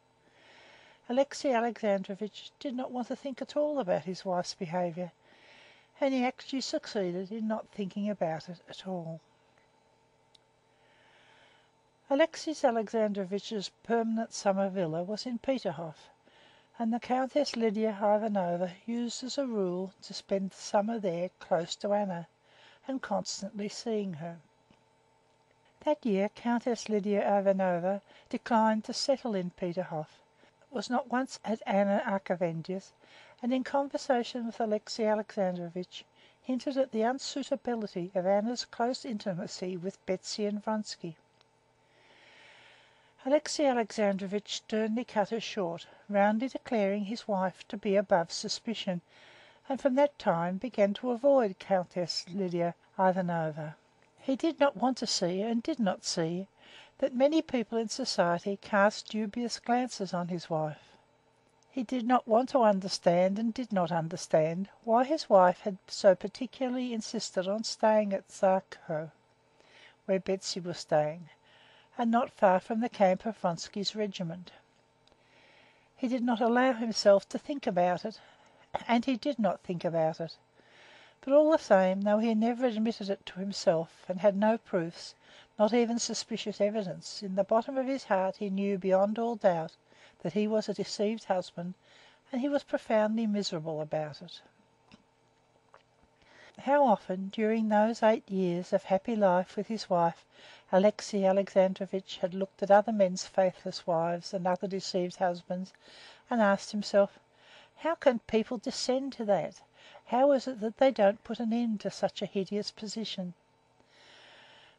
Alexey Alexandrovitch did not want to think at all about his wife's behavior, and he actually succeeded in not thinking about it at all. Alexey Alexandrovitch's permanent summer villa was in Peterhof, and the Countess Lidia Ivanovna used as a rule to spend the summer there close to Anna, and constantly seeing her. That year Countess Lidia Ivanovna declined to settle in Peterhof, was not once at Anna Arkadyevna's, and in conversation with Alexey Alexandrovitch hinted at the unsuitability of Anna's close intimacy with Betsy and Vronsky. Alexey Alexandrovitch sternly cut her short, roundly declaring his wife to be above suspicion, and from that time began to avoid Countess Lidia Ivanovna. He did not want to see, and did not see, that many people in society cast dubious glances on his wife. He did not want to understand, and did not understand, why his wife had so particularly insisted on staying at Tsarskoe, where Betsy was staying, and not far from the camp of Vronsky's regiment. He did not allow himself to think about it, and he did not think about it. But all the same, though he never admitted it to himself, and had no proofs, not even suspicious evidence, in the bottom of his heart he knew beyond all doubt that he was a deceived husband, and he was profoundly miserable about it. How often, during those 8 years of happy life with his wife, Alexey Alexandrovitch had looked at other men's faithless wives and other deceived husbands, and asked himself, "How can people descend to that? How is it that they don't put an end to such a hideous position?"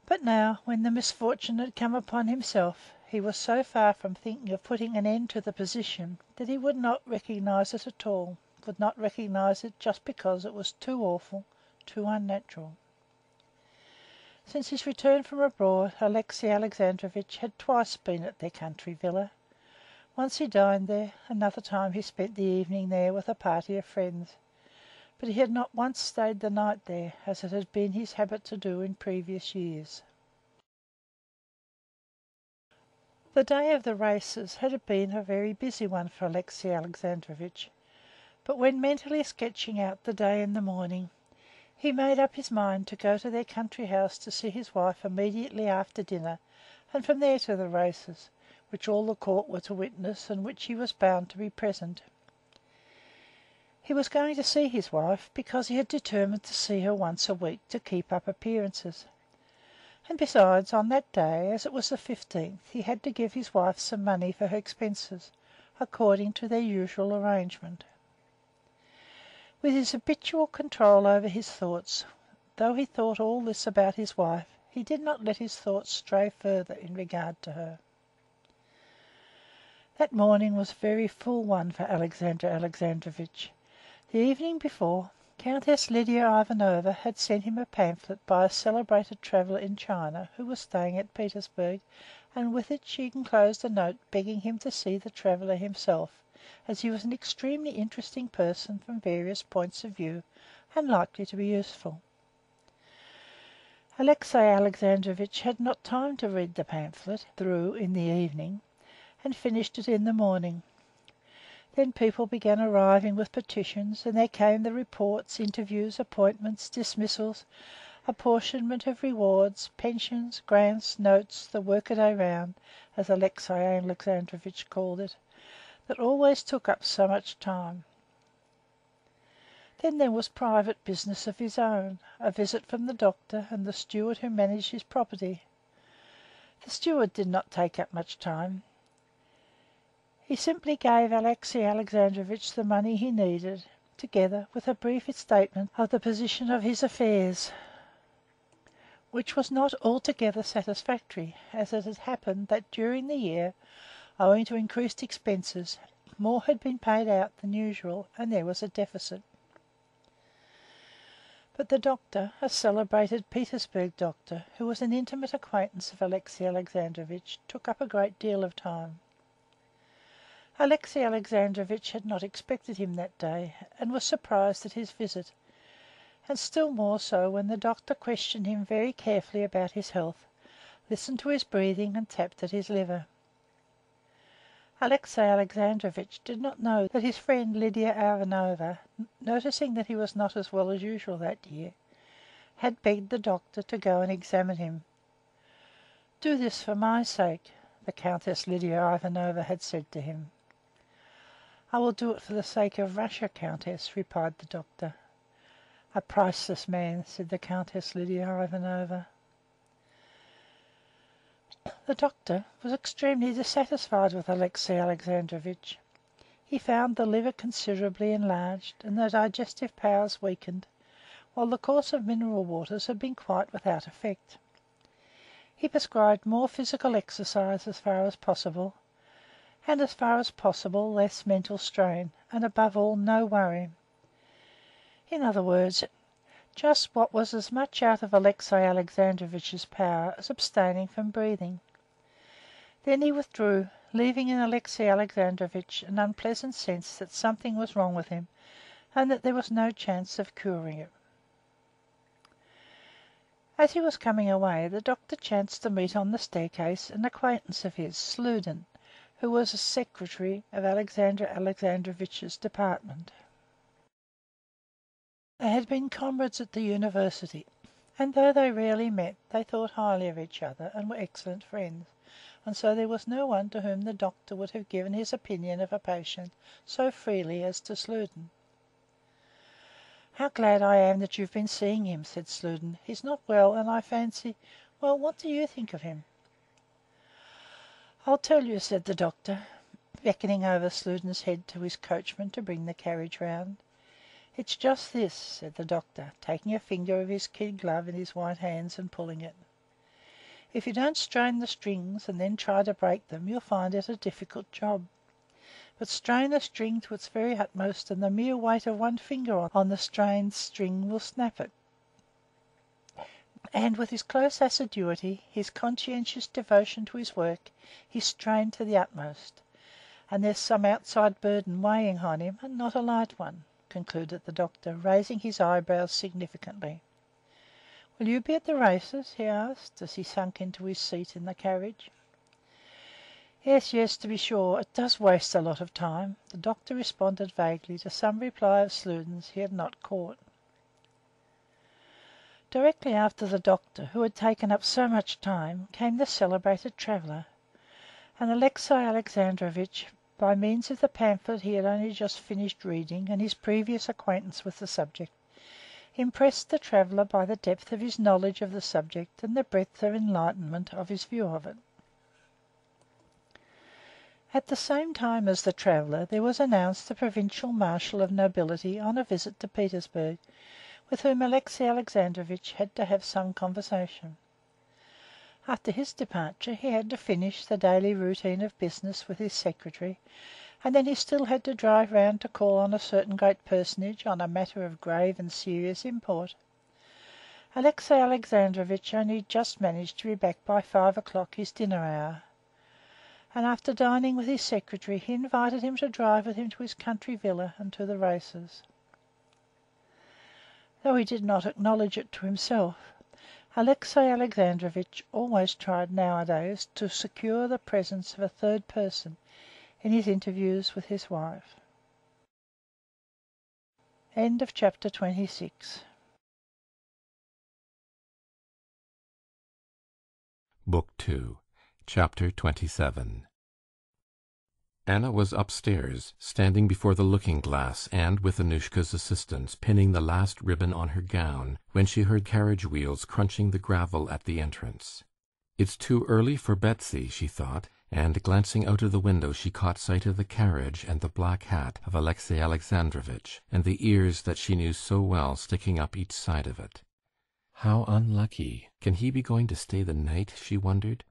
But now, when the misfortune had come upon himself, he was so far from thinking of putting an end to the position that he would not recognize it at all, would not recognize it just because it was too awful, too unnatural. Since his return from abroad, Alexey Alexandrovitch had twice been at their country villa. Once he dined there, another time he spent the evening there with a party of friends, but he had not once stayed the night there, as it had been his habit to do in previous years. The day of the races had been a very busy one for Alexey Alexandrovitch, but when mentally sketching out the day in the morning, he made up his mind to go to their country house to see his wife immediately after dinner, and from there to the races, which all the court were to witness, and which he was bound to be present. He was going to see his wife because he had determined to see her once a week to keep up appearances. And besides, on that day, as it was the 15th, he had to give his wife some money for her expenses, according to their usual arrangement. With his habitual control over his thoughts, though he thought all this about his wife, he did not let his thoughts stray further in regard to her. That morning was a very full one for Alexander Alexandrovitch. The evening before, Countess Lidia Ivanovna had sent him a pamphlet by a celebrated traveller in China who was staying at Petersburg, and with it she enclosed a note begging him to see the traveller himself, as he was an extremely interesting person from various points of view, and likely to be useful. Alexey Alexandrovitch had not time to read the pamphlet through in the evening, and finished it in the morning. Then people began arriving with petitions, and there came the reports, interviews, appointments, dismissals, apportionment of rewards, pensions, grants, notes, the workaday round, as Alexey Alexandrovitch called it, that always took up so much time. Then there was private business of his own, a visit from the doctor and the steward who managed his property. The steward did not take up much time. He simply gave Alexey Alexandrovitch the money he needed, together with a brief statement of the position of his affairs, which was not altogether satisfactory, as it had happened that during the year, owing to increased expenses, more had been paid out than usual, and there was a deficit. But the doctor, a celebrated Petersburg doctor, who was an intimate acquaintance of Alexey Alexandrovitch, took up a great deal of time. Alexey Alexandrovitch had not expected him that day, and was surprised at his visit, and still more so when the doctor questioned him very carefully about his health, listened to his breathing, and tapped at his liver. Alexey Alexandrovitch did not know that his friend Lidia Ivanovna, noticing that he was not as well as usual that year, had begged the doctor to go and examine him. "Do this for my sake," the Countess Lidia Ivanovna had said to him. "I will do it for the sake of Russia, Countess," replied the doctor. "A priceless man," said the Countess Lidia Ivanovna. The doctor was extremely dissatisfied with Alexey Alexandrovitch. He found the liver considerably enlarged and the digestive powers weakened, while the course of mineral waters had been quite without effect. He prescribed more physical exercise as far as possible, and as far as possible less mental strain, and above all no worry. In other words, just what was as much out of Alexey Alexandrovitch's power as abstaining from breathing. Then he withdrew, leaving in Alexey Alexandrovitch an unpleasant sense that something was wrong with him and that there was no chance of curing it. As he was coming away, the doctor chanced to meet on the staircase an acquaintance of his, Sludin, who was a secretary of Alexander Alexandrovitch's department. They had been comrades at the university, and though they rarely met, they thought highly of each other and were excellent friends, and so there was no one to whom the doctor would have given his opinion of a patient so freely as to Sludin. "How glad I am that you've been seeing him," said Sludin. "He's not well, and I fancy— Well, what do you think of him?" "I'll tell you," said the doctor, beckoning over Sludin's head to his coachman to bring the carriage round. "It's just this," said the doctor, taking a finger of his kid glove in his white hands and pulling it. "If you don't strain the strings and then try to break them, you'll find it a difficult job. But strain a string to its very utmost, and the mere weight of one finger on the strained string will snap it." And with his close assiduity, his conscientious devotion to his work, he strained to the utmost. "And there's some outside burden weighing on him, and not a light one," concluded the doctor, raising his eyebrows significantly. "Will you be at the races?" he asked, as he sank into his seat in the carriage. Yes, to be sure. It does waste a lot of time." The doctor responded vaguely to some reply of Sludin's he had not caught. Directly after the doctor, who had taken up so much time, came the celebrated traveller, and Alexey Alexandrovitch, by means of the pamphlet he had only just finished reading and his previous acquaintance with the subject, impressed the traveller by the depth of his knowledge of the subject and the breadth of enlightenment of his view of it. At the same time as the traveller, there was announced the provincial marshal of nobility on a visit to Petersburg, with whom Alexey Alexandrovitch had to have some conversation. After his departure he had to finish the daily routine of business with his secretary, and then he still had to drive round to call on a certain great personage on a matter of grave and serious import. Alexey Alexandrovitch only just managed to be back by 5 o'clock, his dinner hour, and after dining with his secretary he invited him to drive with him to his country villa and to the races. Though he did not acknowledge it to himself, Alexey Alexandrovitch always tried nowadays to secure the presence of a third person in his interviews with his wife. End of chapter 26. Book 2, Chapter 27. Anna was upstairs, standing before the looking-glass and, with Annushka's assistance, pinning the last ribbon on her gown, when she heard carriage wheels crunching the gravel at the entrance. "It's too early for Betsy," she thought, and, glancing out of the window, she caught sight of the carriage and the black hat of Alexey Alexandrovitch, and the ears that she knew so well sticking up each side of it. How unlucky! Can he be going to stay the night, she wondered?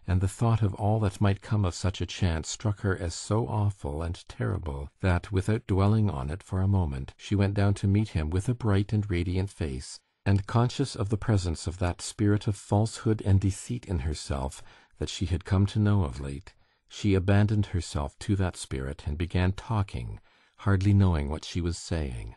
And the thought of all that might come of such a chance struck her as so awful and terrible that, without dwelling on it for a moment, she went down to meet him with a bright and radiant face, and, conscious of the presence of that spirit of falsehood and deceit in herself that she had come to know of late, she abandoned herself to that spirit and began talking, hardly knowing what she was saying.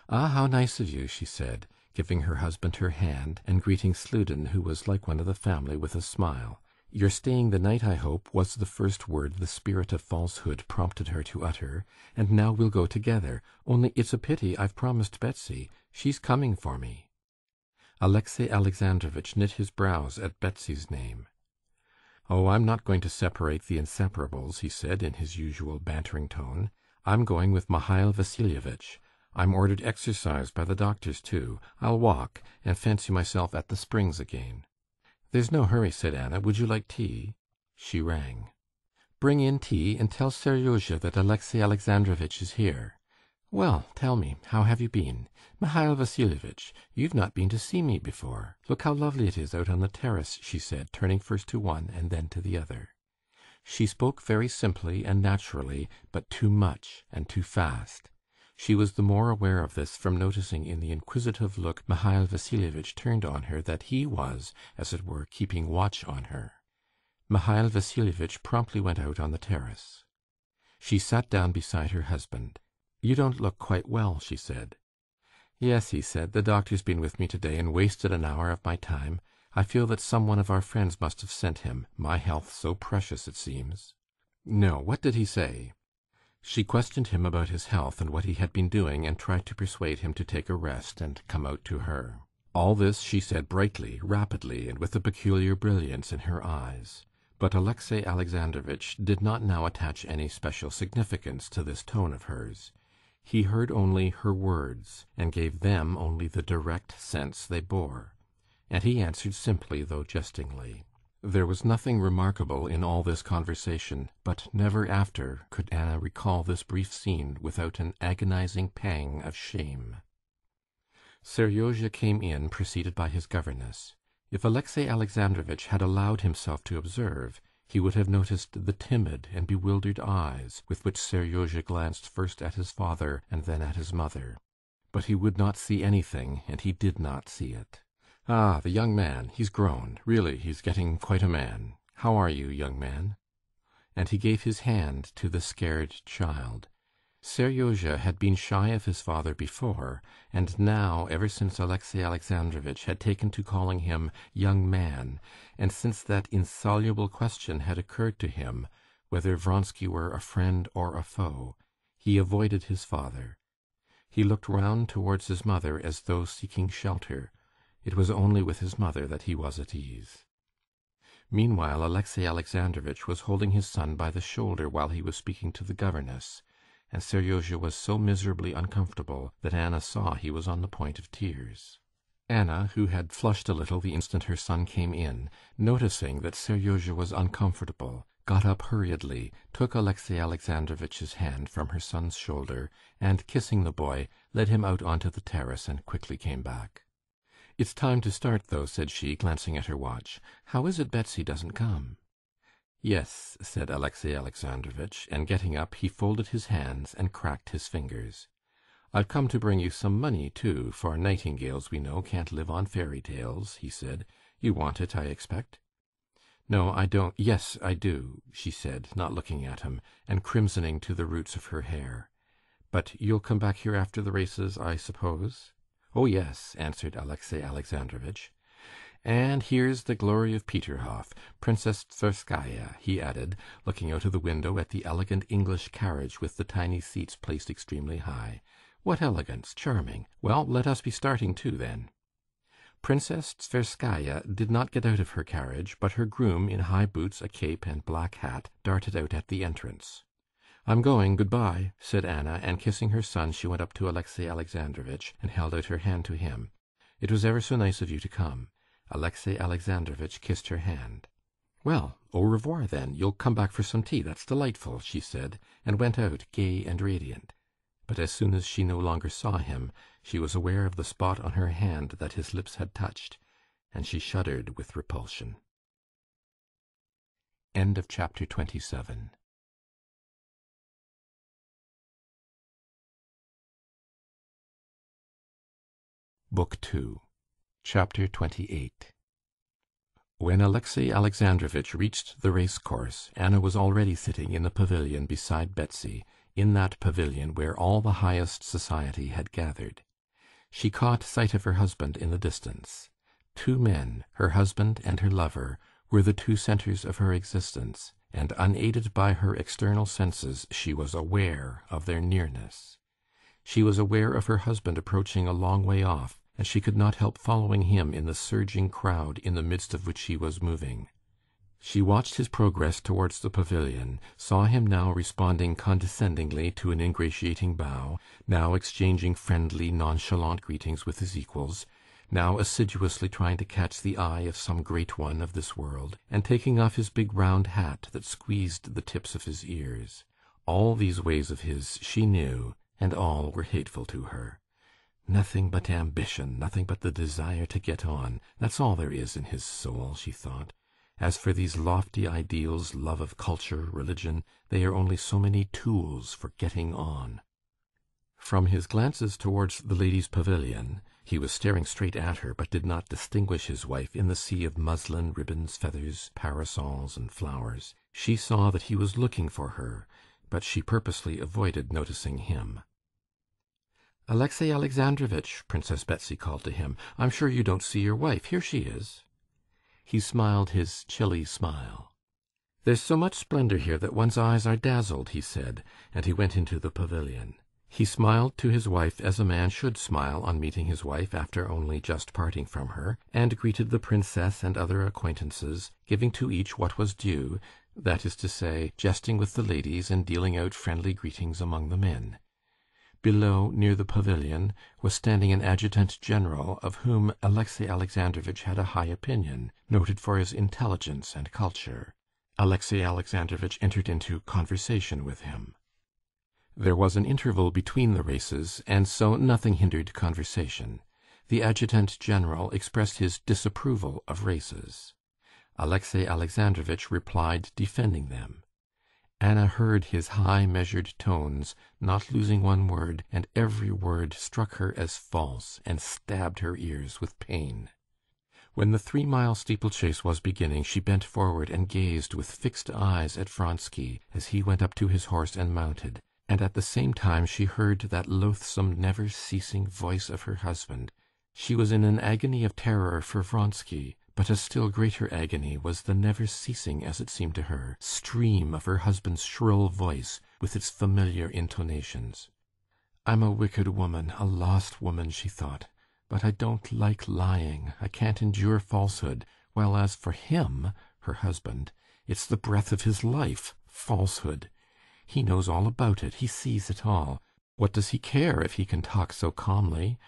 "Ah, how nice of you," she said, giving her husband her hand and greeting Sludin, who was like one of the family, with a smile. "You're staying the night, I hope," was the first word the spirit of falsehood prompted her to utter, "and now we'll go together. Only it's a pity I've promised Betsy. She's coming for me." Alexey Alexandrovitch knit his brows at Betsy's name. "Oh, I'm not going to separate the inseparables," he said in his usual bantering tone. "I'm going with Mihail Vasilyevitch. I'm ordered exercise by the doctors, too. I'll walk, and fancy myself at the springs again." "There's no hurry," said Anna. "Would you like tea?" She rang. "Bring in tea, and tell Seryozha that Alexey Alexandrovitch is here." "Well, tell me, how have you been? Mihail Vasilyevitch, you've not been to see me before. Look how lovely it is out on the terrace," she said, turning first to one and then to the other. She spoke very simply and naturally, but too much and too fast. She was the more aware of this from noticing in the inquisitive look Mihail Vasilyevitch turned on her that he was, as it were, keeping watch on her. Mihail Vasilyevitch promptly went out on the terrace. She sat down beside her husband. "You don't look quite well," she said. "Yes," he said, "the doctor's been with me today and wasted an hour of my time. I feel that some one of our friends must have sent him. My health so precious, it seems." "No, what did he say?" She questioned him about his health and what he had been doing, and tried to persuade him to take a rest and come out to her. All this she said brightly, rapidly, and with a peculiar brilliance in her eyes. But Alexey Alexandrovitch did not now attach any special significance to this tone of hers. He heard only her words, and gave them only the direct sense they bore. And he answered simply, though jestingly. There was nothing remarkable in all this conversation, but never after could Anna recall this brief scene without an agonizing pang of shame. Seryozha came in, preceded by his governess. If Alexey Alexandrovitch had allowed himself to observe, he would have noticed the timid and bewildered eyes with which Seryozha glanced first at his father and then at his mother. But he would not see anything, and he did not see it. "Ah, the young man, he's grown. Really, he's getting quite a man. How are you, young man?" And he gave his hand to the scared child. Seryozha had been shy of his father before, and now, ever since Alexey Alexandrovitch had taken to calling him young man, and since that insoluble question had occurred to him, whether Vronsky were a friend or a foe, he avoided his father. He looked round towards his mother as though seeking shelter. It was only with his mother that he was at ease. Meanwhile, Alexey Alexandrovitch was holding his son by the shoulder while he was speaking to the governess, and Seryozha was so miserably uncomfortable that Anna saw he was on the point of tears. Anna, who had flushed a little the instant her son came in, noticing that Seryozha was uncomfortable, got up hurriedly, took Alexey Alexandrovitch's hand from her son's shoulder, and, kissing the boy, led him out onto the terrace and quickly came back. "It's time to start, though," said she, glancing at her watch. "How is it Betsy doesn't come?" "Yes," said Alexey Alexandrovitch, and getting up, he folded his hands and cracked his fingers. "I've come to bring you some money, too, for nightingales, we know, can't live on fairy tales," he said. "You want it, I expect?" "No, I don't. Yes, I do," she said, not looking at him, and crimsoning to the roots of her hair. "But you'll come back here after the races, I suppose?" "Oh, yes," answered Alexey Alexandrovitch. "And here's the glory of Peterhof, Princess Tverskaya," he added, looking out of the window at the elegant English carriage with the tiny seats placed extremely high. "What elegance! Charming! Well, let us be starting too, then." Princess Tverskaya did not get out of her carriage, but her groom, in high boots, a cape, and black hat, darted out at the entrance. "I'm going, good-bye," said Anna, and kissing her son, she went up to Alexey Alexandrovitch and held out her hand to him. "It was ever so nice of you to come." Alexey Alexandrovitch kissed her hand. "Well, au revoir, then. You'll come back for some tea. That's delightful," she said, and went out, gay and radiant. But as soon as she no longer saw him, she was aware of the spot on her hand that his lips had touched, and she shuddered with repulsion. End of chapter 27. Book 2, Chapter 28. When Alexey Alexandrovitch reached the race-course, Anna was already sitting in the pavilion beside Betsy, in that pavilion where all the highest society had gathered. She caught sight of her husband in the distance. Two men, her husband and her lover, were the two centres of her existence, and unaided by her external senses, she was aware of their nearness. She was aware of her husband approaching a long way off, and she could not help following him in the surging crowd in the midst of which he was moving. She watched his progress towards the pavilion, saw him now responding condescendingly to an ingratiating bow, now exchanging friendly, nonchalant greetings with his equals, now assiduously trying to catch the eye of some great one of this world, and taking off his big round hat that squeezed the tips of his ears. All these ways of his she knew, and all were hateful to her. Nothing but ambition, nothing but the desire to get on, that's all there is in his soul, she thought. As for these lofty ideals, love of culture, religion, they are only so many tools for getting on. From his glances towards the ladies' pavilion, he was staring straight at her, but did not distinguish his wife in the sea of muslin, ribbons, feathers, parasols, and flowers. She saw that he was looking for her, but she purposely avoided noticing him. "Alexey Alexandrovitch," Princess Betsy called to him, "I'm sure you don't see your wife. Here she is." He smiled his chilly smile. "There's so much splendor here that one's eyes are dazzled," he said, and he went into the pavilion. He smiled to his wife as a man should smile on meeting his wife after only just parting from her, and greeted the princess and other acquaintances, giving to each what was due, that is to say, jesting with the ladies and dealing out friendly greetings among the men. Below, near the pavilion, was standing an adjutant-general, of whom Alexey Alexandrovitch had a high opinion, noted for his intelligence and culture. Alexey Alexandrovitch entered into conversation with him. There was an interval between the races, and so nothing hindered conversation. The adjutant-general expressed his disapproval of races. Alexey Alexandrovitch replied defending them. Anna heard his high measured tones, not losing one word, and every word struck her as false and stabbed her ears with pain. When the 3-mile steeplechase was beginning, she bent forward and gazed with fixed eyes at Vronsky as he went up to his horse and mounted, and at the same time she heard that loathsome, never-ceasing voice of her husband. She was in an agony of terror for Vronsky, but a still greater agony was the never-ceasing, as it seemed to her, stream of her husband's shrill voice with its familiar intonations. "I'm a wicked woman, a lost woman," she thought, "but I don't like lying. I can't endure falsehood, while as for him," her husband, "it's the breath of his life, falsehood. He knows all about it, he sees it all. What does he care if he can talk so calmly?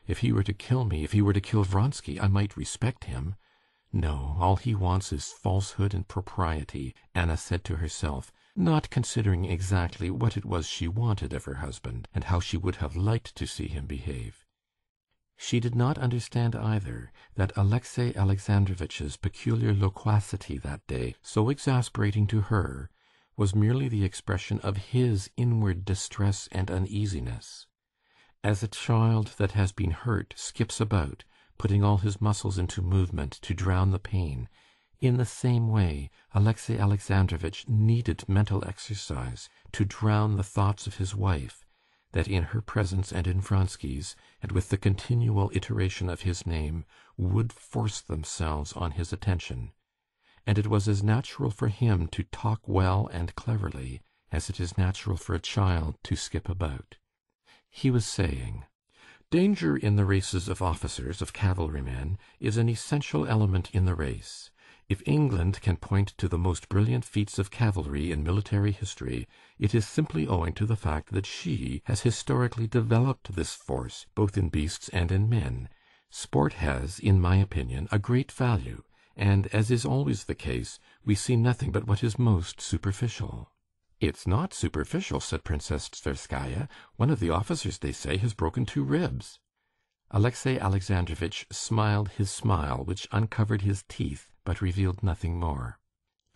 If he were to kill me, if he were to kill Vronsky, I might respect him. No, all he wants is falsehood and propriety," Anna said to herself, not considering exactly what it was she wanted of her husband, and how she would have liked to see him behave. She did not understand either that Alexey Alexandrovitch's peculiar loquacity that day, so exasperating to her, was merely the expression of his inward distress and uneasiness. As a child that has been hurt skips about, putting all his muscles into movement to drown the pain, in the same way Alexey Alexandrovitch needed mental exercise to drown the thoughts of his wife, that in her presence and in Vronsky's, and with the continual iteration of his name, would force themselves on his attention. And it was as natural for him to talk well and cleverly as it is natural for a child to skip about. He was saying, "Danger in the races of officers, of cavalrymen, is an essential element in the race. If England can point to the most brilliant feats of cavalry in military history, it is simply owing to the fact that she has historically developed this force both in beasts and in men. Sport has, in my opinion, a great value, and, as is always the case, we see nothing but what is most superficial." "It's not superficial," said Princess Tverskaya. "One of the officers, they say, has broken 2 ribs." Alexey Alexandrovitch smiled his smile, which uncovered his teeth, but revealed nothing more.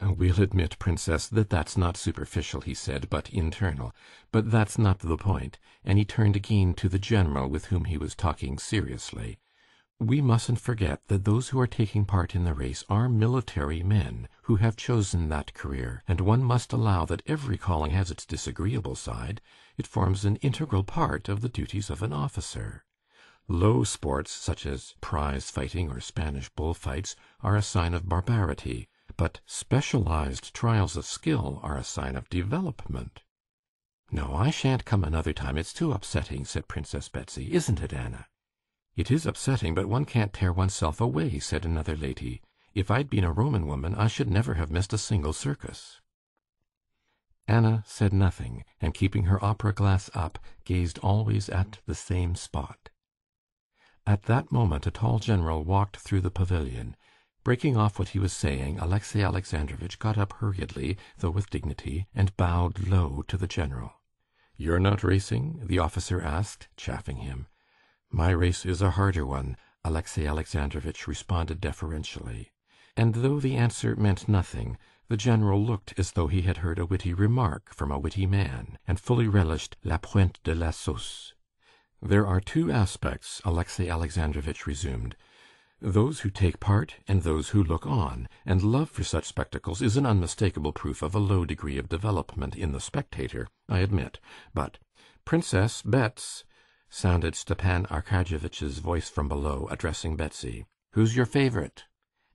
"We'll admit, princess, that that's not superficial," he said, "but internal. But that's not the point," and he turned again to the general with whom he was talking seriously. "We mustn't forget that those who are taking part in the race are military men who have chosen that career, and one must allow that every calling has its disagreeable side. It forms an integral part of the duties of an officer. Low sports, such as prize fighting or Spanish bullfights, are a sign of barbarity, but specialized trials of skill are a sign of development." "No, I shan't come another time, it's too upsetting," said Princess Betsy. "Isn't it, Anna?" "It is upsetting, but one can't tear oneself away," said another lady. "If I'd been a Roman woman, I should never have missed a single circus." Anna said nothing, and keeping her opera-glass up, gazed always at the same spot. At that moment a tall general walked through the pavilion. Breaking off what he was saying, Alexey Alexandrovitch got up hurriedly, though with dignity, and bowed low to the general. "You're not racing?" the officer asked, chaffing him. "My race is a harder one," Alexey Alexandrovitch responded deferentially. And though the answer meant nothing, the general looked as though he had heard a witty remark from a witty man, and fully relished la pointe de la sauce. "There are two aspects," Alexey Alexandrovitch resumed. "Those who take part and those who look on, and love for such spectacles is an unmistakable proof of a low degree of development in the spectator, I admit. But, Princess Bets," sounded Stepan Arkadyevitch's voice from below, addressing Betsy. "Who's your favorite?"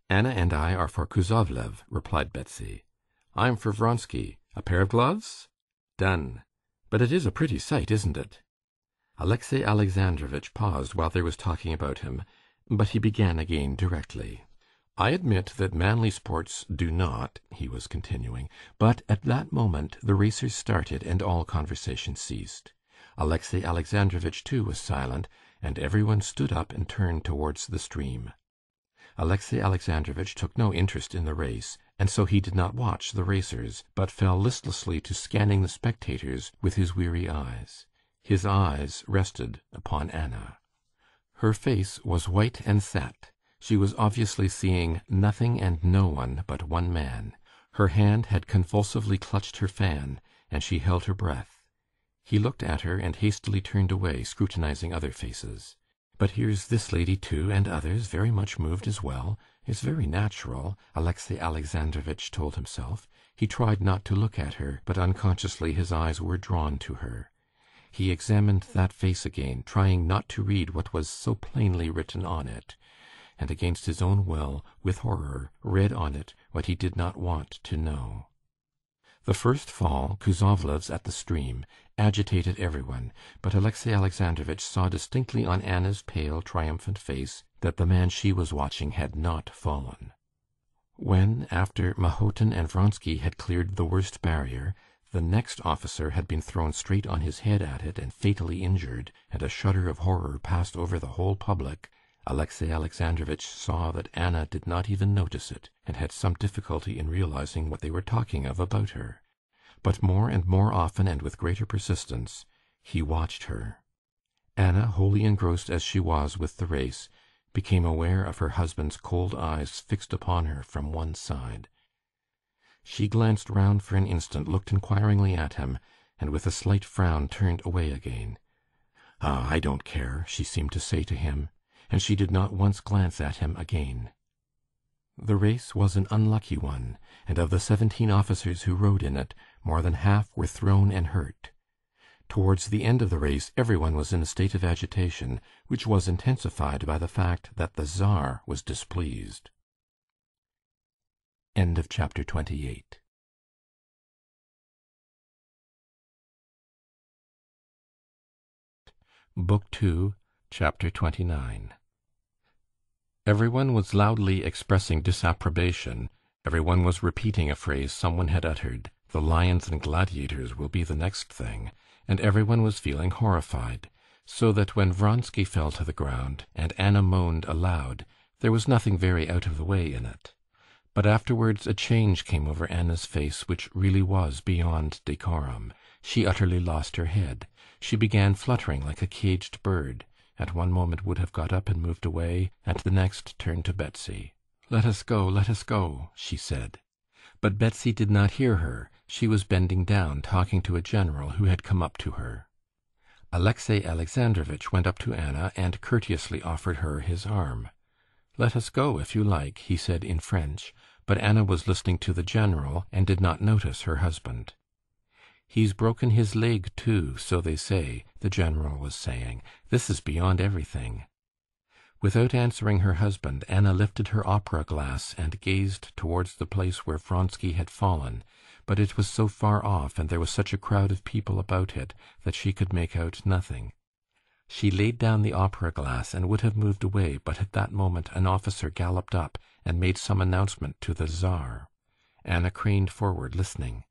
"Anna and I are for Kuzovlev," replied Betsy. "I'm for Vronsky. A pair of gloves? Done. But it is a pretty sight, isn't it?" Alexey Alexandrovitch paused while there was talking about him, but he began again directly. "I admit that manly sports do not," he was continuing, but at that moment the racers started and all conversation ceased. Alexey Alexandrovitch too was silent, and everyone stood up and turned towards the stream. Alexey Alexandrovitch took no interest in the race, and so he did not watch the racers, but fell listlessly to scanning the spectators with his weary eyes. His eyes rested upon Anna. Her face was white and set. She was obviously seeing nothing and no one but one man. Her hand had convulsively clutched her fan, and she held her breath. He looked at her and hastily turned away, scrutinizing other faces. "But here's this lady too, and others, very much moved as well. It's very natural," Alexey Alexandrovitch told himself. He tried not to look at her, but unconsciously his eyes were drawn to her. He examined that face again, trying not to read what was so plainly written on it, and against his own will, with horror, read on it what he did not want to know. The first fall, Kuzovlev's at the stream, agitated everyone, but Alexey Alexandrovitch saw distinctly on Anna's pale, triumphant face that the man she was watching had not fallen. When, after Mahotin and Vronsky had cleared the worst barrier, the next officer had been thrown straight on his head at it and fatally injured, and a shudder of horror passed over the whole public, Alexey Alexandrovitch saw that Anna did not even notice it, and had some difficulty in realizing what they were talking of about her. But more and more often and with greater persistence, he watched her. Anna, wholly engrossed as she was with the race, became aware of her husband's cold eyes fixed upon her from one side. She glanced round for an instant, looked inquiringly at him, and with a slight frown turned away again. "Ah, I don't care," she seemed to say to him, and she did not once glance at him again. The race was an unlucky one, and of the 17 officers who rode in it, more than half were thrown and hurt. Towards the end of the race everyone was in a state of agitation, which was intensified by the fact that the Tsar was displeased. End of chapter 28. Book 2, Chapter 29. Everyone was loudly expressing disapprobation. Everyone was repeating a phrase someone had uttered. The lions and gladiators will be the next thing. And everyone was feeling horrified, so that when Vronsky fell to the ground and Anna moaned aloud, there was nothing very out of the way in it. But afterwards a change came over Anna's face which really was beyond decorum. She utterly lost her head. She began fluttering like a caged bird. At one moment would have got up and moved away, at the next turned to Betsy. "Let us go," she said. But Betsy did not hear her. She was bending down, talking to a general who had come up to her. Alexey Alexandrovitch went up to Anna and courteously offered her his arm. "Let us go, if you like," he said in French, but Anna was listening to the general and did not notice her husband. "He's broken his leg too, so they say," the general was saying. "This is beyond everything." Without answering her husband, Anna lifted her opera glass and gazed towards the place where Vronsky had fallen, but it was so far off and there was such a crowd of people about it that she could make out nothing. She laid down the opera glass and would have moved away, but at that moment an officer galloped up and made some announcement to the Tsar. Anna craned forward, listening.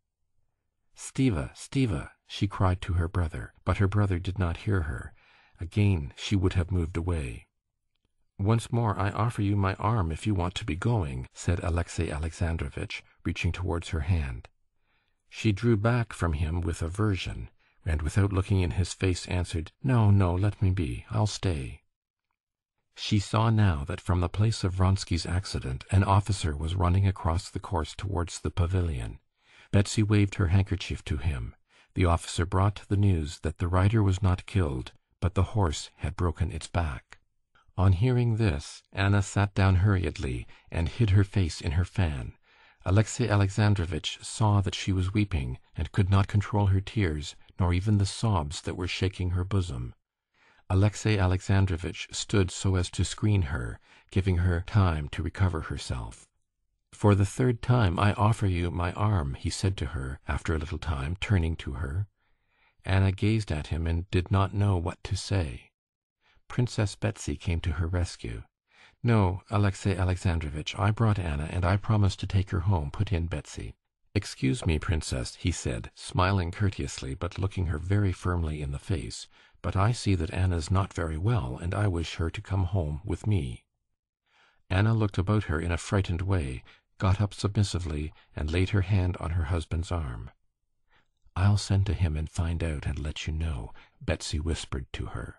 "Stiva, Stiva!" she cried to her brother, but her brother did not hear her. Again she would have moved away. "Once more I offer you my arm if you want to be going," said Alexey Alexandrovitch, reaching towards her hand. She drew back from him with aversion, and without looking in his face answered, "No, no, let me be. I'll stay." She saw now that from the place of Vronsky's accident an officer was running across the course towards the pavilion. Betsy waved her handkerchief to him. The officer brought the news that the rider was not killed, but the horse had broken its back. On hearing this, Anna sat down hurriedly and hid her face in her fan. Alexey Alexandrovitch saw that she was weeping, and could not control her tears, nor even the sobs that were shaking her bosom. Alexey Alexandrovitch stood so as to screen her, giving her time to recover herself. "For the third time I offer you my arm," he said to her, after a little time, turning to her. Anna gazed at him and did not know what to say. Princess Betsy came to her rescue. "No, Alexey Alexandrovitch, I brought Anna, and I promised to take her home," put in Betsy. "Excuse me, princess," he said, smiling courteously, but looking her very firmly in the face, "but I see that Anna's not very well, and I wish her to come home with me." Anna looked about her in a frightened way, got up submissively, and laid her hand on her husband's arm. "I'll send to him and find out and let you know," Betsy whispered to her.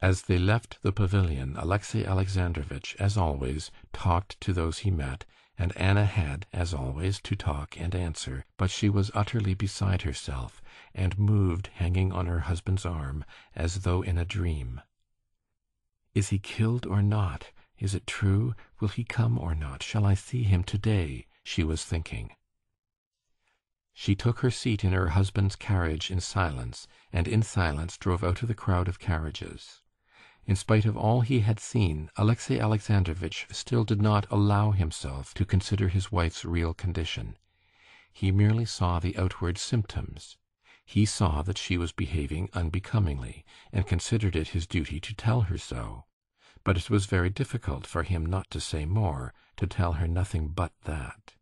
As they left the pavilion, Alexey Alexandrovitch, as always, talked to those he met, and Anna had, as always, to talk and answer, but she was utterly beside herself, and moved, hanging on her husband's arm, as though in a dream. "Is he killed or not? Is it true? Will he come or not? Shall I see him today?" she was thinking. She took her seat in her husband's carriage in silence, and in silence drove out of the crowd of carriages. In spite of all he had seen, Alexey Alexandrovitch still did not allow himself to consider his wife's real condition. He merely saw the outward symptoms. He saw that she was behaving unbecomingly, and considered it his duty to tell her so. But it was very difficult for him not to say more, to tell her nothing but that.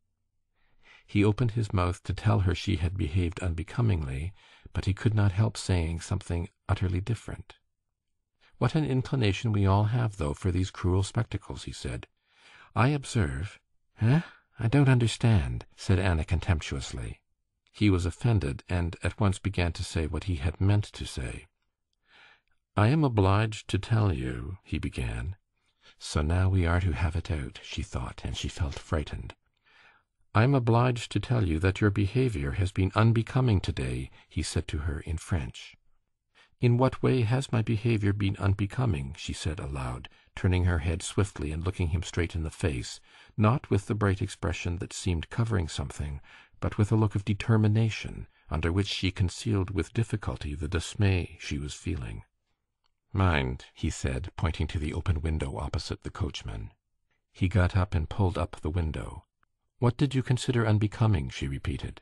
He opened his mouth to tell her she had behaved unbecomingly, but he could not help saying something utterly different. "What an inclination we all have, though, for these cruel spectacles," he said. "I observe—" "Eh? I don't understand," said Anna contemptuously. He was offended, and at once began to say what he had meant to say. "I am obliged to tell you," he began. "So now we are to have it out," she thought, and she felt frightened. "I am obliged to tell you that your behavior has been unbecoming today," he said to her in French. "In what way has my behavior been unbecoming?" she said aloud, turning her head swiftly and looking him straight in the face, not with the bright expression that seemed covering something, but with a look of determination, under which she concealed with difficulty the dismay she was feeling. "Mind," he said, pointing to the open window opposite the coachman. He got up and pulled up the window. "What did you consider unbecoming?" she repeated.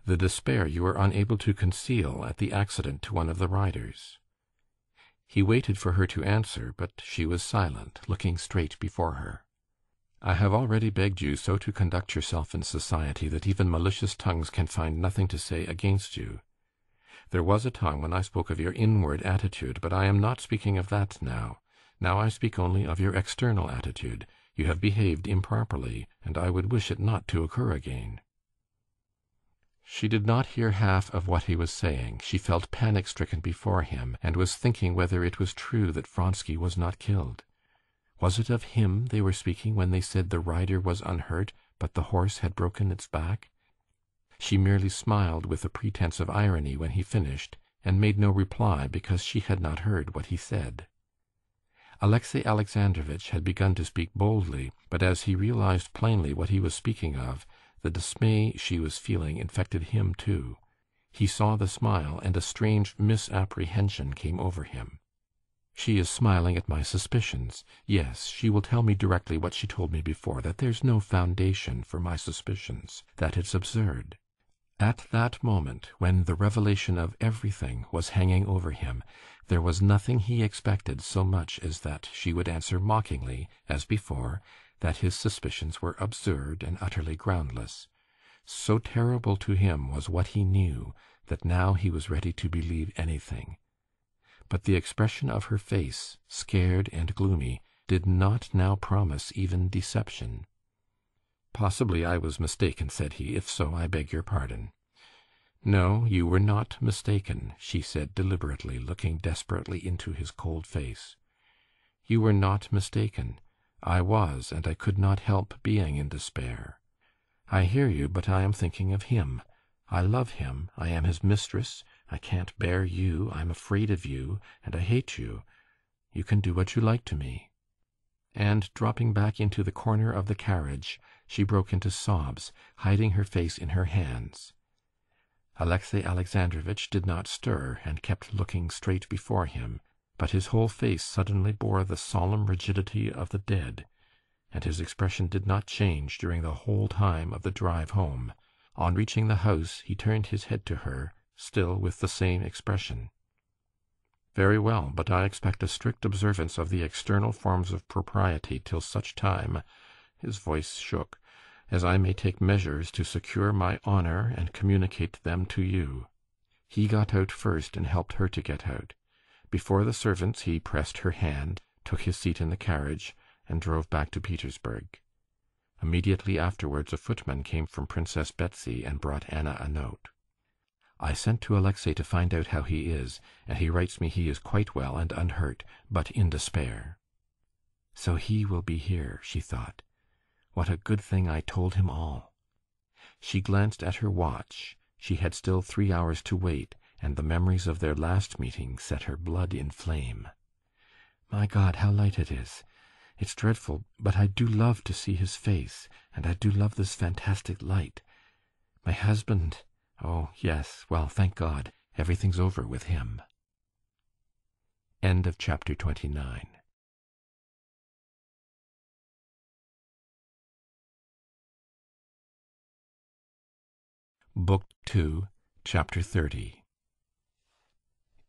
"The despair you were unable to conceal at the accident to one of the riders." He waited for her to answer, but she was silent, looking straight before her. "I have already begged you so to conduct yourself in society that even malicious tongues can find nothing to say against you. There was a time when I spoke of your inward attitude, but I am not speaking of that now. Now I speak only of your external attitude. You have behaved improperly, and I would wish it not to occur again." She did not hear half of what he was saying. She felt panic-stricken before him, and was thinking whether it was true that Vronsky was not killed. Was it of him they were speaking when they said the rider was unhurt, but the horse had broken its back? She merely smiled with a pretense of irony when he finished, and made no reply because she had not heard what he said. Alexey Alexandrovitch had begun to speak boldly, but as he realized plainly what he was speaking of, the dismay she was feeling infected him too. He saw the smile, and a strange misapprehension came over him. "She is smiling at my suspicions. Yes, she will tell me directly what she told me before, that there's no foundation for my suspicions, that it's absurd." At that moment, when the revelation of everything was hanging over him, there was nothing he expected so much as that she would answer mockingly, as before, that his suspicions were absurd and utterly groundless. So terrible to him was what he knew, that now he was ready to believe anything. But the expression of her face, scared and gloomy, did not now promise even deception. "Possibly I was mistaken," said he. "If so, I beg your pardon." "No, you were not mistaken," she said deliberately, looking desperately into his cold face. "You were not mistaken. I was, and I could not help being in despair. I hear you, but I am thinking of him. I love him. I am his mistress. I can't bear you. I'm afraid of you, and I hate you. You can do what you like to me." And, dropping back into the corner of the carriage, she broke into sobs, hiding her face in her hands. Alexey Alexandrovitch did not stir, and kept looking straight before him, but his whole face suddenly bore the solemn rigidity of the dead, and his expression did not change during the whole time of the drive home. On reaching the house, he turned his head to her, still with the same expression. "Very well, but I expect a strict observance of the external forms of propriety till such time," his voice shook, "as I may take measures to secure my honor and communicate them to you." He got out first and helped her to get out. Before the servants he pressed her hand, took his seat in the carriage, and drove back to Petersburg. Immediately afterwards a footman came from Princess Betsy and brought Anna a note. "I sent to Alexey to find out how he is, and he writes me he is quite well and unhurt, but in despair." "So he will be here," she thought. "What a good thing I told him all." She glanced at her watch. She had still 3 hours to wait, and the memories of their last meeting set her blood in flame. "My God, how light it is! It's dreadful, but I do love to see his face, and I do love this fantastic light. My husband, oh, yes, well, thank God, everything's over with him." End of chapter 29. Book 2, Chapter 30.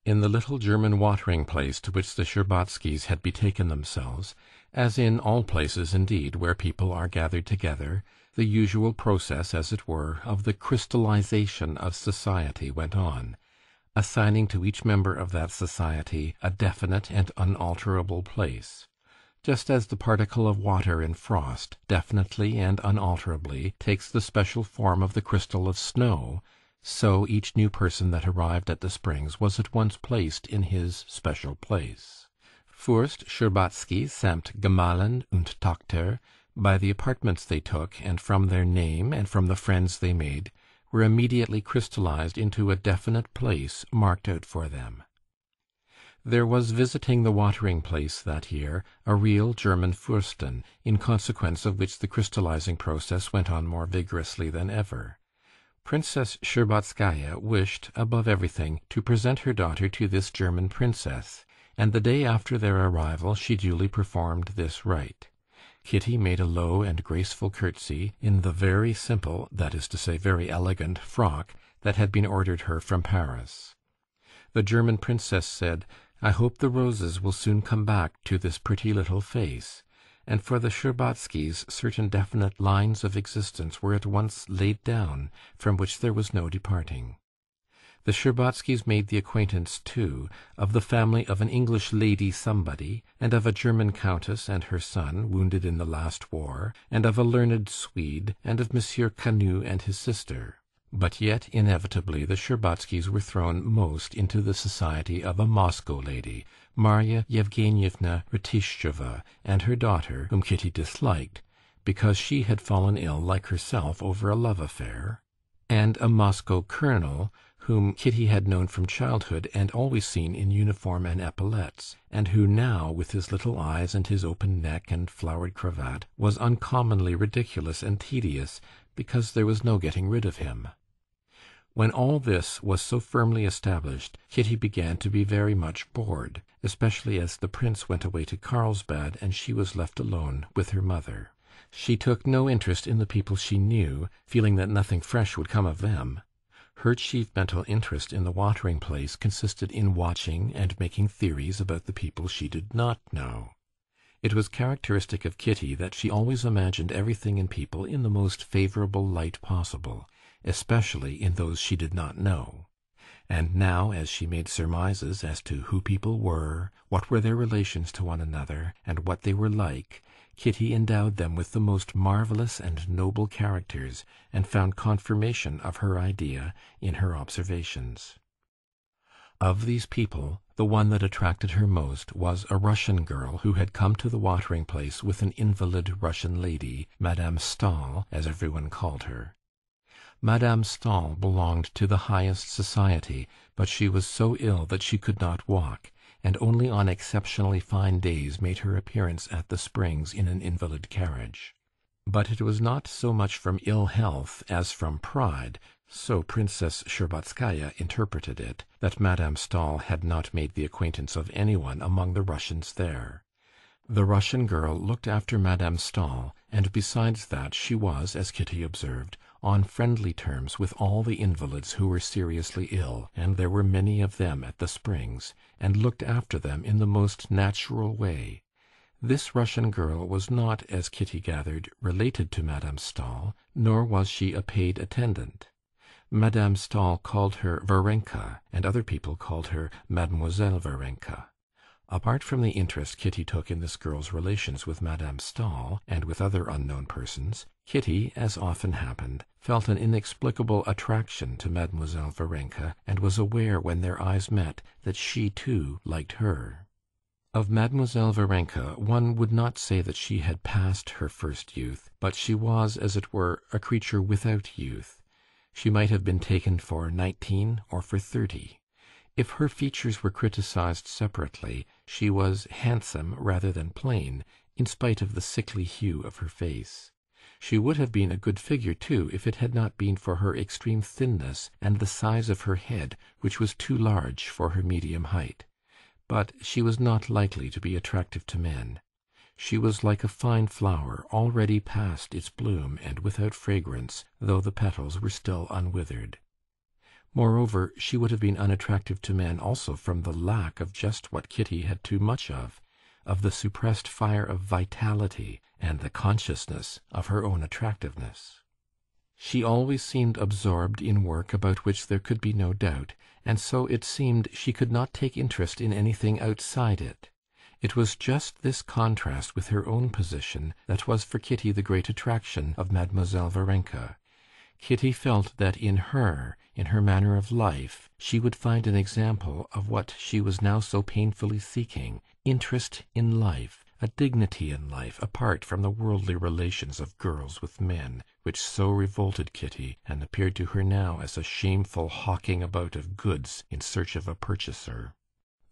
In the little German watering place to which the Shtcherbatskys had betaken themselves, as in all places indeed where people are gathered together, the usual process, as it were, of the crystallization of society went on, assigning to each member of that society a definite and unalterable place. Just as the particle of water in frost definitely and unalterably takes the special form of the crystal of snow, so each new person that arrived at the springs was at once placed in his special place. Fürst, Shtcherbatsky, samt Gemahlin und Tochter, by the apartments they took, and from their name, and from the friends they made, were immediately crystallized into a definite place marked out for them. There was visiting the watering place that year a real German Fürstin, in consequence of which the crystallizing process went on more vigorously than ever. Princess Shtcherbatskaya wished, above everything, to present her daughter to this German princess, and the day after their arrival she duly performed this rite. Kitty made a low and graceful curtsy in the very simple, that is to say, very elegant frock that had been ordered her from Paris. The German princess said, "I hope the roses will soon come back to this pretty little face," and for the Shtcherbatskys certain definite lines of existence were at once laid down, from which there was no departing. The Shtcherbatskys made the acquaintance, too, of the family of an English lady somebody, and of a German countess and her son, wounded in the last war, and of a learned Swede, and of Monsieur Canut and his sister. But yet, inevitably, the Shtcherbatskys were thrown most into the society of a Moscow lady, Marya Yevgenyevna Rtishcheva, and her daughter, whom Kitty disliked, because she had fallen ill like herself over a love affair, and a Moscow colonel, whom Kitty had known from childhood and always seen in uniform and epaulettes, and who now, with his little eyes and his open neck and flowered cravat, was uncommonly ridiculous and tedious, because there was no getting rid of him. When all this was so firmly established, Kitty began to be very much bored, especially as the prince went away to Carlsbad and she was left alone with her mother. She took no interest in the people she knew, feeling that nothing fresh would come of them. Her chief mental interest in the watering place consisted in watching and making theories about the people she did not know. It was characteristic of Kitty that she always imagined everything in people in the most favorable light possible, especially in those she did not know. And now, as she made surmises as to who people were, what were their relations to one another, and what they were like, Kitty endowed them with the most marvellous and noble characters, and found confirmation of her idea in her observations. Of these people, the one that attracted her most was a Russian girl who had come to the watering place with an invalid Russian lady, Madame Stahl, as everyone called her. Madame Stahl belonged to the highest society, but she was so ill that she could not walk, and only on exceptionally fine days made her appearance at the Springs in an invalid carriage. But it was not so much from ill health as from pride, so Princess Shtcherbatskaya interpreted it, that Madame Stahl had not made the acquaintance of anyone among the Russians there. The Russian girl looked after Madame Stahl, and besides that she was, as Kitty observed, on friendly terms with all the invalids who were seriously ill, and there were many of them at the Springs, and looked after them in the most natural way. This Russian girl was not, as Kitty gathered, related to Madame Stahl, nor was she a paid attendant. Madame Stahl called her Varenka, and other people called her Mademoiselle Varenka. Apart from the interest Kitty took in this girl's relations with Madame Stahl, and with other unknown persons, Kitty, as often happened, felt an inexplicable attraction to Mademoiselle Varenka, and was aware when their eyes met that she too liked her. Of Mademoiselle Varenka one would not say that she had passed her first youth, but she was, as it were, a creature without youth. She might have been taken for 19 or for 30. If her features were criticized separately, she was handsome rather than plain, in spite of the sickly hue of her face. She would have been a good figure, too, if it had not been for her extreme thinness and the size of her head, which was too large for her medium height. But she was not likely to be attractive to men. She was like a fine flower, already past its bloom and without fragrance, though the petals were still unwithered. Moreover, she would have been unattractive to men also from the lack of just what Kitty had too much of the suppressed fire of vitality and the consciousness of her own attractiveness. She always seemed absorbed in work about which there could be no doubt, and so it seemed she could not take interest in anything outside it. It was just this contrast with her own position that was for Kitty the great attraction of Mademoiselle Varenka. Kitty felt that in her manner of life, she would find an example of what she was now so painfully seeking, interest in life, a dignity in life apart from the worldly relations of girls with men, which so revolted Kitty, and appeared to her now as a shameful hawking about of goods in search of a purchaser.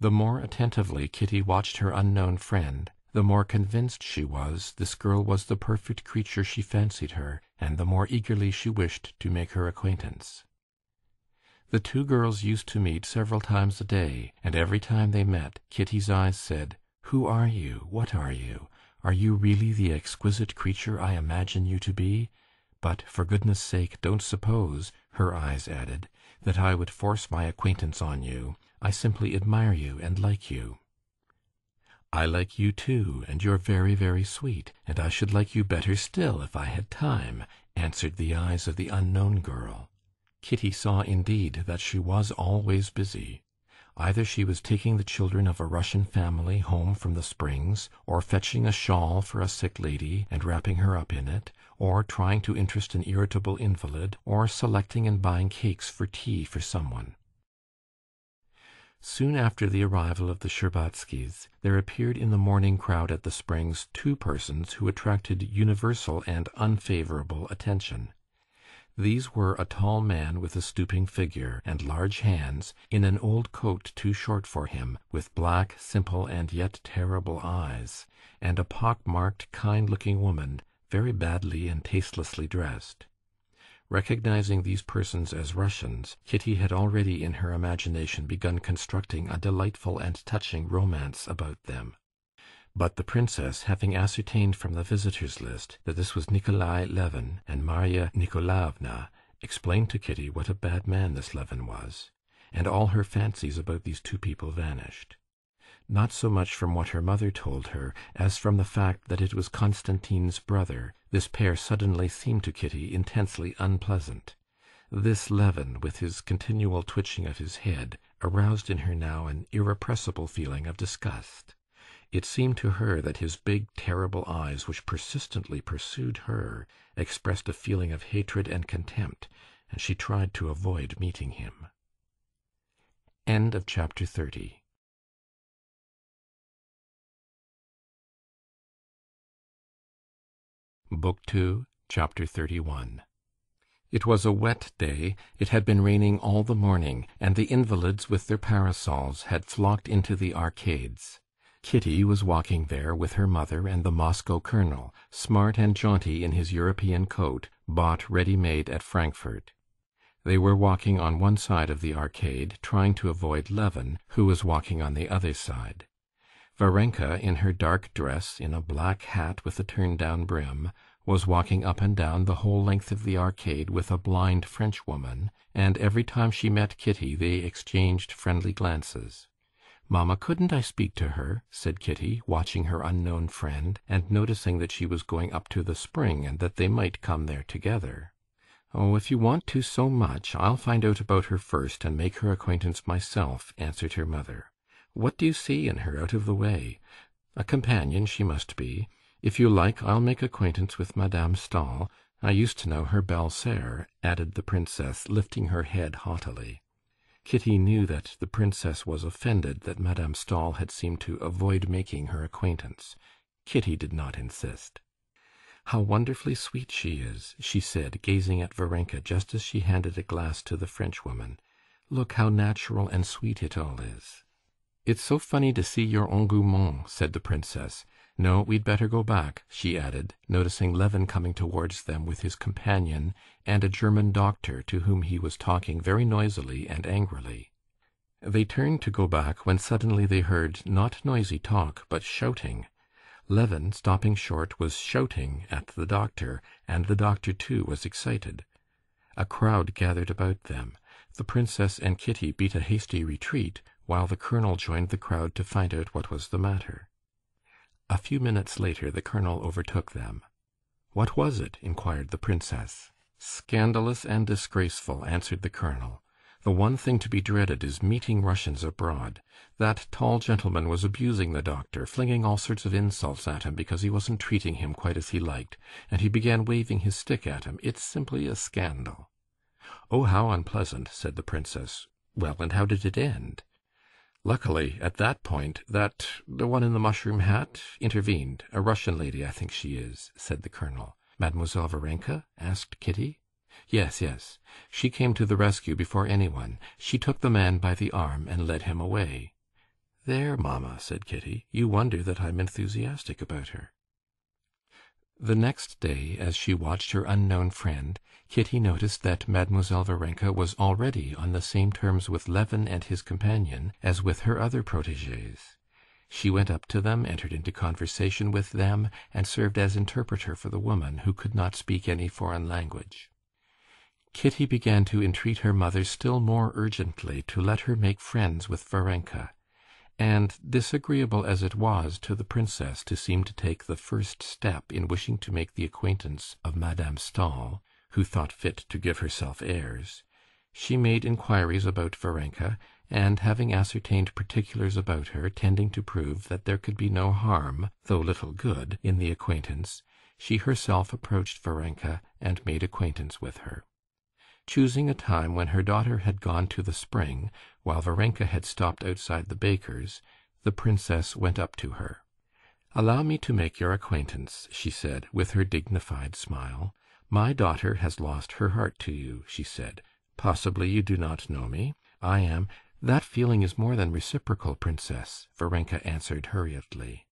The more attentively Kitty watched her unknown friend, the more convinced she was this girl was the perfect creature she fancied her, and the more eagerly she wished to make her acquaintance. The two girls used to meet several times a day, and every time they met, Kitty's eyes said, "Who are you? What are you? Are you really the exquisite creature I imagine you to be? But, for goodness' sake, don't suppose," her eyes added, "that I would force my acquaintance on you. I simply admire you and like you." "I like you too, and you're very, very sweet, and I should like you better still if I had time," answered the eyes of the unknown girl. Kitty saw indeed that she was always busy. Either she was taking the children of a Russian family home from the Springs, or fetching a shawl for a sick lady and wrapping her up in it, or trying to interest an irritable invalid, or selecting and buying cakes for tea for someone. Soon after the arrival of the Shtcherbatskys, there appeared in the morning crowd at the Springs 2 persons who attracted universal and unfavorable attention. These were a tall man with a stooping figure and large hands, in an old coat too short for him, with black, simple, and yet terrible eyes, and a pock-marked, kind-looking woman, very badly and tastelessly dressed. Recognizing these persons as Russians, Kitty had already in her imagination begun constructing a delightful and touching romance about them. But the princess, having ascertained from the visitors' list that this was Nikolai Levin and Marya Nikolaevna, explained to Kitty what a bad man this Levin was, and all her fancies about these 2 people vanished. Not so much from what her mother told her, as from the fact that it was Konstantin's brother, this pair suddenly seemed to Kitty intensely unpleasant. This Levin, with his continual twitching of his head, aroused in her now an irrepressible feeling of disgust. It seemed to her that his big, terrible eyes, which persistently pursued her, expressed a feeling of hatred and contempt, and she tried to avoid meeting him. End of chapter 30. Book 2, Chapter 31. It was a wet day. It had been raining all the morning, and the invalids with their parasols had flocked into the arcades. Kitty was walking there with her mother and the Moscow colonel, smart and jaunty in his European coat, bought ready-made at Frankfurt. They were walking on one side of the arcade, trying to avoid Levin, who was walking on the other side. Varenka, in her dark dress, in a black hat with a turned-down brim, was walking up and down the whole length of the arcade with a blind Frenchwoman, and every time she met Kitty they exchanged friendly glances. "Mamma, couldn't I speak to her?" said Kitty, watching her unknown friend, and noticing that she was going up to the spring, and that they might come there together. "Oh, if you want to so much, I'll find out about her first, and make her acquaintance myself," answered her mother. "What do you see in her out of the way? A companion she must be. If you like, I'll make acquaintance with Madame Stahl. I used to know her belle-sœur," added the princess, lifting her head haughtily. Kitty knew that the princess was offended that Madame Stahl had seemed to avoid making her acquaintance. Kitty did not insist. "How wonderfully sweet she is," she said, gazing at Varenka just as she handed a glass to the Frenchwoman. "Look how natural and sweet it all is." "It's so funny to see your engouement," said the princess. "No, we'd better go back," she added, noticing Levin coming towards them with his companion and a German doctor to whom he was talking very noisily and angrily. They turned to go back when suddenly they heard not noisy talk, but shouting. Levin, stopping short, was shouting at the doctor, and the doctor too was excited. A crowd gathered about them. The princess and Kitty beat a hasty retreat, while the colonel joined the crowd to find out what was the matter. A few minutes later the colonel overtook them. "What was it?" inquired the princess. "Scandalous and disgraceful," answered the colonel. "The one thing to be dreaded is meeting Russians abroad. That tall gentleman was abusing the doctor, flinging all sorts of insults at him because he wasn't treating him quite as he liked, and he began waving his stick at him. It's simply a scandal." "Oh, how unpleasant," said the princess. "Well, and how did it end?" "Luckily, at that point, the one in the mushroom hat, intervened. A Russian lady, I think she is," said the colonel. "Mademoiselle Varenka?" asked Kitty. "Yes, yes. She came to the rescue before anyone. She took the man by the arm and led him away." "There, mamma," said Kitty, "you wonder that I'm enthusiastic about her." The next day, as she watched her unknown friend, Kitty noticed that Mademoiselle Varenka was already on the same terms with Levin and his companion as with her other protégés. She went up to them, entered into conversation with them, and served as interpreter for the woman, who could not speak any foreign language. Kitty began to entreat her mother still more urgently to let her make friends with Varenka, and, disagreeable as it was to the princess to seem to take the first step in wishing to make the acquaintance of Madame Stahl, who thought fit to give herself airs, she made inquiries about Varenka, and having ascertained particulars about her tending to prove that there could be no harm, though little good, in the acquaintance, she herself approached Varenka and made acquaintance with her. Choosing a time when her daughter had gone to the spring, while Varenka had stopped outside the baker's, the princess went up to her. "Allow me to make your acquaintance," she said, with her dignified smile. "My daughter has lost her heart to you," she said. "Possibly you do not know me. I am—" "That feeling is more than reciprocal, princess," Varenka answered hurriedly.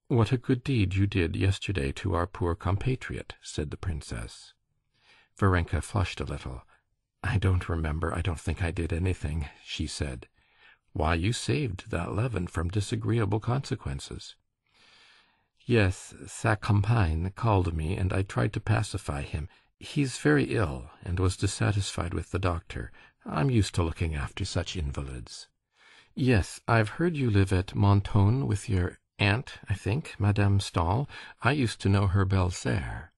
"What a good deed you did yesterday to our poor compatriot," said the princess. Varenka flushed a little. "I don't remember. I don't think I did anything," she said. "Why, you saved that Levin from disagreeable consequences." "Yes, sa compagne called me, and I tried to pacify him. He's very ill, and was dissatisfied with the doctor. I'm used to looking after such invalids." "Yes, I've heard you live at Mentone with your aunt, I think, Madame Stahl. I used to know her belle-sœur."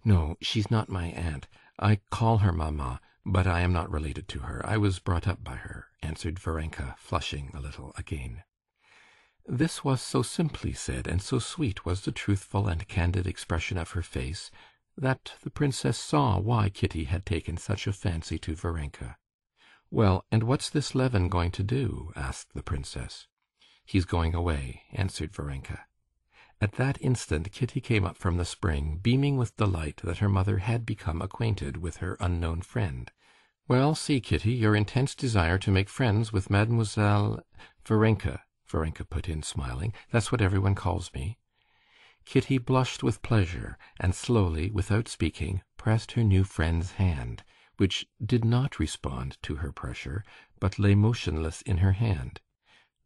"No, she's not my aunt. I call her mamma, but I am not related to her. I was brought up by her," answered Varenka, flushing a little again. This was so simply said, and so sweet was the truthful and candid expression of her face, that the princess saw why Kitty had taken such a fancy to Varenka. "Well, and what's this Levin going to do?" asked the princess. "He's going away," answered Varenka. At that instant Kitty came up from the spring, beaming with delight that her mother had become acquainted with her unknown friend. "Well, see, Kitty, your intense desire to make friends with Mademoiselle—" "Varenka," Varenka put in, smiling. "That's what everyone calls me." Kitty blushed with pleasure, and slowly, without speaking, pressed her new friend's hand, which did not respond to her pressure, but lay motionless in her hand.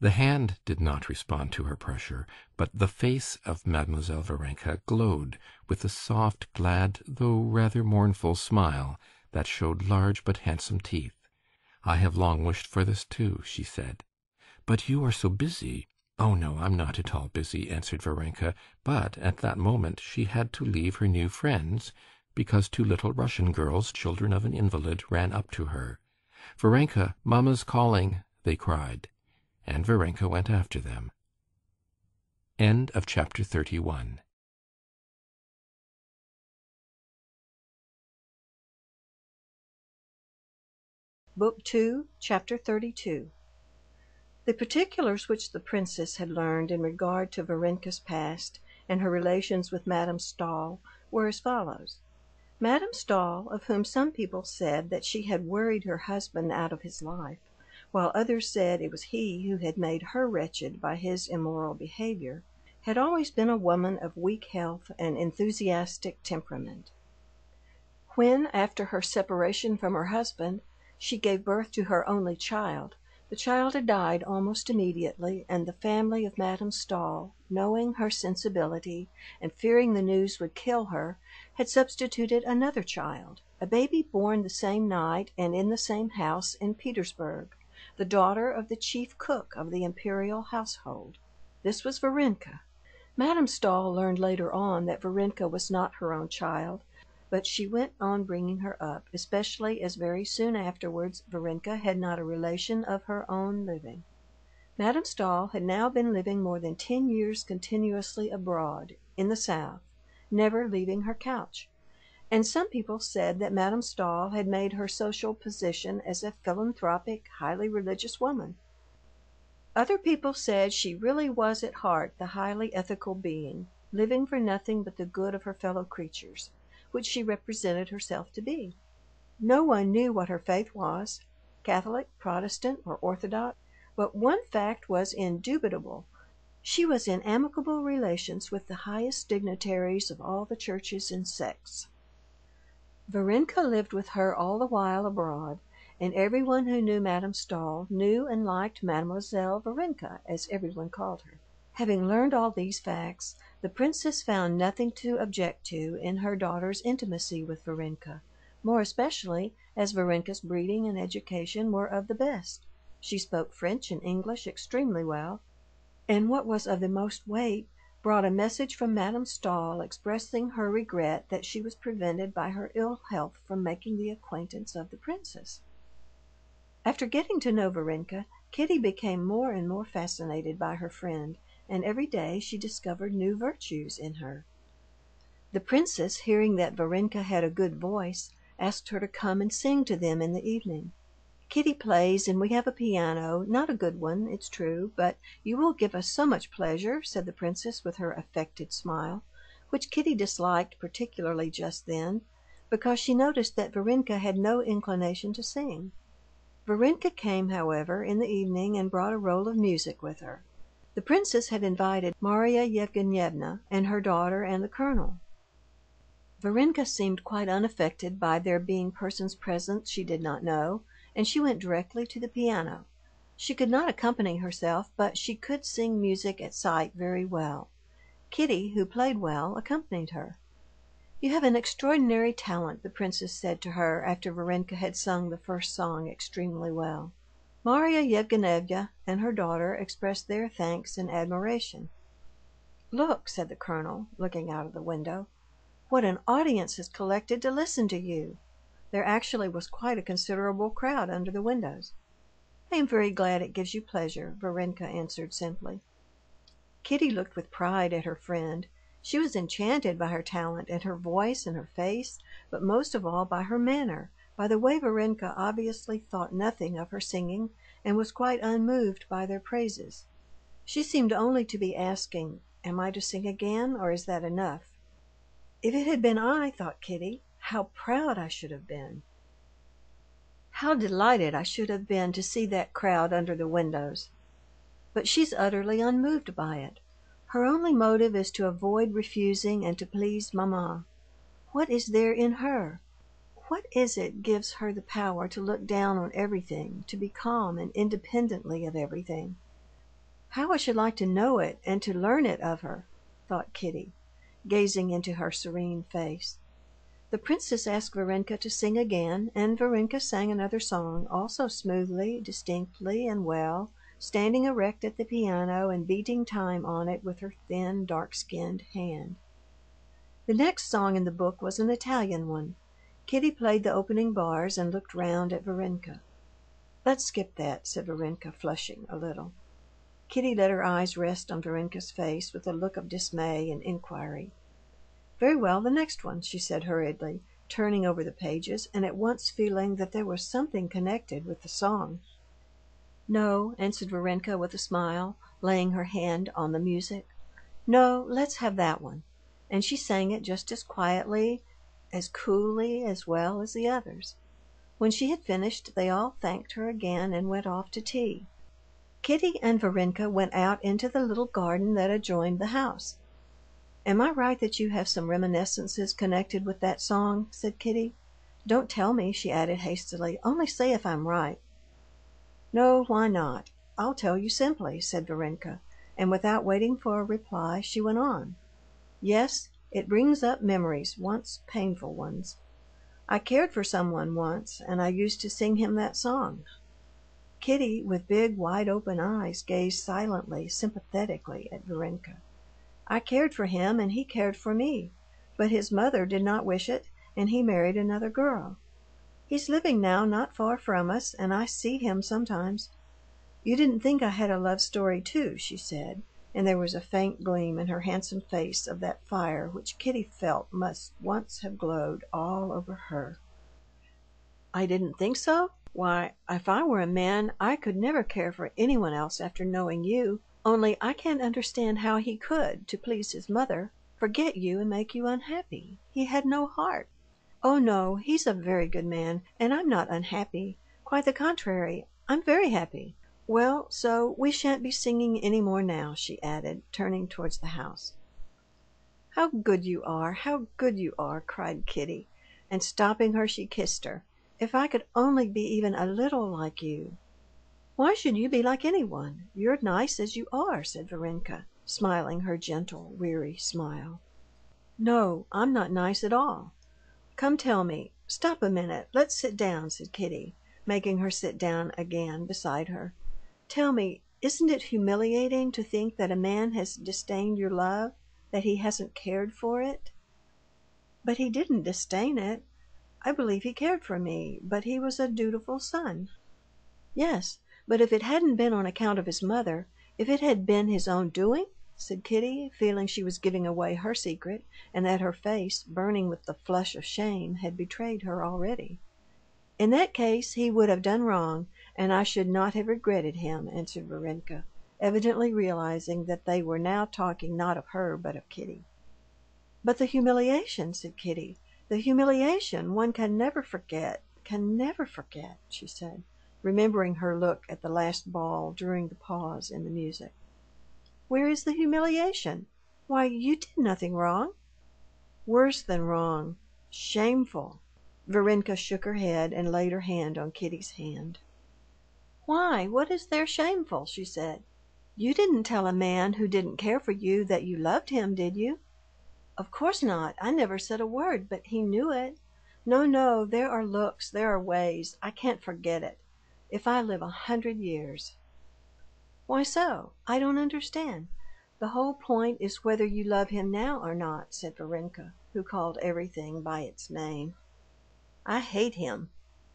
The hand did not respond to her pressure, but the face of Mademoiselle Varenka glowed with a soft, glad, though rather mournful smile that showed large but handsome teeth. "I have long wished for this too," she said. "But you are so busy." "Oh, no, I'm not at all busy," answered Varenka, but at that moment she had to leave her new friends, because two little Russian girls, children of an invalid, ran up to her. "Varenka, mamma's calling," they cried, and Varenka went after them. End of chapter 31. Book 2, Chapter 32. The particulars which the princess had learned in regard to Varenka's past and her relations with Madame Stahl were as follows. Madame Stahl, of whom some people said that she had worried her husband out of his life, while others said it was he who had made her wretched by his immoral behavior, had always been a woman of weak health and enthusiastic temperament. When, after her separation from her husband, she gave birth to her only child, the child had died almost immediately, and the family of Madame Stahl, knowing her sensibility and fearing the news would kill her, had substituted another child, a baby born the same night and in the same house in Petersburg, the daughter of the chief cook of the Imperial household. This was Varenka. Madame Stahl learned later on that Varenka was not her own child, but she went on bringing her up, especially as very soon afterwards Varenka had not a relation of her own living. Madame Stahl had now been living more than 10 years continuously abroad, in the south, never leaving her couch, and some people said that Madame Stahl had made her social position as a philanthropic, highly religious woman. Other people said she really was at heart the highly ethical being, living for nothing but the good of her fellow creatures, which she represented herself to be. No one knew what her faith was, Catholic, Protestant, or Orthodox, but one fact was indubitable. She was in amicable relations with the highest dignitaries of all the churches and sects. Varenka lived with her all the while abroad, and everyone who knew Madame Stahl knew and liked Mademoiselle Varenka, as everyone called her. Having learned all these facts, the princess found nothing to object to in her daughter's intimacy with Varenka, more especially as Varenka's breeding and education were of the best. She spoke French and English extremely well, and what was of the most weight, brought a message from Madame Stahl expressing her regret that she was prevented by her ill health from making the acquaintance of the princess. After getting to know Varenka, Kitty became more and more fascinated by her friend, and every day she discovered new virtues in her. The princess, hearing that Varenka had a good voice, asked her to come and sing to them in the evening. Kitty plays, and we have a piano, not a good one, it's true, but you will give us so much pleasure, said the princess with her affected smile, which Kitty disliked particularly just then, because she noticed that Varenka had no inclination to sing. Varenka came, however, in the evening and brought a roll of music with her. The princess had invited Marya Yevgenyevna and her daughter and the colonel. Varenka seemed quite unaffected by there being persons present she did not know, and she went directly to the piano. She could not accompany herself, but she could sing music at sight very well. Kitty, who played well, accompanied her. "You have an extraordinary talent," the princess said to her after Varenka had sung the first song extremely well. Marya Yevgenyevna and her daughter expressed their thanks and admiration. "Look," said the colonel, looking out of the window, "what an audience has collected to listen to you." There actually was quite a considerable crowd under the windows. "I am very glad it gives you pleasure," Varenka answered simply. Kitty looked with pride at her friend. She was enchanted by her talent and her voice and her face, but most of all by her manner, by the way Varenka obviously thought nothing of her singing and was quite unmoved by their praises. She seemed only to be asking, "Am I to sing again, or is that enough?" If it had been I, thought Kitty, how proud I should have been. How delighted I should have been to see that crowd under the windows. But she's utterly unmoved by it. Her only motive is to avoid refusing and to please Mamma. What is there in her? What is it gives her the power to look down on everything, to be calm and independently of everything? How I should like to know it and to learn it of her, thought Kitty, gazing into her serene face. The princess asked Varenka to sing again, and Varenka sang another song, also smoothly, distinctly, and well, standing erect at the piano and beating time on it with her thin, dark-skinned hand. The next song in the book was an Italian one. Kitty played the opening bars and looked round at Varenka. "Let's skip that," said Varenka, flushing a little. Kitty let her eyes rest on Varenka's face with a look of dismay and inquiry. "Very well, the next one," she said hurriedly, turning over the pages and at once feeling that there was something connected with the song. "No," answered Varenka with a smile, laying her hand on the music. "No, let's have that one." And she sang it just as quietly, as coolly, as well as the others. When she had finished, they all thanked her again and went off to tea. Kitty and Varenka went out into the little garden that adjoined the house. "Am I right that you have some reminiscences connected with that song?" said Kitty. "Don't tell me," she added hastily, "only say if I'm right." "No, why not? I'll tell you simply," said Varenka, and without waiting for a reply, she went on. "Yes, it brings up memories, once painful ones. I cared for someone once, and I used to sing him that song." Kitty, with big, wide-open eyes, gazed silently, sympathetically at Varenka. "I cared for him, and he cared for me, but his mother did not wish it, and he married another girl. He's living now not far from us, and I see him sometimes. You didn't think I had a love story too," she said, and there was a faint gleam in her handsome face of that fire which Kitty felt must once have glowed all over her. "I didn't think so? Why, if I were a man, I could never care for anyone else after knowing you. Only I can't understand how he could, to please his mother, forget you and make you unhappy. He had no heart." "Oh no, he's a very good man, and I'm not unhappy. Quite the contrary, I'm very happy. Well, so we shan't be singing any more now," she added, turning towards the house. "How good you are, how good you are!" cried Kitty, and stopping her, she kissed her. "If I could only be even a little like you!" "Why should you be like anyone? You're nice as you are," said Varenka, smiling her gentle, weary smile. "No, I'm not nice at all. Come tell me. Stop a minute. Let's sit down," said Kitty, making her sit down again beside her. "Tell me, isn't it humiliating to think that a man has disdained your love, that he hasn't cared for it?" "But he didn't disdain it. I believe he cared for me, but he was a dutiful son." "Yes, but if it hadn't been on account of his mother, if it had been his own doing?" said Kitty, feeling she was giving away her secret, and that her face, burning with the flush of shame, had betrayed her already. "In that case he would have done wrong, and I should not have regretted him," answered Varenka, evidently realizing that they were now talking not of her but of Kitty. "But the humiliation," said Kitty, "the humiliation one can never forget, she said, remembering her look at the last ball during the pause in the music. "Where is the humiliation? Why, you did nothing wrong." "Worse than wrong, shameful." Varenka shook her head and laid her hand on Kitty's hand. "Why, what is there shameful?" she said. "You didn't tell a man who didn't care for you that you loved him, did you?" "Of course not. I never said a word, but he knew it. No, no, there are looks, there are ways. I can't forget it, if I live 100 years." "Why so? I don't understand. The whole point is whether you love him now or not," said Varenka, who called everything by its name. "I hate him.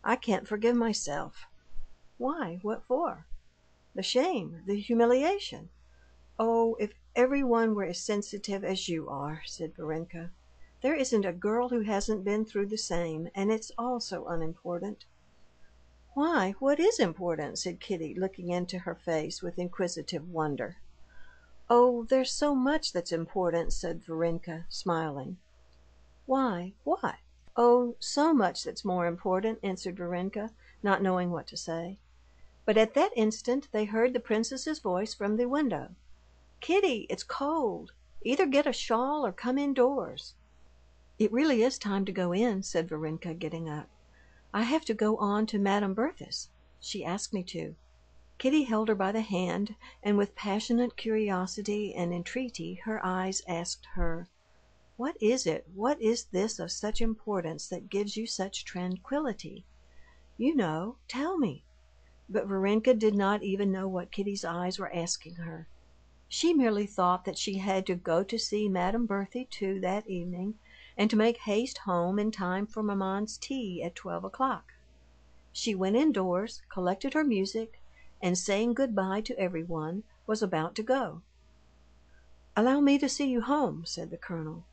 I can't forgive myself." "Why? What for?" "The shame, the humiliation. Oh, if every one were as sensitive as you are," said Varenka. "There isn't a girl who hasn't been through the same, and it's all so unimportant." "Why, what is important?" said Kitty, looking into her face with inquisitive wonder. "Oh, there's so much that's important," said Varenka, smiling. "Why, what?" "Oh, so much that's more important," answered Varenka, not knowing what to say. But at that instant they heard the princess's voice from the window. "Kitty, it's cold. Either get a shawl or come indoors." "It really is time to go in," said Varenka, getting up. "I have to go on to Madame Bertha's. She asked me to." Kitty held her by the hand, and with passionate curiosity and entreaty her eyes asked her, "What is it? What is this of such importance that gives you such tranquillity? You know, tell me." But Varenka did not even know what Kitty's eyes were asking her. She merely thought that she had to go to see Madame Bertha too that evening, and to make haste home in time for Maman's tea at 12 o'clock. She went indoors, collected her music, and saying good-bye to everyone, was about to go. "Allow me to see you home," said the colonel.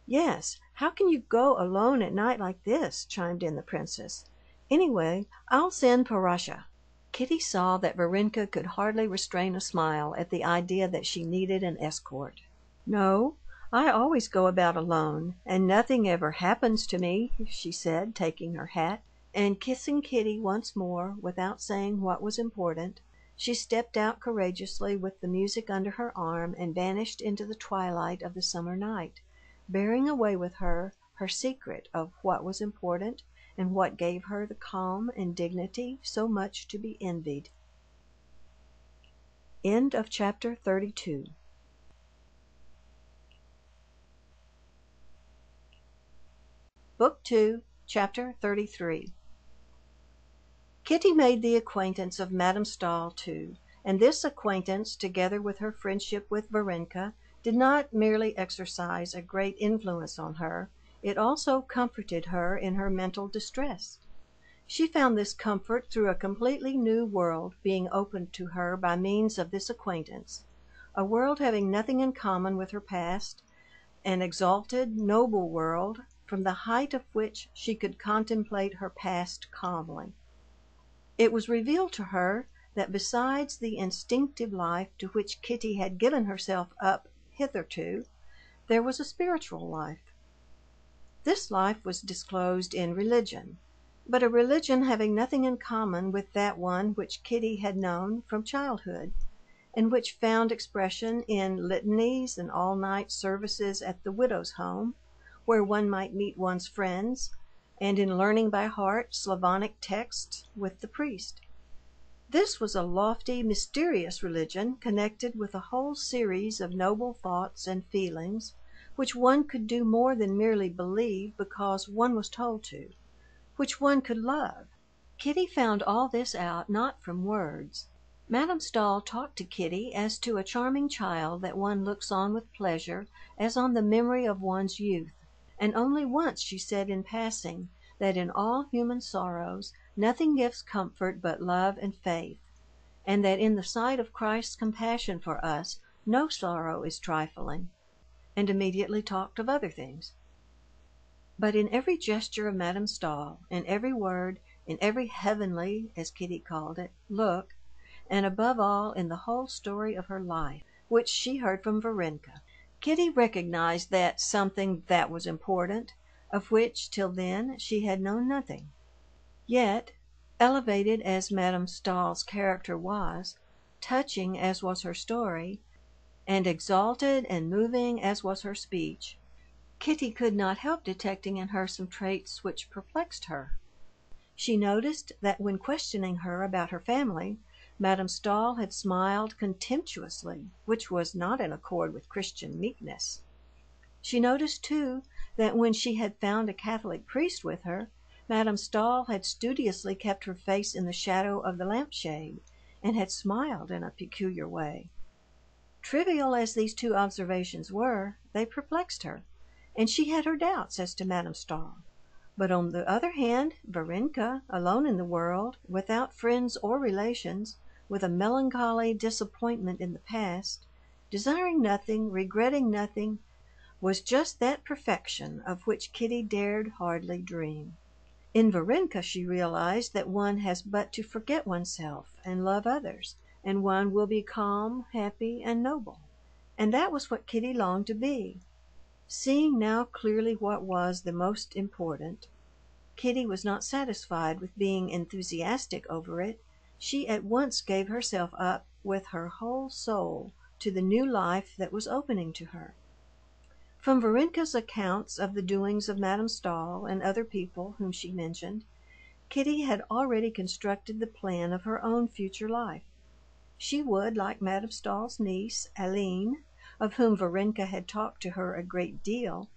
"Yes, how can you go alone at night like this?" chimed in the princess. "Anyway, I'll send Parasha." Kitty saw that Varenka could hardly restrain a smile at the idea that she needed an escort. "No, I always go about alone, and nothing ever happens to me," she said, taking her hat, and kissing Kitty once more without saying what was important. She stepped out courageously with the music under her arm and vanished into the twilight of the summer night, bearing away with her her secret of what was important and what gave her the calm and dignity so much to be envied. End of chapter 32. Book 2, Chapter 33. Kitty made the acquaintance of Madame Stahl too, and this acquaintance, together with her friendship with Varenka, did not merely exercise a great influence on her, it also comforted her in her mental distress. She found this comfort through a completely new world being opened to her by means of this acquaintance, a world having nothing in common with her past, an exalted, noble world, from the height of which she could contemplate her past calmly. It was revealed to her that besides the instinctive life to which Kitty had given herself up hitherto, there was a spiritual life. This life was disclosed in religion, but a religion having nothing in common with that one which Kitty had known from childhood, and which found expression in litanies and all-night services at the widow's home, where one might meet one's friends, and in learning by heart Slavonic texts with the priest. This was a lofty, mysterious religion connected with a whole series of noble thoughts and feelings, which one could do more than merely believe because one was told to, which one could love. Kitty found all this out not from words. Madame Stahl talked to Kitty as to a charming child that one looks on with pleasure as on the memory of one's youth, and only once she said in passing that in all human sorrows nothing gives comfort but love and faith, and that in the sight of Christ's compassion for us no sorrow is trifling, and immediately talked of other things. But in every gesture of Madame Stahl, in every word, in every heavenly, as Kitty called it, look, and above all in the whole story of her life, which she heard from Varenka, Kitty recognized that something that was important, of which till then she had known nothing. Yet, elevated as Madame Stahl's character was, touching as was her story, and exalted and moving as was her speech, Kitty could not help detecting in her some traits which perplexed her. She noticed that when questioning her about her family, Madame Stahl had smiled contemptuously, which was not in accord with Christian meekness. She noticed, too, that when she had found a Catholic priest with her, Madame Stahl had studiously kept her face in the shadow of the lampshade, and had smiled in a peculiar way. Trivial as these two observations were, they perplexed her, and she had her doubts as to Madame Stahl. But on the other hand, Varenka, alone in the world, without friends or relations, with a melancholy disappointment in the past, desiring nothing, regretting nothing, was just that perfection of which Kitty dared hardly dream. In Varenka she realized that one has but to forget oneself and love others, and one will be calm, happy, and noble. And that was what Kitty longed to be. Seeing now clearly what was the most important, Kitty was not satisfied with being enthusiastic over it. She at once gave herself up with her whole soul to the new life that was opening to her. From Varenka's accounts of the doings of Madame Stahl and other people whom she mentioned, Kitty had already constructed the plan of her own future life. She would, like Madame Stahl's niece, Aline, of whom Varenka had talked to her a great deal,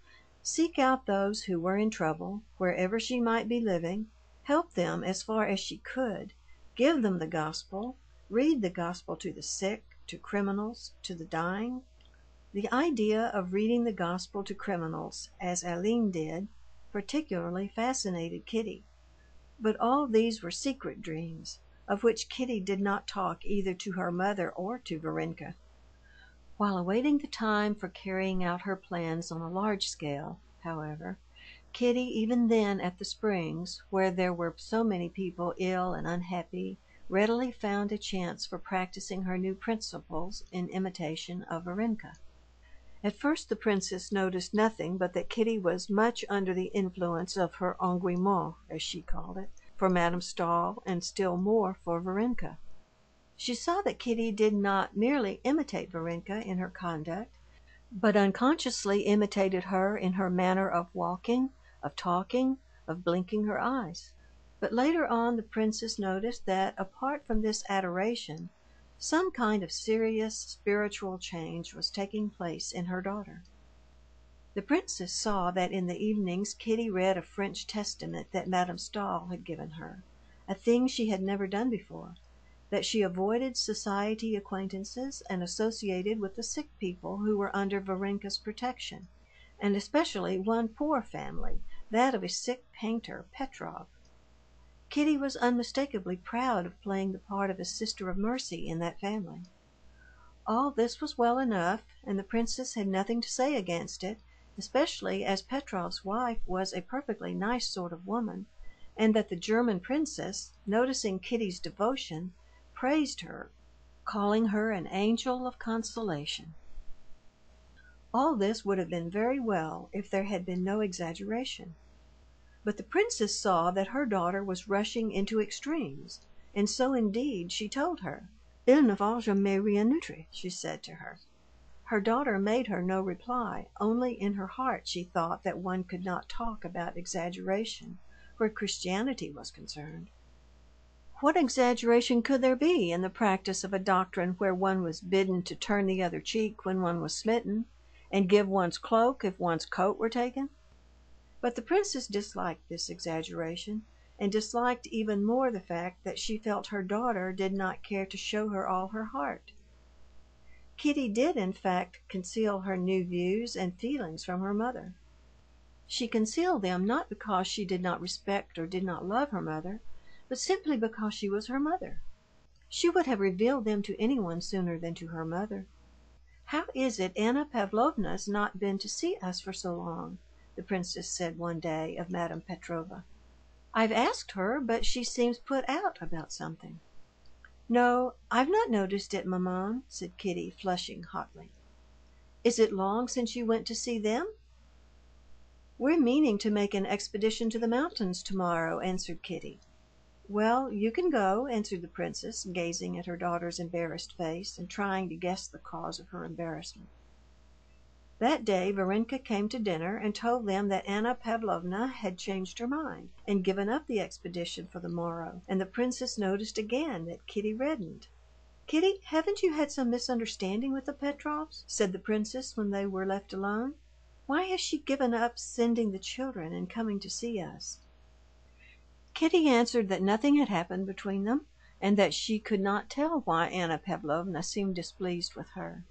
seek out those who were in trouble, wherever she might be living, help them as far as she could, give them the gospel, read the gospel to the sick, to criminals, to the dying. The idea of reading the gospel to criminals, as Aline did, particularly fascinated Kitty. But all these were secret dreams, of which Kitty did not talk either to her mother or to Varenka. While awaiting the time for carrying out her plans on a large scale, however, Kitty, even then at the Springs, where there were so many people ill and unhappy, readily found a chance for practicing her new principles in imitation of Varenka. At first the princess noticed nothing but that Kitty was much under the influence of her engouement, as she called it, for Madame Stahl and still more for Varenka. She saw that Kitty did not merely imitate Varenka in her conduct, but unconsciously imitated her in her manner of walking, of talking, of blinking her eyes. But later on the princess noticed that apart from this adoration, some kind of serious spiritual change was taking place in her daughter. The princess saw that in the evenings Kitty read a French testament that Madame Stahl had given her, a thing she had never done before, that she avoided society acquaintances and associated with the sick people who were under Varenka's protection, and especially one poor family, that of a sick painter, Petrov. Kitty was unmistakably proud of playing the part of a sister of mercy in that family. All this was well enough, and the princess had nothing to say against it, especially as Petrov's wife was a perfectly nice sort of woman, and that the German princess, noticing Kitty's devotion, praised her, calling her an angel of consolation. All this would have been very well if there had been no exaggeration. But the princess saw that her daughter was rushing into extremes, and so indeed she told her. "Il ne va jamais rien outre," she said to her. Her daughter made her no reply, only in her heart she thought that one could not talk about exaggeration where Christianity was concerned. What exaggeration could there be in the practice of a doctrine where one was bidden to turn the other cheek when one was smitten, and give one's cloak if one's coat were taken? But the princess disliked this exaggeration, and disliked even more the fact that she felt her daughter did not care to show her all her heart. Kitty did in fact conceal her new views and feelings from her mother. She concealed them not because she did not respect or did not love her mother, but simply because she was her mother. She would have revealed them to anyone sooner than to her mother. "How is it Anna Pavlovna's not been to see us for so long?" the princess said one day of Madame Petrova. "I've asked her, but she seems put out about something." "No, I've not noticed it, maman," said Kitty, flushing hotly. "Is it long since you went to see them?" "We're meaning to make an expedition to the mountains tomorrow," answered Kitty. "Well, you can go," answered the princess, gazing at her daughter's embarrassed face and trying to guess the cause of her embarrassment. That day Varenka came to dinner and told them that Anna Pavlovna had changed her mind and given up the expedition for the morrow, and the princess noticed again that Kitty reddened. "Kitty, haven't you had some misunderstanding with the Petrovs?" said the princess when they were left alone. "Why has she given up sending the children and coming to see us?" Kitty answered that nothing had happened between them, and that she could not tell why Anna Pavlovna seemed displeased with her.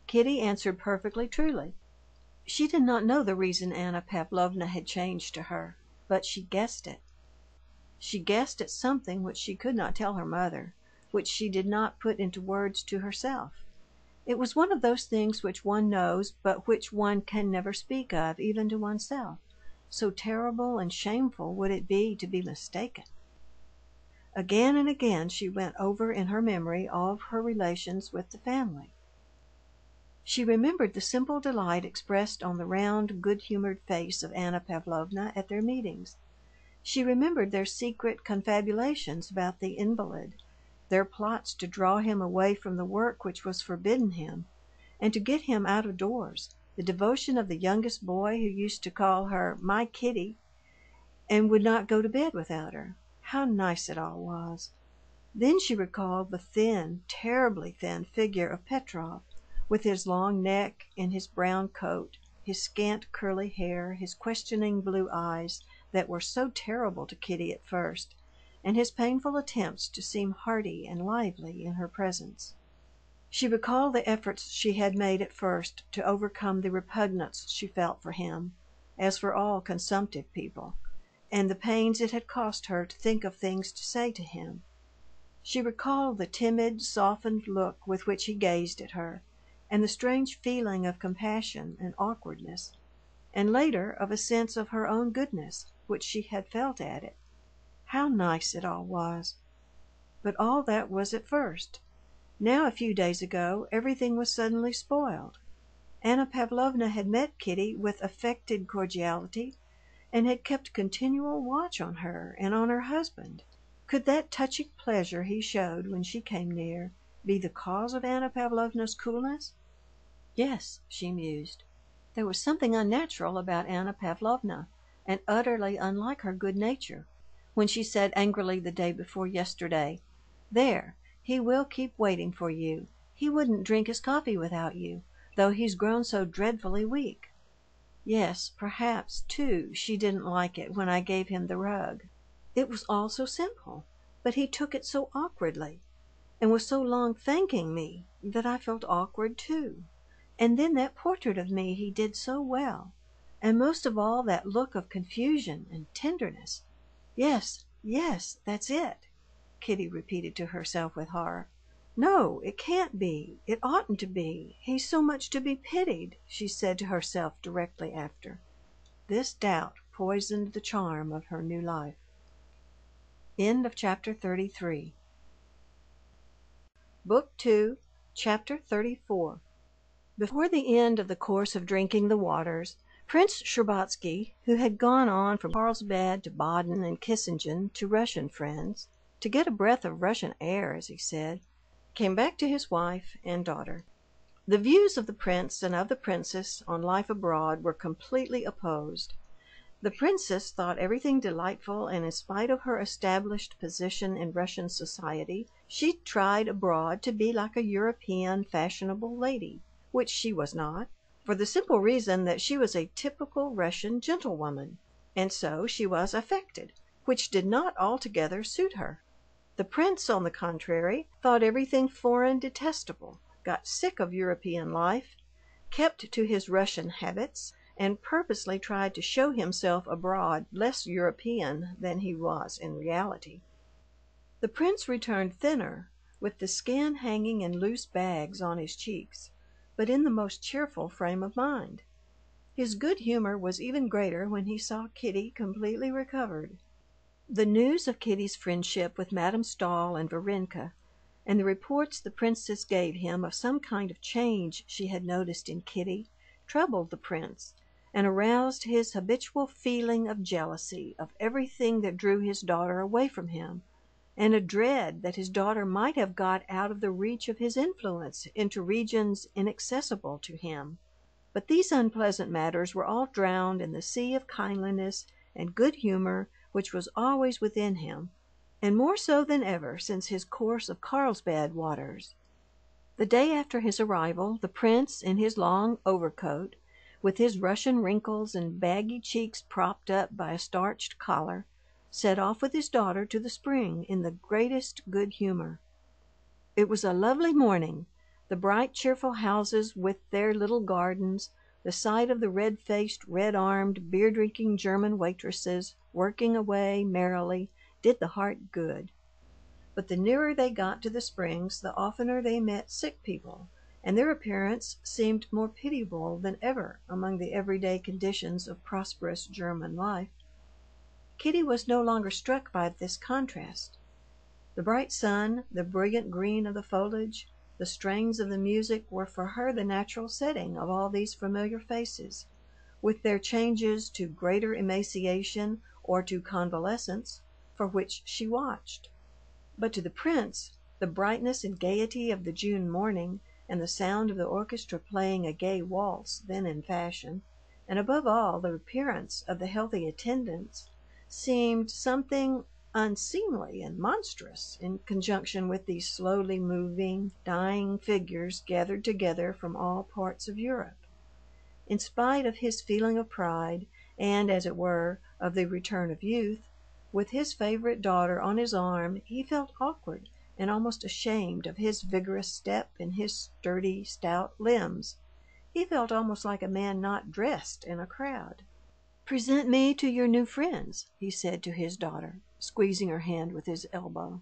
Kitty answered perfectly truly. She did not know the reason Anna Pavlovna had changed to her, but she guessed it. She guessed at something which she could not tell her mother, which she did not put into words to herself. It was one of those things which one knows, but which one can never speak of, even to oneself. So terrible and shameful would it be to be mistaken. Again and again she went over in her memory all of her relations with the family. She remembered the simple delight expressed on the round, good-humored face of Anna Pavlovna at their meetings. She remembered their secret confabulations about the invalid, their plots to draw him away from the work which was forbidden him, and to get him out of doors, the devotion of the youngest boy who used to call her "my Kitty," and would not go to bed without her. How nice it all was! Then she recalled the thin, terribly thin figure of Petrov, with his long neck and his brown coat, his scant curly hair, his questioning blue eyes that were so terrible to Kitty at first, and his painful attempts to seem hearty and lively in her presence. She recalled the efforts she had made at first to overcome the repugnance she felt for him, as for all consumptive people, and the pains it had cost her to think of things to say to him. She recalled the timid, softened look with which he gazed at her, and the strange feeling of compassion and awkwardness, and later of a sense of her own goodness, which she had felt at it. How nice it all was! But all that was at first. Now, a few days ago, everything was suddenly spoiled. Anna Pavlovna had met Kitty with affected cordiality, and had kept continual watch on her and on her husband. Could that touching pleasure he showed when she came near be the cause of Anna Pavlovna's coolness? Yes, she mused. There was something unnatural about Anna Pavlovna, and utterly unlike her good nature, when she said angrily the day before yesterday, "There, he will keep waiting for you. He wouldn't drink his coffee without you, though he's grown so dreadfully weak." Yes, perhaps, too, she didn't like it when I gave him the rug. It was all so simple, but he took it so awkwardly, and was so long thanking me that I felt awkward too. And then that portrait of me he did so well, and most of all that look of confusion and tenderness. Yes, yes, that's it, Kitty repeated to herself with horror. No, it can't be, it oughtn't to be. He's so much to be pitied, she said to herself directly after. This doubt poisoned the charm of her new life. End of chapter 33. Book 2, chapter 34. Before the end of the course of drinking the waters, Prince Shtcherbatsky, who had gone on from Carlsbad to Baden and Kissingen to Russian friends, to get a breath of Russian air, as he said, came back to his wife and daughter. The views of the prince and of the princess on life abroad were completely opposed. The princess thought everything delightful, and in spite of her established position in Russian society, she tried abroad to be like a European fashionable lady, which she was not, for the simple reason that she was a typical Russian gentlewoman, and so she was affected, which did not altogether suit her. The prince, on the contrary, thought everything foreign detestable, got sick of European life, kept to his Russian habits, and purposely tried to show himself abroad less European than he was in reality. The prince returned thinner, with the skin hanging in loose bags on his cheeks, but in the most cheerful frame of mind. His good humor was even greater when he saw Kitty completely recovered. The news of Kitty's friendship with Madame Stahl and Varenka, and the reports the princess gave him of some kind of change she had noticed in Kitty, troubled the prince, and aroused his habitual feeling of jealousy of everything that drew his daughter away from him, and a dread that his daughter might have got out of the reach of his influence into regions inaccessible to him. But these unpleasant matters were all drowned in the sea of kindliness and good humor which was always within him, and more so than ever since his course of Carlsbad waters. The day after his arrival, the prince, in his long overcoat, with his Russian wrinkles and baggy cheeks propped up by a starched collar, set off with his daughter to the spring in the greatest good humor. It was a lovely morning. The bright, cheerful houses with their little gardens, the sight of the red-faced, red-armed, beer-drinking German waitresses working away merrily did the heart good. But the nearer they got to the springs, the oftener they met sick people, and their appearance seemed more pitiable than ever among the everyday conditions of prosperous German life. Kitty was no longer struck by this contrast. The bright sun, the brilliant green of the foliage, the strains of the music were for her the natural setting of all these familiar faces, with their changes to greater emaciation or to convalescence, for which she watched. But to the prince, the brightness and gaiety of the June morning, and the sound of the orchestra playing a gay waltz then in fashion, and above all the appearance of the healthy attendants, seemed something unseemly and monstrous in conjunction with these slowly moving, dying figures gathered together from all parts of Europe. In spite of his feeling of pride, and, as it were, of the return of youth, with his favorite daughter on his arm, he felt awkward and almost ashamed of his vigorous step and his sturdy, stout limbs. He felt almost like a man not dressed in a crowd. "Present me to your new friends," he said to his daughter, squeezing her hand with his elbow.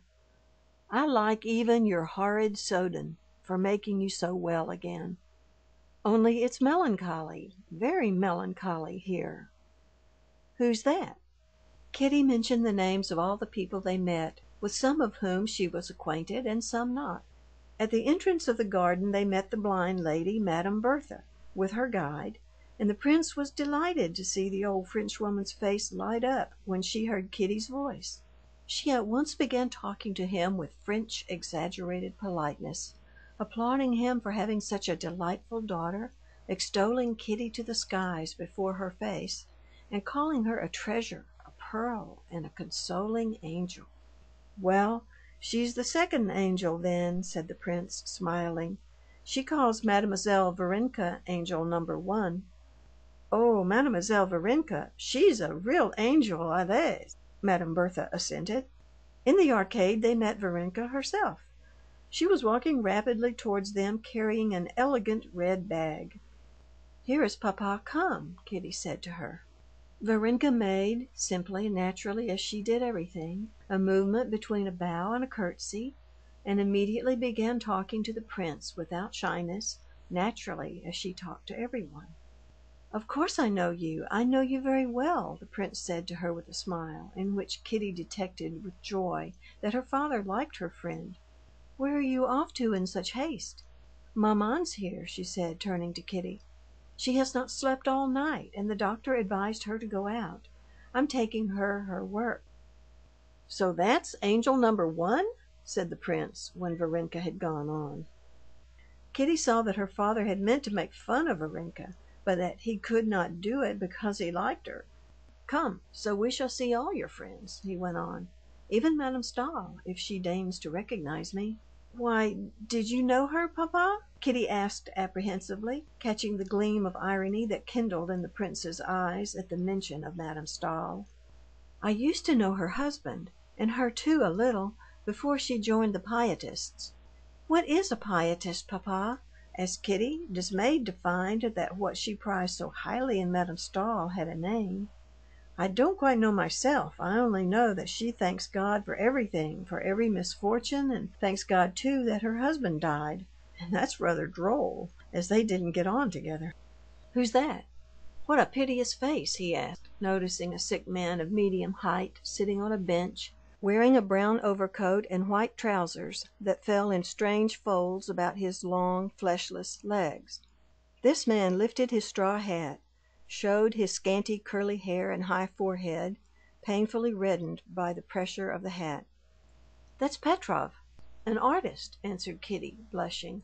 "I like even your horrid Soden for making you so well again. Only it's melancholy, very melancholy here." "Who's that?" Kitty mentioned the names of all the people they met, with some of whom she was acquainted and some not. At the entrance of the garden they met the blind lady, Madame Berthe, with her guide, and the prince was delighted to see the old Frenchwoman's face light up when she heard Kitty's voice. She at once began talking to him with French exaggerated politeness, applauding him for having such a delightful daughter, extolling Kitty to the skies before her face, and calling her a treasure, a pearl, and a consoling angel. "Well, she's the second angel then," said the prince, smiling. "She calls Mademoiselle Varenka angel number 1. "Oh, Mademoiselle Varenka, she's a real angel, allez," Madame Berthe assented. In the arcade they met Varenka herself. She was walking rapidly towards them, carrying an elegant red bag. "Here is Papa come," Kitty said to her. Varenka made, simply and naturally as she did everything, a movement between a bow and a curtsy, and immediately began talking to the prince without shyness, naturally as she talked to everyone. "Of course I know you. I know you very well," the prince said to her with a smile, in which Kitty detected with joy that her father liked her friend. "Where are you off to in such haste?" "Maman's here," she said, turning to Kitty. "She has not slept all night, and the doctor advised her to go out. I'm taking her her work." "So that's angel number 1?" said the prince, when Varenka had gone on. Kitty saw that her father had meant to make fun of Varenka, but that he could not do it because he liked her. "Come, so we shall see all your friends," he went on, "even Madame Stahl, if she deigns to recognize me." "Why, did you know her, Papa?" Kitty asked apprehensively, catching the gleam of irony that kindled in the prince's eyes at the mention of Madame Stahl. "I used to know her husband, and her too a little, before she joined the Pietists." "What is a Pietist, Papa?" asked Kitty, dismayed to find that what she prized so highly in Madame Stahl had a name. "I don't quite know myself. I only know that she thanks God for everything, for every misfortune, and thanks God too that her husband died. And that's rather droll, as they didn't get on together." "Who's that? What a piteous face!" he asked, noticing a sick man of medium height sitting on a bench, wearing a brown overcoat and white trousers that fell in strange folds about his long, fleshless legs. This man lifted his straw hat, showed his scanty curly hair and high forehead, painfully reddened by the pressure of the hat. "That's Petrov, an artist," answered Kitty, blushing.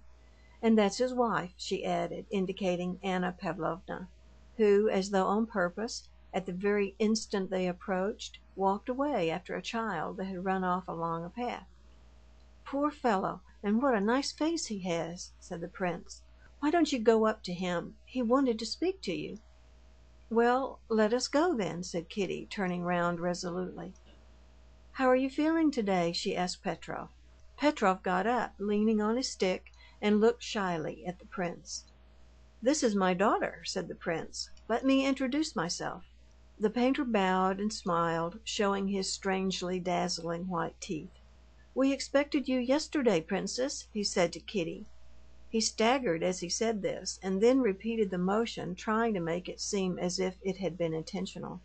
"And that's his wife," she added, indicating Anna Pavlovna, who, as though on purpose, at the very instant they approached, walked away after a child that had run off along a path. "Poor fellow, and what a nice face he has," said the prince. "Why don't you go up to him? He wanted to speak to you." "Well, let us go then," said Kitty, turning round resolutely. "How are you feeling today?" she asked Petrov. Petrov got up, leaning on his stick, and looked shyly at the prince. "This is my daughter," said the prince. "Let me introduce myself." The painter bowed and smiled, showing his strangely dazzling white teeth. "We expected you yesterday, princess," he said to Kitty. He staggered as he said this, and then repeated the motion, trying to make it seem as if it had been intentional.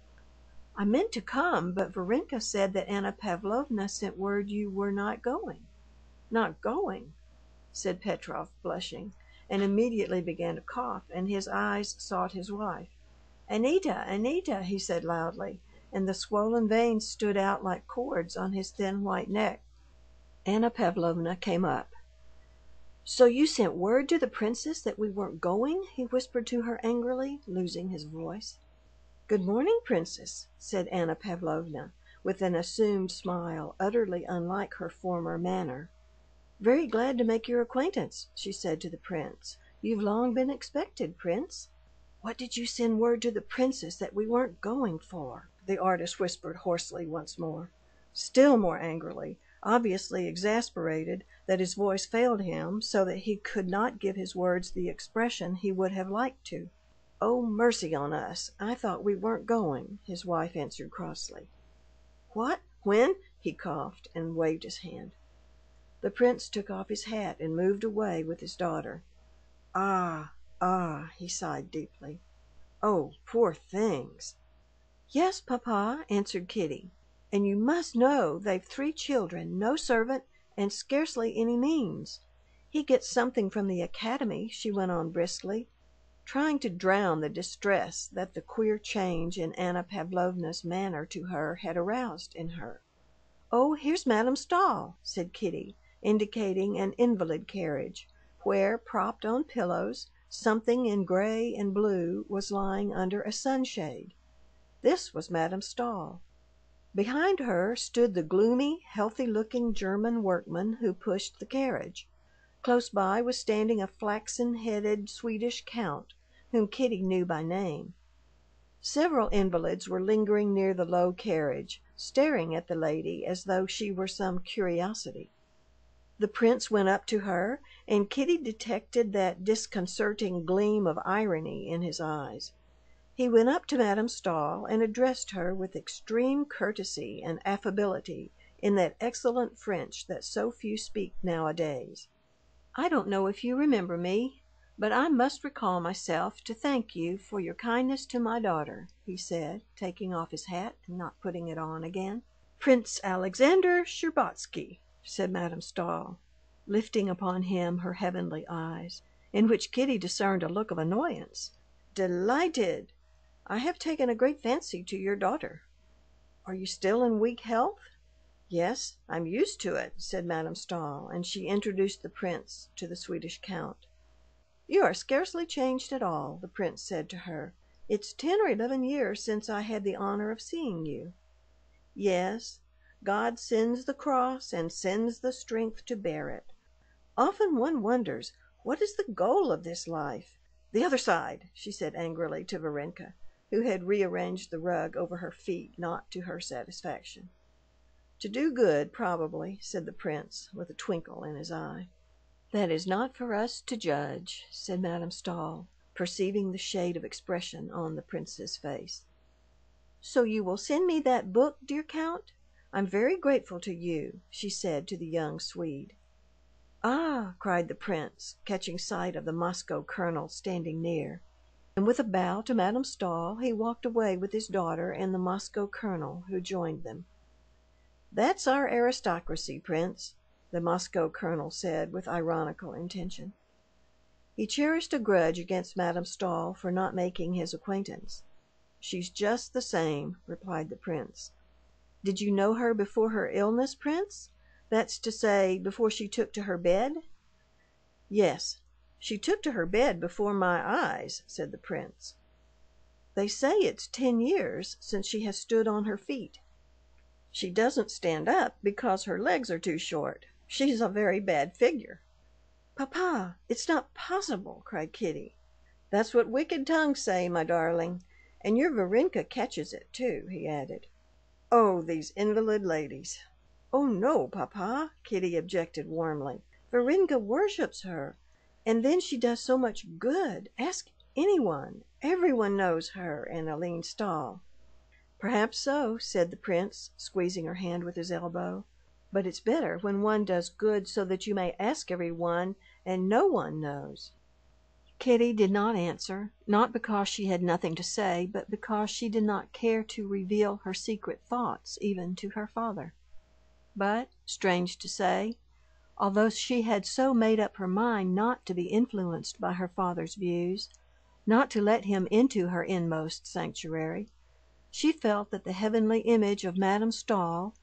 "I meant to come, but Varenka said that Anna Pavlovna sent word you were not going." "Not going?" said Petrov, blushing, and immediately began to cough, and his eyes sought his wife. "Anita, Anita," he said loudly, and the swollen veins stood out like cords on his thin white neck. Anna Pavlovna came up. "So you sent word to the princess that we weren't going?" he whispered to her angrily, losing his voice. "Good morning, princess," said Anna Pavlovna, with an assumed smile utterly unlike her former manner. "Very glad to make your acquaintance," she said to the prince. "You've long been expected, prince." "What did you send word to the princess that we weren't going for?" the artist whispered hoarsely once more, still more angrily, obviously exasperated that his voice failed him so that he could not give his words the expression he would have liked to. "Oh, mercy on us! I thought we weren't going," his wife answered crossly. "What? When?" he coughed and waved his hand. The prince took off his hat and moved away with his daughter. "Ah, ah!" he sighed deeply. "Oh, poor things!" "Yes, papa," answered Kitty. "And you must know they've 3 children, no servant, and scarcely any means. He gets something from the academy," she went on briskly, trying to drown the distress that the queer change in Anna Pavlovna's manner to her had aroused in her. "Oh, here's Madame Stahl," said Kitty, indicating an invalid carriage, where, propped on pillows, something in gray and blue was lying under a sunshade. This was Madame Stahl. Behind her stood the gloomy, healthy-looking German workman who pushed the carriage. Close by was standing a flaxen-headed Swedish count, whom Kitty knew by name. Several invalids were lingering near the low carriage, staring at the lady as though she were some curiosity. The prince went up to her, and Kitty detected that disconcerting gleam of irony in his eyes. He went up to Madame Stahl and addressed her with extreme courtesy and affability in that excellent French that so few speak nowadays. "I don't know if you remember me, but I must recall myself to thank you for your kindness to my daughter," he said, taking off his hat and not putting it on again. "Prince Alexander Shtcherbatsky," said Madame Stahl, lifting upon him her heavenly eyes, in which Kitty discerned a look of annoyance. "Delighted! I have taken a great fancy to your daughter. Are you still in weak health?" "Yes, I'm used to it," said Madame Stahl, and she introduced the prince to the Swedish count. "You are scarcely changed at all," the prince said to her. "It's 10 or 11 years since I had the honor of seeing you." "Yes, God sends the cross and sends the strength to bear it. Often one wonders, what is the goal of this life? The other side," she said angrily to Varenka, who had rearranged the rug over her feet, not to her satisfaction. "To do good, probably," said the prince, with a twinkle in his eye. "That is not for us to judge," said Madame Stahl, perceiving the shade of expression on the prince's face. "So you will send me that book, dear count? I'm very grateful to you," she said to the young Swede. "Ah!" cried the prince, catching sight of the Moscow colonel standing near, and with a bow to Madame Stahl he walked away with his daughter and the Moscow colonel, who joined them. "That's our aristocracy, prince," the Moscow colonel said with ironical intention. He cherished a grudge against Madame Stahl for not making his acquaintance. "She's just the same," replied the prince. "Did you know her before her illness, prince? That's to say, before she took to her bed?" "Yes, she took to her bed before my eyes," said the prince. "They say it's 10 years since she has stood on her feet." "She doesn't stand up because her legs are too short. She's a very bad figure." "Papa, it's not possible!" cried Kitty. "That's what wicked tongues say, my darling, and your Varenka catches it too," he added. "Oh, these invalid ladies!" "Oh no, papa," Kitty objected warmly. "Varenka worships her, and then she does so much good. Ask anyone. Everyone knows her and Aline Stahl." "Perhaps so," said the prince, squeezing her hand with his elbow. "But it's better when one does good so that you may ask everyone and no one knows." Kitty did not answer, not because she had nothing to say, but because she did not care to reveal her secret thoughts even to her father. But, strange to say, although she had so made up her mind not to be influenced by her father's views, not to let him into her inmost sanctuary, she felt that the heavenly image of Madame Stahl,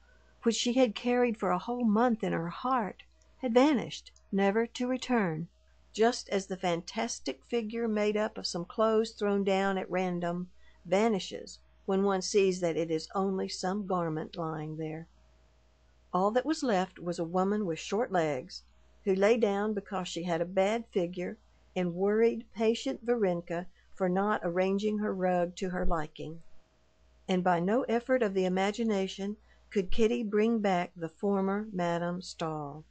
which she had carried for a whole month in her heart, had vanished, never to return, just as the fantastic figure made up of some clothes thrown down at random vanishes when one sees that it is only some garment lying there. All that was left was a woman with short legs, who lay down because she had a bad figure and worried patient Varenka for not arranging her rug to her liking. And by no effort of the imagination could Kitty bring back the former Madame Stahl.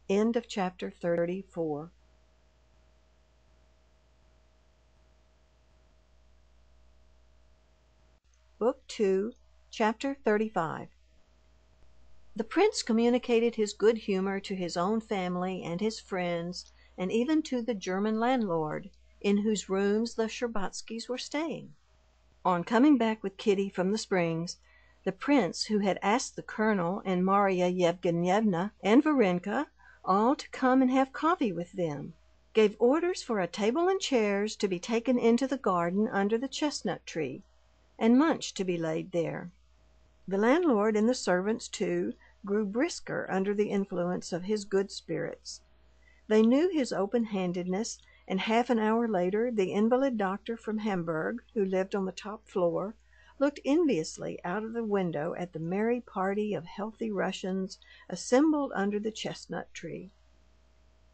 End of chapter 34. Book 2, Chapter 35. The prince communicated his good humor to his own family and his friends, and even to the German landlord, in whose rooms the Shtcherbatskys were staying. On coming back with Kitty from the springs, the prince, who had asked the colonel and Marya Yevgenyevna and Varenka all to come and have coffee with them, gave orders for a table and chairs to be taken into the garden under the chestnut tree, and lunch to be laid there. The landlord and the servants, too, grew brisker under the influence of his good spirits. They knew his open-handedness, and half an hour later the invalid doctor from Hamburg, who lived on the top floor, looked enviously out of the window at the merry party of healthy Russians assembled under the chestnut tree.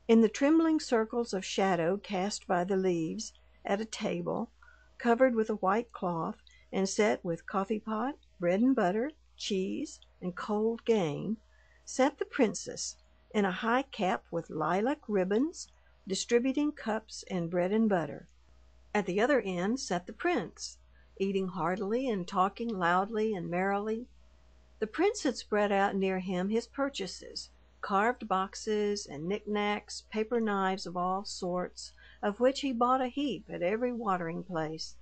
In the trembling circles of shadow cast by the leaves, at a table, covered with a white cloth, and set with coffee pot, bread and butter, cheese, and cold game, sat the princess, in a high cap with lilac ribbons, distributing cups and bread and butter. At the other end sat the prince, eating heartily and talking loudly and merrily. The prince had spread out near him his purchases, carved boxes and knickknacks, paper knives of all sorts, of which he bought a heap at every watering place,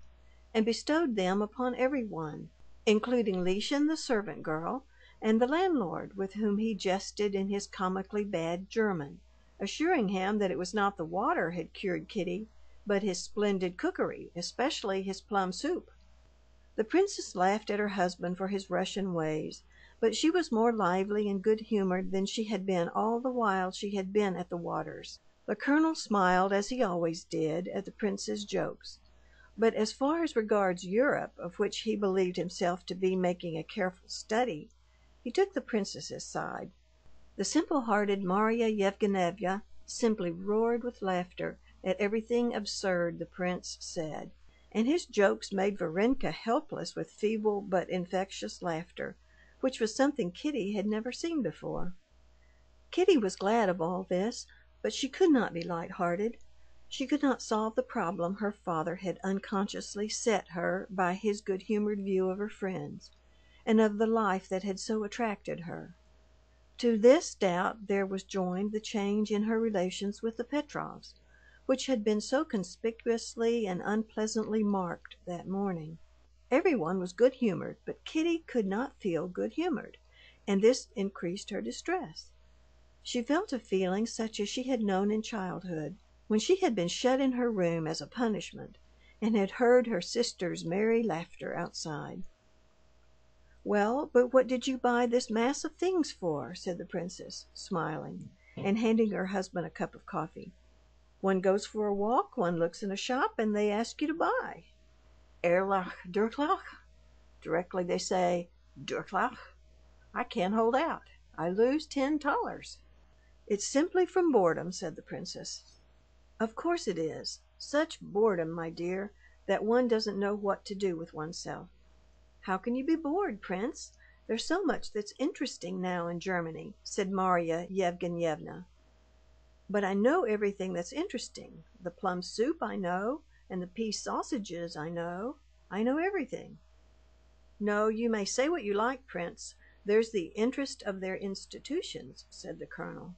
and bestowed them upon every one, including Lieschen the servant girl, and the landlord, with whom he jested in his comically bad German, assuring him that it was not the water had cured Kitty, but his splendid cookery, especially his plum soup. The princess laughed at her husband for his Russian ways, but she was more lively and good-humored than she had been all the while she had been at the waters. The colonel smiled, as he always did, at the prince's jokes, but as far as regards Europe, of which he believed himself to be making a careful study, he took the princess's side. The simple-hearted Marya Yevgenyevna simply roared with laughter at everything absurd the prince said, and his jokes made Varenka helpless with feeble but infectious laughter, which was something Kitty had never seen before. Kitty was glad of all this, but she could not be light-hearted. She could not solve the problem her father had unconsciously set her by his good-humored view of her friends, and of the life that had so attracted her. To this doubt there was joined the change in her relations with the Petrovs, which had been so conspicuously and unpleasantly marked that morning. Everyone was good-humored, but Kitty could not feel good-humored, and this increased her distress. She felt a feeling such as she had known in childhood, when she had been shut in her room as a punishment, and had heard her sister's merry laughter outside. "Well, but what did you buy this mass of things for?" said the princess, smiling, and handing her husband a cup of coffee. "One goes for a walk, one looks in a shop, and they ask you to buy. Ehrlich, Durchlach? Directly they say, Durchlach, I can't hold out. I lose $10. "It's simply from boredom," said the princess. "Of course it is. Such boredom, my dear, that one doesn't know what to do with oneself." "How can you be bored, prince? There's so much that's interesting now in Germany," said Marya Yevgenyevna. "But I know everything that's interesting. The plum soup I know, and the peas sausages I know. I know everything." "No, you may say what you like, prince. There's the interest of their institutions," said the colonel.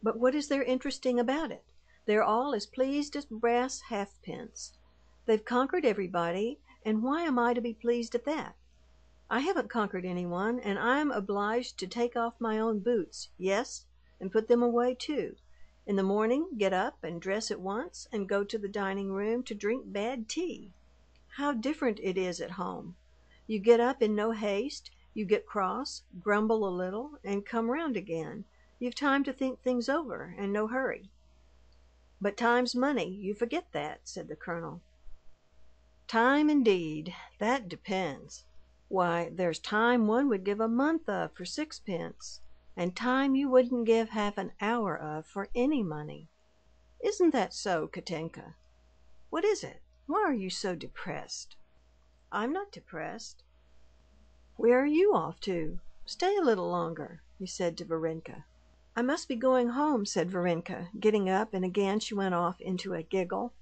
But what is there interesting about it? They're all as pleased as brass halfpence. They've conquered everybody, and why am I to be pleased at that? I haven't conquered anyone, and I'm obliged to take off my own boots, yes, and put them away too. In the morning, get up and dress at once, and go to the dining room to drink bad tea. How different it is at home. You get up in no haste, you get cross, grumble a little, and come round again. You've time to think things over, and no hurry. But time's money, you forget that, said the colonel. Time indeed, that depends. Why, there's time one would give a month of for sixpence, and time you wouldn't give half an hour of for any money. Isn't that so, Katenka? What is it? Why are you so depressed? I'm not depressed. Where are you off to? Stay a little longer, he said to Varenka. I must be going home, said Varenka, getting up, and again she went off into a giggle.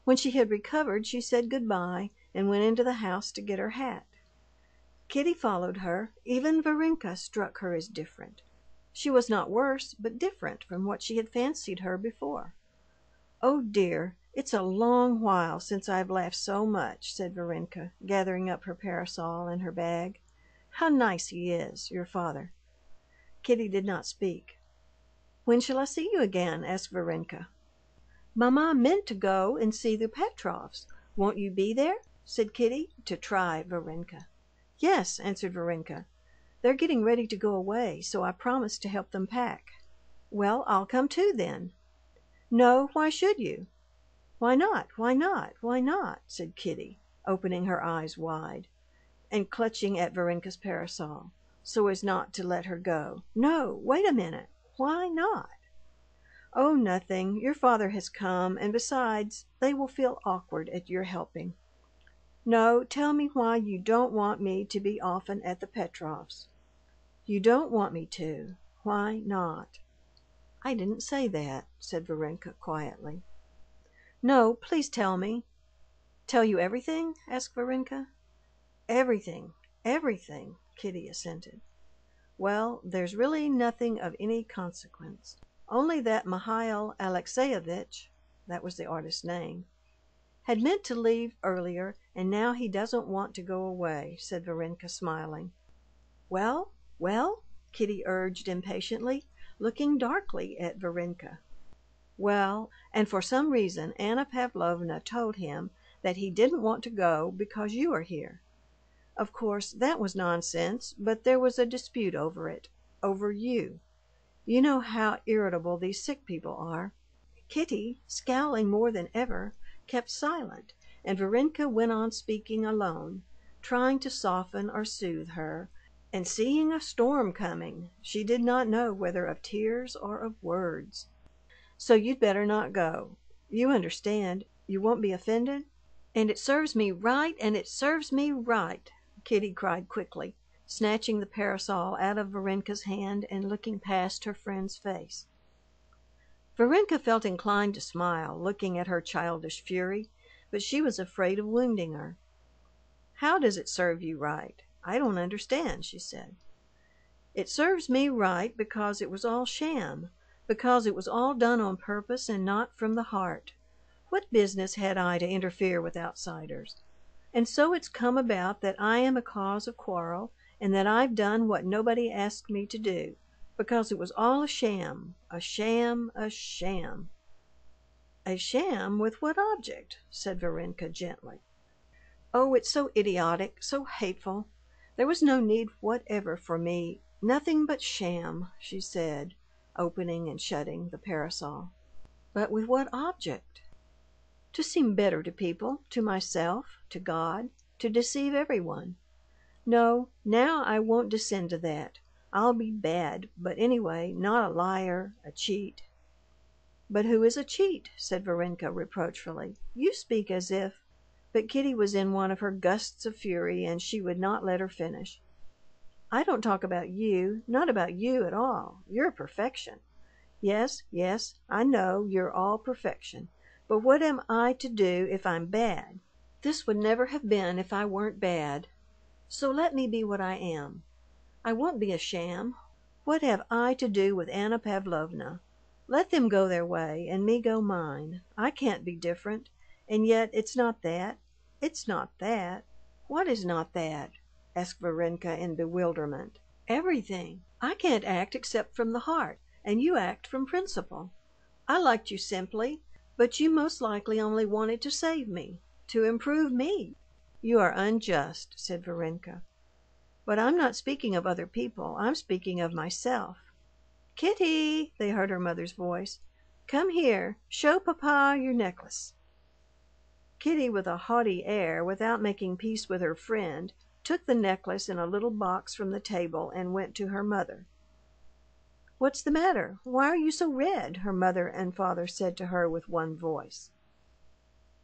When she had recovered, she said good-bye and went into the house to get her hat. Kitty followed her. Even Varenka struck her as different. She was not worse, but different from what she had fancied her before. Oh dear, it's a long while since I've laughed so much, said Varenka, gathering up her parasol and her bag. How nice he is, your father. Kitty did not speak. When shall I see you again? Asked Varenka. Mamma meant to go and see the Petrovs. Won't you be there? Said Kitty, to try Varenka. Yes, answered Varenka. They're getting ready to go away, so I promised to help them pack. Well, I'll come too then. No, why should you? Why not? Why not? Why not? Said Kitty, opening her eyes wide, and clutching at Varenka's parasol, so as not to let her go. No, wait a minute. Why not? Oh, nothing. Your father has come, and besides, they will feel awkward at your helping. No, tell me why you don't want me to be often at the Petrovs. You don't want me to. Why not? I didn't say that, said Varenka quietly. No, please tell me. Tell you everything? Asked Varenka. Everything, everything, Kitty assented. Well, there's really nothing of any consequence. Only that Mihail Alexeyevitch, that was the artist's name, had meant to leave earlier, and now he doesn't want to go away, said Varenka, smiling. Well, well? Kitty urged impatiently, looking darkly at Varenka. Well, and for some reason Anna Pavlovna told him that he didn't want to go because you are here. Of course, that was nonsense, but there was a dispute over it, over you. You know how irritable these sick people are. Kitty, scowling more than ever, kept silent, and Varenka went on speaking alone, trying to soften or soothe her, and seeing a storm coming, she did not know whether of tears or of words. So you'd better not go. You understand, you won't be offended? And it serves me right, and it serves me right, Kitty cried quickly, snatching the parasol out of Varenka's hand and looking past her friend's face. Varenka felt inclined to smile, looking at her childish fury, but she was afraid of wounding her. How does it serve you right? I don't understand, she said. It serves me right because it was all sham, because it was all done on purpose and not from the heart. What business had I to interfere with outsiders? And so it's come about that I am a cause of quarrel, and that I've done what nobody asked me to do, because it was all a sham, a sham, a sham. A sham with what object? Said Varenka gently. Oh, it's so idiotic, so hateful. There was no need whatever for me, nothing but sham, she said, opening and shutting the parasol. But with what object? To seem better to people, to myself, to God, to deceive everyone. No, now I won't descend to that. I'll be bad, but anyway, not a liar, a cheat. But who is a cheat? Said Varenka reproachfully. You speak as if... But Kitty was in one of her gusts of fury, and she would not let her finish. I don't talk about you, not about you at all. You're perfection. Yes, yes, I know you're all perfection. But what am I to do if I'm bad? This would never have been if I weren't bad. So let me be what I am. I won't be a sham. What have I to do with Anna Pavlovna? Let them go their way and me go mine. I can't be different. And yet it's not that. It's not that. What is not that? Asked Varenka in bewilderment. Everything. I can't act except from the heart, and you act from principle. I liked you simply, but you most likely only wanted to save me, to improve me. You are unjust, said Varenka. But I'm not speaking of other people. I'm speaking of myself. Kitty, they heard her mother's voice. Come here. Show papa your necklace. Kitty, with a haughty air, without making peace with her friend, took the necklace in a little box from the table and went to her mother. What's the matter? Why are you so red? Her mother and father said to her with one voice.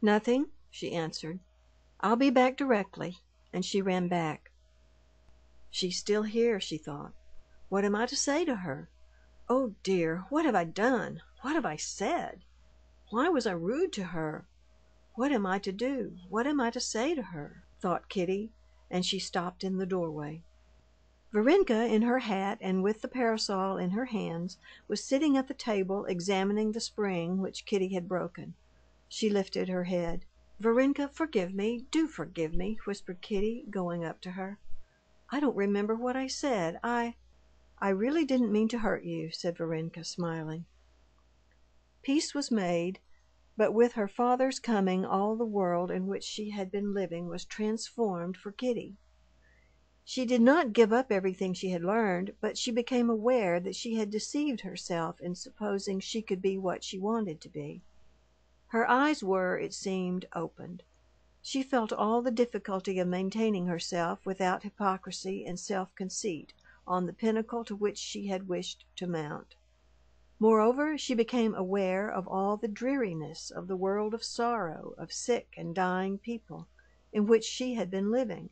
Nothing, she answered. I'll be back directly. And she ran back. She's still here, she thought. What am I to say to her? Oh dear, what have I done? What have I said? Why was I rude to her? What am I to do? What am I to say to her? Thought Kitty, and she stopped in the doorway. Varenka, in her hat and with the parasol in her hands, was sitting at the table examining the spring which Kitty had broken. She lifted her head. Varenka, forgive me, do forgive me, whispered Kitty, going up to her. I don't remember what I said. I really didn't mean to hurt you, said Varenka, smiling. Peace was made, but with her father's coming all the world in which she had been living was transformed for Kitty. She did not give up everything she had learned, but she became aware that she had deceived herself in supposing she could be what she wanted to be. Her eyes were, it seemed, opened. She felt all the difficulty of maintaining herself without hypocrisy and self-conceit on the pinnacle to which she had wished to mount. Moreover, she became aware of all the dreariness of the world of sorrow, of sick and dying people, in which she had been living.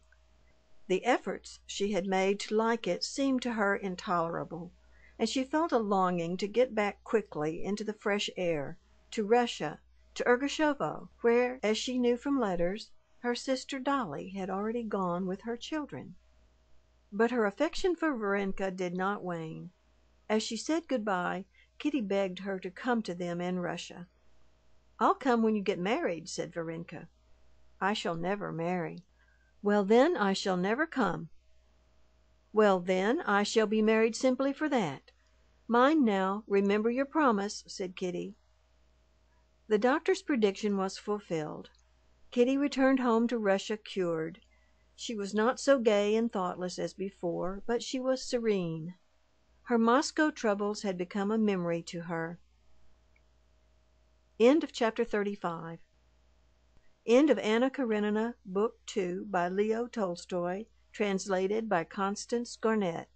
The efforts she had made to like it seemed to her intolerable, and she felt a longing to get back quickly into the fresh air, to Russia, to Ergushovo, where, as she knew from letters, her sister Dolly had already gone with her children. But her affection for Varenka did not wane. As she said good-bye, Kitty begged her to come to them in Russia. "I'll come when you get married," said Varenka. "I shall never marry." "Well, then, I shall never come." "Well, then, I shall be married simply for that. Mind now, remember your promise," said Kitty. The doctor's prediction was fulfilled. Kitty returned home to Russia cured. She was not so gay and thoughtless as before, but she was serene. Her Moscow troubles had become a memory to her. End of Chapter 35. End of Anna Karenina, Book 2, by Leo Tolstoy, translated by Constance Garnett.